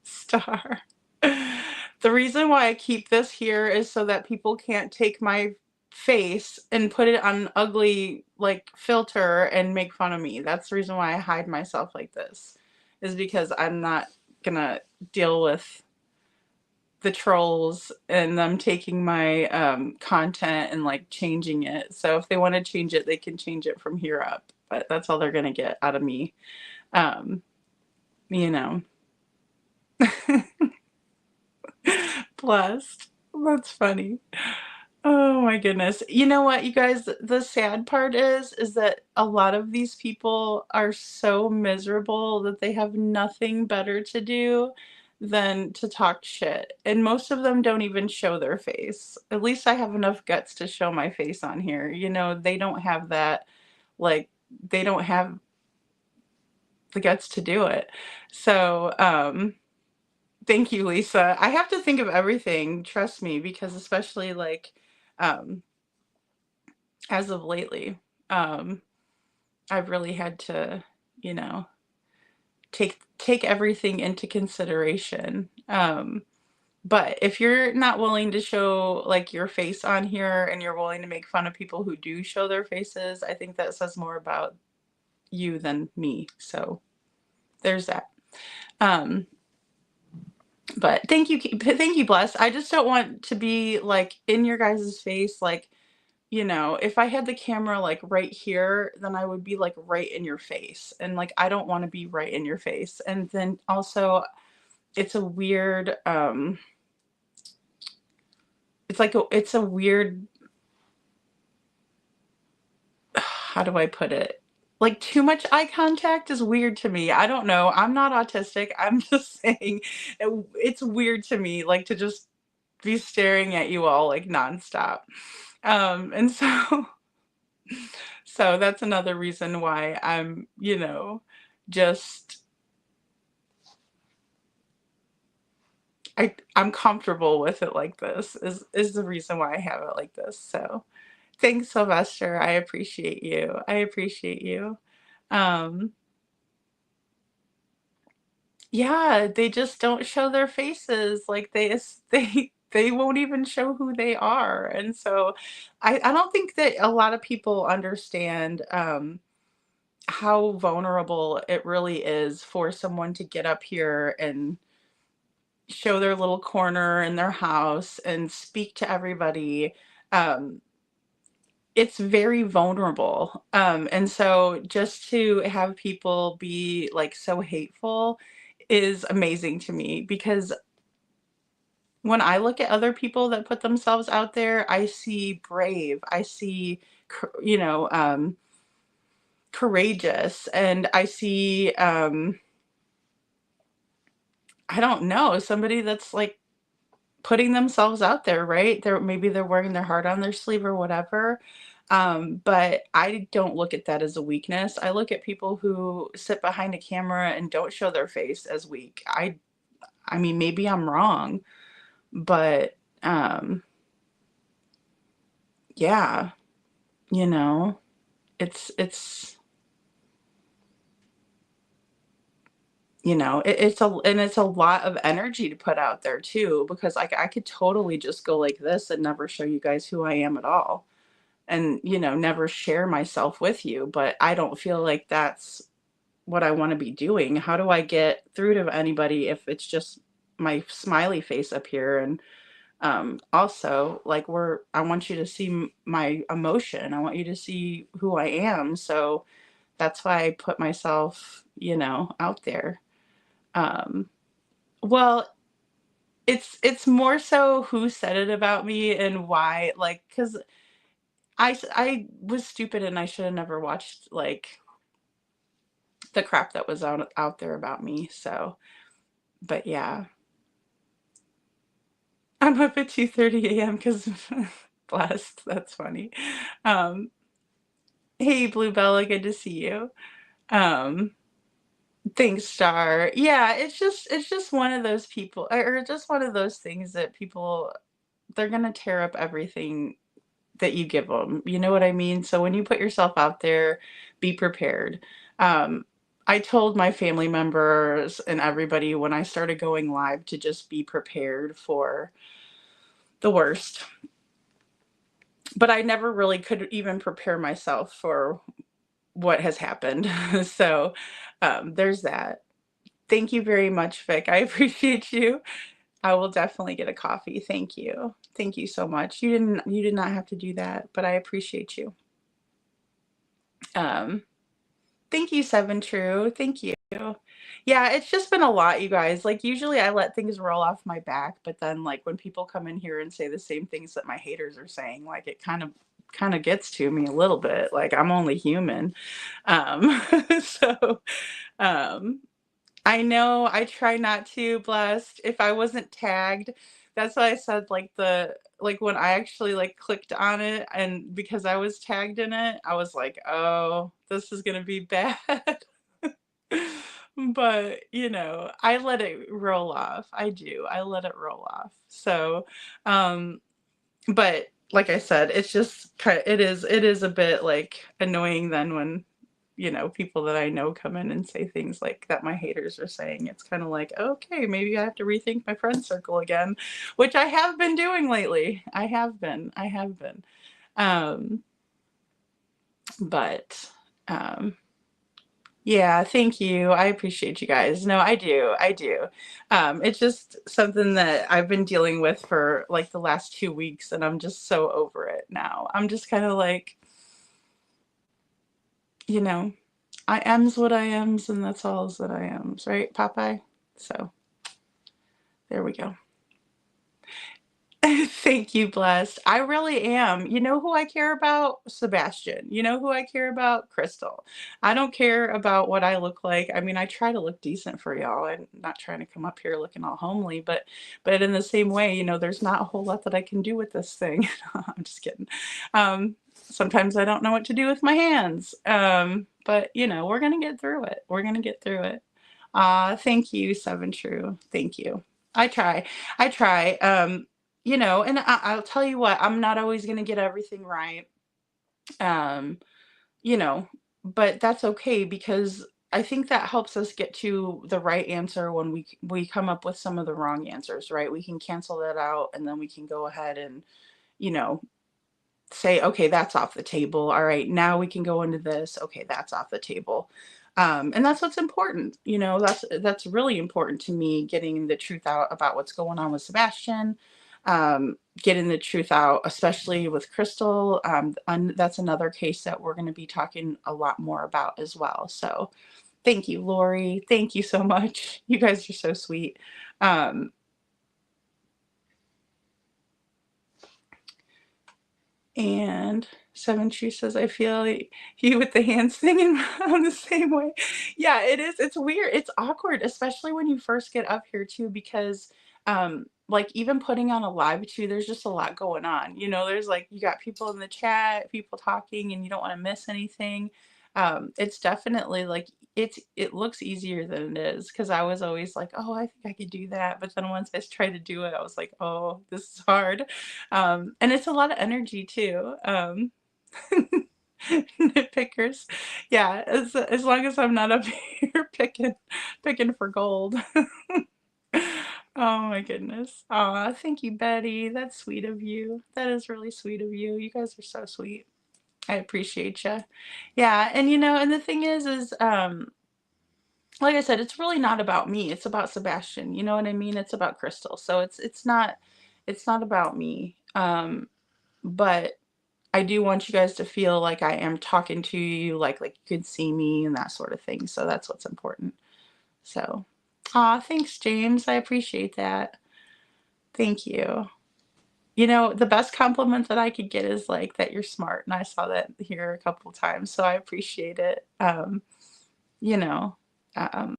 Star. The reason why I keep this here is so that people can't take my face and put it on an ugly like filter and make fun of me. That's the reason why I hide myself like this. Is because I'm not gonna deal with the trolls and them taking my content and like changing it. So if they want to change it, they can change it from here up. But that's all they're gonna get out of me. Um, you know. Blessed. That's funny. Oh my goodness. You know what, you guys, the sad part is that a lot of these people are so miserable that they have nothing better to do than to talk shit. And most of them don't even show their face. At least I have enough guts to show my face on here. You know, they don't have that, like, they don't have the guts to do it. So, thank you, Lisa. I have to think of everything, trust me, because especially like um, as of lately, um, I've really had to, you know, take everything into consideration. But if you're not willing to show like your face on here and you're willing to make fun of people who do show their faces, I think that says more about you than me. So there's that. But thank you, Bless. I just don't want to be like in your guys' face. Like, if I had the camera like right here, then I would be like right in your face. And like, I don't want to be right in your face. And then also it's a weird, it's a weird, how do I put it? Like too much eye contact is weird to me. I don't know. I'm not autistic. I'm just saying it's weird to me, like to just be staring at you all like nonstop. And so, so that's another reason why I'm, just, I'm comfortable with it like this is the reason why I have it like this. So thanks, Sylvester. I appreciate you. I appreciate you. Yeah, they just don't show their faces. Like they won't even show who they are. And so I don't think that a lot of people understand how vulnerable it really is for someone to get up here and show their little corner in their house and speak to everybody. It's very vulnerable. And so just to have people be like so hateful is amazing to me, because when I look at other people that put themselves out there, I see brave, I see, courageous, and I see, I don't know, somebody that's like putting themselves out there, right? Maybe they're wearing their heart on their sleeve or whatever. But I don't look at that as a weakness. I look at people who sit behind a camera and don't show their face as weak. I mean, maybe I'm wrong, but yeah, it's it's a lot of energy to put out there too, because I could totally just go like this and never show you guys who I am at all, and never share myself with you. But I don't feel like that's what I want to be doing. How do I get through to anybody if it's just my smiley face up here? And also, like, I want you to see my emotion. I want you to see who I am. So that's why I put myself, out there. Well, it's more so who said it about me and why, like, because I was stupid and I should have never watched like the crap that was out there about me. So, but yeah, I'm up at 2:30 a.m. because blessed. That's funny. Um, hey, Bluebella, good to see you. Um, Thanks, Star. Yeah, it's just one of those people, or just one of those things that people, they're gonna tear up everything that you give them. You know what I mean? So when you put yourself out there, be prepared. Um, I told my family members and everybody when I started going live to just be prepared for the worst. But I never really could even prepare myself for what has happened. So there's that. Thank you very much, Vic. I appreciate you. I will definitely get a coffee. Thank you. Thank you so much. You did not have to do that, but I appreciate you. Thank you, Seven True. Thank you. Yeah, it's just been a lot, you guys. Like usually I let things roll off my back, but then like when people come in here and say the same things that my haters are saying, like it kind of gets to me a little bit. Like I'm only human. So I know I try not to, blessed. If I wasn't tagged, that's why I said like when I actually like clicked on it, and because I was tagged in it, I was like, oh, this is gonna be bad. But I let it roll off. I do. I let it roll off. So, but like I said, it's just it is a bit like annoying then when people that I know come in and say things like that my haters are saying. It's kind of like, okay, maybe I have to rethink my friend circle again, which I have been doing lately. I have been. But yeah, thank you. I appreciate you guys. No, I do. It's just something that I've been dealing with for like the last 2 weeks, and I'm just so over it now. I'm just kind of like, I am's what I am's, and that's all that I am's, right, Popeye? So there we go. Thank you, Blessed. I really am. You know who I care about? Sebastian. You know who I care about? Crystal. I don't care about what I look like. I mean, I try to look decent for y'all. I'm not trying to come up here looking all homely, but in the same way, there's not a whole lot that I can do with this thing. I'm just kidding. Sometimes I don't know what to do with my hands. But we're gonna get through it. We're gonna get through it. Thank you, Seven True. Thank you. I try. And I'll tell you what, I'm not always going to get everything right. Um, you know, but that's okay, because I think that helps us get to the right answer when we come up with some of the wrong answers, right? We can cancel that out, and then we can go ahead and, you know, say, okay, that's off the table. All right, now we can go into this. Okay, that's off the table. And that's what's important. That's really important to me, getting the truth out about what's going on with Sebastian, getting the truth out, especially with Crystal. That's another case that we're going to be talking a lot more about as well. So thank you, Lori. Thank you so much. You guys are so sweet. And Seven True says, I feel you with the hands thing and I'm the same way. Yeah, it is. It's weird. It's awkward, especially when you first get up here too, because like even putting on a live too, there's just a lot going on. There's like, you got people in the chat, people talking, and you don't want to miss anything. It's definitely like, it looks easier than it is, because I was always like, oh, I think I could do that. But then once I tried to do it, I was like, oh, this is hard. And it's a lot of energy too. Nitpickers. Yeah, as long as I'm not up here picking for gold. Oh my goodness. Aw, thank you, Betty. That's sweet of you. That is really sweet of you. You guys are so sweet. I appreciate you. Yeah, and and the thing is like I said, it's really not about me. It's about Sebastian. You know what I mean? It's about Crystal. So it's not about me. But I do want you guys to feel like I am talking to you, like you could see me and that sort of thing. So that's what's important. So, thanks, James. I appreciate that. Thank you. The best compliment that I could get is like that you're smart, and I saw that here a couple of times, so I appreciate it. You know, um,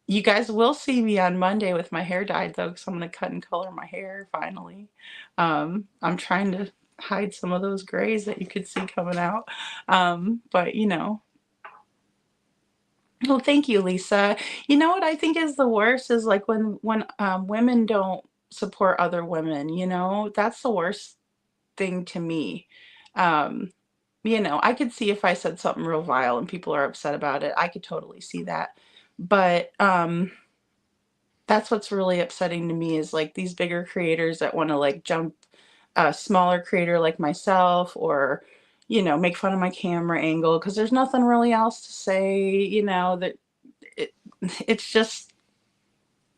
you guys will see me on Monday with my hair dyed though, because I'm gonna cut and color my hair finally. I'm trying to hide some of those grays that you could see coming out. But well, thank you, Lisa. You know what I think is the worst is like when women don't support other women. That's the worst thing to me. Um, I could see if I said something real vile and people are upset about it. I could totally see that. But that's what's really upsetting to me, is like these bigger creators that want to like jump a smaller creator like myself, or make fun of my camera angle, because there's nothing really else to say. That it's just,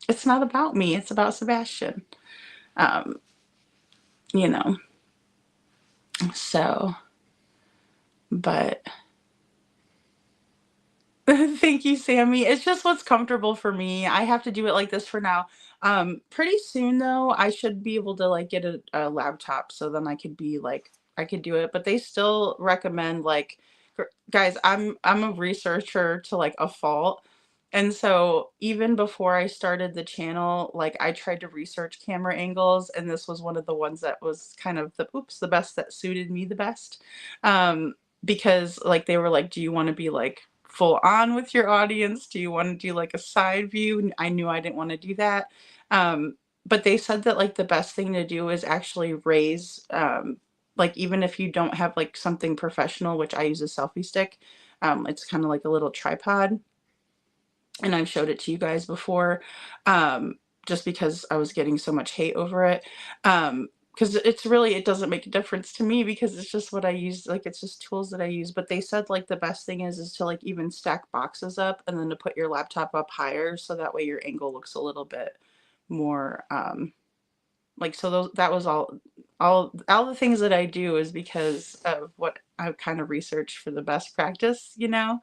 it's not about me, it's about Sebastian. um you know so but thank you, Sammy. It's just what's comfortable for me. I have to do it like this for now. Pretty soon though, I should be able to like get a laptop, so then I could be like, I could do it. But they still recommend like, guys, I'm a researcher to like a fault. And so even before I started the channel, like I tried to research camera angles, and this was one of the ones that was kind of the best, that suited me the best. Because like they were like, do you want to be like full on with your audience? Do you want to do like a side view? And I knew I didn't want to do that. But they said that like the best thing to do is actually raise, like even if you don't have like something professional, which I use a selfie stick, It's kind of like a little tripod, and I've showed it to you guys before, just because I was getting so much hate over it. Because it doesn't make a difference to me because it's just what I use. Like, it's just tools that I use. But they said, like, the best thing is to, like, even stack boxes up and then to put your laptop up higher so that way your angle looks a little bit more, like, so that was all the things that I do is because of what I've kind of researched for the best practice, you know.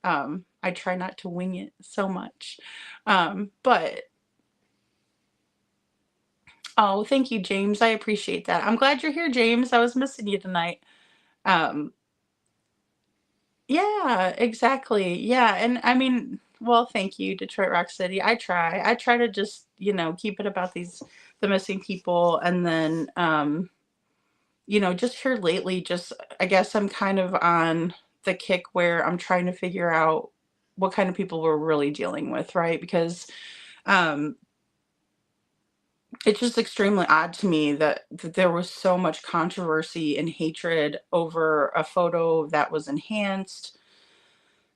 I try not to wing it so much. But oh, thank you, James. I appreciate that. I'm glad you're here, James. I was missing you tonight. Um, yeah, exactly. Yeah, and I mean, well, thank you, Detroit Rock City. I try to just, keep it about the missing people, and then, just here lately, just I guess I'm kind of on the kick where I'm trying to figure out what kind of people we're really dealing with, right? Because um, it's just extremely odd to me that there was so much controversy and hatred over a photo that was enhanced.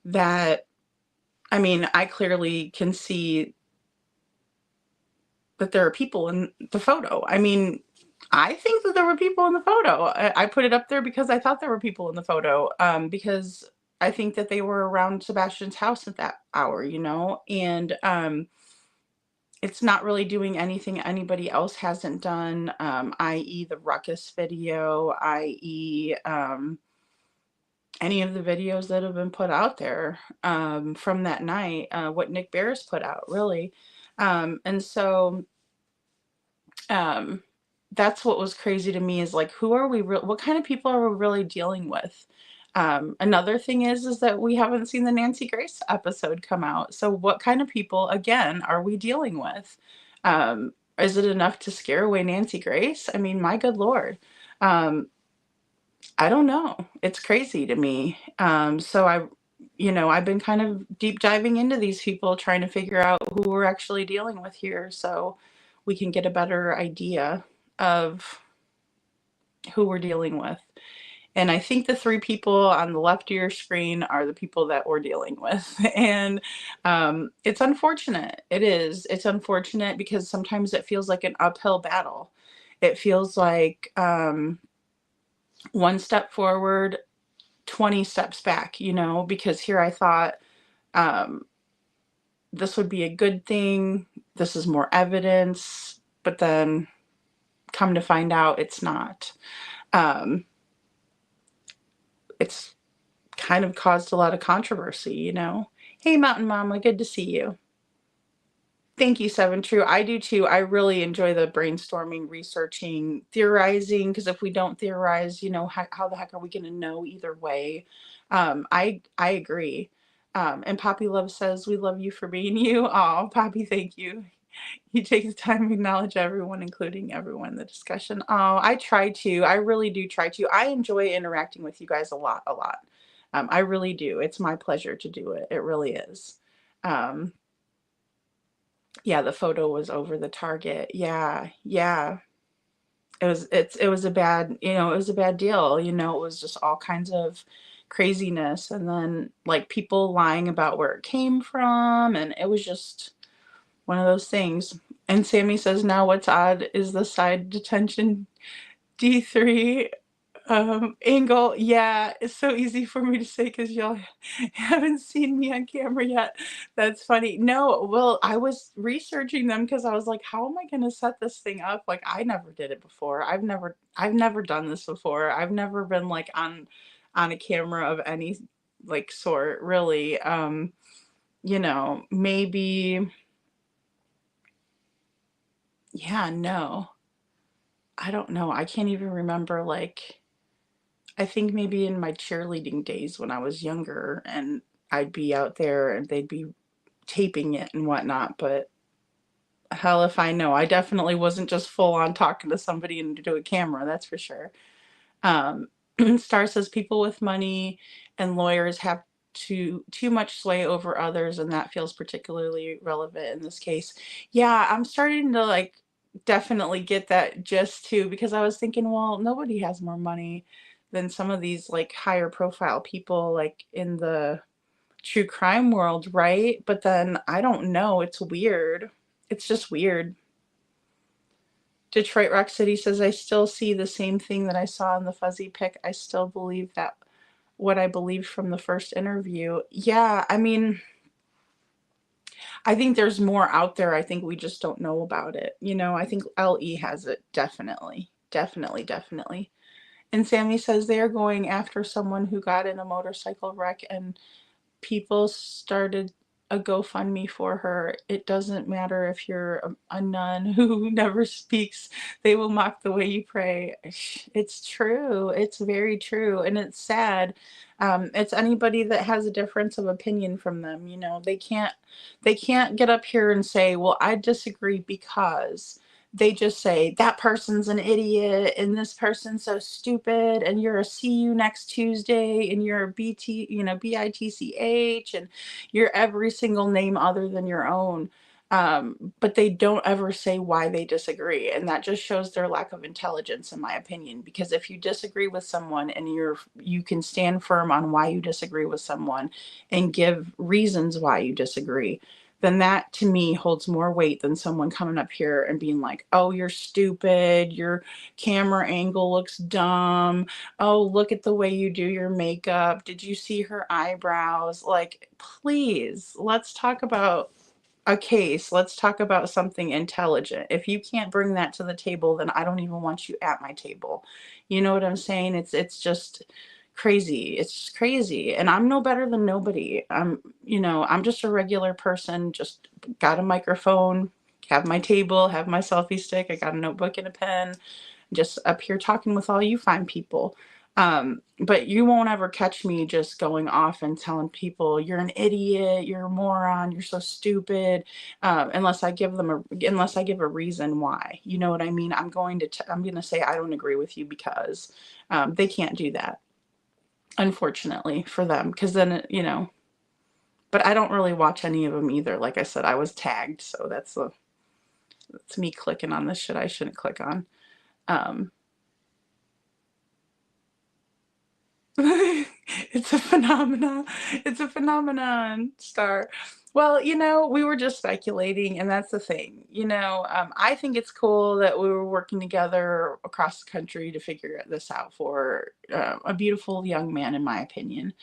That, I mean, I clearly can see that there are people in the photo. I mean, I think that there were people in the photo. I put it up there because I thought there were people in the photo, because I think that they were around Sebastian's house at that hour, and it's not really doing anything anybody else hasn't done, i.e. the ruckus video, i.e. Any of the videos that have been put out there from that night, what Nick Barris put out, really. And so that's what was crazy to me is like, who are we? What kind of people are we really dealing with? Another thing is that we haven't seen the Nancy Grace episode come out. So what kind of people, again, are we dealing with? Is it enough to scare away Nancy Grace? I mean, my good Lord. I don't know. It's crazy to me. So I've been kind of deep diving into these people, trying to figure out who we're actually dealing with here so we can get a better idea of who we're dealing with. And I think the three people on the left of your screen are the people that we're dealing with. And it's unfortunate. It is. It's unfortunate because sometimes it feels like an uphill battle. It feels like one step forward, 20 steps back, because here I thought this would be a good thing. This is more evidence. But then come to find out it's not. It's kind of caused a lot of controversy, Hey, Mountain Mama, good to see you. Thank you, Seven True. I do too. I really enjoy the brainstorming, researching, theorizing, because if we don't theorize, how the heck are we going to know either way? I agree. And Poppy Love says, we love you for being you. Oh, Poppy, thank you. You take the time to acknowledge everyone, including everyone in the discussion. Oh, I try to. I really do try to. I enjoy interacting with you guys a lot. I really do. It's my pleasure to do it. It really is. Yeah, the photo was over the target. Yeah. It was a bad, it was a bad deal. It was just all kinds of craziness, and then like people lying about where it came from, and it was just one of those things. And Sammy says, now what's odd is the side detention D3 angle. Yeah, it's so easy for me to say because y'all haven't seen me on camera yet. That's funny. No, well, I was researching them because I was like, how am I going to set this thing up? Like, I never did it before. I've never done this before. I've never been like on a camera of any like sort, really. Maybe. Yeah, no. I don't know. I can't even remember, like, I think maybe in my cheerleading days when I was younger and I'd be out there and they'd be taping it and whatnot, but hell if I know. I definitely wasn't just full on talking to somebody into a camera, that's for sure. Star says people with money and lawyers have too much sway over others, and that feels particularly relevant in this case. Yeah, I'm starting to like definitely get that gist too, because I was thinking, well, nobody has more money than some of these like higher profile people like in the true crime world, right? But then I don't know, it's weird. It's just weird. Detroit Rock City says, I still see the same thing that I saw in the fuzzy pic. I still believe that what I believed from the first interview. Yeah, I mean, I think there's more out there. I think we just don't know about it. You know, I think LE has it. Definitely. Definitely, definitely. And Sammy says they are going after someone who got in a motorcycle wreck and people started a GoFundMe for her. It doesn't matter if you're a nun who never speaks, they will mock the way you pray. It's true. It's very true. And it's sad. It's anybody that has a difference of opinion from them. You know, they can't get up here and say, well, I disagree because they just say that person's an idiot and this person's so stupid and you're a see you next Tuesday and you're a BT, you know, BITCH and you're every single name other than your own. But they don't ever say why they disagree. And that just shows their lack of intelligence, in my opinion, because if you disagree with someone and you can stand firm on why you disagree with someone and give reasons why you disagree, then that to me holds more weight than someone coming up here and being like, oh, you're stupid, your camera angle looks dumb, oh, look at the way you do your makeup, did you see her eyebrows? Like, please, let's talk about a case. Let's talk about something intelligent. If you can't bring that to the table, then I don't even want you at my table. You know what I'm saying? It's just crazy. It's just crazy. And I'm no better than nobody. I'm just a regular person, just got a microphone, have my table, have my selfie stick, I got a notebook and a pen, just up here talking with all you fine people. But you won't ever catch me just going off and telling people you're an idiot, you're a moron, you're so stupid, unless I give a reason why. You know what I mean? I'm going to say I don't agree with you because they can't do that, unfortunately for them, because then but I don't really watch any of them either. Like I said, I was tagged, so that's me clicking on this shit I shouldn't click on. It's a phenomenon. It's a phenomenon, Star. Well, we were just speculating, and that's the thing. I think it's cool that we were working together across the country to figure this out for a beautiful young man, in my opinion.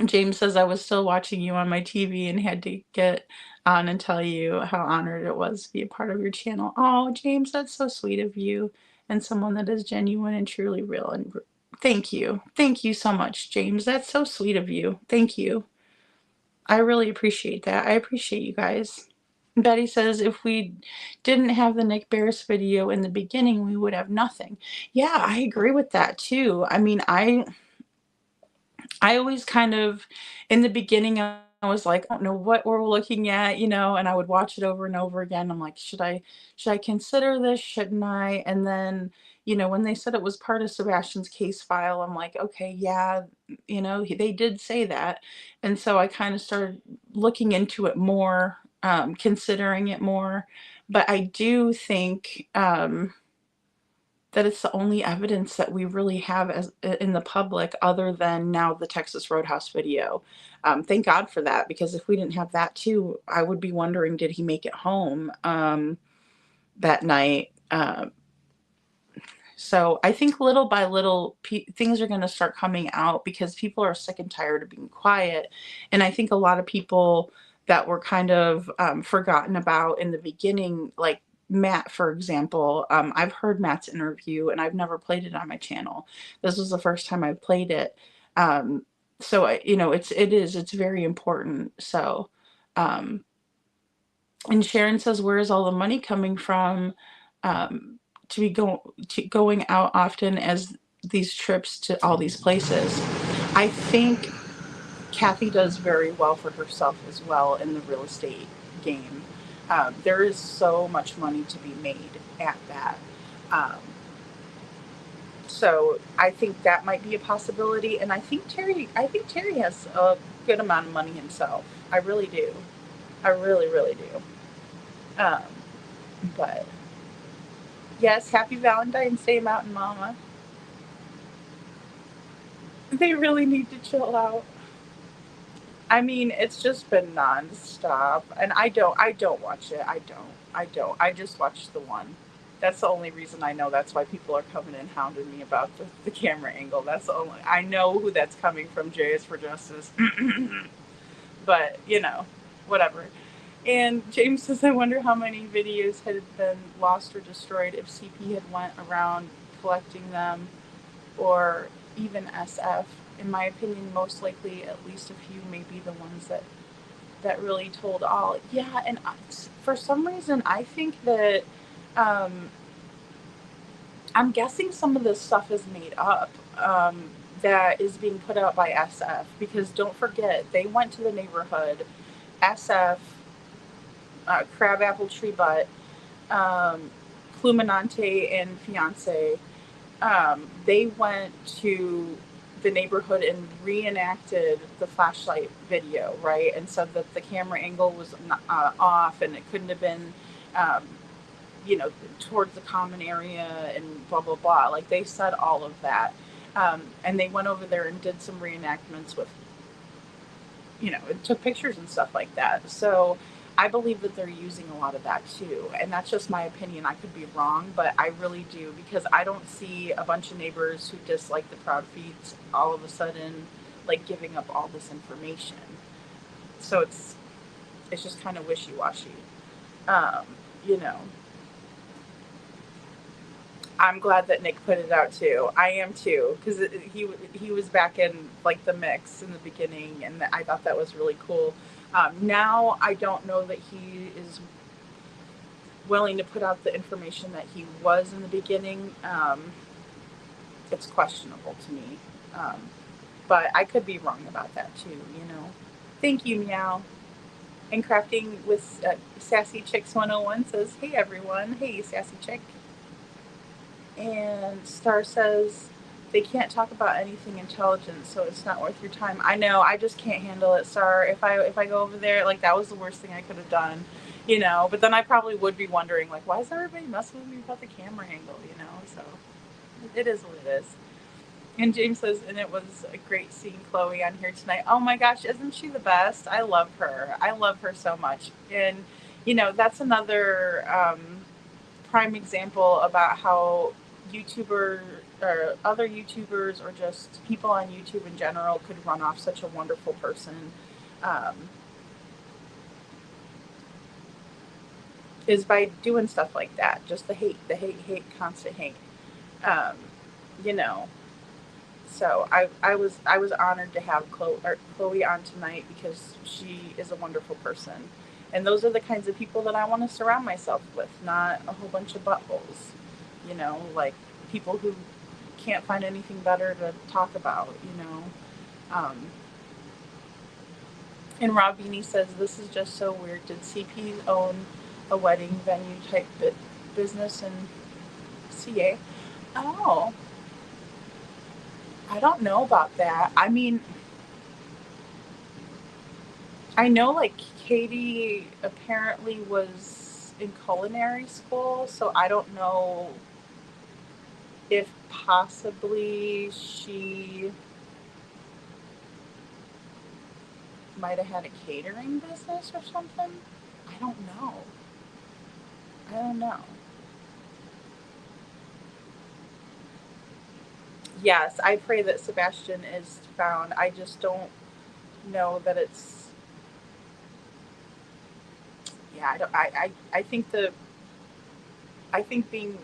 James says, I was still watching you on my TV and had to get on and tell you how honored it was to be a part of your channel. Oh, James, that's so sweet of you, and someone that is genuine and truly real. And thank you. Thank you so much, James. That's so sweet of you. Thank you. I really appreciate that. I appreciate you guys. Betty says, if we didn't have the Nick Barris video in the beginning, we would have nothing. Yeah, I agree with that too. I mean, I always kind of, in the beginning, I was like, I don't know what we're looking at, and I would watch it over and over again. I'm like, should I consider this? Shouldn't I? And then, when they said it was part of Sebastian's case file, I'm like, okay, yeah, they did say that. And so I kind of started looking into it more, considering it more. But I do think, that it's the only evidence that we really have in the public, other than now the Texas Roadhouse video. Thank God for that, because if we didn't have that too, I would be wondering, did he make it home that night? So I think little by little things are going to start coming out, because people are sick and tired of being quiet. And I think a lot of people that were kind of forgotten about in the beginning, like Matt, for example, I've heard Matt's interview and I've never played it on my channel. This was the first time I played it. So it's very important. So, and Sharon says, where is all the money coming from, to be going out often as these trips to all these places? I think Kathy does very well for herself as well in the real estate game. There is so much money to be made at that. So I think that might be a possibility. And I think Terry has a good amount of money himself. I really do. I really, really do. But yes, happy Valentine's Day, Mountain Mama. They really need to chill out. I mean, it's just been nonstop, and I don't watch it. I just watched the one. That's the only reason I know. That's why people are coming and hounding me about the camera angle. That's the only. I know who that's coming from. J is for Justice. But whatever. And James says, I wonder how many videos had been lost or destroyed if CP had went around collecting them, or even SF. In my opinion, most likely at least a few may be the ones that really told all. Yeah, and for some reason, I think that I'm guessing some of this stuff is made up, that is being put out by SF, because don't forget, they went to the neighborhood. SF, Crabapple Tree Butt, Cluminante and Fiance, they went to the neighborhood and reenacted the flashlight video, right? And said that the camera angle was off and it couldn't have been, towards the common area and blah, blah, blah. Like, they said all of that. And they went over there and did some reenactments with, took pictures and stuff like that. So I believe that they're using a lot of that too. And that's just my opinion. I could be wrong, but I really do, because I don't see a bunch of neighbors who dislike the Proudfeets all of a sudden like giving up all this information. So it's just kind of wishy-washy. I'm glad that Nick put it out too. I am too, because he was back in like the mix in the beginning, and I thought that was really cool. Now I don't know that he is willing to put out the information that he was in the beginning. It's questionable to me, but I could be wrong about that too. Thank you, Meow. And Crafting with Sassy Chicks 101 says, "Hey everyone, hey Sassy Chick." And Star says, they can't talk about anything intelligent, so it's not worth your time. I know, I just can't handle it, Star. If I go over there, like, that was the worst thing I could have done, But then I probably would be wondering, like, why is everybody messing with me about the camera angle, So it is what it is. And James says, and it was great seeing Khloe on here tonight. Oh my gosh, isn't she the best? I love her. I love her so much. And, that's another prime example about how YouTuber or other YouTubers or just people on YouTube in general could run off such a wonderful person, is by doing stuff like that. Just the hate, constant hate. So I was honored to have Khloe on tonight, because she is a wonderful person. And those are the kinds of people that I want to surround myself with, not a whole bunch of buttholes, like people who can't find anything better to talk about, And Rob Beanie says, this is just so weird. Did CP own a wedding venue type business in CA? Oh, I don't know about that. I mean, I know like Katie apparently was in culinary school, so I don't know if possibly she might have had a catering business or something. I don't know. Yes, I pray that Sebastian is found. I just don't know that it's. Yeah, I think being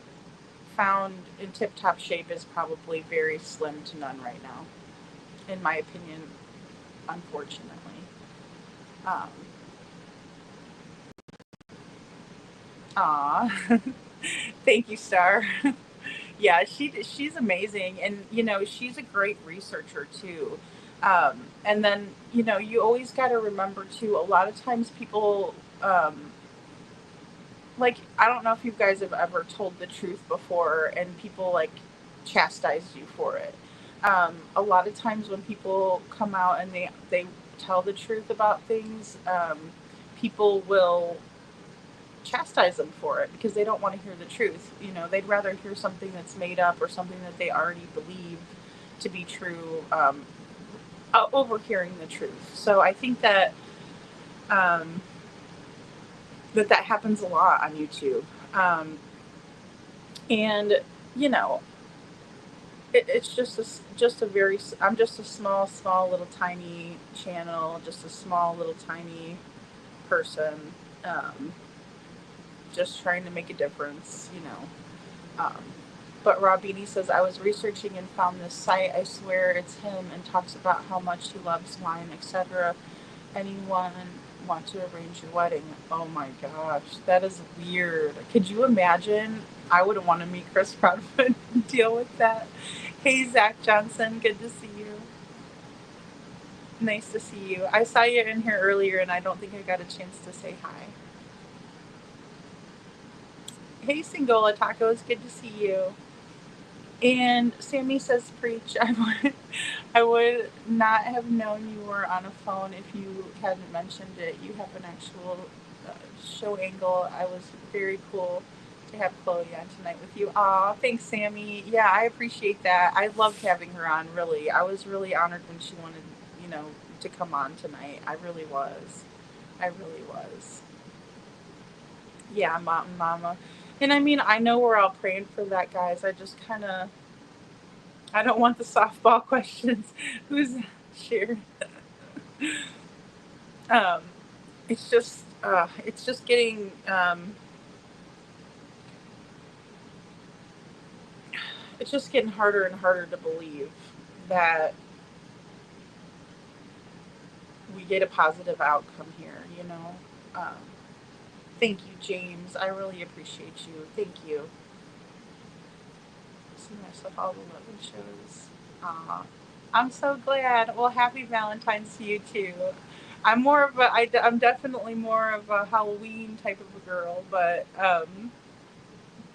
found in tip-top shape is probably very slim to none right now, in my opinion, unfortunately. Thank you, Star. Yeah, she's amazing, and she's a great researcher too. And then you always got to remember too, a lot of times people like, I don't know if you guys have ever told the truth before and people like chastised you for it. A lot of times when people come out and they tell the truth about things, people will chastise them for it because they don't want to hear the truth. They'd rather hear something that's made up or something that they already believed to be true, overhearing the truth. So I think that that happens a lot on YouTube. And, you know, it's just a very, I'm just a small little tiny channel, just a small little tiny person, just trying to make a difference, you know. But Robini says, I was researching and found this site. I swear it's him, and talks about how much he loves wine, etc. Anyone want to arrange your wedding? Oh my gosh, that is weird. Could you imagine? I wouldn't want to meet Chris Proudfoot and deal with that. Hey, Zach Johnson, good to see you. Nice to see you. I saw you in here earlier, and I don't think I got a chance to say hi. Hey, Singola Tacos, good to see you. And Sammy says, preach. I would not have known you were on a phone if you hadn't mentioned it. You have an actual show angle. I was very cool to have Khloe on tonight with you. Aw, thanks, Sammy. Yeah, I appreciate that. I loved having her on, really. I was really honored when she wanted, you know, to come on tonight. I really was. I really was. Yeah, Mountain Mama. And I mean, I know we're all praying for that, guys. I just kind of, I don't want the softball questions. Who's Sharon? It's just getting, it's just getting harder and harder to believe that we get a positive outcome here, you know? Thank you, James. I really appreciate you. Thank you. See myself all the love and shows. I'm so glad. Well, happy Valentine's to you too. I'm definitely more of a Halloween type of a girl, but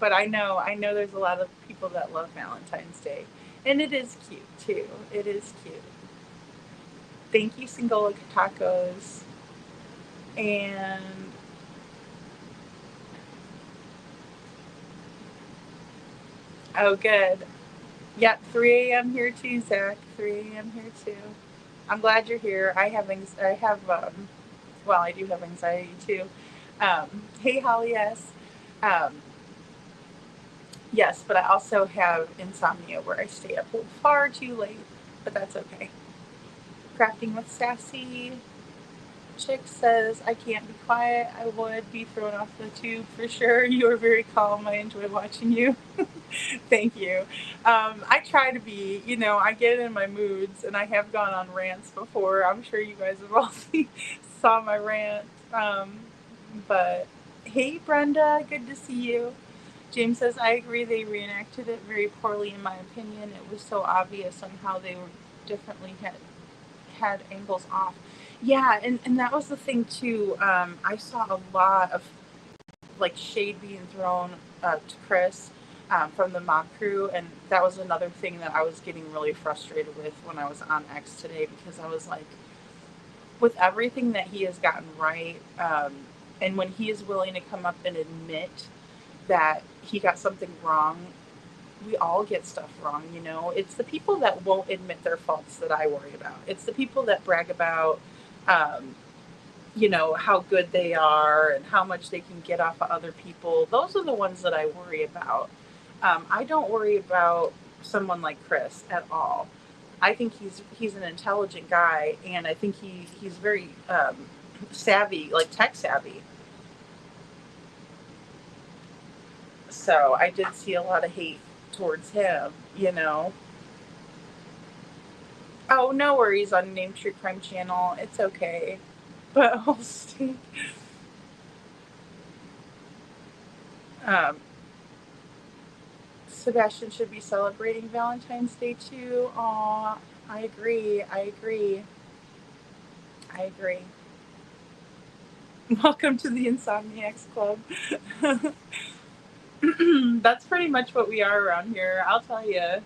I know there's a lot of people that love Valentine's Day, and it is cute too. It is cute. Thank you, Singola Tacos, and oh, good. Yep, 3 a.m. here too, Zach. 3 a.m. here too. I'm glad you're here. I do have anxiety too. Hey, Holly, yes. Yes, but I also have insomnia where I stay up far too late, but that's okay. Crafting with Sassy. Chick says, I can't be quiet. I would be thrown off the tube for sure. You are very calm. I enjoy watching you. Thank you. I try to be, you know, I get in my moods, and I have gone on rants before. I'm sure you guys have all saw my rant. But hey, Brenda, good to see you. James says, I agree. They reenacted it very poorly, in my opinion. It was so obvious on how they were differently had angles off. Yeah, and that was the thing too. I saw a lot of like shade being thrown to Chris from the mob crew, and that was another thing that I was getting really frustrated with when I was on X today, because I was like, with everything that he has gotten right, and when he is willing to come up and admit that he got something wrong, we all get stuff wrong, you know. It's the people that won't admit their faults that I worry about. It's the people that brag about you know, how good they are and how much they can get off of other people. Those are the ones that I worry about. I don't worry about someone like Chris at all. I think he's an intelligent guy, and I think he's very savvy, like tech savvy. So I did see a lot of hate towards him, you know. Oh, no worries on Name True Crime Channel. It's okay. But I'll stay. Sebastian should be celebrating Valentine's Day too. Aw, I agree. Welcome to the Insomniacs Club. That's pretty much what we are around here, I'll tell you.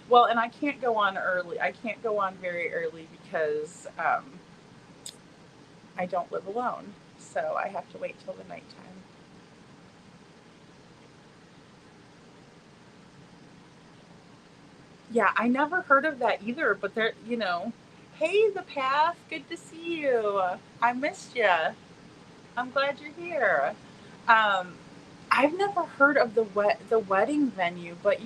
Well, and I can't go on early. I can't go on very early because I don't live alone. So I have to wait till the nighttime. Yeah, I never heard of that either, but they're, hey, the path, good to see you. I missed you. I'm glad you're here. Um, I've never heard of the wedding venue, but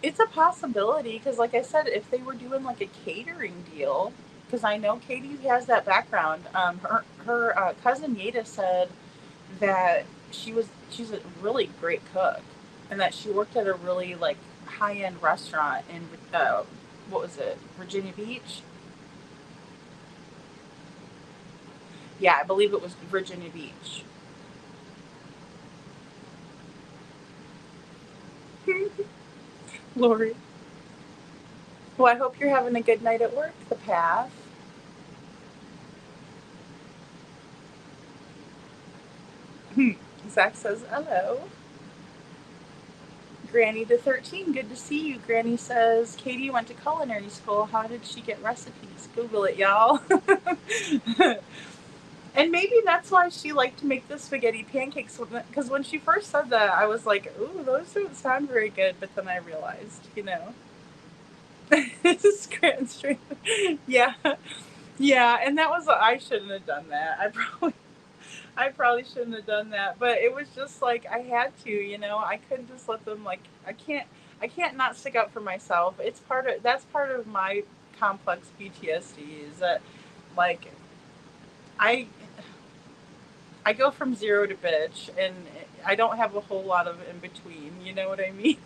it's a possibility because, like I said, if they were doing like a catering deal, because I know Katie has that background. Her cousin Yeda said that she's a really great cook, and that she worked at a really like high end restaurant in what was it, Virginia Beach? Yeah, I believe it was Virginia Beach. Lori. Well, I hope you're having a good night at work, the path. Zach says hello. Granny to 13, good to see you. Granny says, Katie went to culinary school. How did she get recipes? Google it, y'all. And maybe that's why she liked to make the spaghetti pancakes. Because when she first said that, I was like, ooh, those don't sound very good. But then I realized, it's grand straight. Yeah. Yeah. And that was, I shouldn't have done that. I probably shouldn't have done that, but it was just like I had to, I couldn't just let them like I can't not stick up for myself. That's part of my complex PTSD is that like I I go from zero to bitch and I don't have a whole lot of in between, you know what I mean?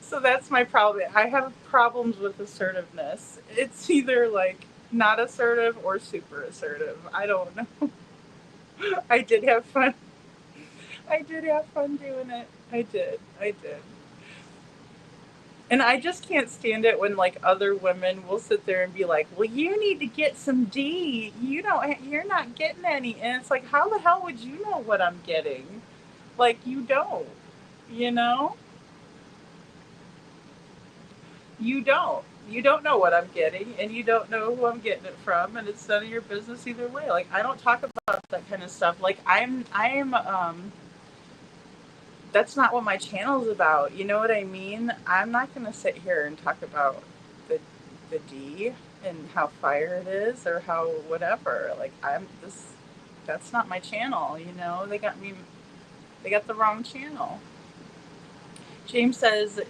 So that's my problem. I have problems with assertiveness. It's either like not assertive or super assertive. I don't know. I did have fun. I did have fun doing it. I did. I did. And I just can't stand it when like other women will sit there and be like, "Well, you need to get some D. You're not getting any." And it's like, how the hell would you know what I'm getting? Like you don't. You know? You don't. You don't know what I'm getting and you don't know who I'm getting it from and it's none of your business either way. Like I don't talk about that kind of stuff. Like I'm that's not what my channel's about. You know what I mean? I'm not going to sit here and talk about the the D and how fire it is or how whatever. Like I'm this that's not my channel, they got the wrong channel. James says,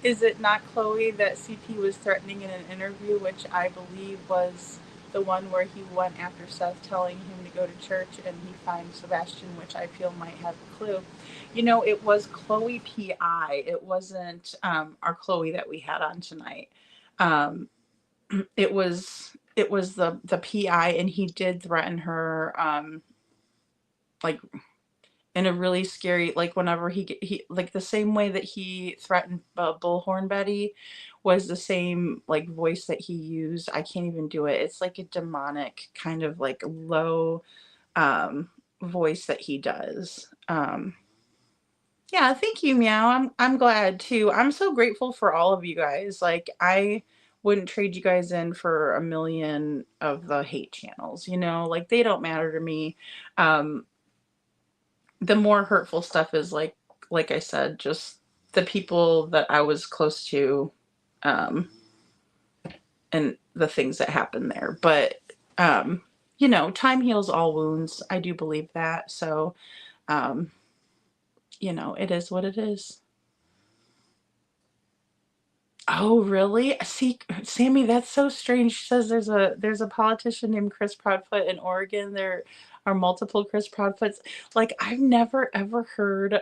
"Is it not Chloe that CP was threatening in an interview, which I believe was the one where he went after Seth, telling him to go to church and he fined Sebastian, which I feel might have a clue." It was Chloe PI. It wasn't our Chloe that we had on tonight. Um, it was the PI, and he did threaten her, like in a really scary, like whenever he like the same way that he threatened Bullhorn Betty was the same like voice that he used. I can't even do it. It's like a demonic kind of like low voice that he does. Yeah, thank you, Meow. I'm glad too. I'm so grateful for all of you guys. Like I wouldn't trade you guys in for a million of the hate channels, like they don't matter to me. Um the more hurtful stuff is like I said, just the people that I was close to, um and the things that happened there. But time heals all wounds. I do believe that. So um it is what it is. Oh, really? See, Sammy, that's so strange. She says there's a politician named Chris Proudfoot in Oregon. There are multiple Chris Proudfoots. Like I've never ever heard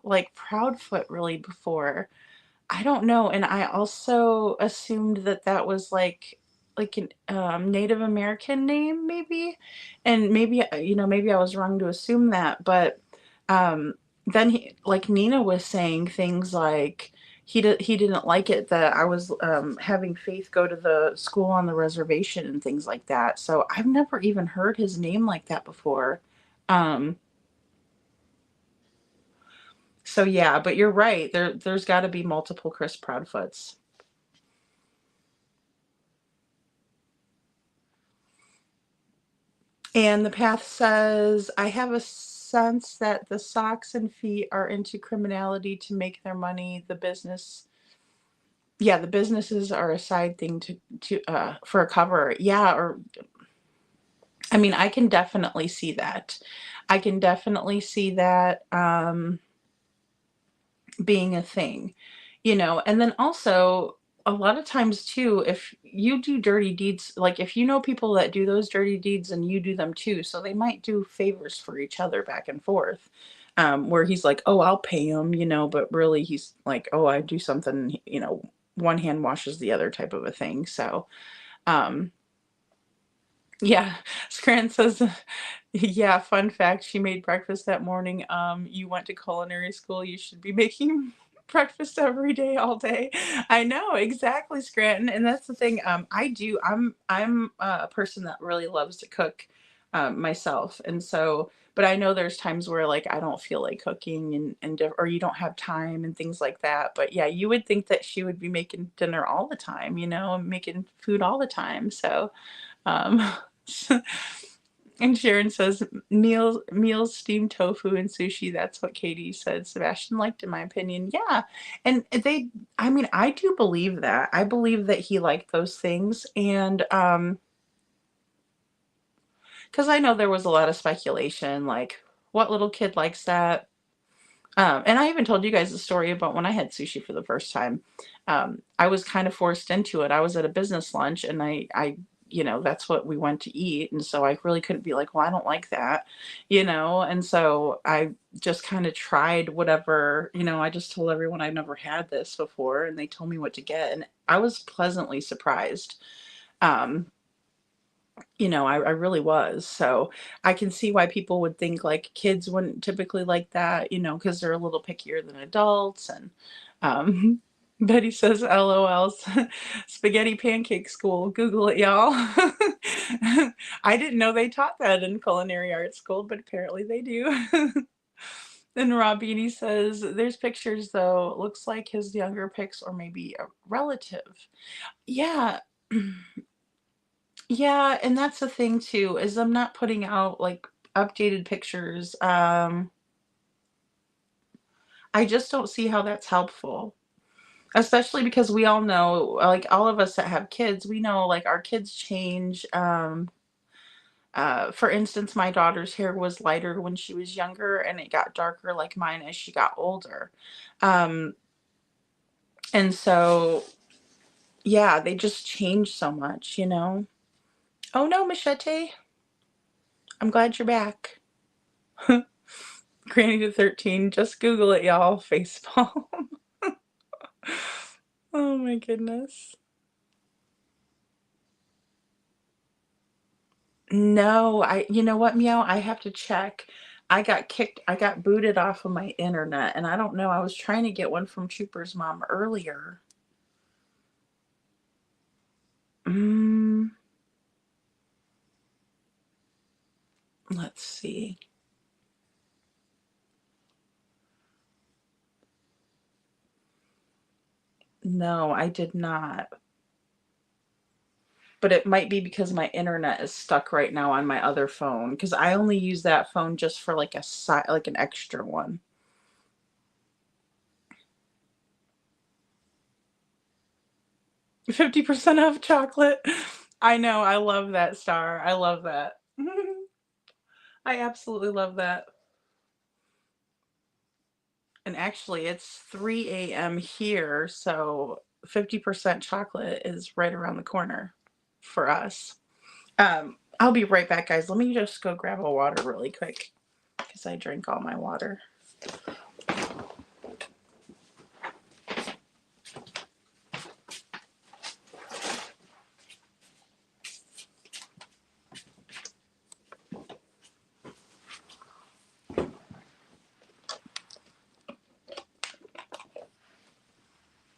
like Proudfoot really before. I don't know, and I also assumed that that was like an Native American name, maybe, and maybe I was wrong to assume that, but um, then like Nina was saying things like he didn't like it that I was having Faith go to the school on the reservation and things like that. So I've never even heard his name like that before. Um, so yeah, but you're right. There's got to be multiple Chris Proudfoots. And the path says, I have a sense that the socks and feet are into criminality to make their money. The businesses are a side thing to for a cover. Yeah, or I mean, I can definitely see that. I can definitely see that being a thing, and then also a lot of times too, if you do dirty deeds, like if you know people that do those dirty deeds and you do them too, so they might do favors for each other back and forth, where he's like, oh, I'll pay him, but really he's like, oh, I do something, one hand washes the other type of a thing. So um yeah, Scran says, yeah, fun fact, she made breakfast that morning. You went to culinary school, you should be making breakfast every day, all day. I know, exactly, Scranton. And that's the thing. I'm a person that really loves to cook myself. And so, but I know there's times where like I don't feel like cooking or you don't have time and things like that. But yeah, you would think that she would be making dinner all the time, making food all the time. So um, and Sharon says meals, steamed tofu, and sushi. That's what Katie said Sebastian liked, in my opinion. Yeah, and I mean, I do believe that. I believe that he liked those things, and because I know there was a lot of speculation, like what little kid likes that. And I even told you guys the story about when I had sushi for the first time. I was kind of forced into it. I was at a business lunch and I that's what we went to eat. And so I really couldn't be like, well, I don't like that, And so I just kind of tried whatever, I just told everyone I've never had this before and they told me what to get. And I was pleasantly surprised. I really was. So I can see why people would think like kids wouldn't typically like that, because they're a little pickier than adults. And um, Betty says, LOL, spaghetti pancake school. Google it, y'all. I didn't know they taught that in culinary arts school, but apparently they do. Then Robini says, there's pictures though. Looks like his younger pics or maybe a relative. Yeah. Yeah, and that's the thing too, is I'm not putting out like updated pictures. I just don't see how that's helpful. Especially because we all know, like all of us that have kids, we know like our kids change. For instance, my daughter's hair was lighter when she was younger and it got darker like mine as she got older. Um, and so yeah, they just change so much. Oh no, Machete. I'm glad you're back. Granny to 13. Just Google it, y'all. Facepalm. Oh my goodness. No, you know what, Meow? I have to check. I got booted off of my internet, and I don't know. I was trying to get one from Trooper's mom earlier. Mm, let's see. No, I did not. But it might be because my internet is stuck right now on my other phone because I only use that phone just for like like an extra one. 50% off chocolate. I know. I love that, Star. I love that. I absolutely love that. And actually, it's 3 a.m. here, so 50% chocolate is right around the corner for us. I'll be right back, guys. Let me just go grab a water really quick because I drank all my water.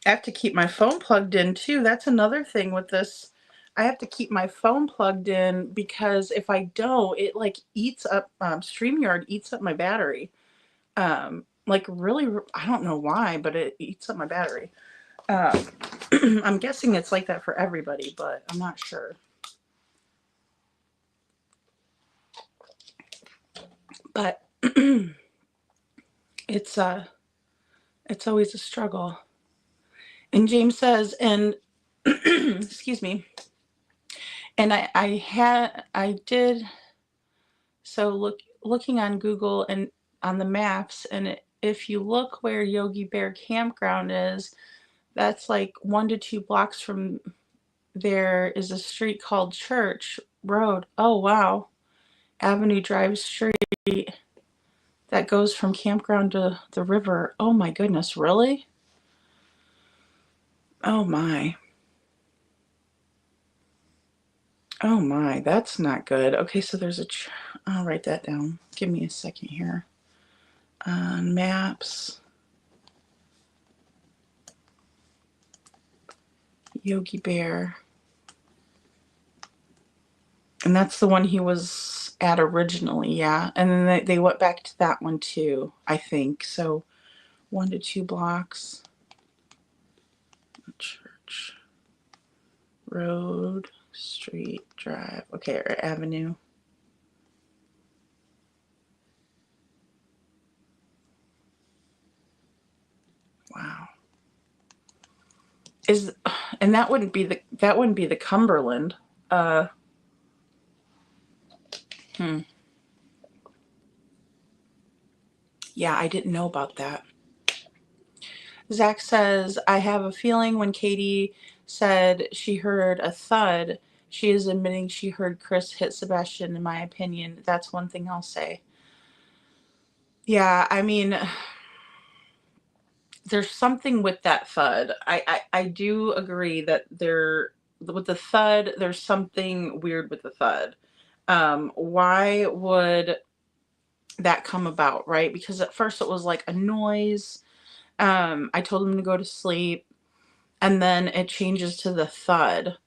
I have to keep my phone plugged in too. That's another thing with this. I have to keep my phone plugged in because if I don't, it like eats up, StreamYard eats up my battery. Like really, I don't know why, but it eats up my battery. I'm guessing it's like that for everybody, but I'm not sure. But it's always a struggle. And James says, and excuse me, and I did, so looking on Google and on the maps, and if you look where Yogi Bear Campground is, that's like 1 to 2 blocks from there is a street called Church Road. Oh wow. Avenue Drive Street that goes from campground to the river. Oh my goodness, really? Oh my. Oh my, that's not good. Okay, so there's I'll write that down. Give me a second here. On maps. Yogi Bear. And that's the one he was at originally, yeah. And then they went back to that one too, I think. So 1 to 2 blocks. Church Road, Street, Drive. Okay, or Avenue. Wow. And that wouldn't be the Cumberland. Yeah, I didn't know about that. Zach says, I have a feeling when Katie said she heard a thud, she is admitting she heard Chris hit Sebastian, in my opinion. That's one thing I'll say. Yeah, I mean, there's something with that thud. I do agree that with the thud, there's something weird with the thud. Why would that come about, right? Because at first it was like a noise. I told him to go to sleep, and then it changes to the thud.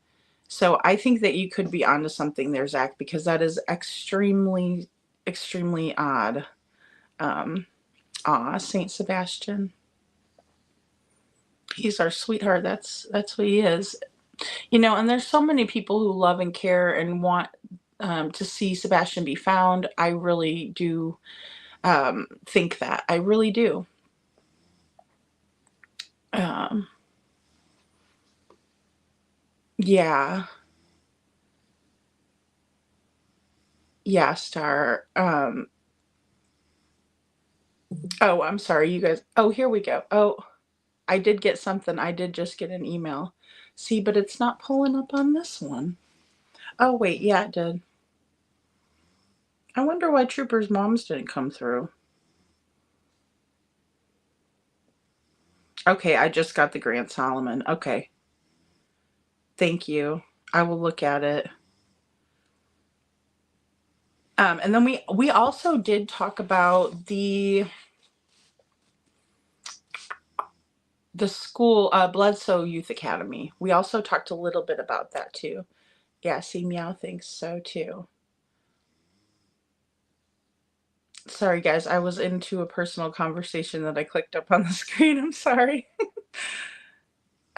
So I think that you could be onto something there, Zach, because that is extremely, extremely odd. Saint Sebastian. He's our sweetheart. That's what he is. And there's so many people who love and care and want to see Sebastian be found. I really do think that. I really do. Yeah. Yeah, Star. Oh, I'm sorry, you guys. Oh, here we go. Oh, I did get something. I did just get an email. See, but it's not pulling up on this one. Oh, wait. Yeah, it did. I wonder why Trooper's moms didn't come through. Okay, I just got the Grant Solomon. Okay. Thank you. I will look at it. And then we also did talk about the school, Bledsoe Youth Academy. We also talked a little bit about that too. Yeah, see, Meow thinks so too. Sorry guys, I was into a personal conversation that I clicked up on the screen. I'm sorry.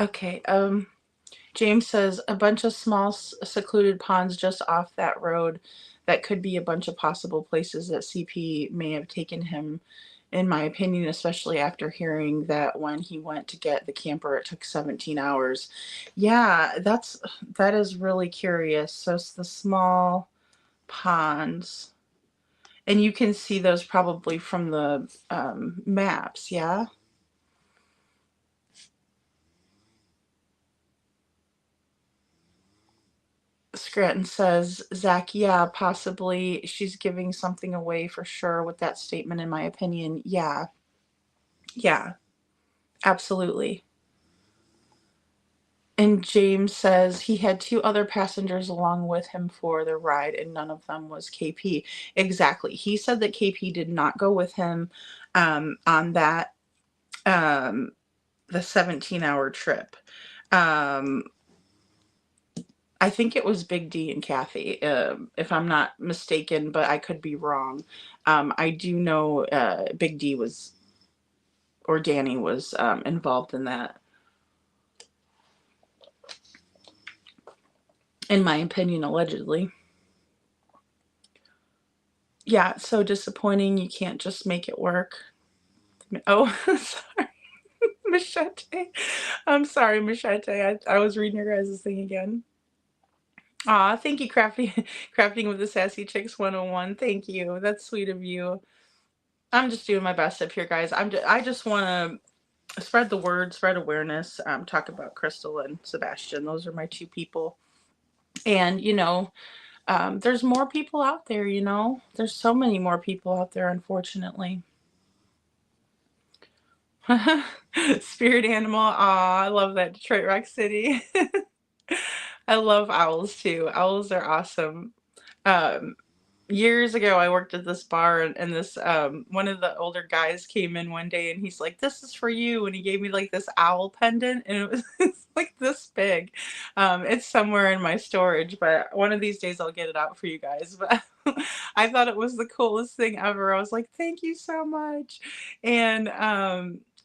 Okay, James says a bunch of small secluded ponds just off that road. That could be a bunch of possible places that CP may have taken him, in my opinion, especially after hearing that when he went to get the camper, it took 17 hours. Yeah, that is really curious. So it's the small ponds. And you can see those probably from the maps, yeah? Scranton says, Zach, yeah, possibly she's giving something away for sure with that statement, in my opinion. Yeah. Yeah, absolutely. And James says he had 2 other passengers along with him for the ride, and none of them was KP. Exactly. He said that KP did not go with him on that, the 17-hour trip. I think it was Big D and Kathy, if I'm not mistaken, but I could be wrong. I do know Big D was, or Danny was involved in that. In my opinion, allegedly. Yeah, it's so disappointing. You can't just make it work. Oh, sorry, Machete. I'm sorry, Machete. I was reading your guys' thing again. Aw, thank you, Crafting with the Sassy Chicks 101. Thank you. That's sweet of you. I'm just doing my best up here, guys. I just want to spread the word, spread awareness, talk about Crystal and Sebastian. Those are my two people. And, there's more people out there, There's so many more people out there, unfortunately. Spirit animal. Aw, I love that. Detroit Rock City. I love owls too. Owls are awesome. Um, Years ago, I worked at this bar, and this one of the older guys came in one day, and he's like, "This is for you," and he gave me like this owl pendant, and it was it's like this big. It's somewhere in my storage, but one of these days I'll get it out for you guys. But I thought it was the coolest thing ever. I was like, "Thank you so much," and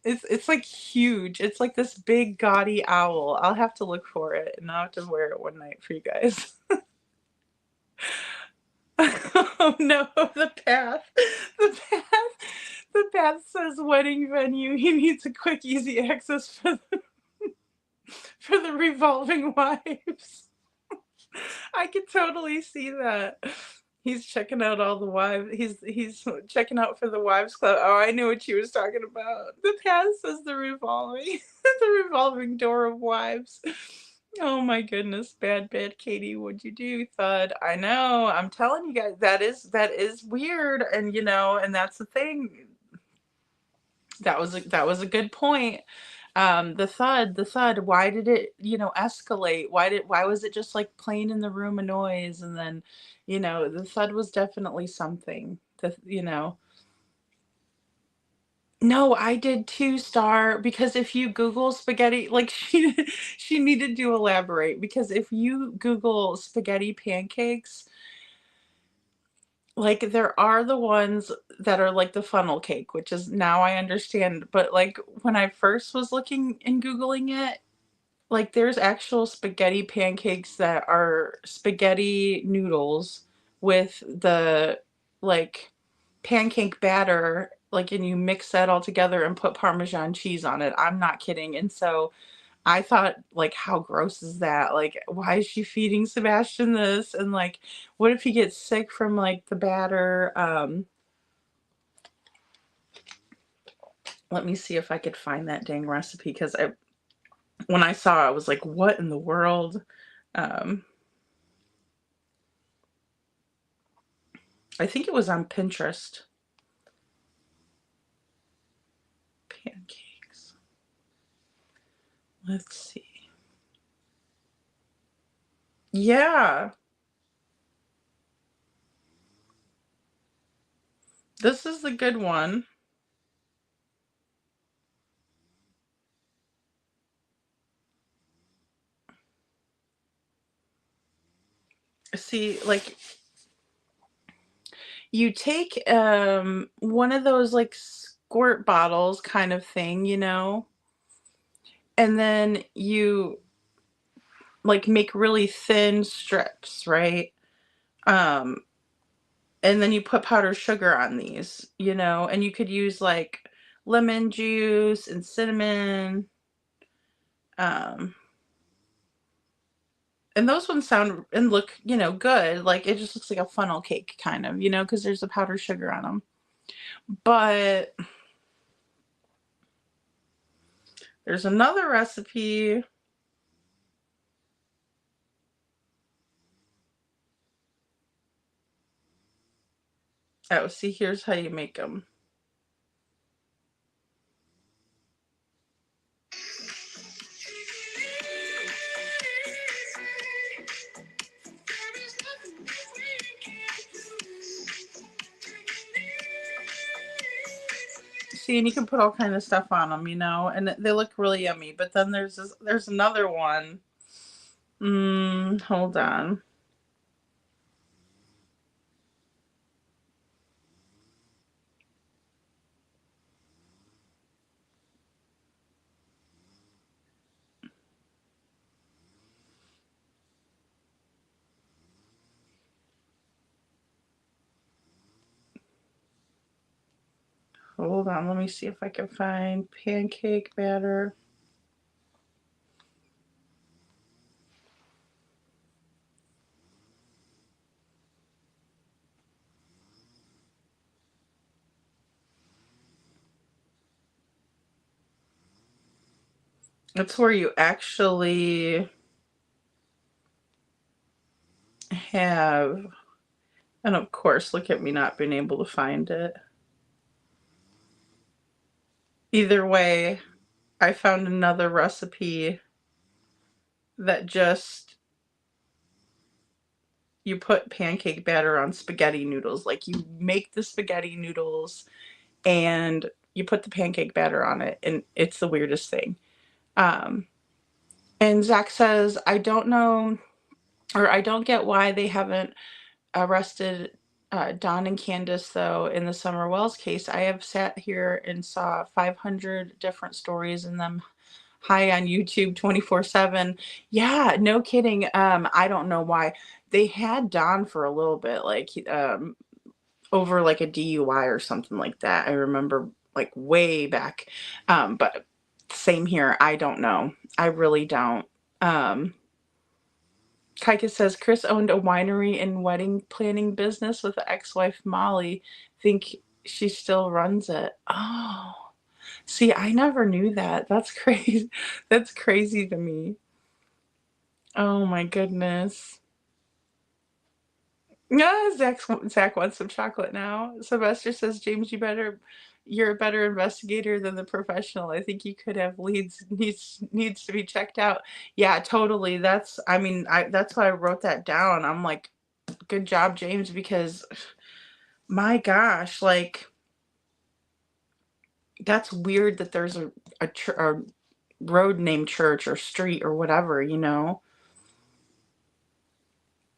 it's like huge. It's like this big gaudy owl. I'll have to look for it, and I'll have to wear it one night for you guys. Oh no, the path. The path. The path says wedding venue. He needs a quick, easy access for the revolving wives. I could totally see that. He's checking out all the wives. He's checking out for the wives club. Oh, I knew what she was talking about. The path says the revolving the revolving door of wives. Oh my goodness, bad Katie, what'd you do, Thud? I know, I'm telling you guys, that is weird, and and that's the thing. That was a good point. The thud, why did it, escalate? Why was it just like playing in the room a noise, and then, the thud was definitely something. No, I did too, Star, because if you Google spaghetti, like she needed to elaborate, because if you Google spaghetti pancakes, like there are the ones that are like the funnel cake, which is now I understand, but like when I first was looking and Googling it, like there's actual spaghetti pancakes that are spaghetti noodles with the like pancake batter, like, and you mix that all together and put Parmesan cheese on it. I'm not kidding. And so I thought, like, how gross is that? Like, why is she feeding Sebastian this? And like, what if he gets sick from like the batter? Let me see if I could find that dang recipe, because when I saw it, I was like, what in the world? Um, I think it was on Pinterest. Pancakes. Let's see. Yeah. This is the good one. See, like, you take one of those like squirt bottles kind of thing, and then you like make really thin strips, right? Um and then you put powdered sugar on these, and you could use like lemon juice and cinnamon. Um and those ones sound and look, good. Like it just looks like a funnel cake kind of, because there's a powdered sugar on them. But there's another recipe. Oh, see, here's how you make them. See, and you can put all kind of stuff on them, and they look really yummy. But then there's another one. Hold on. Hold on, let me see if I can find pancake batter. It's where you actually have, and of course, look at me not being able to find it. Either way, I found another recipe that just, you put pancake batter on spaghetti noodles. Like, you make the spaghetti noodles and you put the pancake batter on it, and it's the weirdest thing. And Zach says, I don't know, or I don't get why they haven't arrested Don and Candace, though, in the Summer Wells case. I have sat here and saw 500 different stories in them high on YouTube 24/7. Yeah, no kidding. I don't know why. They had Don for a little bit, like, over like a DUI or something like that. I remember, like, way back. But same here. I don't know. I really don't. Kaika says Chris owned a winery and wedding planning business with ex-wife Molly. Think she still runs it. Oh, see, I never knew that. That's crazy. That's crazy to me. Oh my goodness. Yeah, Zach wants some chocolate now. Sylvester says, James, you're a better investigator than the professional. I think you could have leads, needs to be checked out. Yeah, totally. That's why I wrote that down. I'm like, good job, James, because my gosh, like, that's weird that there's a road named Church or street or whatever, you know.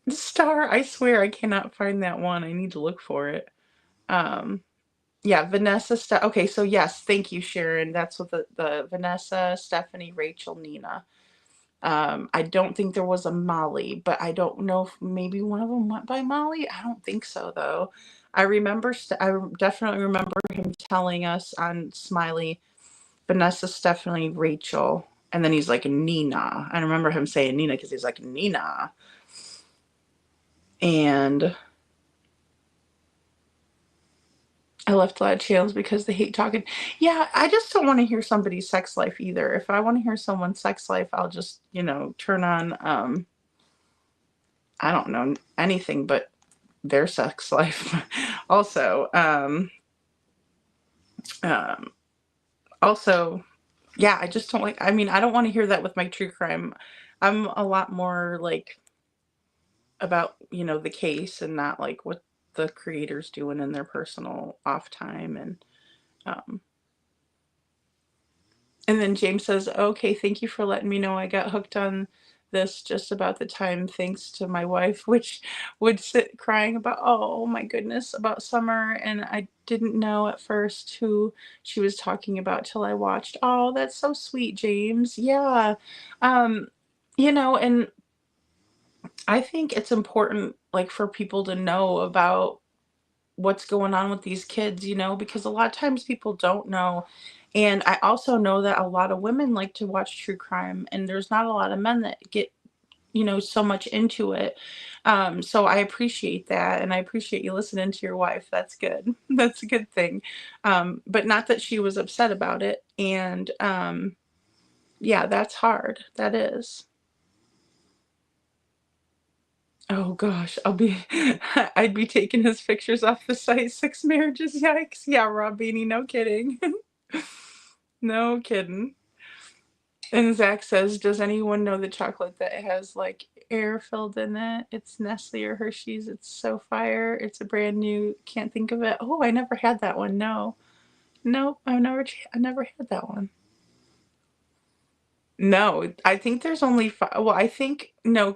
Star, I swear I cannot find that one. I need to look for it. Yeah, Vanessa, okay, so yes, thank you, Sharon. That's what the Vanessa, Stephanie, Rachel, Nina. I don't think there was a Molly, but I don't know if maybe one of them went by Molly. I don't think so, though. I definitely remember him telling us on Smiley, Vanessa, Stephanie, Rachel, and then he's like, Nina. I remember him saying Nina because he's like, Nina. And I left a lot of channels because they hate talking. Yeah, I just don't want to hear somebody's sex life either. If I want to hear someone's sex life, I'll just, turn on, I don't know, anything but their sex life. Also, yeah, I just don't like, I don't want to hear that with my true crime. I'm a lot more like about, the case and not like what the creator's doing in their personal off time. And then James says, okay, thank you for letting me know. I got hooked on this just about the time, thanks to my wife, which would sit crying about, oh my goodness, about Summer. And I didn't know at first who she was talking about till I watched. Oh, that's so sweet, James. Yeah. And I think it's important, like, for people to know about what's going on with these kids, because a lot of times people don't know. And I also know that a lot of women like to watch true crime, and there's not a lot of men that get, so much into it. So I appreciate that, and I appreciate you listening to your wife. That's good. That's a good thing. But not that she was upset about it. And yeah, that's hard. That is. Oh gosh, I'd be taking his pictures off the site. 6 marriages, yikes. Yeah, Rob Beanie, no kidding. No kidding. And Zach says, does anyone know the chocolate that has like air filled in it? It's Nestle or Hershey's. It's so fire. It's a brand new, can't think of it. Oh, I never had that one. No. Nope, I never had that one. No, I think there's only 5. Well, I think, no,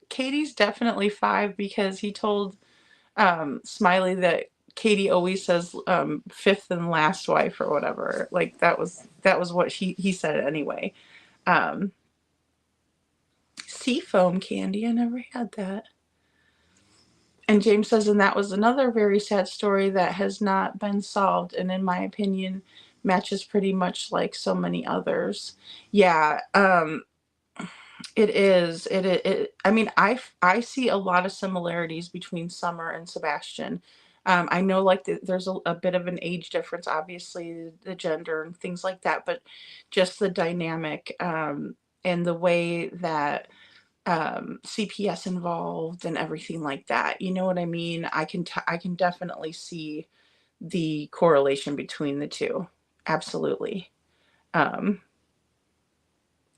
Katie's definitely 5 because he told Smiley that Katie always says fifth and last wife or whatever. Like that was what he said anyway. Seafoam candy, I never had that. And James says, and that was another very sad story that has not been solved, and in my opinion, matches pretty much like so many others. Yeah, it is. I mean, I see a lot of similarities between Summer and Sebastian. I know like there's a bit of an age difference, obviously the gender and things like that, but just the dynamic and the way that CPS involved and everything like that. You know what I mean? I can definitely see the correlation between the two. Absolutely. Um,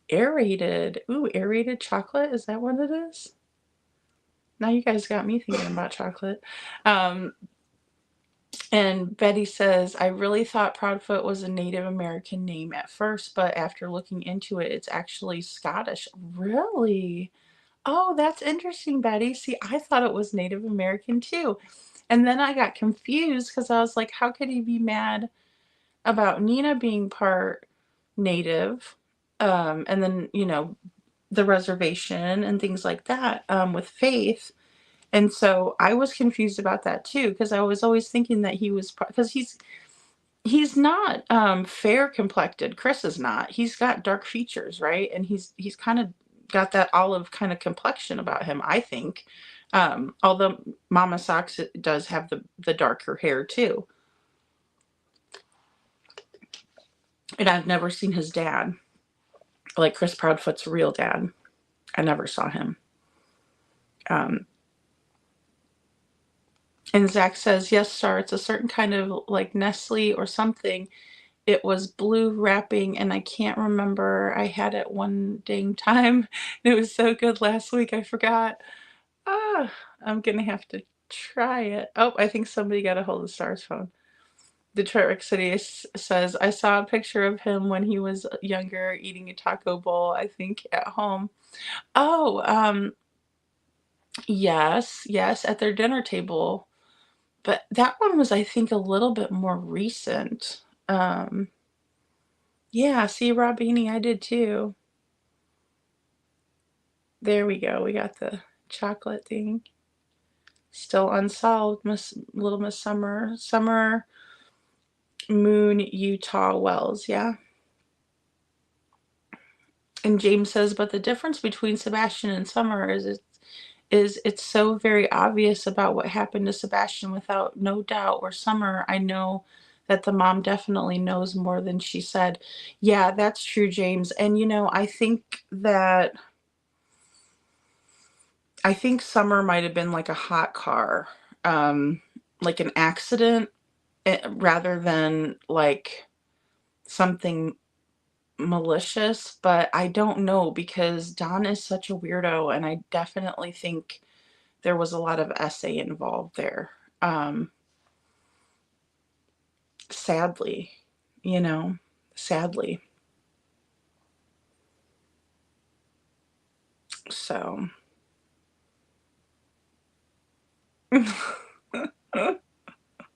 Aerated. Ooh, aerated chocolate. Is that what it is? Now you guys got me thinking about chocolate. Um, and Betty says, I really thought Proudfoot was a Native American name at first, but after looking into it, it's actually Scottish. Really? Oh, that's interesting, Betty. See, I thought it was Native American too. And then I got confused because I was like, how could he be mad about Nina being part Native? And then, you know, the reservation and things like that with Faith. And so I was confused about that too, because I was always thinking that he was, because he's not fair complected. Chris is not. He's got dark features, right? And he's kind of got that olive kind of complexion about him, I think. Although Mama Socks does have the darker hair too. And I've never seen his dad, like Chris Proudfoot's real dad. I never saw him. And Zach says, yes, Star, it's a certain kind of like Nestle or something. It was blue wrapping, and I can't remember. I had it one dang time. It was so good last week, I forgot. I'm going to have to try it. Oh, I think somebody got a hold of Star's phone. Detroit Rick City says, I saw a picture of him when he was younger eating a taco bowl, I think, at home. Oh, yes, at their dinner table. But that one was, I think, a little bit more recent. Yeah, see, Robini, I did too. There we go. We got the chocolate thing. Still unsolved, Little Miss Summer. Summer Moon, Utah Wells, yeah. And James says, but the difference between Sebastian and Summer is it's so very obvious about what happened to Sebastian without no doubt, or Summer, I know that the mom definitely knows more than she said. Yeah, that's true, James. And you know, I think Summer might have been like a hot car, like an accident, rather than like something malicious, but I don't know, because Don is such a weirdo, and I definitely think there was a lot of essay involved there. Sadly, you know, sadly. So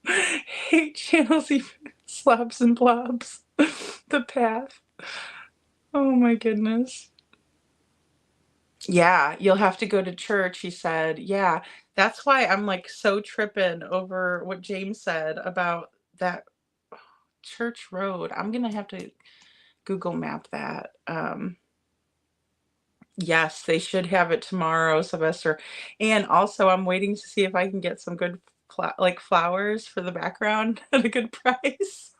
hate channels, even slobs and blobs. The path. Oh my goodness. Yeah, you'll have to go to church, he said. Yeah, that's why I'm like so tripping over what James said about that church road. I'm gonna have to Google map that. Yes, they should have it tomorrow, Sylvester. And also, I'm waiting to see if I can get some good like flowers for the background at a good price.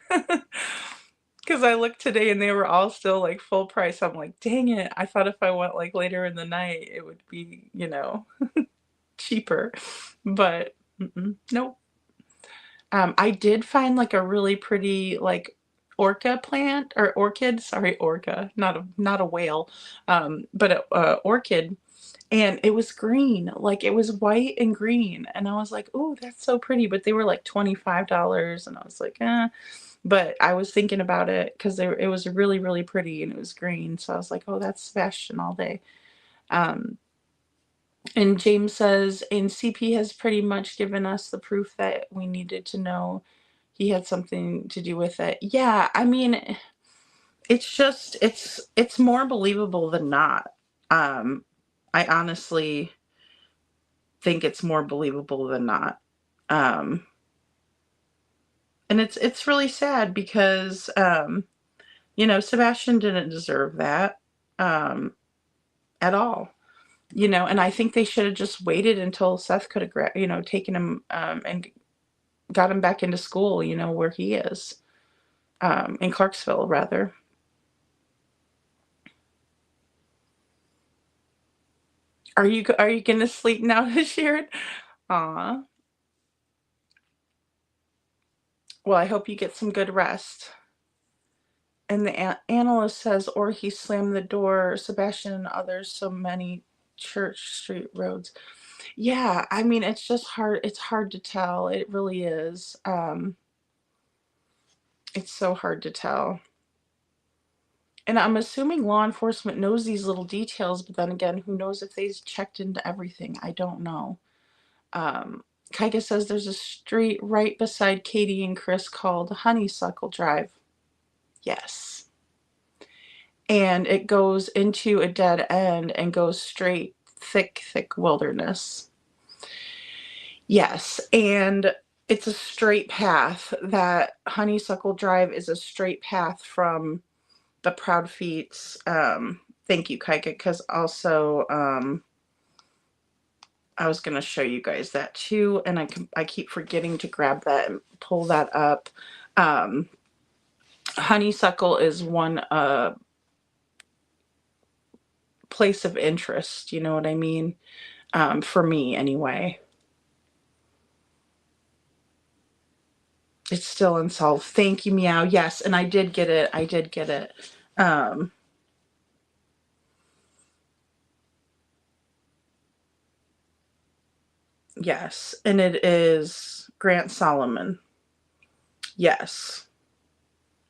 Because I looked today and they were all still like full price. I'm like, dang it. I thought if I went like later in the night, it would be, you know, cheaper. But nope. I did find like a really pretty like orca plant, or orchid, sorry, orca, not a whale, but a orchid. And it was green, like it was white and green. And I was like, oh, that's so pretty. But they were like $25. And I was like, eh. But I was thinking about it because it was really, really pretty, and it was green. So I was like, oh, that's Sebastian all day. And James says, and CP has pretty much given us the proof that we needed to know he had something to do with it. Yeah, I mean, it's just, it's more believable than not. I honestly think it's more believable than not. And it's really sad because Sebastian didn't deserve that at all. And I think they should have just waited until Seth could have taken him and got him back into school, where he is, in Clarksville, rather. Are you gonna sleep now, Sharon? Aw. Well, I hope you get some good rest. And the analyst says, or he slammed the door, Sebastian and others, so many Church Street roads. Yeah, I mean, it's just hard. It's hard to tell. It really is. It's so hard to tell. And I'm assuming law enforcement knows these little details, but then again, who knows if they've checked into everything? I don't know. Kaika says there's a street right beside Katie and Chris called Honeysuckle Drive. Yes. And it goes into a dead end and goes straight, thick wilderness. Yes. And it's a straight path. That Honeysuckle Drive is a straight path from the Proudfoot's. Thank you, Kaika, because also I was going to show you guys that too, and I keep forgetting to grab that and pull that up. Honeysuckle is one place of interest, you know what I mean? For me, anyway. It's still unsolved. Thank you, Meow. Yes, and I did get it. Yes, and it is Grant Solomon. Yes.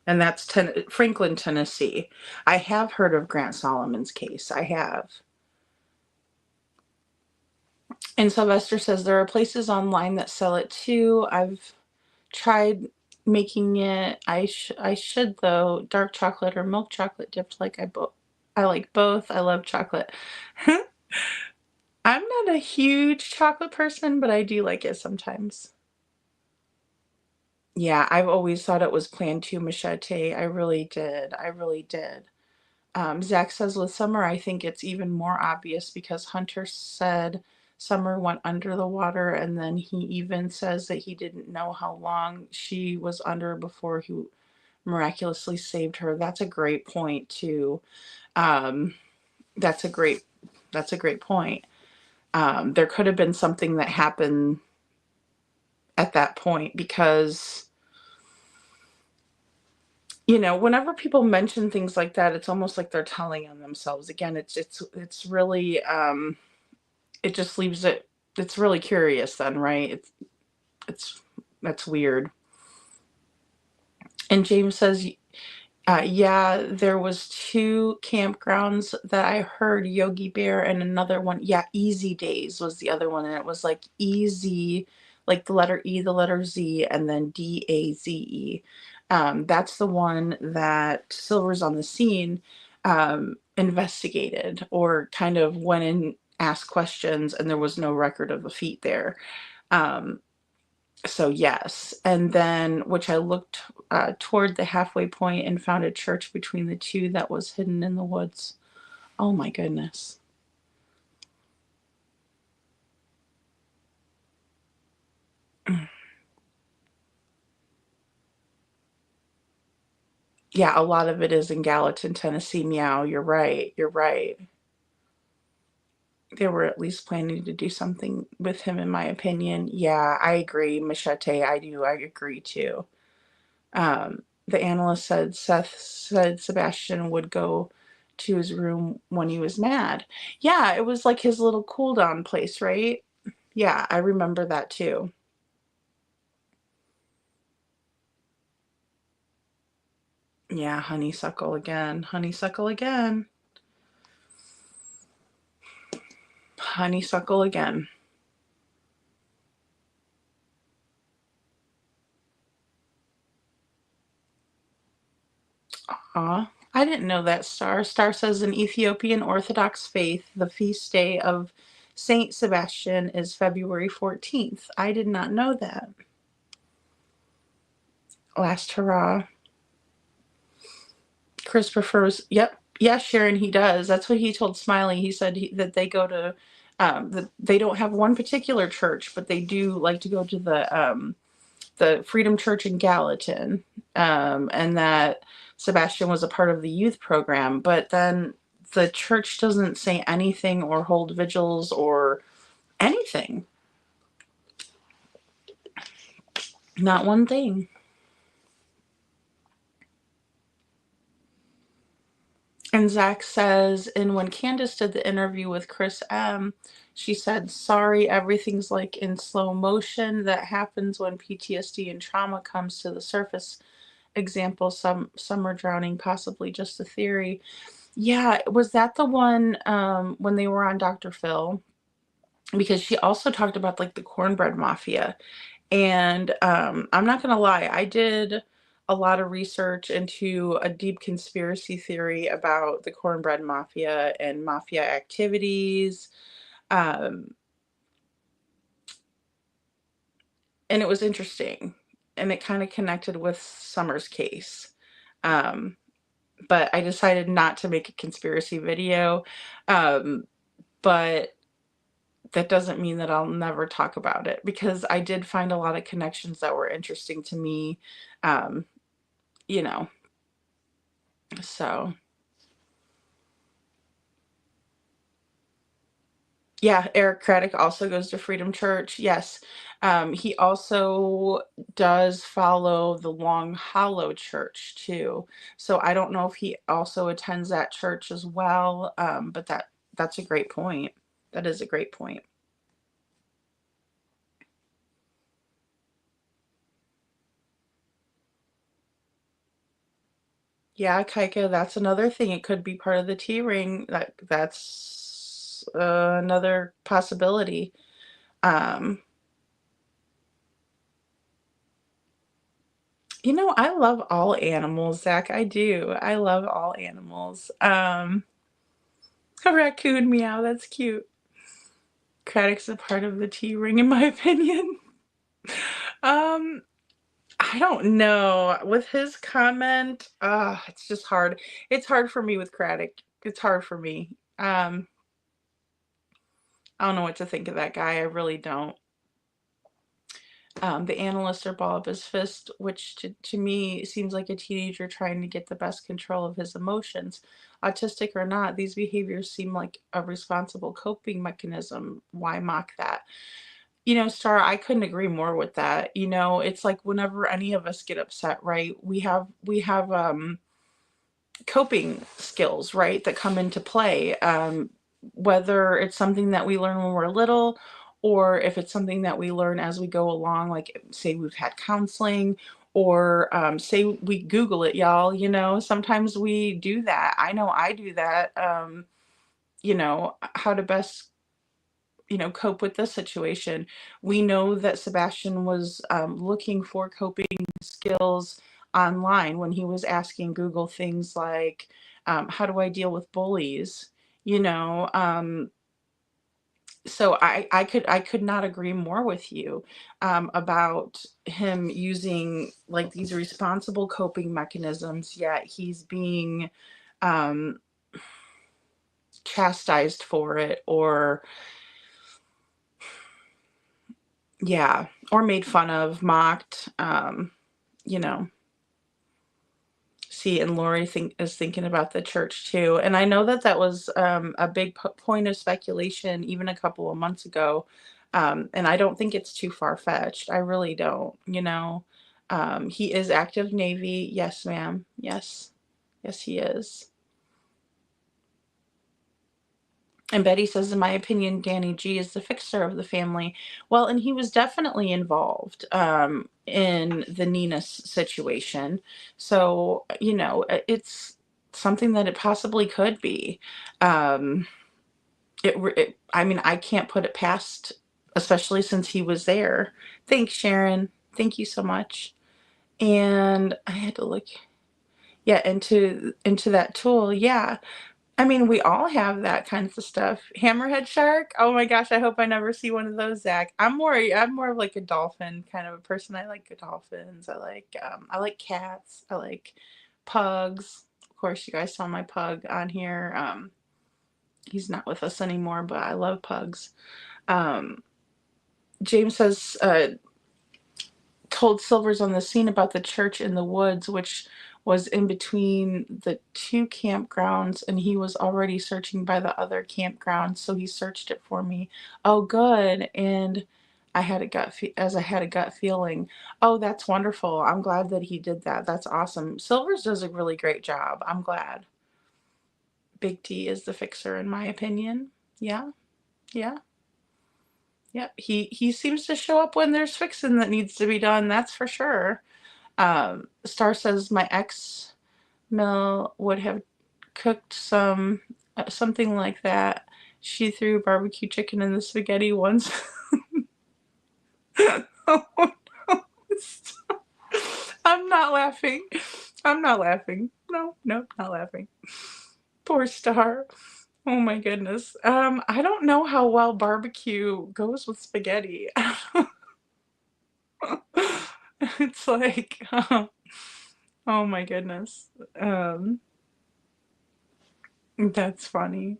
And that's Franklin, Tennessee. I have heard of Grant Solomon's case. I have. And Sylvester says there are places online that sell it too. I've tried making it. I should though. Dark chocolate or milk chocolate dipped. I like both. I love chocolate. I'm not a huge chocolate person, but I do like it sometimes. Yeah, I've always thought it was Plan 2 machete. I really did. Zach says with Summer, I think it's even more obvious because Hunter said Summer went under the water, and then he even says that he didn't know how long she was under before he miraculously saved her. That's a great point too. That's a great point. There could have been something that happened at that point because whenever people mention things like that, it's almost like they're telling on themselves. Again, it's really it just leaves it's really curious then, right? That's weird. And James says, yeah, there was 2 campgrounds that I heard, Yogi Bear and another one. Yeah, Easy Days was the other one, and it was like easy, like the letter E, the letter Z, and then DAZE. That's the one that Silver's on the scene investigated, or kind of went and asked questions, and there was no record of the feet there. So yes, and then which I looked toward the halfway point and found a church between the two that was hidden in the woods. Oh my goodness. Yeah, a lot of it is in Gallatin, Tennessee. Meow, you're right. They were at least planning to do something with him, in my opinion. Yeah, I agree, Machete. I agree too. The analyst said Seth said Sebastian would go to his room when he was mad. Yeah, it was like his little cool down place, right? Yeah, I remember that too. Yeah, honeysuckle again. Honeysuckle again. Honeysuckle again. Aw, I didn't know that, Star. Star says in Ethiopian Orthodox faith, the feast day of Saint Sebastian is February 14th. I did not know that. Last hurrah. Chris prefers, yep. Yeah, Sharon, he does. That's what he told Smiley. He said that they go to, that they don't have one particular church, but they do like to go to the Freedom Church in Gallatin, and that Sebastian was a part of the youth program. But then the church doesn't say anything or hold vigils or anything. Not one thing. And Zach says, and when Candace did the interview with Chris M., she said, sorry, everything's like in slow motion. That happens when PTSD and trauma comes to the surface. Example, some are drowning, possibly just a theory. Yeah, was that the one when they were on Dr. Phil? Because she also talked about like the cornbread mafia. And I'm not going to lie, I did a lot of research into a deep conspiracy theory about the cornbread mafia and mafia activities. And it was interesting. And it kind of connected with Summer's case. But I decided not to make a conspiracy video. But that doesn't mean that I'll never talk about it, because I did find a lot of connections that were interesting to me. You know, so yeah, Eric Craddock also goes to Freedom Church. Yes. He also does follow the Long Hollow Church too. So I don't know if he also attends that church as well. But that's a great point. That is a great point. Yeah, Kaika, that's another thing. It could be part of the T-ring. That's another possibility. You know, I love all animals, Zach. I do. I love all animals. A raccoon meow. That's cute. Craddock's a part of the T-ring, in my opinion. I don't know. With his comment, it's just hard. It's hard for me with Craddock. It's hard for me. I don't know what to think of that guy. I really don't. The analysts are ball up his fist, which to me seems like a teenager trying to get the best control of his emotions. Autistic or not, these behaviors seem like a responsible coping mechanism. Why mock that? You know, Star, I couldn't agree more with that. You know, it's like whenever any of us get upset, right? We have coping skills, right, that come into play. Whether it's something that we learn when we're little, or if it's something that we learn as we go along, like say we've had counseling, or say we Google it, y'all. You know, sometimes we do that. I know I do that. You know, how to best, you know, cope with this situation. We know that Sebastian was looking for coping skills online when he was asking Google things like, how do I deal with bullies? You know, so I could not agree more with you about him using like these responsible coping mechanisms, yet he's being chastised for it, or yeah, or made fun of, mocked, you know. See, and Lori is thinking about the church too. And I know that that was a big point of speculation even a couple of months ago. And I don't think it's too far-fetched. I really don't, you know. He is active Navy. Yes, ma'am. Yes. Yes, he is. And Betty says, in my opinion, Danny G is the fixer of the family. Well, and he was definitely involved in the Nina situation. So, you know, it's something that it possibly could be. I mean, I can't put it past, especially since he was there. Thanks, Sharon. Thank you so much. And I had to look, yeah, into that tool. Yeah. I mean, we all have that kinds of stuff. Hammerhead shark? Oh my gosh, I hope I never see one of those, Zach. I'm more of like a dolphin kind of a person. I like dolphins. I like cats. I like pugs. Of course, you guys saw my pug on here. He's not with us anymore, but I love pugs. Um, James says, told Silvers on the scene about the church in the woods, which was in between the two campgrounds, and he was already searching by the other campground, so he searched it for me. Oh, good. And I had a gut feeling. Oh, that's wonderful. I'm glad that he did that. That's awesome. Silvers does a really great job. I'm glad. Big T is the fixer, in my opinion. Yeah, yeah. Yep, he seems to show up when there's fixing that needs to be done, that's for sure. Star says my ex Mel would have cooked something like that. She threw barbecue chicken in the spaghetti once. Oh no. Stop. I'm not laughing. I'm not laughing. No, nope, not laughing. Poor Star. Oh my goodness. I don't know how well barbecue goes with spaghetti. It's like, oh my goodness. That's funny.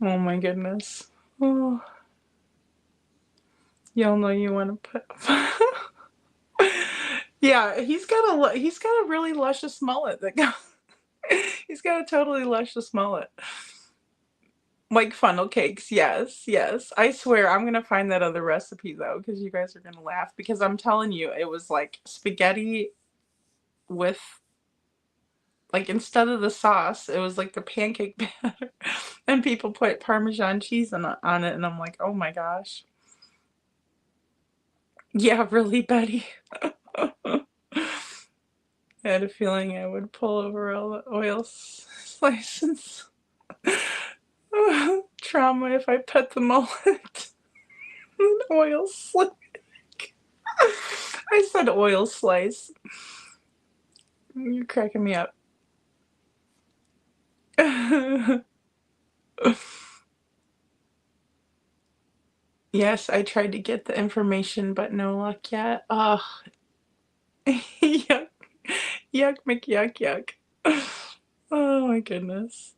Oh my goodness. Oh, y'all know you want to put. Yeah, he's got a really luscious mullet that goes. He's got a totally luscious mullet. Like funnel cakes, yes, yes. I swear I'm gonna find that other recipe though, because you guys are gonna laugh. Because I'm telling you, it was like spaghetti with, like, instead of the sauce, it was like the pancake batter, and people put Parmesan cheese on it, and I'm like, oh my gosh. Yeah, really, Betty. I had a feeling I would pull over all the oil slices. Trauma if I pet the mullet. An oil slick. I said oil slice. You're cracking me up. Yes, I tried to get the information, but no luck yet. Ugh. Yuck. Yuck, McYuck, yuck. Oh my goodness.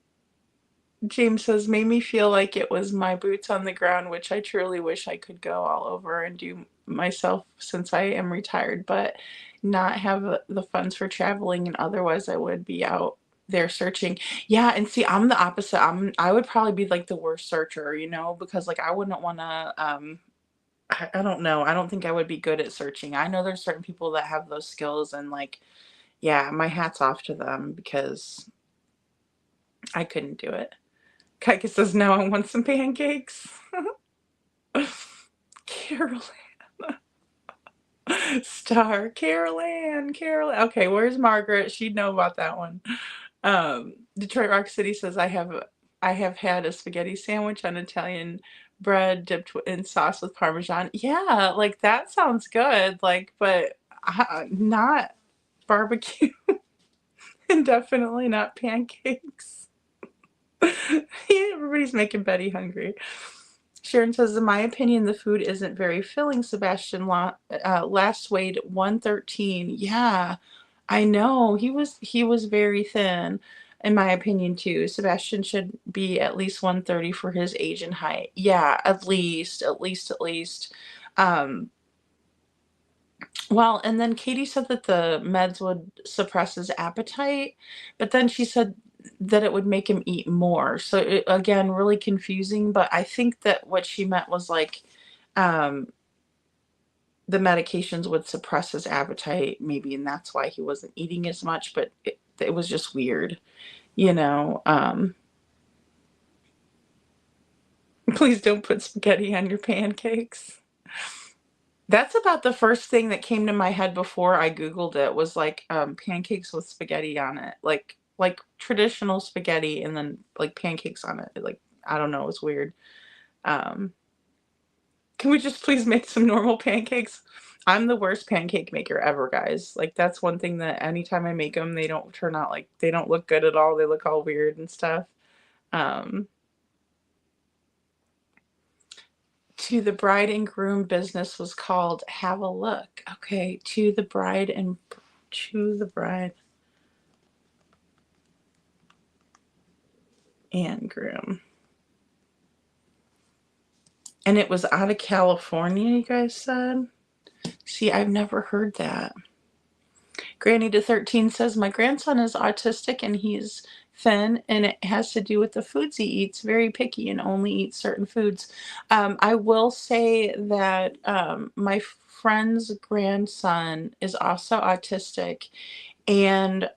James says, made me feel like it was my boots on the ground, which I truly wish I could go all over and do myself since I am retired, but not have the funds for traveling, and otherwise I would be out there searching. Yeah, and see, I'm the opposite. I would probably be like the worst searcher, because like I wouldn't want to I don't know. I don't think I would be good at searching. I know there's certain people that have those skills, and like, yeah, my hat's off to them because I couldn't do it. Kaika says, now I want some pancakes. Carol Ann. Star. Carol Ann. Okay, where's Margaret? She'd know about that one. Detroit Rock City says, I have had a spaghetti sandwich on Italian bread dipped in sauce with Parmesan. Yeah, like that sounds good. Like, but not barbecue. And definitely not pancakes. Everybody's making Betty hungry. Sharon says, in my opinion, the food isn't very filling. Sebastian last weighed 113. Yeah, I know. He was very thin, in my opinion, too. Sebastian should be at least 130 for his age and height. Yeah, at least. Well, and then Katie said that the meds would suppress his appetite, but then she said that it would make him eat more. So again, really confusing, but I think that what she meant was like um, the medications would suppress his appetite maybe, and that's why he wasn't eating as much, but it was just weird, you know. Please don't put spaghetti on your pancakes. That's about the first thing that came to my head before I Googled it, was like pancakes with spaghetti on it. Like traditional spaghetti and then like pancakes on it. Like, I don't know, it's weird. Can we just please make some normal pancakes? I'm the worst pancake maker ever, guys. Like, that's one thing that anytime I make them, they don't turn out like, they don't look good at all. They look all weird and stuff. To the bride and groom business was called Have a Look. Okay, to the bride and groom. And it was out of California, you guys said? See, I've never heard that. Granny to 13 says, my grandson is autistic and he's thin, and it has to do with the foods he eats. Very picky and only eats certain foods. I will say that my friend's grandson is also autistic, and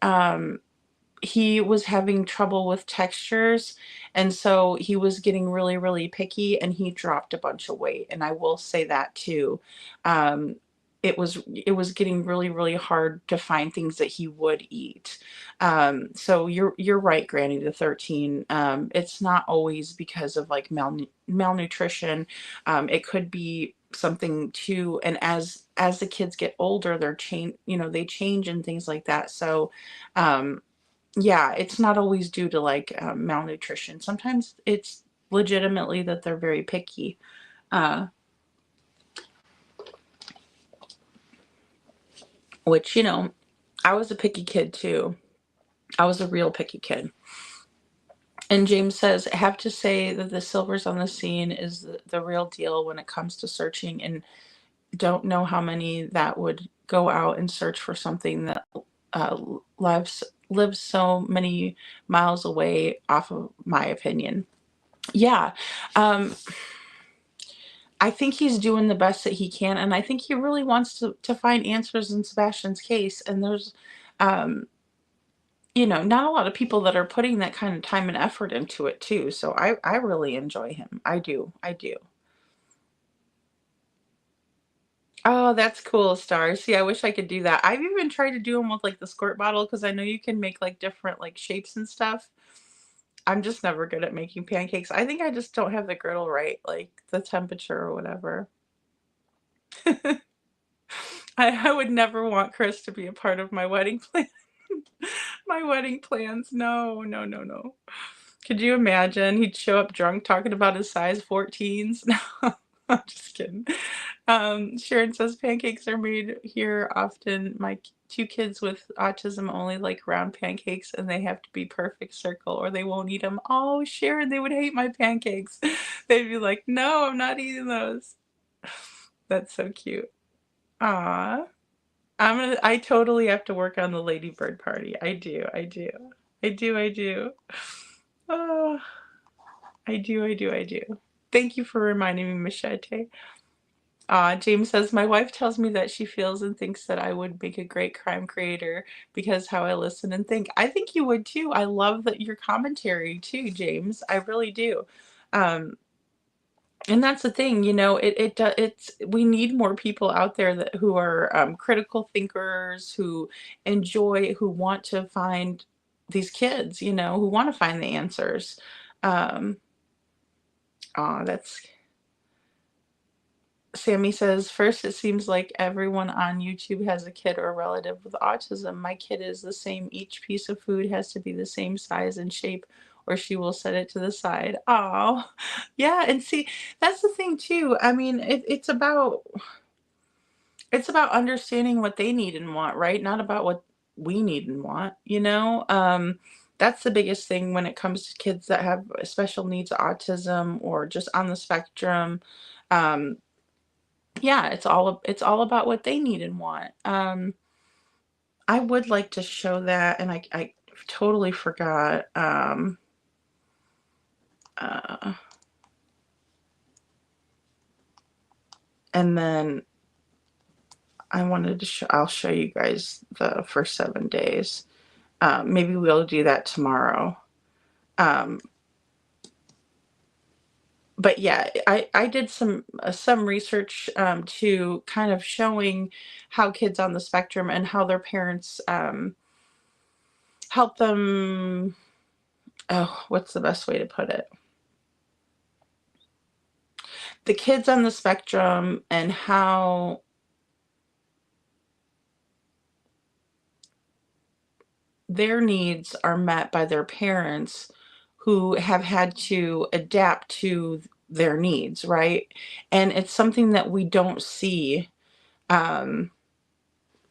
he was having trouble with textures, and so he was getting really, really picky, and he dropped a bunch of weight. And I will say that too. It was getting really, really hard to find things that he would eat. So you're right, Granny to 13. It's not always because of like malnutrition. It could be something too. And as the kids get older, they change and things like that. So yeah, it's not always due to like malnutrition. Sometimes it's legitimately that they're very picky. Which, I was a picky kid too. I was a real picky kid. And James says, I have to say that the Silvers on the Scene is the real deal when it comes to searching, and don't know how many that would go out and search for something that lives so many miles away, off of my opinion. Yeah. I think he's doing the best that he can, and I think he really wants to find answers in Sebastian's case. And there's not a lot of people that are putting that kind of time and effort into it too. So I really enjoy him. I do. Oh, that's cool, Star. See, I wish I could do that. I've even tried to do them with like the squirt bottle, because I know you can make like different like shapes and stuff. I'm just never good at making pancakes. I think I just don't have the griddle right, like the temperature or whatever. I would never want Chris to be a part of my wedding plan. My wedding plans. No. Could you imagine? He'd show up drunk talking about his size 14s. No, I'm just kidding. Sharon says pancakes are made here often. My two kids with autism only like round pancakes, and they have to be perfect circle or they won't eat them. Oh, Sharon, they would hate my pancakes. They'd be like, no, I'm not eating those. That's so cute. Aw. I totally have to work on the ladybird party. I do. Oh, I do. Thank you for reminding me, Machete. James says, my wife tells me that she feels and thinks that I would make a great crime creator because how I listen and think. I think you would too. I love that your commentary too, James. I really do. And that's the thing, we need more people out there who are critical thinkers, who want to find these kids, who want to find the answers. That's Sammy says, first it seems like everyone on YouTube has a kid or relative with autism. My kid is the same. Each piece of food has to be the same size and shape, or she will set it to the side. Oh, yeah. And see, that's the thing too. I mean, it's about understanding what they need and want, right? Not about what we need and want, that's the biggest thing when it comes to kids that have special needs, autism, or just on the spectrum. Yeah, it's all about what they need and want. I would like to show that, and I totally forgot. And then I wanted to I'll show you guys the first 7 days. Maybe we'll do that tomorrow. But yeah, I did some research to kind of showing how kids on the spectrum and how their parents help them. Oh, what's the best way to put it? The kids on the spectrum and how their needs are met by their parents who have had to adapt to their needs, right? And it's something that we don't see um,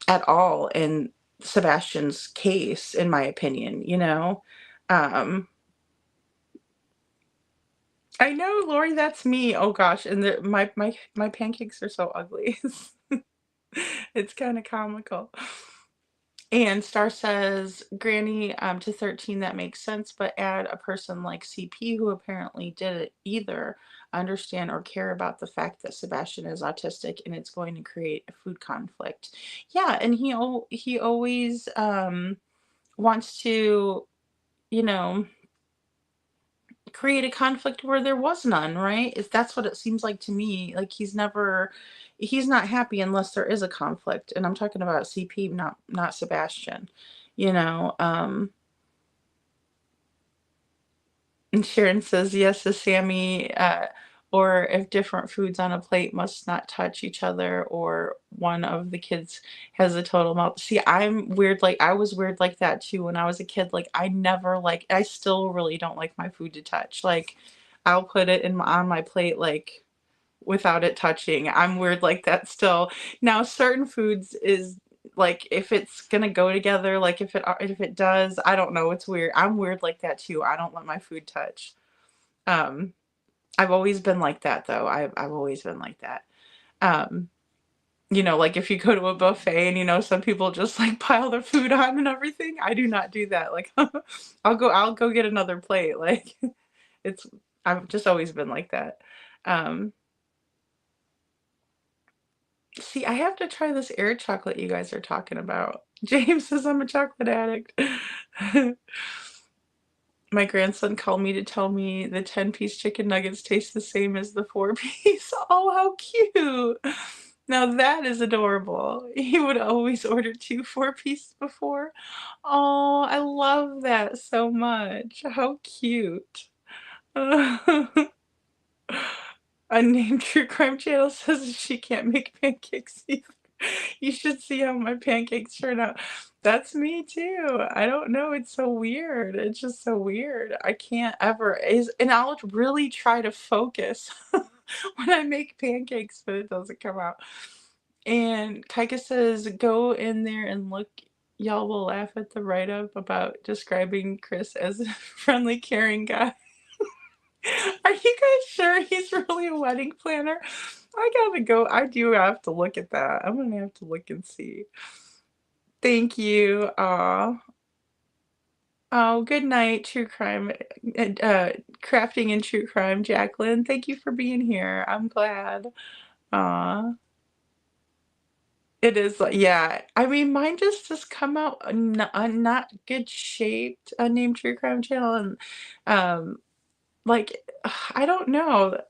at all in Sebastian's case, in my opinion, you know? Um, I know, Lori, that's me. Oh gosh, and my pancakes are so ugly. It's kind of comical. And Star says, Granny, to 13, that makes sense, but add a person like CP who apparently didn't either understand or care about the fact that Sebastian is autistic and it's going to create a food conflict. Yeah, and he always wants to, you know, create a conflict where there was none, right? If that's what it seems like to me. Like he's not happy unless there is a conflict. And I'm talking about CP, not Sebastian. You know, and Sharon says yes to Sammy, or if different foods on a plate must not touch each other, or one of the kids has a total mouth. See, I'm weird. Like I was weird like that too when I was a kid. Like I still really don't like my food to touch. Like I'll put it on my plate like without it touching. I'm weird like that still. Now certain foods is like if it's gonna go together, like if it does, I don't know, it's weird. I'm weird like that too. I don't let my food touch. Um, I've always been like that though. I've always been like that. Um, you know, like if you go to a buffet and you know some people just like pile their food on and everything, I do not do that. Like I'll go get another plate. Like it's I've just always been like that. Um, See, I have to try this air chocolate you guys are talking about. James says I'm a chocolate addict. My grandson called me to tell me the 10-piece chicken nuggets taste the same as the 4-piece. Oh, how cute. Now that is adorable. He would always order 2 4-piece before. Oh, I love that so much. How cute. Unnamed True Crime Channel says she can't make pancakes either. You should see how my pancakes turn out. That's me too. I don't know. It's so weird. It's just so weird. I can't ever and I'll really try to focus when I make pancakes, but it doesn't come out. And Kaika says, go in there and look. Y'all will laugh at the write-up about describing Chris as a friendly, caring guy. Are you guys sure he's really a wedding planner? I gotta go. I do have to look at that. I'm gonna have to look and see. Thank you. Oh, good night, true crime, crafting and true crime, Jacqueline. Thank you for being here. I'm glad. Aw. It is, yeah. I mean, mine just come out not good shaped, unnamed true crime channel, and like I don't know.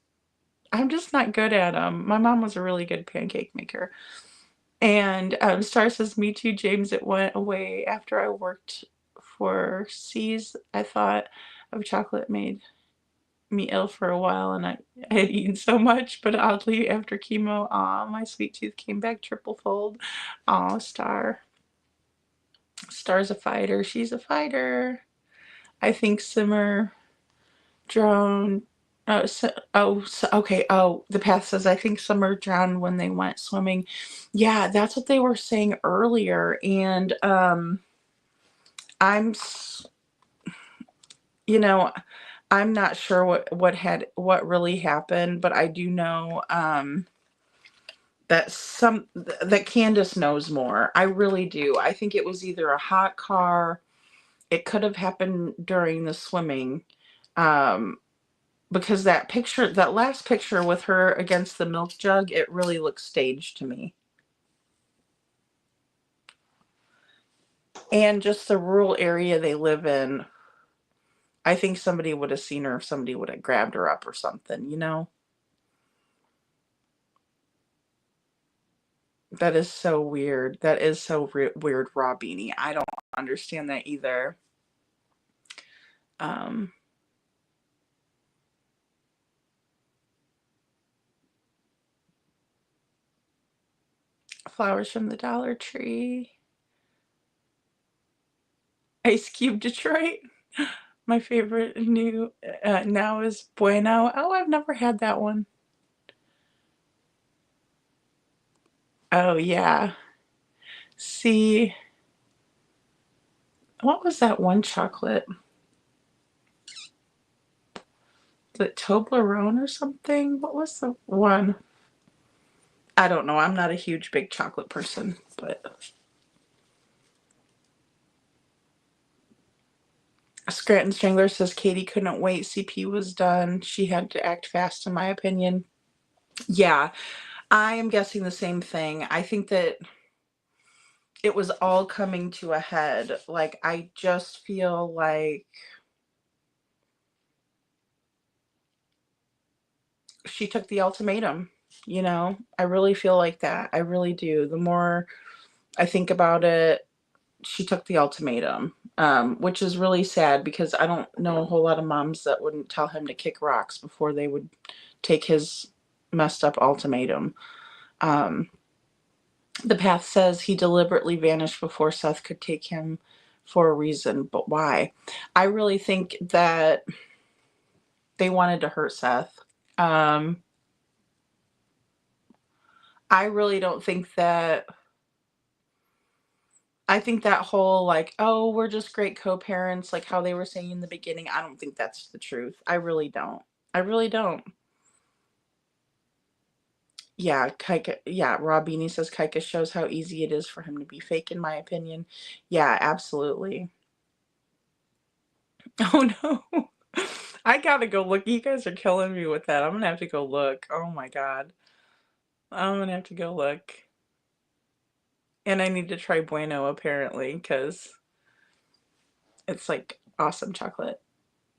I'm just not good at them. My mom was a really good pancake maker. And Star says, me too, James. It went away after I worked for C's. I thought of chocolate made me ill for a while, and I had eaten so much, but oddly, after chemo, my sweet tooth came back triple fold. Aw, Star. Star's a fighter. She's a fighter. I think Simmer drowned. Okay. Oh, the path says, I think Summer drowned when they went swimming. Yeah, that's what they were saying earlier. And I'm, you know, I'm not sure what really happened, but I do know that Candace knows more. I really do. I think it was either a hot car. It could have happened during the swimming. Because that last picture with her against the milk jug, it really looks staged to me. And just the rural area they live in, I think somebody would have seen her if somebody would have grabbed her up or something, you know? That is so weird. That is so weird, Raw Beanie. I don't understand that either. Um, Flowers from the Dollar Tree. Ice Cube Detroit. My favorite new now is Bueno. Oh, I've never had that one. Oh, yeah. See, what was that one chocolate? The Toblerone or something? What was the one? I don't know. I'm not a huge big chocolate person, but Scranton Strangler says Katie couldn't wait. CP was done. She had to act fast, in my opinion. Yeah, I am guessing the same thing. I think that it was all coming to a head. Like, I just feel like she took the ultimatum, you know? I really feel like that. I really do. The more I think about it, she took the ultimatum, which is really sad because I don't know a whole lot of moms that wouldn't tell him to kick rocks before they would take his messed up ultimatum. The path says he deliberately vanished before Seth could take him for a reason, but why? I really think that they wanted to hurt Seth. I really don't think that. I think that whole like, oh, we're just great co-parents, like how they were saying in the beginning, I don't think that's the truth. I really don't. I really don't. Yeah, Kaika, yeah, Rob Beanie says Kaika shows how easy it is for him to be fake, in my opinion. Yeah, absolutely. Oh no. I gotta go look. You guys are killing me with that. I'm gonna have to go look. Oh my God. I'm gonna have to go look. And I need to try Bueno apparently, because it's like awesome chocolate.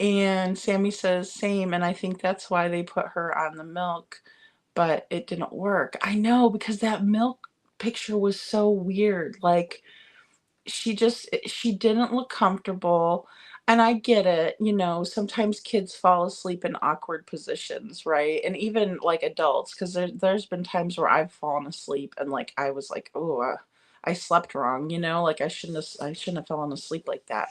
And Sammy says same, and I think that's why they put her on the milk, but it didn't work. I know, because that milk picture was so weird. Like, she didn't look comfortable. And I get it, you know, sometimes kids fall asleep in awkward positions, right? And even like adults, because there's been times where I've fallen asleep and like I was like, oh, I slept wrong, you know, like I shouldn't have fallen asleep like that.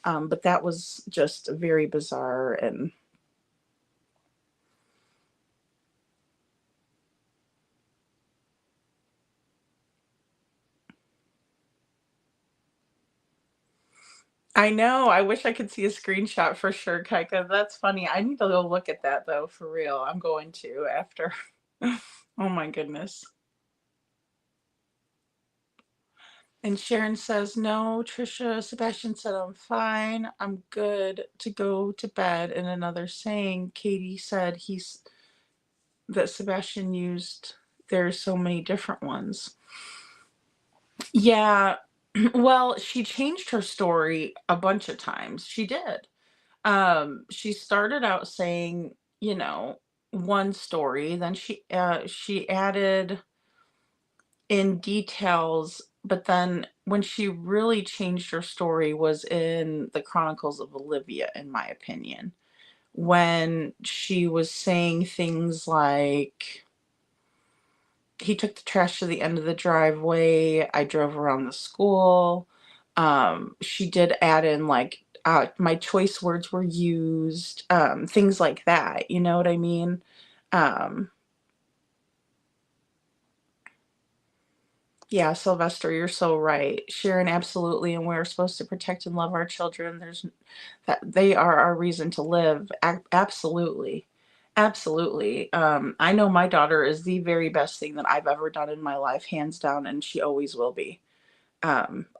But that was just very bizarre. And I know. I wish I could see a screenshot for sure, Kaika. That's funny. I need to go look at that though, for real. I'm going to after. Oh my goodness. And Sharon says, no, Trisha, Sebastian said, I'm fine. I'm good to go to bed. And another saying, Katie said that Sebastian used, there's so many different ones. Yeah. Well, she changed her story a bunch of times. She did. She started out saying, you know, one story, then she added in details, but then when she really changed her story was in the Chronicles of Olivia, in my opinion, when she was saying things like, he took the trash to the end of the driveway, I drove around the school. She did add in like, my choice words were used, things like that, you know what I mean? Um, Yeah, Sylvester, you're so right. Sharon, absolutely. And we're supposed to protect and love our children. There's that they are our reason to live. Absolutely. Absolutely. I know my daughter is the very best thing that I've ever done in my life, hands down, and she always will be.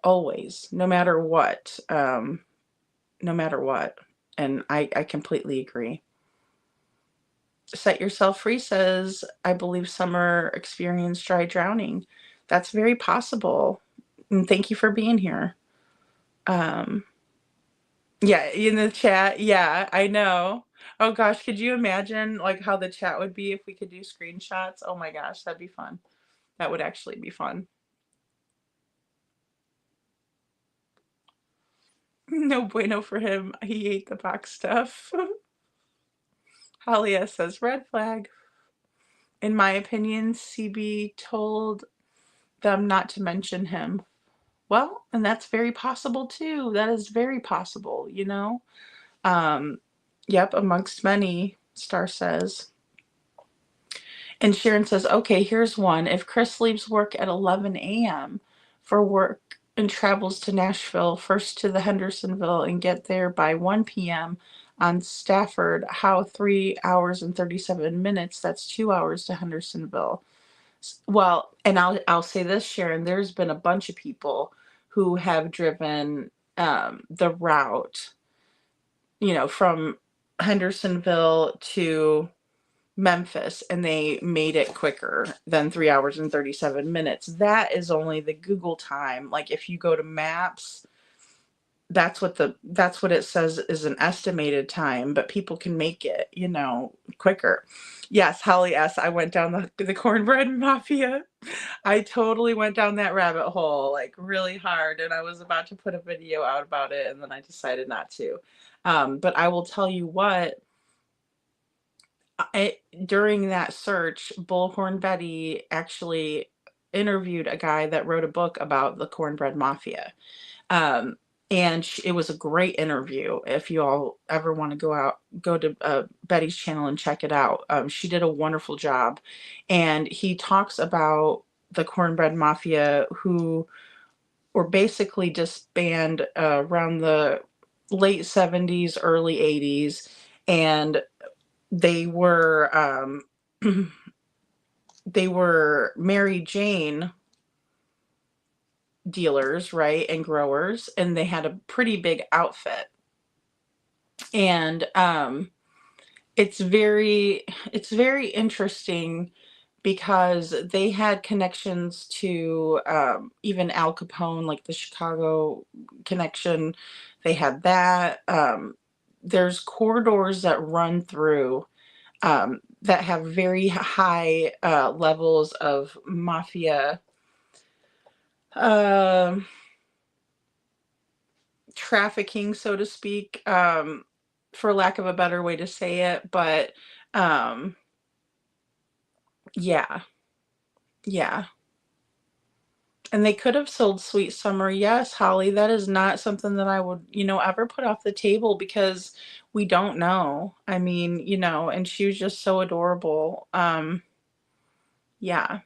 Always, no matter what. No matter what. And I completely agree. Set Yourself Free says, I believe Summer experienced dry drowning. That's very possible. And thank you for being here. Um, yeah, in the chat. Yeah, I know. Oh gosh, could you imagine like how the chat would be if we could do screenshots? Oh my gosh, that'd be fun. That would actually be fun. No bueno for him. He ate the box stuff. Halia says, red flag. In my opinion, CB told them not to mention him. Well, and that's very possible too. That is very possible, you know? Yep, amongst many, Star says. And Sharon says, okay, here's one. If Chris leaves work at 11 a.m. for work and travels to Nashville, first to the Hendersonville, and get there by 1 p.m. on Stafford, how 3 hours and 37 minutes? That's 2 hours to Hendersonville. Well, and I'll say this, Sharon, there's been a bunch of people who have driven the route, you know, from Hendersonville to Memphis, and they made it quicker than 3 hours and 37 minutes. That is only the Google time. Like if you go to Maps, that's what it says is an estimated time, but people can make it, you know, quicker. Yes, Holly S. I went down the cornbread mafia. I totally went down that rabbit hole like really hard, and I was about to put a video out about it, and then I decided not to. But I will tell you what, during that search, Bullhorn Betty actually interviewed a guy that wrote a book about the cornbread mafia. Um, and it was a great interview. If you all ever want to go to Betty's channel and check it out. She did a wonderful job. And he talks about the cornbread mafia, who were basically disbanded around the late 70s, early 80s. And they were they were Mary Jane dealers, right, and growers, and they had a pretty big outfit. And it's very interesting because they had connections to even Al Capone, like the Chicago connection. They had that. There's corridors that run through that have very high levels of mafia trafficking, so to speak, for lack of a better way to say it. But yeah, yeah. And they could have sold Sweet Summer. Yes, Holly, that is not something that I would, you know, ever put off the table, because we don't know. I mean, you know, and she was just so adorable. Yeah.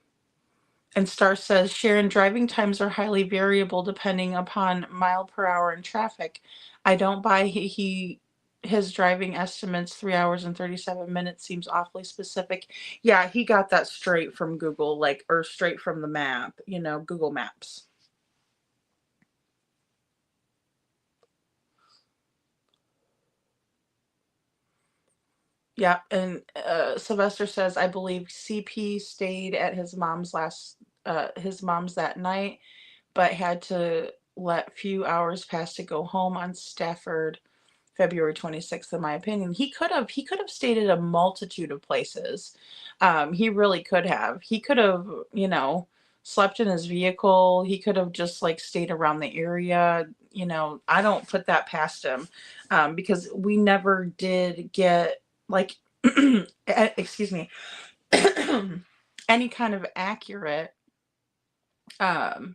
And Star says, Sharon, driving times are highly variable depending upon mile per hour and traffic. I don't buy his driving estimates. 3 hours and 37 minutes seems awfully specific. Yeah, he got that straight from Google, like, or straight from the map, you know, Google Maps. Yeah, and Sylvester says, I believe CP stayed at his mom's that night, but had to let few hours pass to go home on Stafford, February 26th, in my opinion. He could have stayed at a multitude of places. He really could have. He could have, you know, slept in his vehicle. He could have just like stayed around the area. You know, I don't put that past him, because we never did get like, excuse me, any kind of accurate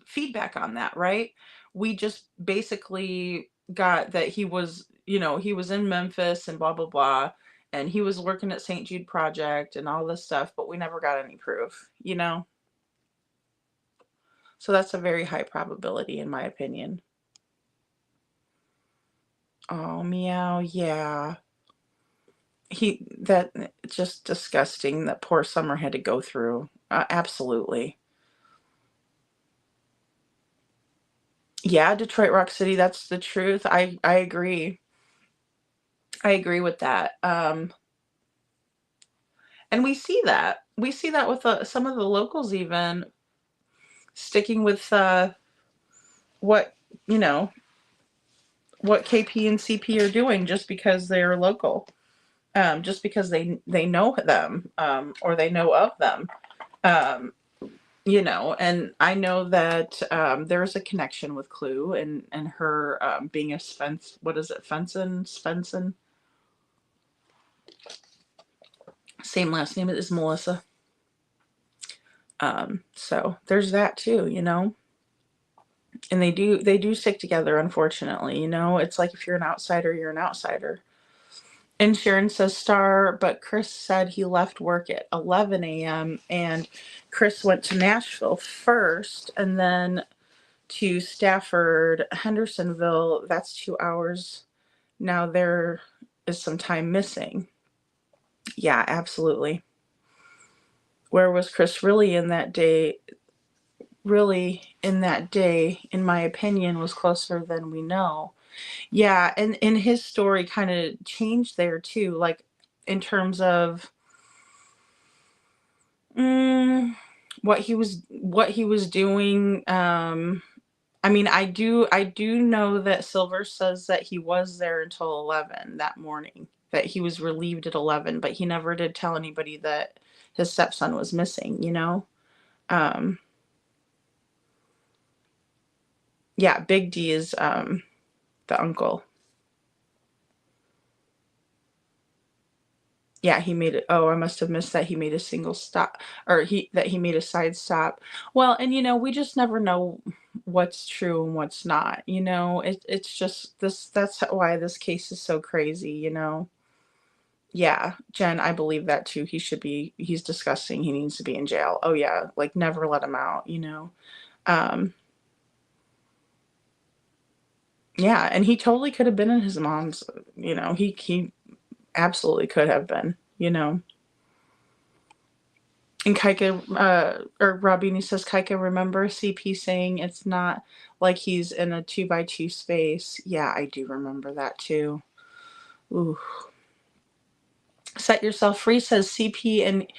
feedback on that, right? We just basically got that he was, you know, he was in Memphis and blah blah blah, and he was working at St. Jude Project and all this stuff, but we never got any proof, you know. So that's a very high probability, in my opinion. Oh, meow, yeah. That, it's just disgusting that poor Summer had to go through. Absolutely. Yeah, Detroit Rock City, that's the truth. I agree. I agree with that. And we see that. We see that with some of the locals even sticking with what, you know, what KP and CP are doing just because they're local. Just because they know them, or they know of them. You know, and I know that there's a connection with Khloe and her being a Svensson? Same last name as Melissa. So there's that too, you know. And they do stick together, unfortunately. It's like if you're an outsider, you're an outsider. And Sharon says star, but Chris said he left work at 11 a.m. and Chris went to Nashville first and then to Stafford, Hendersonville. That's 2 hours. Now there is some time missing. Yeah, absolutely. Where was Chris really in that day? Really in that day, in my opinion, was closer than we know. Yeah, and his story kind of changed there too, like in terms of what he was doing. I mean, I do know that Silver says that he was there until 11 that morning, that he was relieved at 11, but he never did tell anybody that his stepson was missing. Um, yeah, Big D is the uncle. Yeah, he made it. Oh, I must have missed that he made a single stop, or he made a side stop. Well, and we just never know what's true and what's not. It's just this. That's why this case is so crazy. Yeah, Jen, I believe that too. He's disgusting. He needs to be in jail. Oh yeah, like never let him out. Um, yeah, and he totally could have been in his mom's. He absolutely could have been. And Kaika, or Robini says, Kaika, remember CP saying it's not like he's in a 2x2 space? Yeah, I do remember that too. Ooh. Set Yourself Free says CP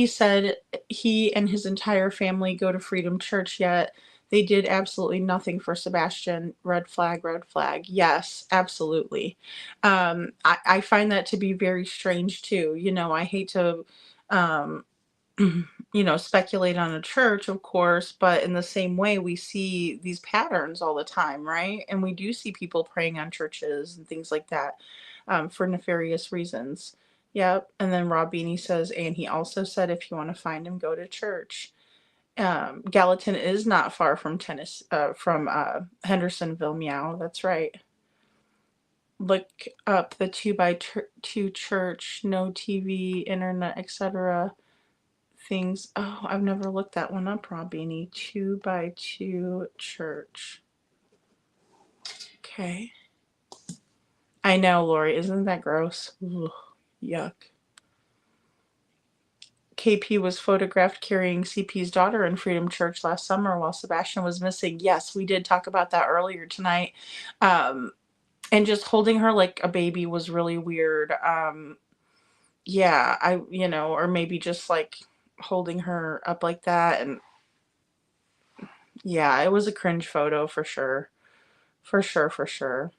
said he and his entire family go to Freedom Church, yet they did absolutely nothing for Sebastian. Red flag, red flag. Yes, absolutely. I find that to be very strange too. I hate to um, speculate on a church, of course, but in the same way, we see these patterns all the time, right? And we do see people preying on churches and things like that for nefarious reasons. Yep. And then Rob Beanie says, and he also said, if you want to find him, go to church. Gallatin is not far from Hendersonville. Meow. That's right. Look up the 2x2 church, no TV, internet, etc. Things. Oh, I've never looked that one up, Robini. 2x2 church. Okay. I know, Lori. Isn't that gross? Ugh, yuck. KP was photographed carrying CP's daughter in Freedom Church last summer while Sebastian was missing. Yes, we did talk about that earlier tonight. And just holding her like a baby was really weird. Yeah, or maybe just like holding her up like that. And yeah, it was a cringe photo for sure. For sure, for sure.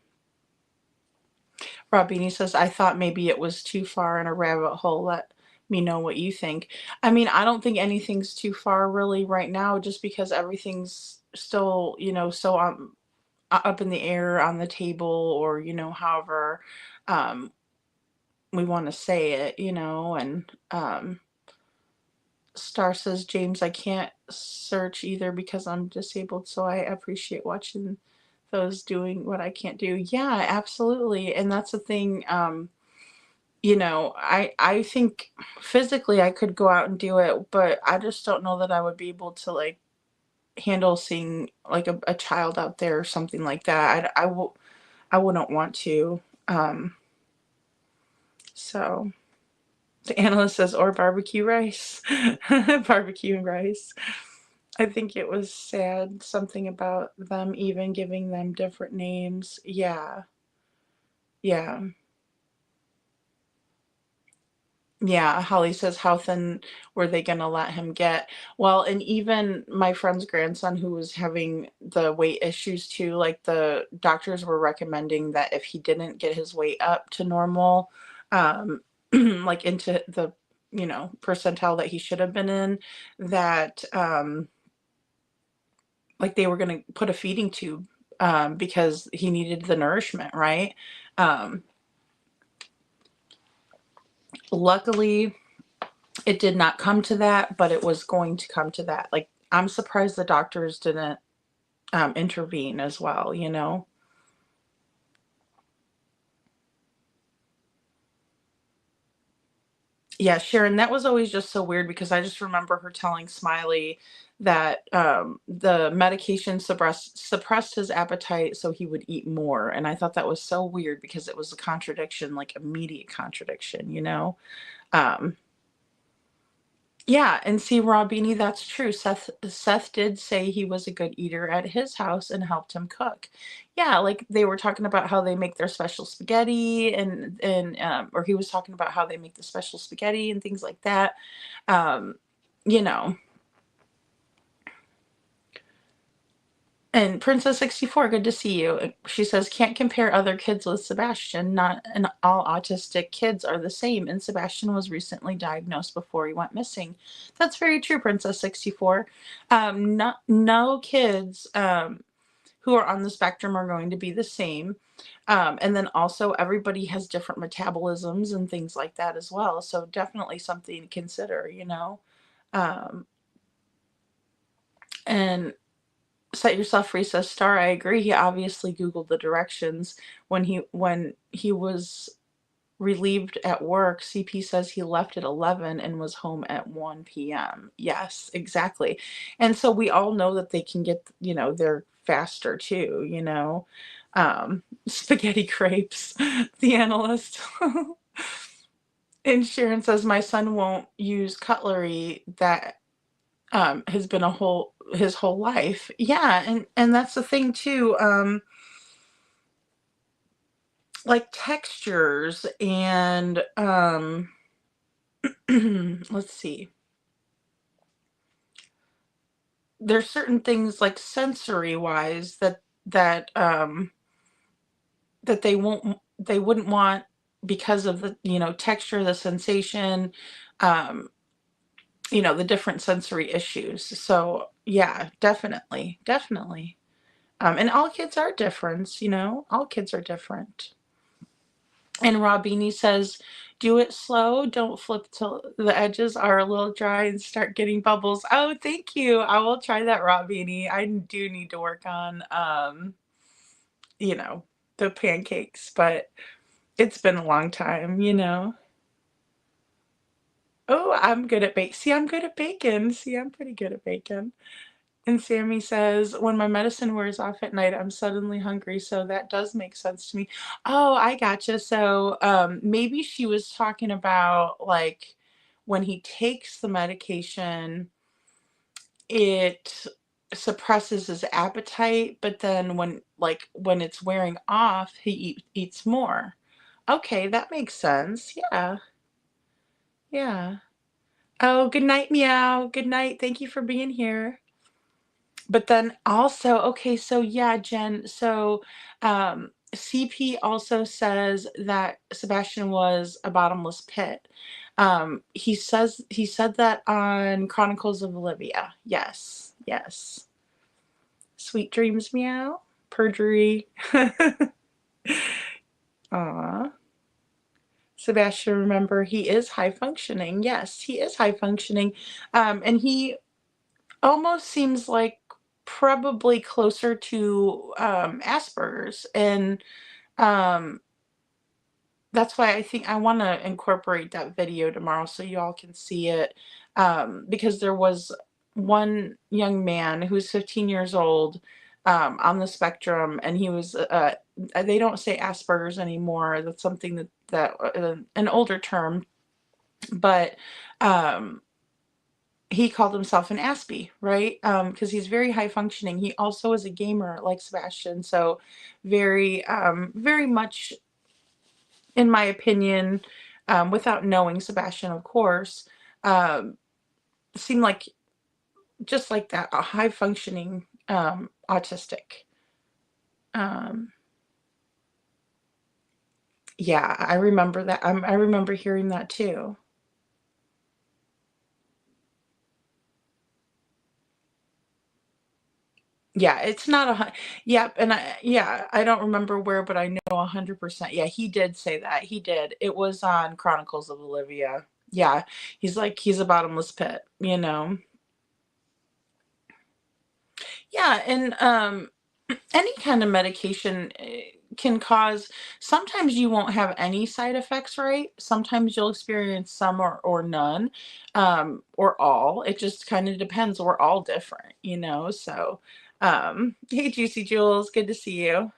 Robini says, I thought maybe it was too far in a rabbit hole. Let me know what you think. I mean, I don't think anything's too far really right now, just because everything's still, so up in the air on the table, or, however we want to say it, and Star says, James, I can't search either because I'm disabled, so I appreciate watching those doing what I can't do. Yeah, absolutely. And that's the thing. I think physically I could go out and do it, but I just don't know that I would be able to like handle seeing like a child out there or something like that. I wouldn't want to. So the analyst says, or barbecue rice. Barbecue and rice. I think it was sad, something about them even giving them different names. Yeah. Yeah. Yeah, Holly says, how thin were they going to let him get? Well, and even my friend's grandson, who was having the weight issues too, like the doctors were recommending that if he didn't get his weight up to normal, like into the, percentile that he should have been in, that, like they were going to put a feeding tube, because he needed the nourishment, right? Luckily, it did not come to that, but it was going to come to that. Like, I'm surprised the doctors didn't intervene as well, you know? Yeah, Sharon, that was always just so weird because I just remember her telling Smiley that the medication suppressed his appetite so he would eat more. And I thought that was so weird because it was a contradiction, like immediate contradiction, you know? Um, yeah, and see, Robini, that's true. Seth did say he was a good eater at his house and helped him cook. Yeah, like they were talking about how they make their special spaghetti and or he was talking about how they make the special spaghetti and things like that. Um, you know, and Princess 64, good to see you. She says, can't compare other kids with Sebastian. Not and all autistic kids are the same. And Sebastian was recently diagnosed before he went missing. That's very true, Princess 64. No kids who are on the spectrum are going to be the same. And then also everybody has different metabolisms and things like that as well. So definitely something to consider, you know. Um, and Set Yourself Free says, Star, I agree. He obviously Googled the directions when he was relieved at work. CP says he left at 11 and was home at 1 p.m. Yes, exactly. And so we all know that they can get, you know, they're faster too, you know. Spaghetti crepes, the analyst. And Sharon says, my son won't use cutlery that has been his whole life. Yeah, and that's the thing too. Like textures and let's see. There's certain things like sensory wise that they wouldn't want because of the, you know, texture, the sensation, um, you know, the different sensory issues. So yeah, definitely, definitely. And all kids are different, you know, all kids are different. And Robini says, do it slow. Don't flip till the edges are a little dry and start getting bubbles. Oh, thank you. I will try that, Robini. I do need to work on, you know, the pancakes, but it's been a long time, you know. Oh, I'm good at bake. See, I'm good at bacon. See, I'm pretty good at bacon. And Sammy says, when my medicine wears off at night, I'm suddenly hungry. So that does make sense to me. Oh, I gotcha. So maybe she was talking about like when he takes the medication, it suppresses his appetite, but then when it's wearing off, he eats more. Okay, that makes sense. Yeah. Yeah. Oh, good night, meow. Good night. Thank you for being here. But then also, okay, so yeah, Jen, so CP also says that Sebastian was a bottomless pit. He said that on Chronicles of Olivia. Yes, yes. Sweet dreams, meow. Perjury. Aw. Sebastian, remember, he is high functioning. Yes, he is high functioning. And he almost seems like probably closer to Asperger's, and um, that's why I think I want to incorporate that video tomorrow so you all can see it, because there was one young man who's 15 years old on the spectrum, and he was they don't say Asperger's anymore. That's something that an older term, but he called himself an Aspie, right? Because he's very high functioning. He also is a gamer like Sebastian, so very much, in my opinion, without knowing Sebastian, of course, um, seemed like just like that, a high functioning autistic. Um, yeah, I remember that. I remember hearing that too. Yeah, it's not yep, and I don't remember where, but I know 100%. Yeah, he did say that. He did. It was on Chronicles of Olivia. Yeah, he's like he's a bottomless pit, you know. Yeah, and any kind of medication can cause, sometimes you won't have any side effects, right? Sometimes you'll experience some or none, or all. It just kind of depends. We're all different, you know? So, hey, Juicy Jules, good to see you.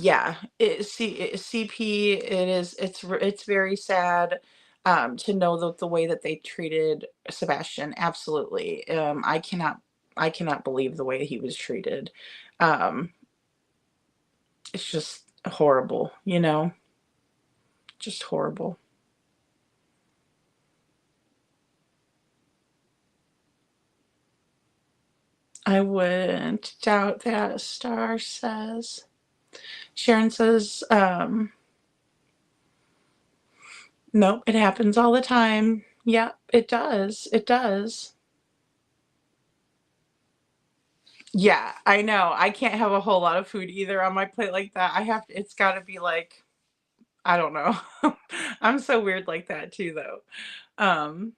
Yeah, CP, it's very sad, to know that the way that they treated Sebastian. Absolutely. I cannot believe the way he was treated. Um, it's just horrible, you know? Just horrible. I wouldn't doubt that, Star says. Sharon says, nope, it happens all the time. Yeah, it does. It does. Yeah, I know. I can't have a whole lot of food either on my plate like that. It's gotta be like, I don't know. I'm so weird like that too, though. Um,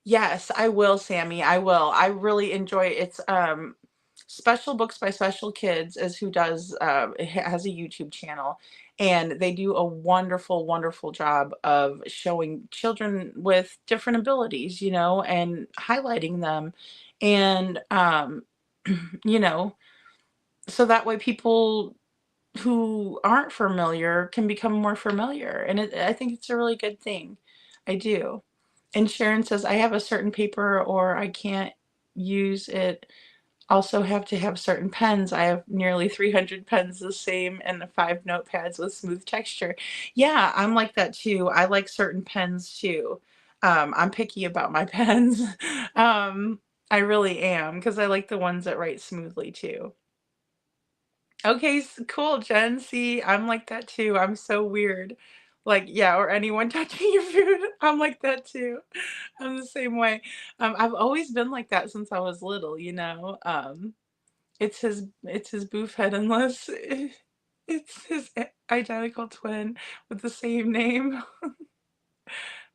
yes, I will, Sammy. I will. I really enjoy it's Special Books by Special Kids is who does has a YouTube channel, and they do a wonderful, wonderful job of showing children with different abilities, you know, and highlighting them. And you know, so that way people who aren't familiar can become more familiar, and I think it's a really good thing. I do. And Sharon says, I have a certain paper or I can't use it. Also have to have certain pens. I have nearly 300 pens the same and the 5 notepads with smooth texture. Yeah, I'm like that too. I like certain pens too. I'm picky about my pens. I really am because I like the ones that write smoothly too. Okay, cool, Jen. See, I'm like that too. I'm so weird. Like, yeah, or anyone touching your food. I'm like that too. I'm the same way. I've always been like that since I was little, you know. It's his boof head unless it's his identical twin with the same name.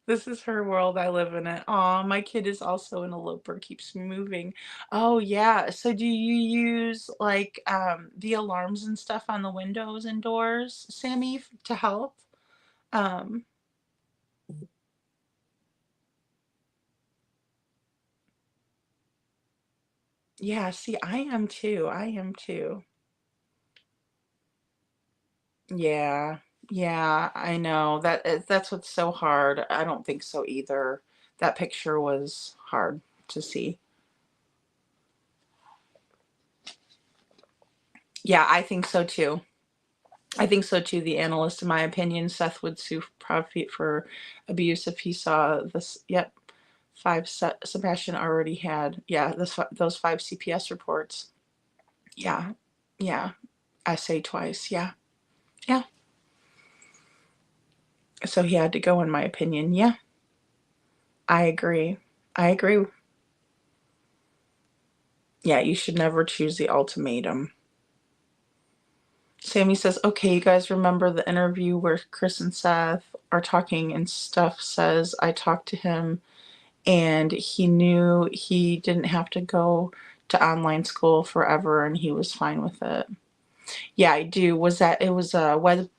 This is her world, I live in it. Aw, my kid is also an eloper, keeps me moving. Oh, yeah. So do you use like the alarms and stuff on the windows and doors, Sammy, to help? Um, yeah, see, I am too. I am too. Yeah. Yeah, I know. That's what's so hard. I don't think so either. That picture was hard to see. Yeah, I think so too. I think so too. The analyst, in my opinion, Seth would sue Proudfoot for abuse if he saw this. Yep, Sebastian already had. Yeah, those 5 CPS reports. Yeah, yeah. I say twice. Yeah, yeah. So he had to go, in my opinion. Yeah, I agree. I agree. Yeah, you should never choose the ultimatum. Sammy says, okay, you guys remember the interview where Chris and Seth are talking and Steph says, I talked to him and he knew he didn't have to go to online school forever and he was fine with it. Yeah, I do. It was a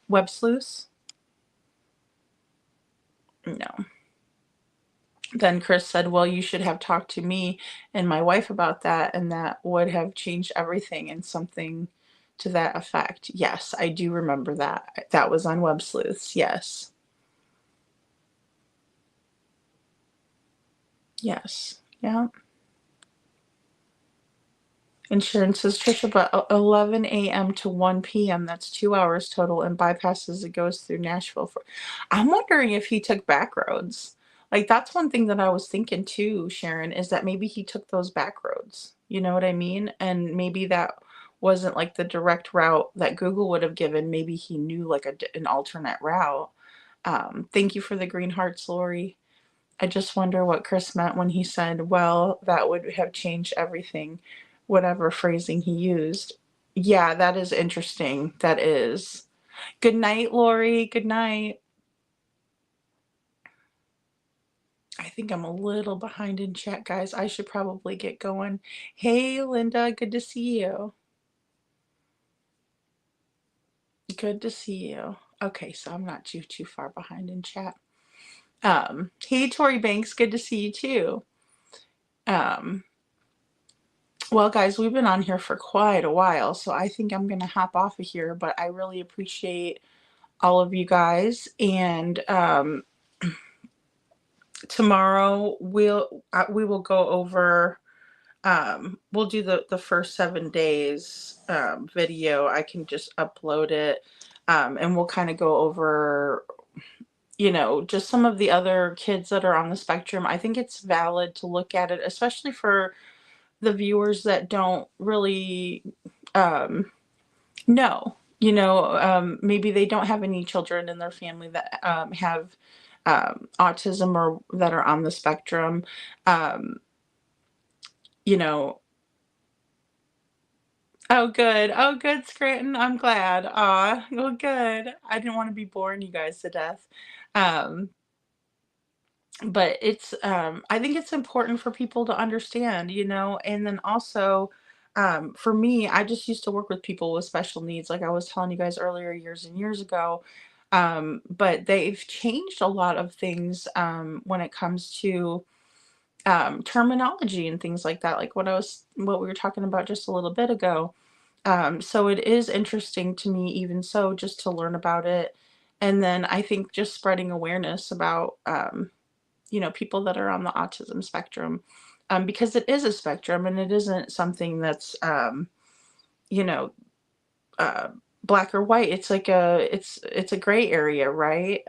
web sleuth? No. Then Chris said, well, you should have talked to me and my wife about that, and that would have changed everything, and something to that effect. Yes, I do remember that. That was on Web Sleuths. Yes. Yes. Yeah. Insurance says, Trisha, but 11 a.m. to 1 p.m., that's 2 hours total, and bypasses it goes through Nashville for. I'm wondering if he took back roads. Like, that's one thing that I was thinking too, Sharon, is that maybe he took those back roads. You know what I mean? And maybe that wasn't like the direct route that Google would have given. Maybe he knew like an alternate route. Thank you for the green hearts, Lori. I just wonder what Chris meant when he said, well, that would have changed everything, whatever phrasing he used. Yeah, that is interesting. That is. Good night, Lori. Good night. I think I'm a little behind in chat, guys. I should probably get going. Hey, Linda, good to see you. Good to see you. Okay, so I'm not too far behind in chat. Hey, Tori Banks, good to see you too. Well, guys, we've been on here for quite a while, so I think I'm going to hop off of here, but I really appreciate all of you guys. And tomorrow we will go over, we'll do the first 7 days video. I can just upload it, and we'll kind of go over, you know, just some of the other kids that are on the spectrum. I think it's valid to look at it, especially for the viewers that don't really know, you know, maybe they don't have any children in their family that have autism or that are on the spectrum. You know, oh good, oh good, Scranton, I'm glad. Well good. I didn't want to be boring you guys to death. But it's I think it's important for people to understand, you know. And then also, for me, I just used to work with people with special needs, like I was telling you guys earlier, years and years ago. But they've changed a lot of things when it comes to terminology and things like that, like what we were talking about just a little bit ago. So it is interesting to me, even so, just to learn about it. And then I think just spreading awareness about you know, people that are on the autism spectrum, because it is a spectrum and it isn't something that's, you know, uh, black or white. It's like it's a gray area, right?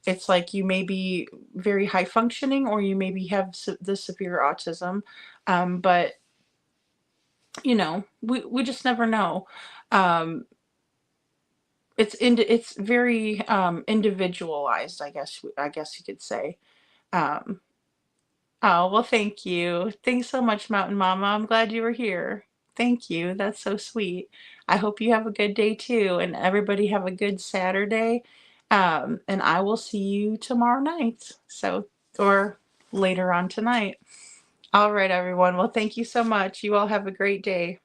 It's like you may be very high functioning or you maybe have the severe autism, but you know, we just never know. Um, it's very individualized, I guess you could say. Um, Oh, well, thank you. Thanks so much, Mountain Mama. I'm glad you were here. Thank you. That's so sweet. I hope you have a good day too, and everybody have a good Saturday. And I will see you tomorrow night. So, or later on tonight. All right, everyone. Well, thank you so much. You all have a great day.